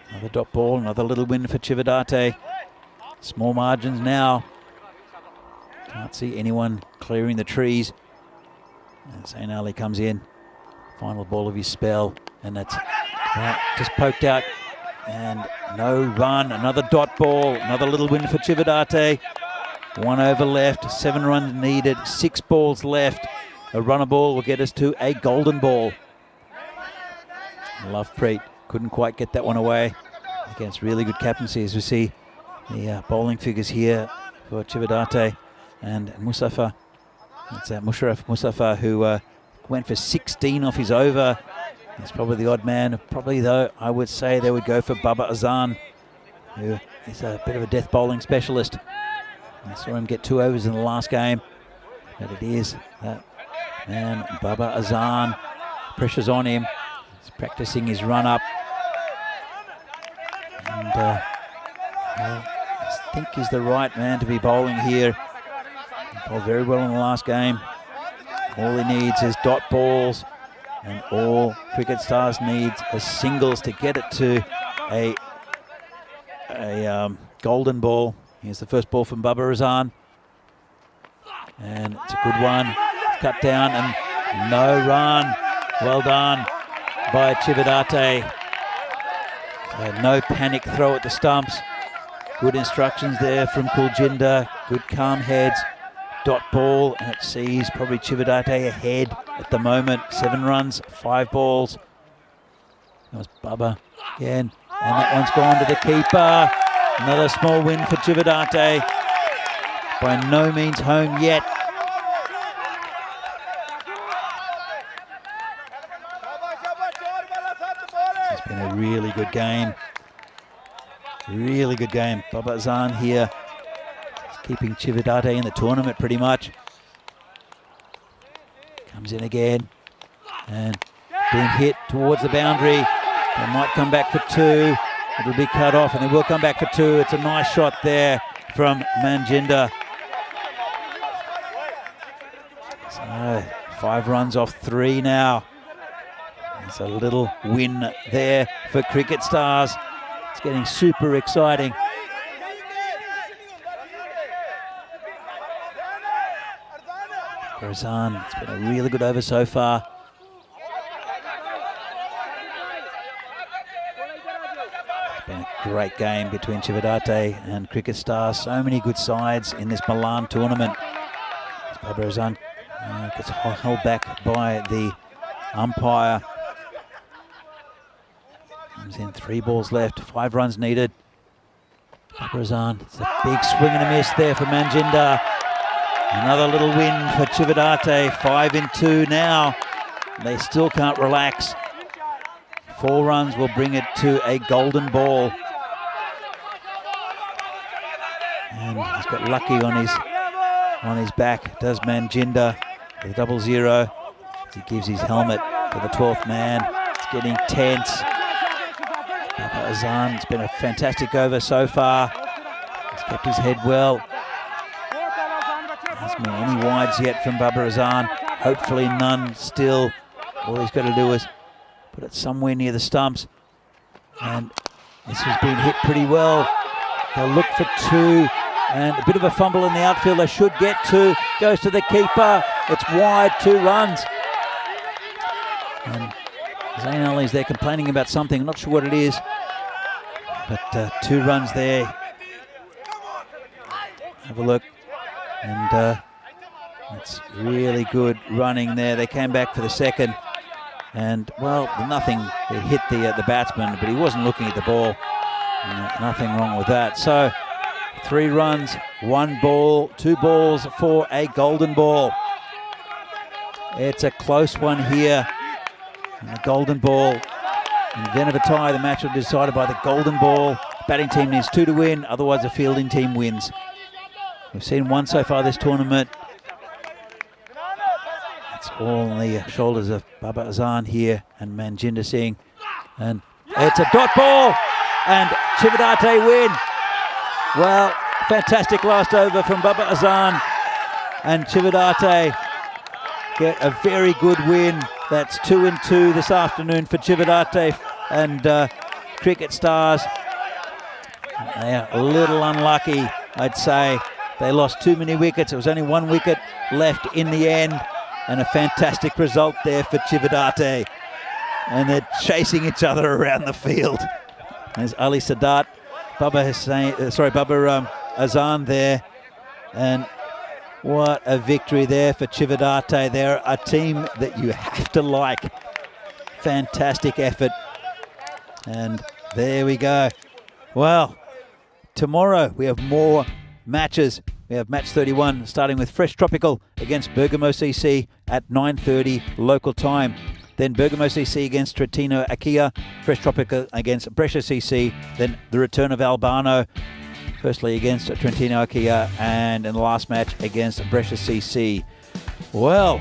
Another dot ball, another little win for Chividate. Small margins now. Can't see anyone clearing the trees. And Zain Ali comes in, final ball of his spell, and that's just poked out, and no run. Another dot ball, another little win for Chividate. 1 over left, 7 runs needed, 6 balls left. A runner ball will get us to a golden ball. Lovepreet couldn't quite get that one away against really good captaincy, as we see the bowling figures here for Chividate. And Mustafa It's Musharraf Mustafa, who went for 16 off his over. He's probably the odd man. Probably, though, I would say they would go for Baba Azan, who is a bit of a death bowling specialist. I saw him get 2 overs in the last game. But it is that man, Baba Azan. Pressure's on him. He's practicing his run-up. And I think he's the right man to be bowling here. He bowled very well in the last game. All he needs is dot balls, and all Cricket Stars needs is singles to get it to a golden ball. Here's the first ball from Baba Azan. And it's a good one. It's cut down and no run. Well done by Chividate. So no panic throw at the stumps. Good instructions there from Kuljinder. Good calm heads. Dot ball, and it sees probably Chividate ahead at the moment. 7 runs, 5 balls. That was Baba again. And that one's gone to the keeper. Another small win for Chividate. By no means home yet. It's been a really good game. Really good game. Baba Azan here, keeping Chividate in the tournament pretty much. Comes in again and being hit towards the boundary. They might come back for 2. It'll be cut off and they will come back for 2. It's a nice shot there from Manjinder. So 5 runs off 3 now. It's a little win there for Cricket Stars. It's getting super exciting. Azan, it's been a really good over so far. It's been a great game between Chividate and Cricket Stars. So many good sides in this Milan tournament. Baba Azan gets held back by the umpire. Comes in, 3 balls left, 5 runs needed. Baba Azan, it's a big swing and a miss there for Manjinder. Another little win for Chividate, 5 in 2 now. They still can't relax. 4 runs will bring it to a golden ball. And he's got lucky on his back, does Manjinder, with a 0-0. He gives his helmet to the 12th man. It's getting tense. Baba Azan, it's been a fantastic over so far. He's kept his head well. Hasn't been any wides yet from Baba Azan. Hopefully none still. All he's got to do is put it somewhere near the stumps. And this has been hit pretty well. They'll look for 2. And a bit of a fumble in the outfield. They should get 2. Goes to the keeper. It's wide, 2 runs. And Zain Ali's there complaining about something. I'm not sure what it is. But 2 runs there. Have a look. And it's really good running there. They came back for the second. And, well, nothing. It hit the batsman, but he wasn't looking at the ball. Nothing wrong with that. So 3 runs, 1 ball, 2 balls for a golden ball. It's a close one here. And the golden ball. In the event of a tie, the match will be decided by the golden ball. Batting team needs 2 to win, otherwise the fielding team wins. We've seen 1 so far this tournament. It's all on the shoulders of Baba Azan here and Manjinder Singh. And it's a dot ball and Chividate win. Well, fantastic last over from Baba Azan and Chividate get a very good win. That's 2 in 2 this afternoon for Chividate and Cricket Stars. They are a little unlucky, I'd say. They lost too many wickets. It was only 1 wicket left in the end. And a fantastic result there for Chividate. And they're chasing each other around the field. There's Ali Sadat, Baba Azan there. And what a victory there for Chividate. They're a team that you have to like. Fantastic effort. And there we go. Well, tomorrow we have more matches We have match 31 starting with Fresh Tropical against Bergamo CC at 9:30 local time. Then Bergamo CC against Trentino Akia, Fresh Tropical against Brescia CC, then the return of Albano, firstly against Trentino Akia, and in the last match against Brescia CC. Well,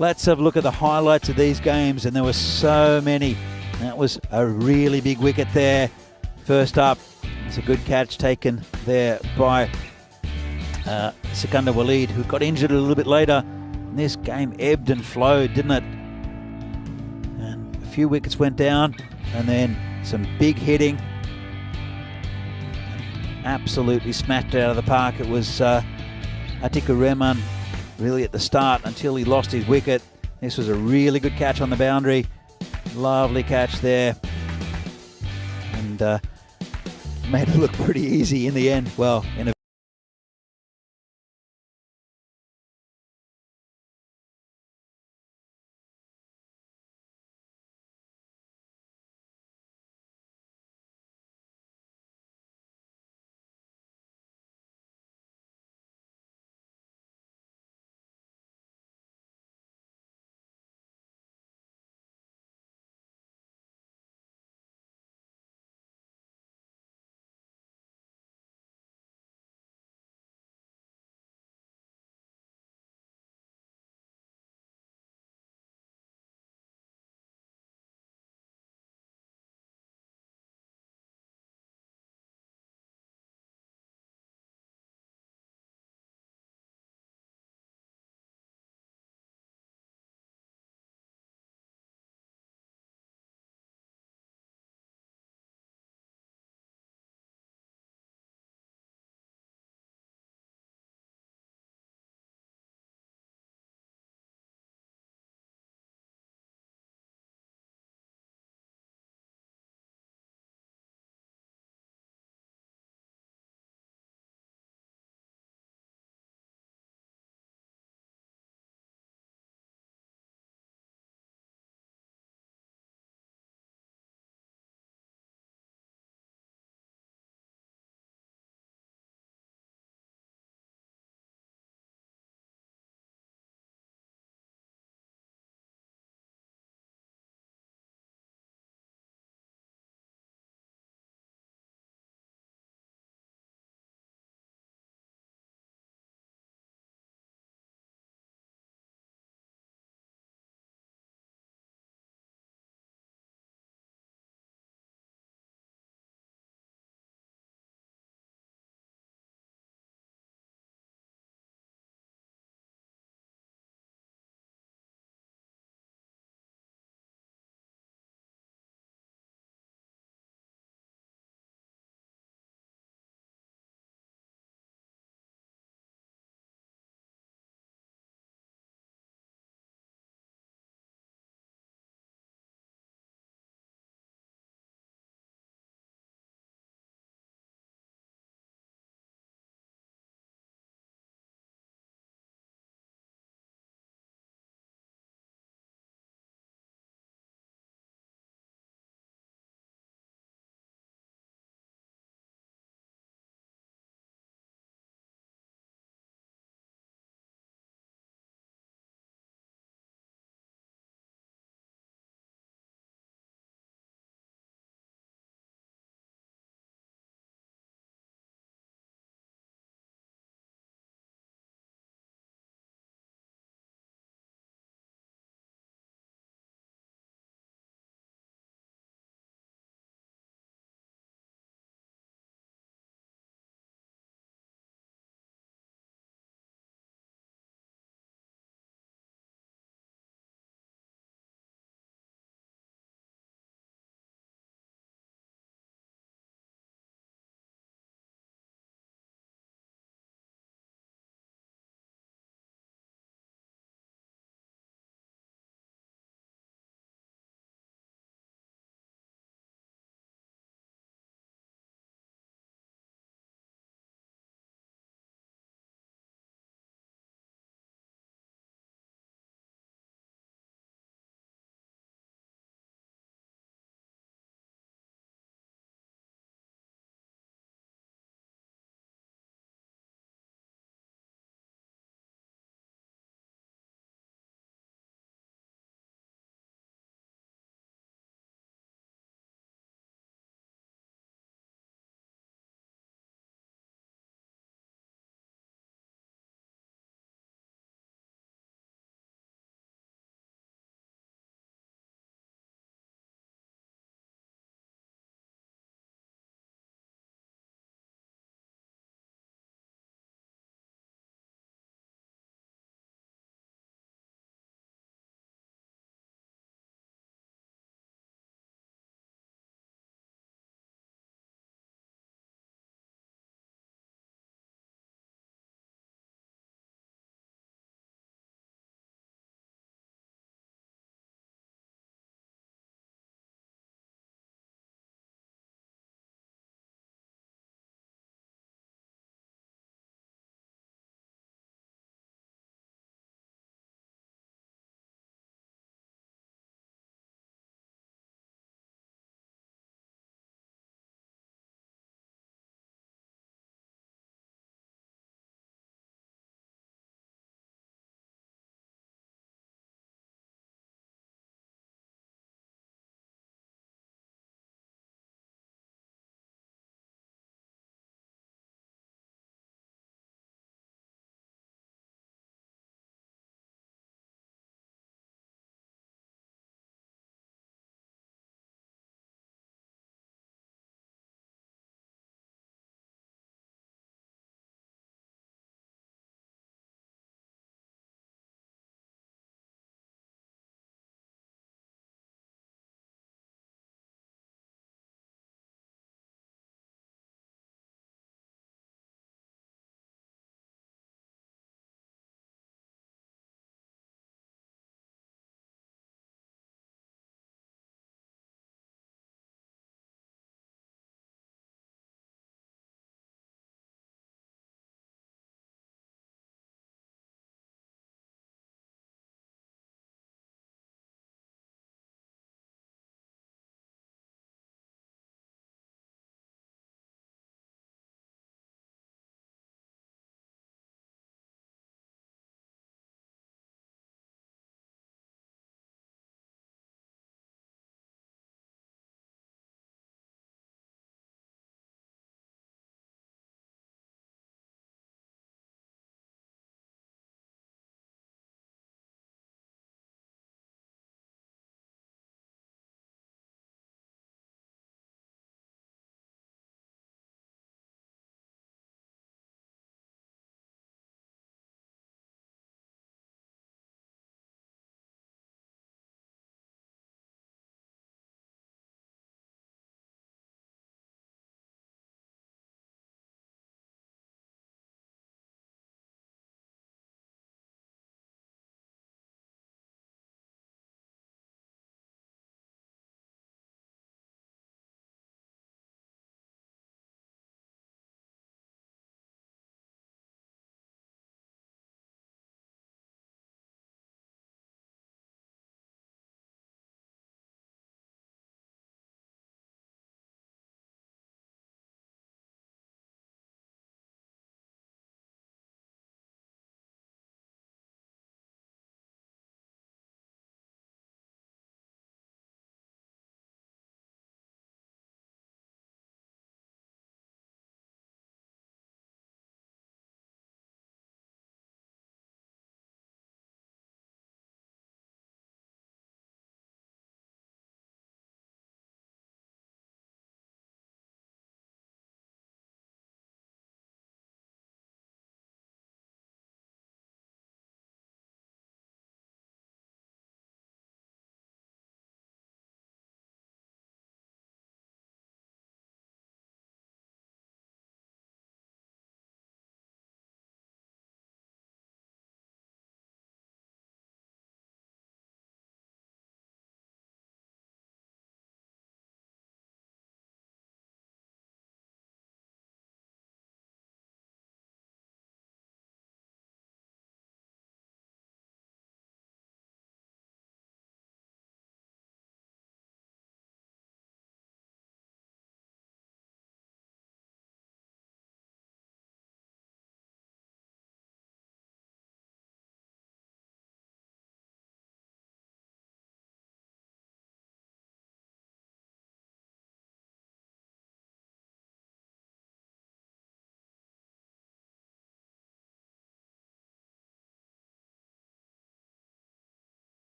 let's have a look at the highlights of these games, and there were so many. That was a really big wicket there. First up, it's a good catch taken there by Sikandar Walid, who got injured a little bit later. And this game ebbed and flowed, didn't it? And a few wickets went down, and then some big hitting. Absolutely smashed out of the park. It was Atikur Rahman really at the start until he lost his wicket. This was a really good catch on the boundary. Lovely catch there. And made it look pretty easy in the end. Well, in a